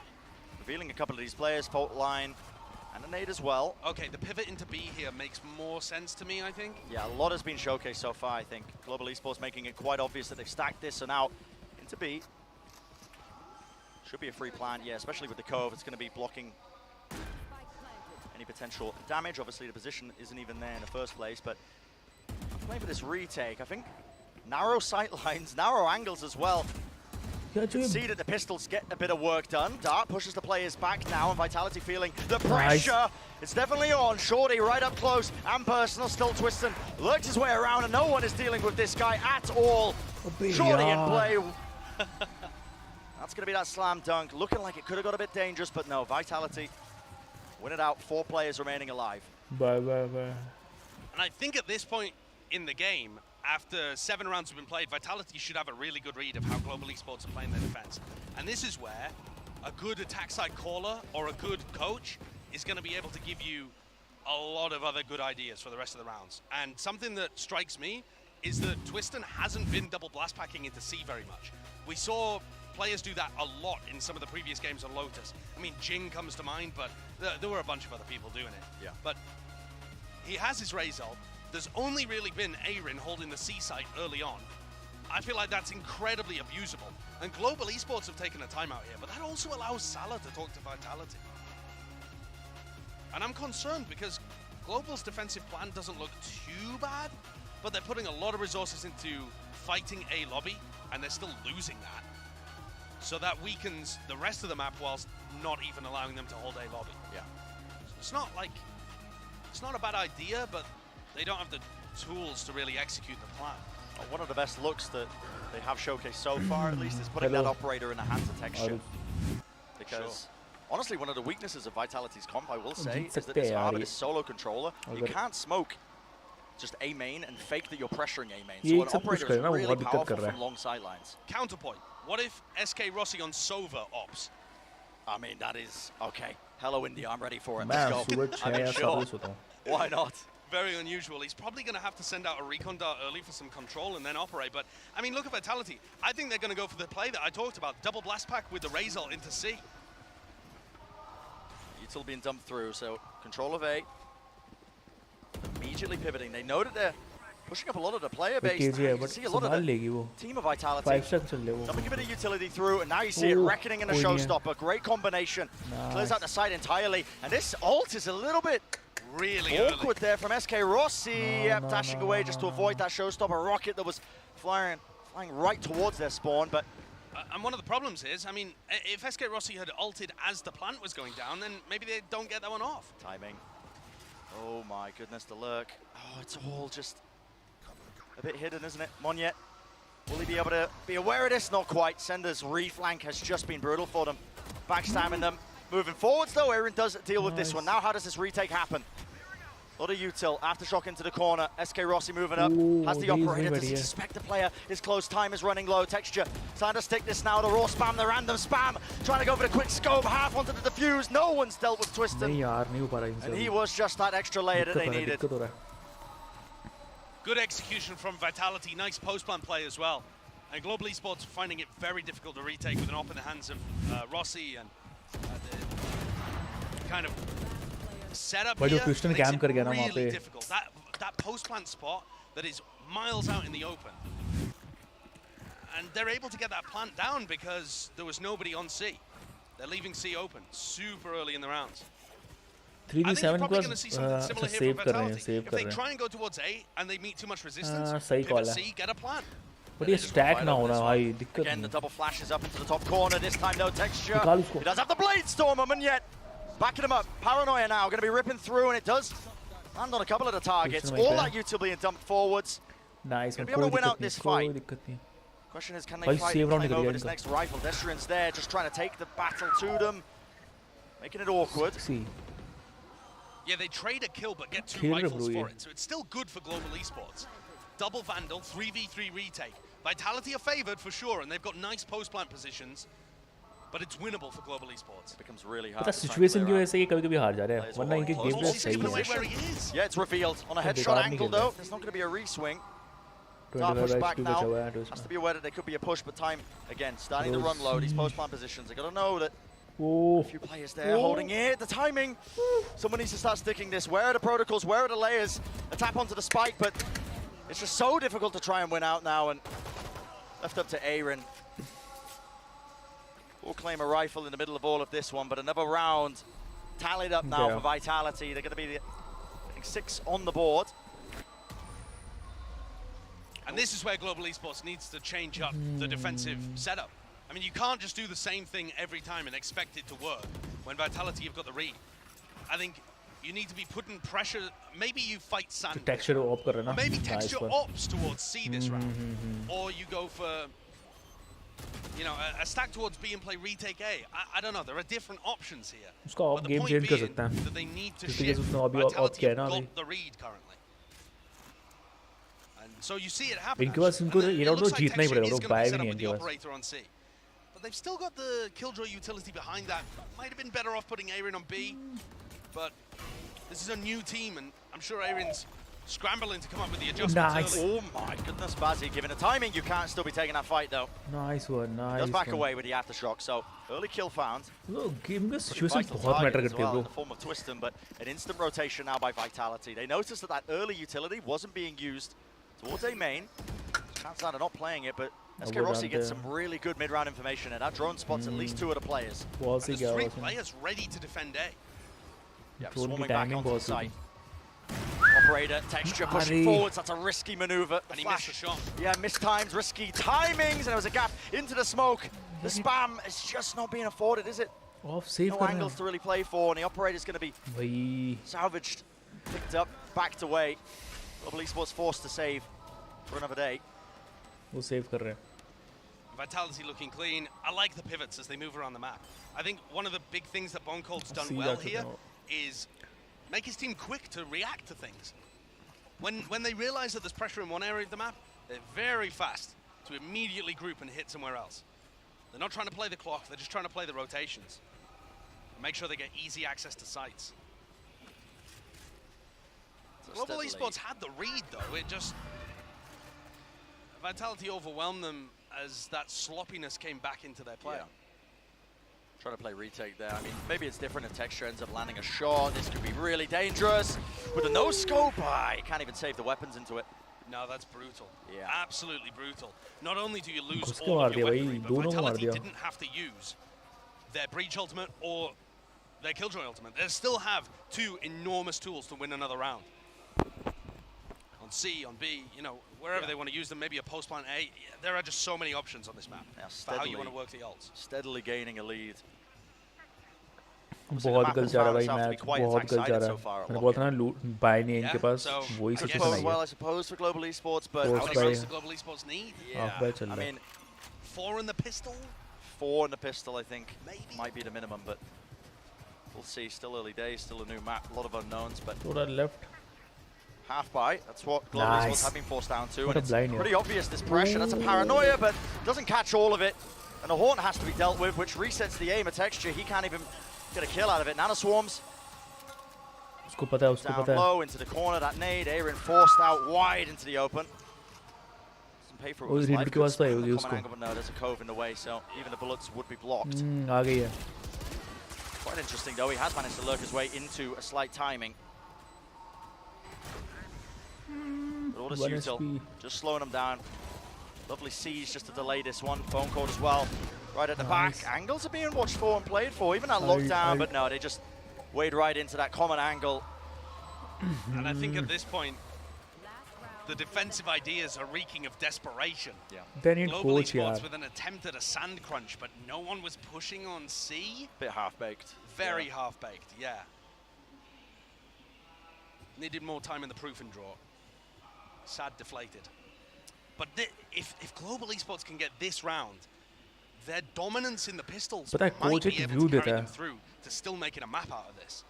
revealing a couple of these players, fault line, and a nade as well. Okay, the pivot into B here makes more sense to me, I think. Yeah, a lot has been showcased so far, I think. Global Esports making it quite obvious that they've stacked this, so now into B. Should be a free plant, yeah, especially with the Cove. It's going to be blocking any potential damage. Obviously, the position isn't even there in the first place, but playing for this retake, I think narrow sight lines, narrow angles as well. You can see that the pistols get a bit of work done. Dart pushes the players back now, and Vitality feeling the pressure. It's definitely on. Shorty right up close, and personal still twisting. Lurks his way around, and no one is dealing with this guy at all. Shorty in play. That's going to be that slam dunk. Looking like it could have got a bit dangerous, but no. Vitality win it out. 4 players remaining alive. Bye. And I think at this point in the game, after 7 rounds have been played, Vitality should have a really good read of how Global Esports are playing their defense. And this is where a good attack side caller or a good coach is going to be able to give you a lot of other good ideas for the rest of the rounds. And something that strikes me is that Twiston hasn't been double blast packing into C very much. We saw players do that a lot in some of the previous games on Lotus. I mean, Jing comes to mind, but there were a bunch of other people doing it. Yeah. But he has his Razor. There's only really been Aaron holding the C site early on. I feel like that's incredibly abusable. And Global Esports have taken a timeout here, but that also allows Salah to talk to Vitality. And I'm concerned because Global's defensive plan doesn't look too bad, but they're putting a lot of resources into fighting A lobby, and they're still losing that. So that weakens the rest of the map whilst not even allowing them to hold A lobby. Yeah. It's not like, it's not a bad idea, but they don't have the tools to really execute the plan. One of the best looks that they have showcased so far, at least, is putting that operator in the hands of Texture. Because, honestly, one of the weaknesses of Vitality's comp, I will say, is that this arm, this solo controller, you can't smoke just A main and fake that you're pressuring A main. So an operator is really powerful from long sidelines. Counterpoint. What if SK Rossi on Sova ops? I mean, that is, okay. Hello, India, I'm ready for it. Let's go. I mean, sure. Why not? Very unusual. He's probably going to have to send out a recon dart early for some control and then operate. But, I mean, look at Vitality. I think they're going to go for the play that I talked about. Double blast pack with the Razor into C. Util being dumped through, so control of A. Immediately pivoting. They know that they're pushing up a lot of the player base. You can see a lot of the team of Vitality. Dumping a bit of utility through, and now you see it reckoning in the showstopper. Great combination. Clears out the side entirely. And this ult is a little bit really awkward there from SK Rossi. Dashing away just to avoid that showstopper rocket that was flying right towards their spawn. But and one of the problems is, I mean, if SK Rossi had ulted as the plant was going down, then maybe they don't get that one off. Timing. Oh my goodness, the lurk. Oh, it's all just a bit hidden, isn't it? Monyet Will he be able to be aware of this? Not quite. Sender's reflank has just been brutal for them. Backstabbing them. Moving forwards though, Aaron does deal with this one. Now how does this retake happen? A lot of util, aftershock into the corner. SK Rossi moving up, has the operator. Does he suspect the player is close? Time is running low. Texture trying to stick this now. The raw spam, the random spam. Trying to go for the quick scope, half onto the defuse. No one's dealt with Twiston. And he was just that extra layer that they needed. Good execution from Vitality. Nice post-plant play as well. And Global Esports finding it very difficult to retake with an op in the hands of Rossi and the kind of setup here makes it really difficult. That post-plant spot that is miles out in the open. And they're able to get that plant down because there was nobody on C. They're leaving C open super early in the rounds. 3v7 going to see something similar here save from कर रहे हैं, Vitality. save If कर they रहे try and go towards A and they meet too much resistance, सही pivot call है. C, get a plant. But ये stack ना होना भाई, दिक्कत Again, the नहीं. double flashes up into the top corner. This time, no Texture. निकाल उसको. He does have the Blade Storm, and yet backing him up. Paranoia now, going to be ripping through, and it does land on a couple of the targets. All that util being dumped forwards. Nice. Going to be able to win out this fight. दिक्कत नहीं. Question is, can they fight and climb over this next rifle? Destrian's there, just trying to take the battle to them, making it awkward. Yeah, they trade a kill but get 2 rifles for it, so it's still good for Global Esports. Double Vandal, 3v3 retake. Vitality are favored for sure, and they've got nice post-plant positions, but it's winnable for Global Esports. It becomes really hard. पता situation की वजह से ये कभी-कभी हार जा रहे हैं, वरना इनके game play सही है. Yeah, it's revealed on a headshot angle though. There's not going to be a re-swing. Push back now. Has to be aware that there could be a push, but time again starting to run low. These post-plant positions, they got to know that. A few players there holding it. The timing. Someone needs to start sticking this. Where are the protocols? Where are the layers? A tap onto the spike, but it's just so difficult to try and win out now. And left up to Aaron. We'll claim a rifle in the middle of all of this one, but another round tallied up now for Vitality. They're going to be getting 6 on the board. And this is where Global Esports needs to change up the defensive setup. I mean, you can't just do the same thing every time and expect it to work. When Vitality have got the read, I think you need to be putting pressure. Maybe you fight Sand. Texture op कर रहे ना. Maybe Texture ops towards C this round, or you go for, you know, a stack towards B and play retake A. I don't know. There are different options here. उसका op game change कर सकता है. That they need to क्योंकि shift. उसने अभी op किया ना अभी. Got the read currently. And so you see it happen. इनके पास इनको ये राउंड तो जीतना ही पड़ेगा. वो बाय भी नहीं है इनके पास. Operator on C. But they've still got the Killjoy utility behind that. Might have been better off putting Aaron on B, but this is a new team, and I'm sure Aaron's scrambling to come up with the adjustments early. Oh my goodness, Bazzi, given the timing, you can't still be taking that fight though. Nice one, nice. Does back away with the aftershock, so early kill found. Look, game का situation बहुत matter करती है bro. In the form of Twiston, but an instant rotation now by Vitality. They noticed that early utility wasn't being used towards A main. Chance are not playing it, but SK Rossi gets some really good mid-round information, and that drone spots at least 2 of the players. There's 3 players ready to defend A. Yeah, swarming back onto the site. Operator, Texture pushing forwards, that's a risky maneuver. And he missed the shot. Yeah, mistimed, risky timings, and there was a gap into the smoke. The spam is just not being afforded, is it? Off safe no angles to really play for, and the operator's going to be salvaged, picked up, backed away. Global Esports forced to save for another day. वो save कर रहे हैं. Vitality looking clean. I like the pivots as they move around the map. I think one of the big things that Bone Cold's done well here is make his team quick to react to things. When they realize that there's pressure in one area of the map, they're very fast to immediately group and hit somewhere else. They're not trying to play the clock, they're just trying to play the rotations. Make sure they get easy access to sites. Global Esports had the read though, it just... Vitality overwhelmed them as that sloppiness came back into their play. Yeah. Trying to play retake there. I mean, maybe it's different if Texture ends up landing a shot. This could be really dangerous. With a no-scope, he can't even save the weapons into it. No, that's brutal. Yeah. Absolutely brutal. Not only do you lose all of your weaponry, but Vitality didn't have to use their Breach ultimate or their Killjoy ultimate. They still have 2 enormous tools to win another round. On C, on B, you know, wherever they want to use them, maybe a post plant A. There are just so many options on this map for how you want to work the ults. Steadily gaining a lead. बहुत गल जा रहा है भाई match, बहुत गल जा रहा है। मैंने बोला था ना बाय नहीं है इनके पास, वही सिचुएशन आई well, है। I suppose, for Global Esports, but Force how by- many Does the Global Esports need? Half by चल I रहा है। mean, 4 in the pistol? 4 in the pistol, I think, might be the minimum, but we'll see. Still early days, still a new map, a lot of unknowns, but थोड़ा left. half bite, that's what Global Nice. Esports have been forced down to, What and a it's blind, yeah. pretty obvious, this pressure. That's a paranoia, but doesn't catch all of it. And a Horn has to be dealt with, which resets the aim of Texture. He can't even get a kill out of it. Nano Swarms उसको पता है, उसको down पता है। low into the corner. That nade, Aaron forced out wide into the open. Doesn't pay for it वो with his read life. के Good वास्ते आई spot on होगी the उसको। common angle, but no, there's a cove in the way, so even the bullets would be blocked. आ गई है। Quite interesting though, he has managed to lurk his way into a slight timing. But all this 1 util, SP. just slowing him down. Lovely siege just to delay this one. Phone call as well, right at the Nice. back. Angles are being watched for and played for, even that lockdown, but no, they just wade right into that common angle. And I think at this point, the defensive ideas are reeking of desperation. Yeah. They need Global coach, Esports yaar. with an attempt at a sand crunch, but no one was pushing on C. Bit half-baked. Very Yeah. half-baked, yeah. Needed more time in the proof and draw. Sad deflated. But if Global Esports can get this round, their dominance in the pistols पता है, might coach be एक able view to carry देता them है। through to still making a map out of this.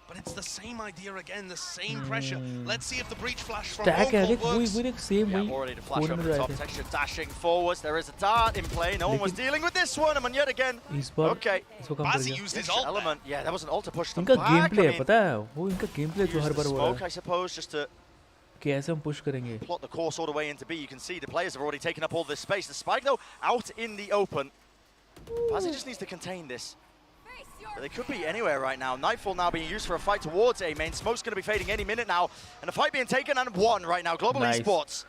But it's the same idea again, the same pressure. Let's see if the breach flash from Stack है, Vocal देख वही works. वही देख same Yeah, वही already to flash phone over में the आए top. थे। Texture dashing forwards. There is a dart in play. No one was dealing with this one, and yet again. इस बार Okay. इसको काम कर Bazzi दिया। used his Extra ult there. element. Yeah, that was an ult to push them इनका back. Game play I है, mean, पता है वो इनका गेम प्ले जो use हर the बार हो रहा smoke, I suppose, just to है कि ऐसे हम पुश करेंगे। plot the course all the way into B. You can see the players have already taken up all this space. The spike, though, out in the open. Bazzi just needs to contain this. But they could be anywhere right now. Nightfall now being used for a fight towards A main. Smoke's going to be fading any minute now. And a fight being taken and won right now. Global Nice. Esports.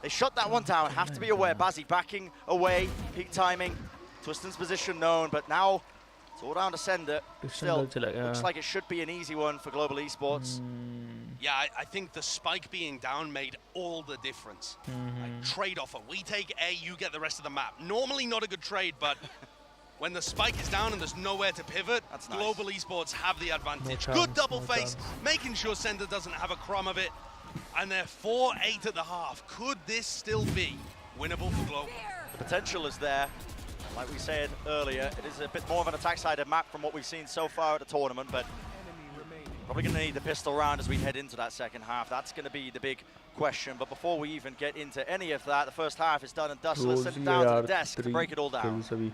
They shut that one down. Have to be aware. Bazzi backing away. Peak timing. Twiston's position known. But now it's all down to Sender. Still, looks like it should be an easy one for Global Esports. Yeah, I think the spike being down made all the difference. Like, trade offer. We take A, you get the rest of the map. Normally not a good trade, but when the spike is down and there's nowhere to pivot, That's nice. Global Esports have the advantage. No Good chance, double no face, chance. making sure Sender doesn't have a crumb of it. And they're 4-8 at the half. Could this still be winnable for Global? The potential is there. Like we said earlier, it is a bit more of an attack-sided map from what we've seen so far at the tournament, but probably going to need the pistol round as we head into that second half. That's going to be the big question. But before we even get into any of that, the first half is done and dusted. Let's send it down to the desk to break it all down. सभी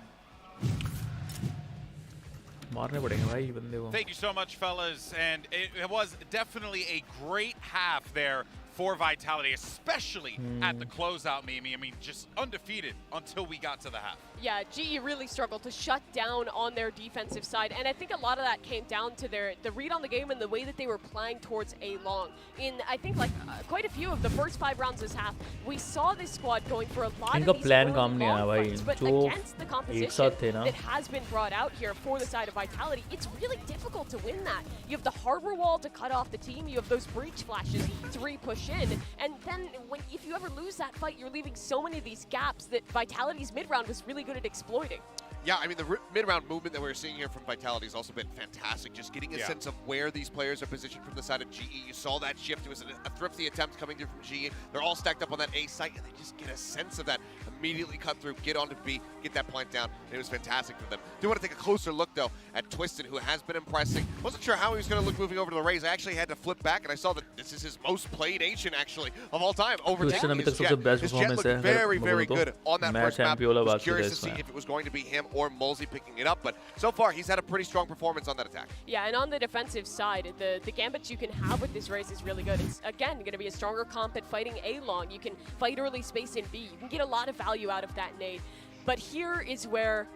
मारने पड़ेंगे भाई बंदे को। Thank you so much, fellas. And it was definitely a great half there for Vitality, especially at the closeout, Mimi. I mean, just undefeated until we got to the half. Yeah, GE really struggled to shut down on their defensive side, and I think a lot of that came down to the read on the game and the way that they were playing towards A long. In I think like quite a few of the first 5 rounds this half, we saw this squad going for a lot इनका of these plan early काम नहीं आया long भाई, fights, but जो against the एक competition साथ थे ना। that has been brought out here for the side of Vitality, it's really difficult to win that. You have the harbor wall to cut off the team, you have those breach flashes to re-push in, and then if you ever lose that fight, you're leaving so many of these gaps that Vitality's mid-round was really good at exploiting. Yeah, I mean, the mid-round movement that we're seeing here from Vitality has also been fantastic. Just getting a sense of where these players are positioned from the side of GE. You saw that shift. It was a thrifty attempt coming through from GE. They're all stacked up on that A site, and they just get a sense of that. Immediately cut through, get onto B, get that plant down. And it was fantastic for them. Do want to take a closer look, though, at Twiston, who has been impressing. Wasn't sure how he was going to look moving over to the Rays. I actually had to flip back, and I saw that this is his most played Asian, actually, of all time. Overtaking अभी his तक सबसे best His Jet performance looked है, very, अगर very बोलो तो। good on that मैं first map. Champiola Was बात curious to कर see रहा if it was going to be him or Mulsey picking it up, but so far he's had a pretty strong performance on that attack. Yeah, and on the defensive side, the gambits you can have with this race is really good. It's, again, going to be a stronger comp at fighting A long. You can fight early space in B. You can get a lot of value out of that nade. But here is where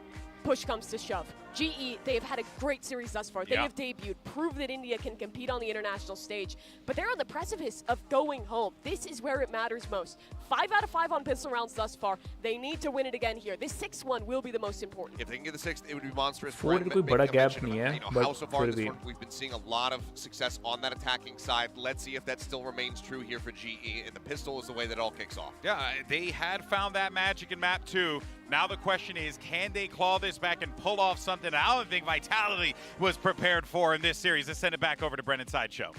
push comes to shove. GE, they have had a great series thus far. They have debuted, proved that India can compete on the international stage, but they're on the precipice of going home. This is where it matters most. 5 out of 5 on pistol rounds thus far. They need to win it again here. This 6-1 will be the most important. If they can get the 6th, it would be monstrous. Four कोई बड़ा gap नहीं है, how but so far in फिर this भी। one, we've been seeing a lot of success on that attacking side. Let's see if that still remains true here for GE, and the pistol is the way that it all kicks off. Yeah, they had found that magic in map 2. Now the question is, can they claw this back and pull off something something I don't think Vitality was prepared for in this series. Let's send it back over to Brennan Sideshow.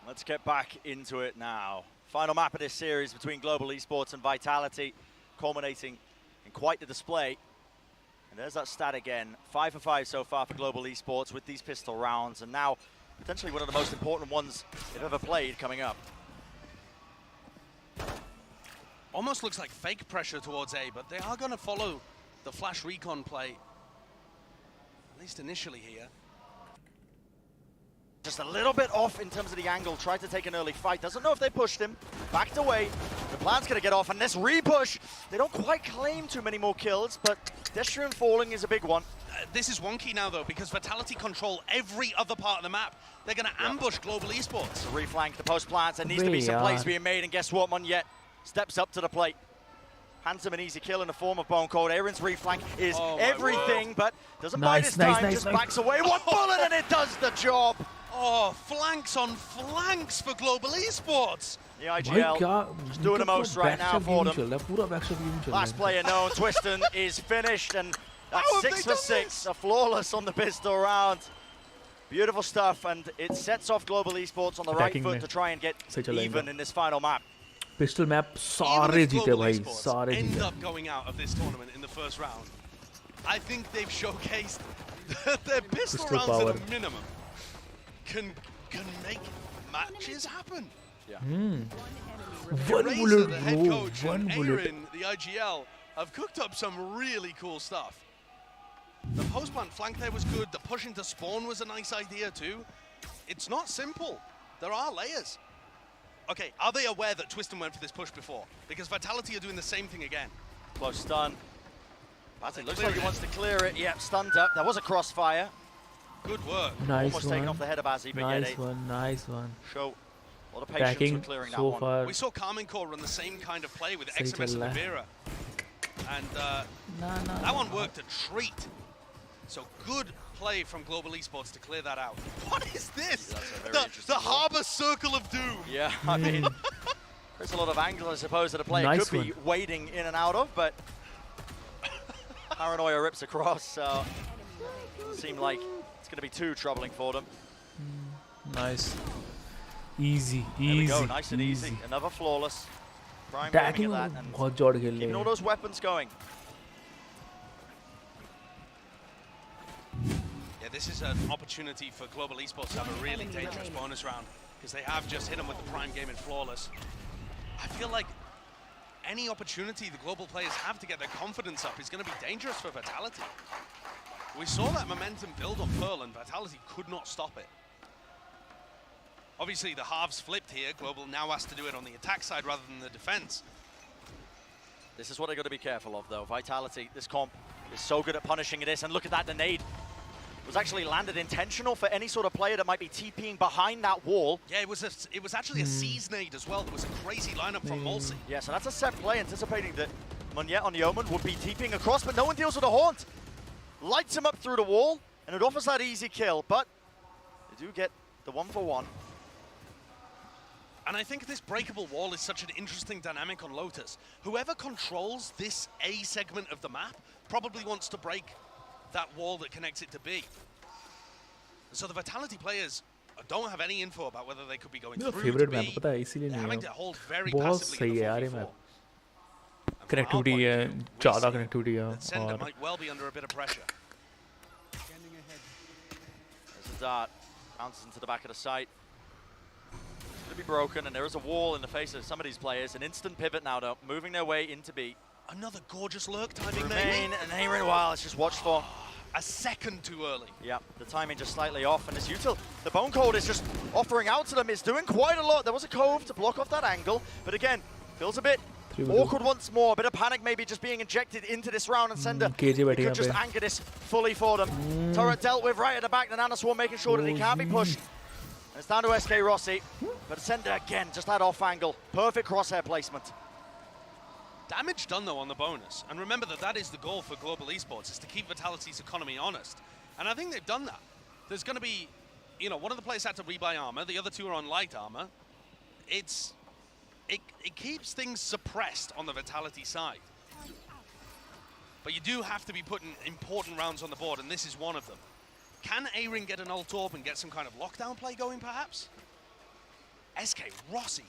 Let's get back into it now. Final map of this series between Global Esports and Vitality, culminating in quite the display. And there's that stat again, 5 for 5 so far for Global Esports with these pistol rounds, and now potentially one of the most important ones they've ever played coming up. Almost looks like fake pressure towards A, but they are going to follow the flash recon play, at least initially here. Just a little bit off in terms of the angle, tried to take an early fight, doesn't know if they pushed him, backed away. The plan's gonna get off, and this re-push, they don't quite claim too many more kills, but Destrian falling is a big one. This is wonky now though, because Vitality control every other part of the map. They're gonna ambush Global Esports. The reflank, the post plants, there needs to be some plays being made, and guess what, Monyet steps up to the plate. Hands him an easy kill in the form of Bone Cold. Aaron's reflank is everything, but doesn't bite his time, just backs away. One bullet and it does the job. Oh, flanks on flanks for Global Esports. The IGL just doing the most right now for them. Last player known, Twiston is finished, and that's 6 for 6, a flawless on the pistol round. Beautiful stuff, and it sets off Global Esports on the right foot to try and get even in this final map. Pistol map सारे जीते भाई, सारे end जीते. up going out of this tournament in the first round. I think they've showcased that their pistol rounds power. at a minimum can make matches happen. Yeah. One bullet, the head bro. coach, One and bullet. Aaron, the IGL, have cooked up some really cool stuff. The post-plant flank there was good. The push into spawn was a nice idea too. It's not simple. There are layers. Okay, are they aware that Twiston went for this push before? Because Vitality are doing the same thing again. Close stun. It looks like he wants to clear it. Yep, stunned up. That was a crossfire. Good work. Nice Almost one. taken off the head of Azzy, but Nice yet one, nice one. show a lot of patience Attacking with clearing so that far. one. We saw Carmen Core run the same kind of play with Sahi XMS chal and raha Rivera. And that one worked a treat. So good play from Global Esports to clear that out. What is this? The Harbor Circle of Doom. Yeah, I mean, there's a lot of angles, I suppose, that a player Nice could be wading in and out of, but Paranoia rips across, so doesn't seem like it's going to be too troubling for them. Nice. Easy, There we easy, go, nice and easy. Another flawless. Prime Attacking aiming at that and बहुत जोड़ खेल keeping all those weapons going. Yeah, this is an opportunity for Global Esports to have a really dangerous bonus round because they have just hit them with the prime game in flawless. I feel like any opportunity the global players have to get their confidence up is going to be dangerous for Vitality. We saw that momentum build on Pearl and Vitality could not stop it. Obviously the halves flipped here. Global now has to do it on the attack side rather than the defense. This is what they've got to be careful of, though. Vitality, this comp, is so good at punishing this, and look at that, the nade was actually landed intentional for any sort of player that might be TPing behind that wall. Yeah, it was actually a seize nade as well. There was a crazy lineup from Mulsi. Yeah, so that's a set play, anticipating that Monyet on the Omen would be TPing across, but no one deals with the Haunt. Lights him up through the wall, and it offers that easy kill, but they do get the 1-for-1. And I think this breakable wall is such an interesting dynamic on Lotus. Whoever controls this A segment of the map probably wants to break that wall that connects it to B. So the Vitality players don't have any info about whether they could be going through favorite to map B. पता है इसीलिए They're नहीं having है to hold very बहुत passively सही in है the यार ये 4v4. मैप कनेक्टिविटी है ज़्यादा कनेक्टिविटी है Sender और might well be under a bit of pressure. There's a dart, bounces into the back of the site. It's going to be broken, and there is a wall in the face of some of these players. An instant pivot now, though, moving their way into B. Another gorgeous lurk timing. Remain and Aaron, wow, it's just watched for. A second too early. Yeah, the timing just slightly off, and this util, the Bone Cold is just offering out to them. It's doing quite a lot. There was a cove to block off that angle, but again, feels a bit awkward once more. A bit of panic maybe just being injected into this round, and Sender could just anchor this fully for them. Turret dealt with right at the back, the Nana Swarm making sure that he can't be pushed. And it's down to SK Rossi, but Sender again, just that off angle. Perfect crosshair placement. Damage done though on the bonus. And remember that is the goal for Global Esports, is to keep Vitality's economy honest. And I think they've done that. There's going to be, you know, one of the players had to rebuy armor, the other two are on light armor. It keeps things suppressed on the Vitality side. but you do have to be putting important rounds on the board, and this is one of them. Can A-Ring get an ult orb and get some kind of lockdown play going, perhaps? SK Rossi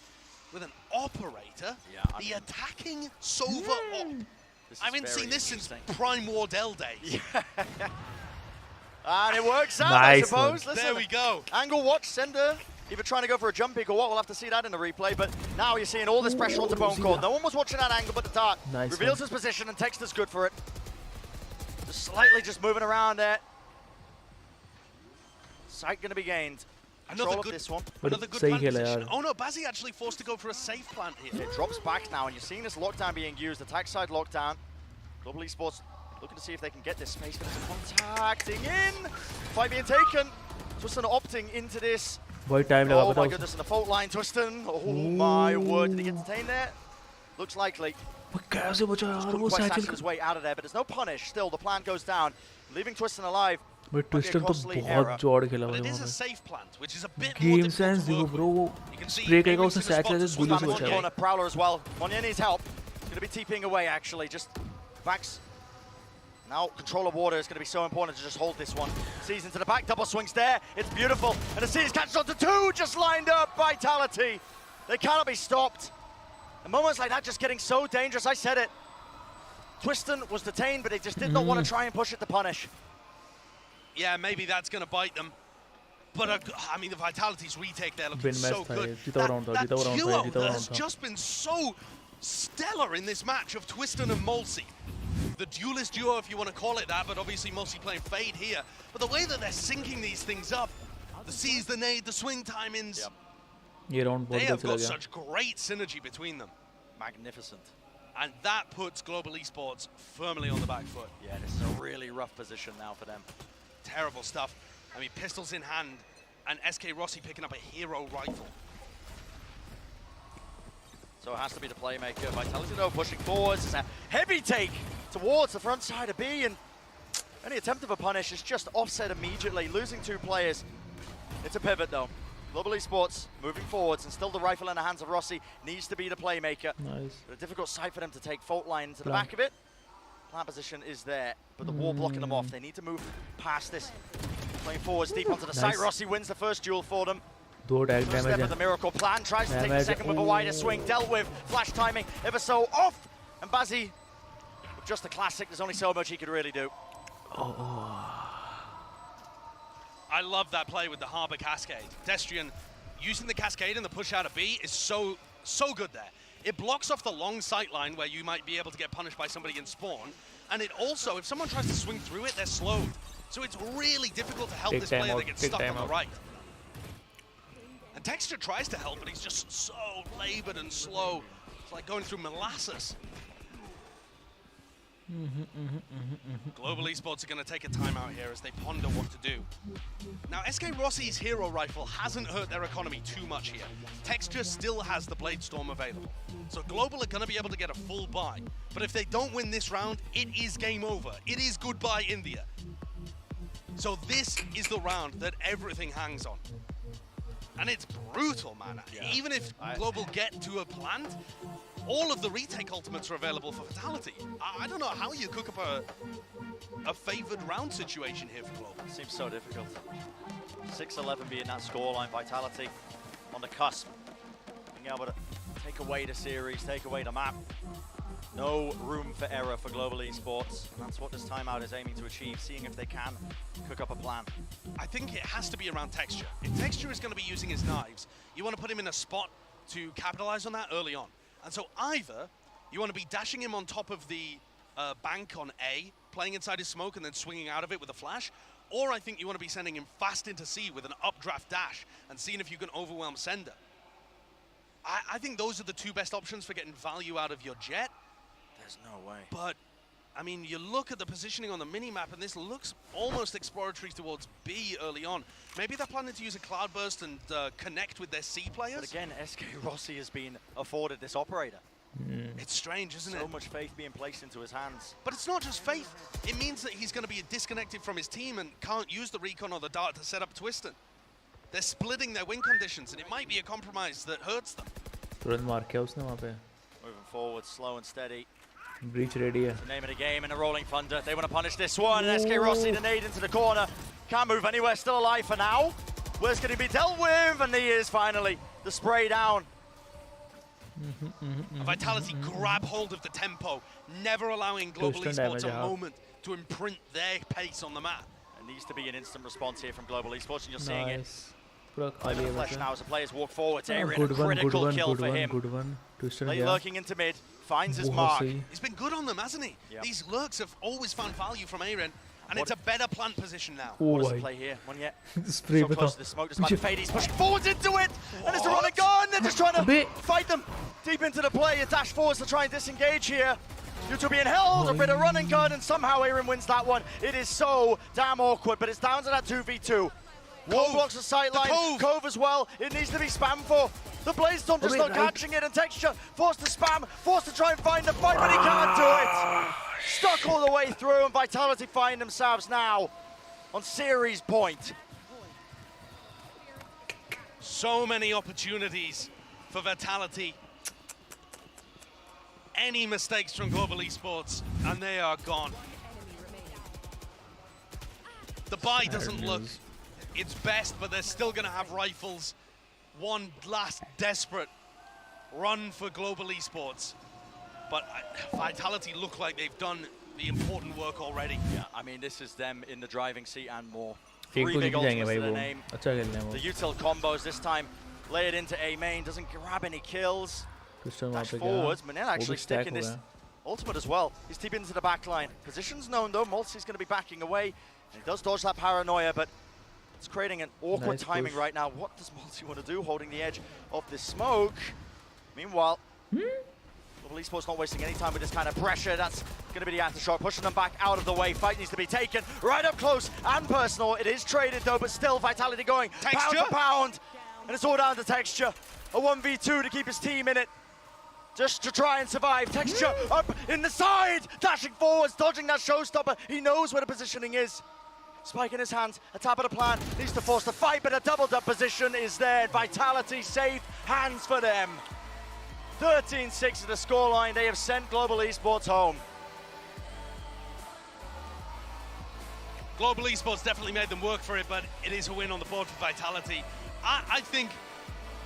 with an operator, the attacking Sova op. I haven't seen this since Prime Wardell days. And it works out, Nice I suppose. one. Listen, There we go. Angle watch, Sender. Either trying to go for a jump pick or what, we'll have to see that in the replay. But now you're seeing all this pressure onto Bone Cold. No one was watching that angle but the Dart. Nice Reveals one. his position and Texter's good for it. Just slightly just moving around there. Sight going to be gained. Control of this one. Another good plant position. Oh no, Bazzi actually forced to go for a safe plant here. It drops back now, and you're seeing this lockdown being used. Attack side lockdown. Global Esports looking to see if they can get this space. But it's contacting in. Fight being taken. Twiston opting into this. Boy, time लगा Oh पता my उसे. goodness, in the fault line, Twiston. Oh my word, did he get detained there? Looks likely. कैसे बचा यार वो Quest cycle his way out of there, but there's no punish. Still, the plan goes down, leaving Twiston alive. But twister तो बहुत जोड़ खेला But भाई it is वहाँ a पे. safe plant, which is a bit more game difficult sense to देखो work bro वो with. You can see spray करेगा A-Ring's उसे in the Sachs spot to से swing गुल्लू back से on बचा. Corner, Prowler as well. Monia needs help. Going to be TPing away, actually. Just backs. Now, control of water is going to be so important to just hold this one. Sees into the back, double swings there. It's beautiful. And the Seas catches on to two, just lined up. Vitality. They cannot be stopped. And moments like that just getting so dangerous. I said it. Twiston was detained, but they just did not want to try and push it to punish. Yeah, maybe that's going to bite them. But I mean, the Vitality's retake there looking Win so match था good. ये. जीता हुआ round था, जीता हुआ round था, duo जीता हुआ has round था. just been so stellar in this match of Twiston and Mulsey. The duelist duo, if you want to call it that, but obviously Mulsey playing Fade here. But the way that they're syncing these things up, the C's, the nade, the swing timings, ये round they बहुत have जल्द got चला गया. such great synergy between them. Magnificent. And that puts Global Esports firmly on the back foot. Yeah, this is a really rough position now for them. Terrible stuff. I mean, pistols in hand, and SK Rossi picking up a hero rifle. So it has to be the playmaker. Vitality, though, pushing forwards. It's a heavy take towards the front side of B, and any attempt of a punish is just offset immediately, losing two players. It's a pivot, though. Global Esports moving forwards, and still the rifle in the hands of Rossi needs to be the playmaker. Nice. But a difficult sight for them to take fault line into the back of it. Plant position is there, but the wall blocking them off. They need to move past this. Playing forwards deep onto the site. Rossi wins the first duel for them. दो tag First damage step है. of the miracle plan, tries to take the Damage. second with a wider swing, dealt with, flash timing, ever so off, and Bazzi, with just a classic, there's only so much he could really do. I love that play with the Harbor Cascade. Destrian using the Cascade and the push out of B is so good there. It blocks off the long sight line where you might be able to get punished by somebody in spawn, and it also, if someone tries to swing through it, they're slowed. So it's really difficult to help Take this time player out, that gets take stuck time on the out. right. And Texture tries to help, but he's just so labored and slow. It's like going through molasses. Global Esports are going to take a timeout here as they ponder what to do. Now, SK Rossi's hero rifle hasn't hurt their economy too much here. Texture still has the Blade Storm available. So Global are going to be able to get a full buy. But if they don't win this round, it is game over. It is goodbye India. So this is the round that everything hangs on. And it's brutal, man. Even if Global get to a plant, all of the retake ultimates are available for Vitality. I don't know how you cook up a favored round situation here for Global. Seems so difficult. 6-11 being that scoreline, Vitality on the cusp. Being able to take away the series, take away the map. No room for error for Global Esports. And that's what this timeout is aiming to achieve, seeing if they can cook up a plan. I think it has to be around Texture. If Texture is going to be using his knives, you want to put him in a spot to capitalize on that early on. And so either you want to be dashing him on top of the bank on A, playing inside his smoke and then swinging out of it with a flash, or I think you want to be sending him fast into C with an updraft dash and seeing if you can overwhelm Sender. I think those are the two best options for getting value out of your Jet. There's no way. But, I mean, you look at the positioning on the minimap and this looks almost exploratory towards B early on. Maybe they're planning to use a Cloudburst and connect with their C players? But again, SK Rossi has been afforded this operator. It's strange, isn't it? So much faith being placed into his hands. But it's not just faith. It means that he's going to be disconnected from his team and can't use the recon or the dart to set up Twiston. They're splitting their win conditions and it might be a compromise that hurts them. तुरंत मार किया उसने वहाँ पे. Moving forward, slow and steady. Breach ready है. The name of the game in a rolling thunder. They want to punish this one. And SK Rossi, the nade into the corner. Can't move anywhere, still alive for now. Where's going to be dealt with? And he is finally the spray down. Vitality grab hold of the tempo, never allowing Global Esports a moment to imprint their pace on the map. It needs to be an instant response here from Global Esports, and you're seeing it. Flesh Now as the players walk forward, good critical one, kill good for one, him. good one. Twister Late गया. lurking into mid, finds his mark. He's been good on them, hasn't he? Yep. These lurks have always found value from Aaron, and it's a better plant position now. What does the play here? One yet. Spray So close to the smoke, despite the fade, he's pushing forwards into it! And it's a run and gun! They're just trying to fight them deep into the play. A dash forwards to try and disengage here. Due to being held, a bit of run and gun, and somehow Aaron wins that one. It is so damn awkward, but it's down to that 2v2. Wall blocks the sight line, Cove as well. It needs to be spammed for. The Blaze Storm just not catching it, and Texture forced to spam, forced to try and find the fight, but he can't do it. Stuck all the way through, and Vitality find themselves now on series point. So many opportunities for Vitality. Any mistakes from Global Esports, and they are gone. The buy doesn't look its best, but they're still going to have rifles. One last desperate run for Global Esports. But Vitality look like they've done the important work already. Yeah, I mean, this is them in the driving seat and more. एक 3 तो big जीत जाएंगे ultimates भाई to their वो. name. अच्छा खेलने हैं वो. The util combos this time lay it into A main, doesn't grab any kills. Twister Dash वहाँ पे forwards, गया. Manel वो actually भी stack sticking हो this गया. ultimate as well. He's deep into the back line. Position's known though, Multi's going to be backing away. And he does dodge that paranoia, but it's creating an awkward Nice timing push. right now. What does Multi want to do, holding the edge of this smoke? Meanwhile, Global Esports not wasting any time with this kind of pressure. That's going to be the aftershock, pushing them back out of the way. Fight needs to be taken right up close and personal. It is traded though, but still Vitality going pound to pound. And it's all down to Texture. A 1v2 to keep his team in it. Just to try and survive. Texture up in the side, dashing forwards, dodging that showstopper. He knows where the positioning is. Spike in his hands, a tap of the plan, needs to force the fight, but a double-up position is there. Vitality safe hands for them. 13-6 is the scoreline. They have sent Global Esports home. Global Esports definitely made them work for it, but it is a win on the board for Vitality. I think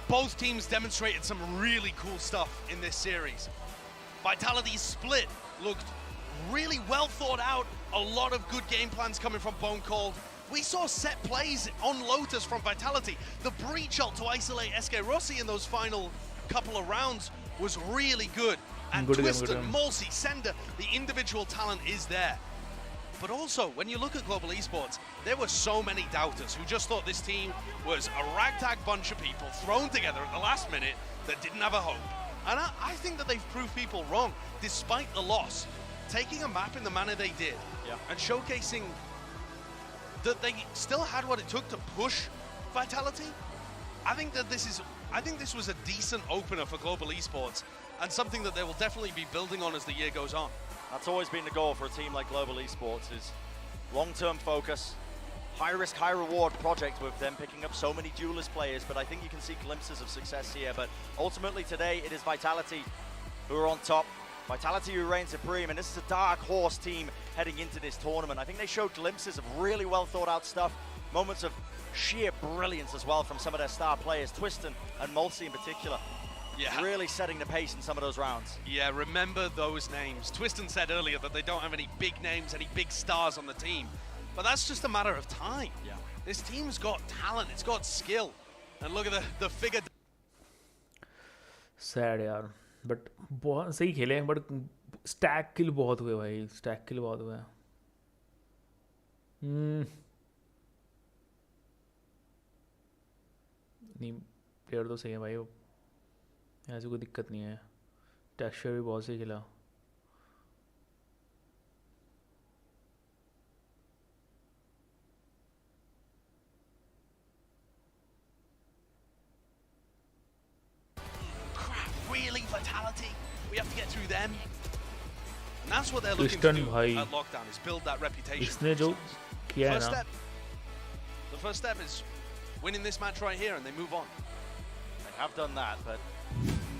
both teams demonstrated some really cool stuff in this series. Vitality's split looked really well thought out, a lot of good game plans coming from Bone Cold. We saw set plays on Lotus from Vitality. The breach ult to isolate SK Rossi in those final couple of rounds was really good. And Twisted, Mulsi, Sender, the individual talent is there. But also, when you look at Global Esports, there were so many doubters who just thought this team was a ragtag bunch of people thrown together at the last minute that didn't have a hope. And I think that they've proved people wrong, despite the loss. Taking a map in the manner they did, and showcasing that they still had what it took to push Vitality. I think this was a decent opener for Global Esports, and something that they will definitely be building on as the year goes on. That's always been the goal for a team like Global Esports, is long-term focus, high-risk, high-reward project with them picking up so many duelist players, but I think you can see glimpses of success here. But ultimately today, it is Vitality who are on top. Vitality who reign supreme, and this is a dark horse team heading into this tournament. I think they showed glimpses of really well thought out stuff, moments of sheer brilliance as well from some of their star players, Twiston and Mulsi in particular. Yeah. Really setting the pace in some of those rounds. Yeah, remember those names. Twiston said earlier that they don't have any big names, any big stars on the team. But that's just a matter of time. Yeah. This team's got talent, it's got skill. And look at the figure. Sad यार, but बहुत सही खेले, but stack kill बहुत हुए भाई, stack kill बहुत हुए. नहीं, प्लेयर तो सही है भाई वो. ऐसी कोई दिक्कत नहीं है. टेक्सचर भी बहुत सही खेला. Really, Vitality? We have to get through them. And that's what they're looking to do at Lockdown, is build that reputation. इसने जो किया है ना. The first step is winning this match right here, and they move on. They have done that, but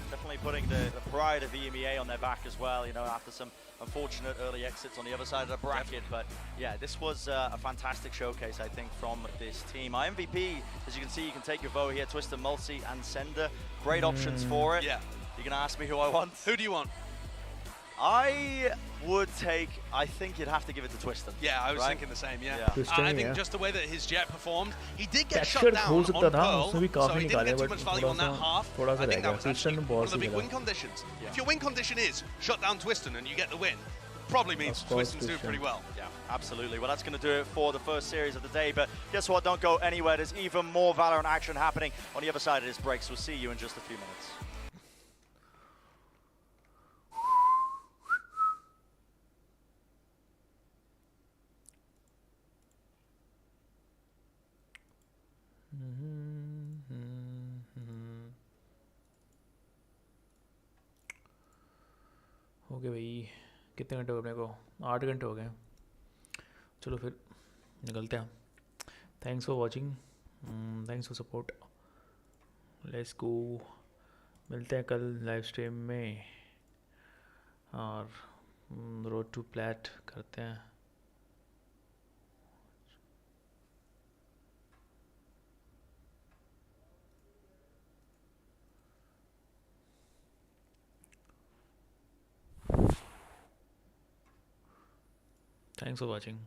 Definitely putting the pride of EMEA on their back as well, you know, after some unfortunate early exits on the other side of the bracket. But yeah, this was a fantastic showcase, I think, from this team. Our MVP, as you can see, you can take your vote here, Twister, Mulsi, and Sender. Great options for it. Yeah. You're going to ask me who I want? Who do you want? I would take, I think you'd have to give it to Twister. Yeah, I was right? thinking the same, yeah. Twiston I he think है। just the way that his jet performed, he did get Texture shut down हो on सकता था, Pearl, उसमें भी so काफी he didn't निकाले, get too but much value on that half. थोड़ा सा I रह think that गया। was actually Twiston one बहुत of the ही big गया। win conditions. If your win condition is shut down Twiston and you get the win, probably means Of course, Twiston's doing pretty well. Yeah, absolutely. Well, that's going to do it for the first series of the day. But guess what? Don't go anywhere. There's even more Valorant action happening on the other side of this break. So we'll see you in just a few minutes. Okay भाई, कितने घंटे हो गए अपने को? 8 घंटे हो गए। चलो फिर निकलते हैं। Thanks for watching, thanks for support. Let's go, मिलते हैं कल लाइव स्ट्रीम में और रोड टू प्लैट करते हैं। Thanks for watching.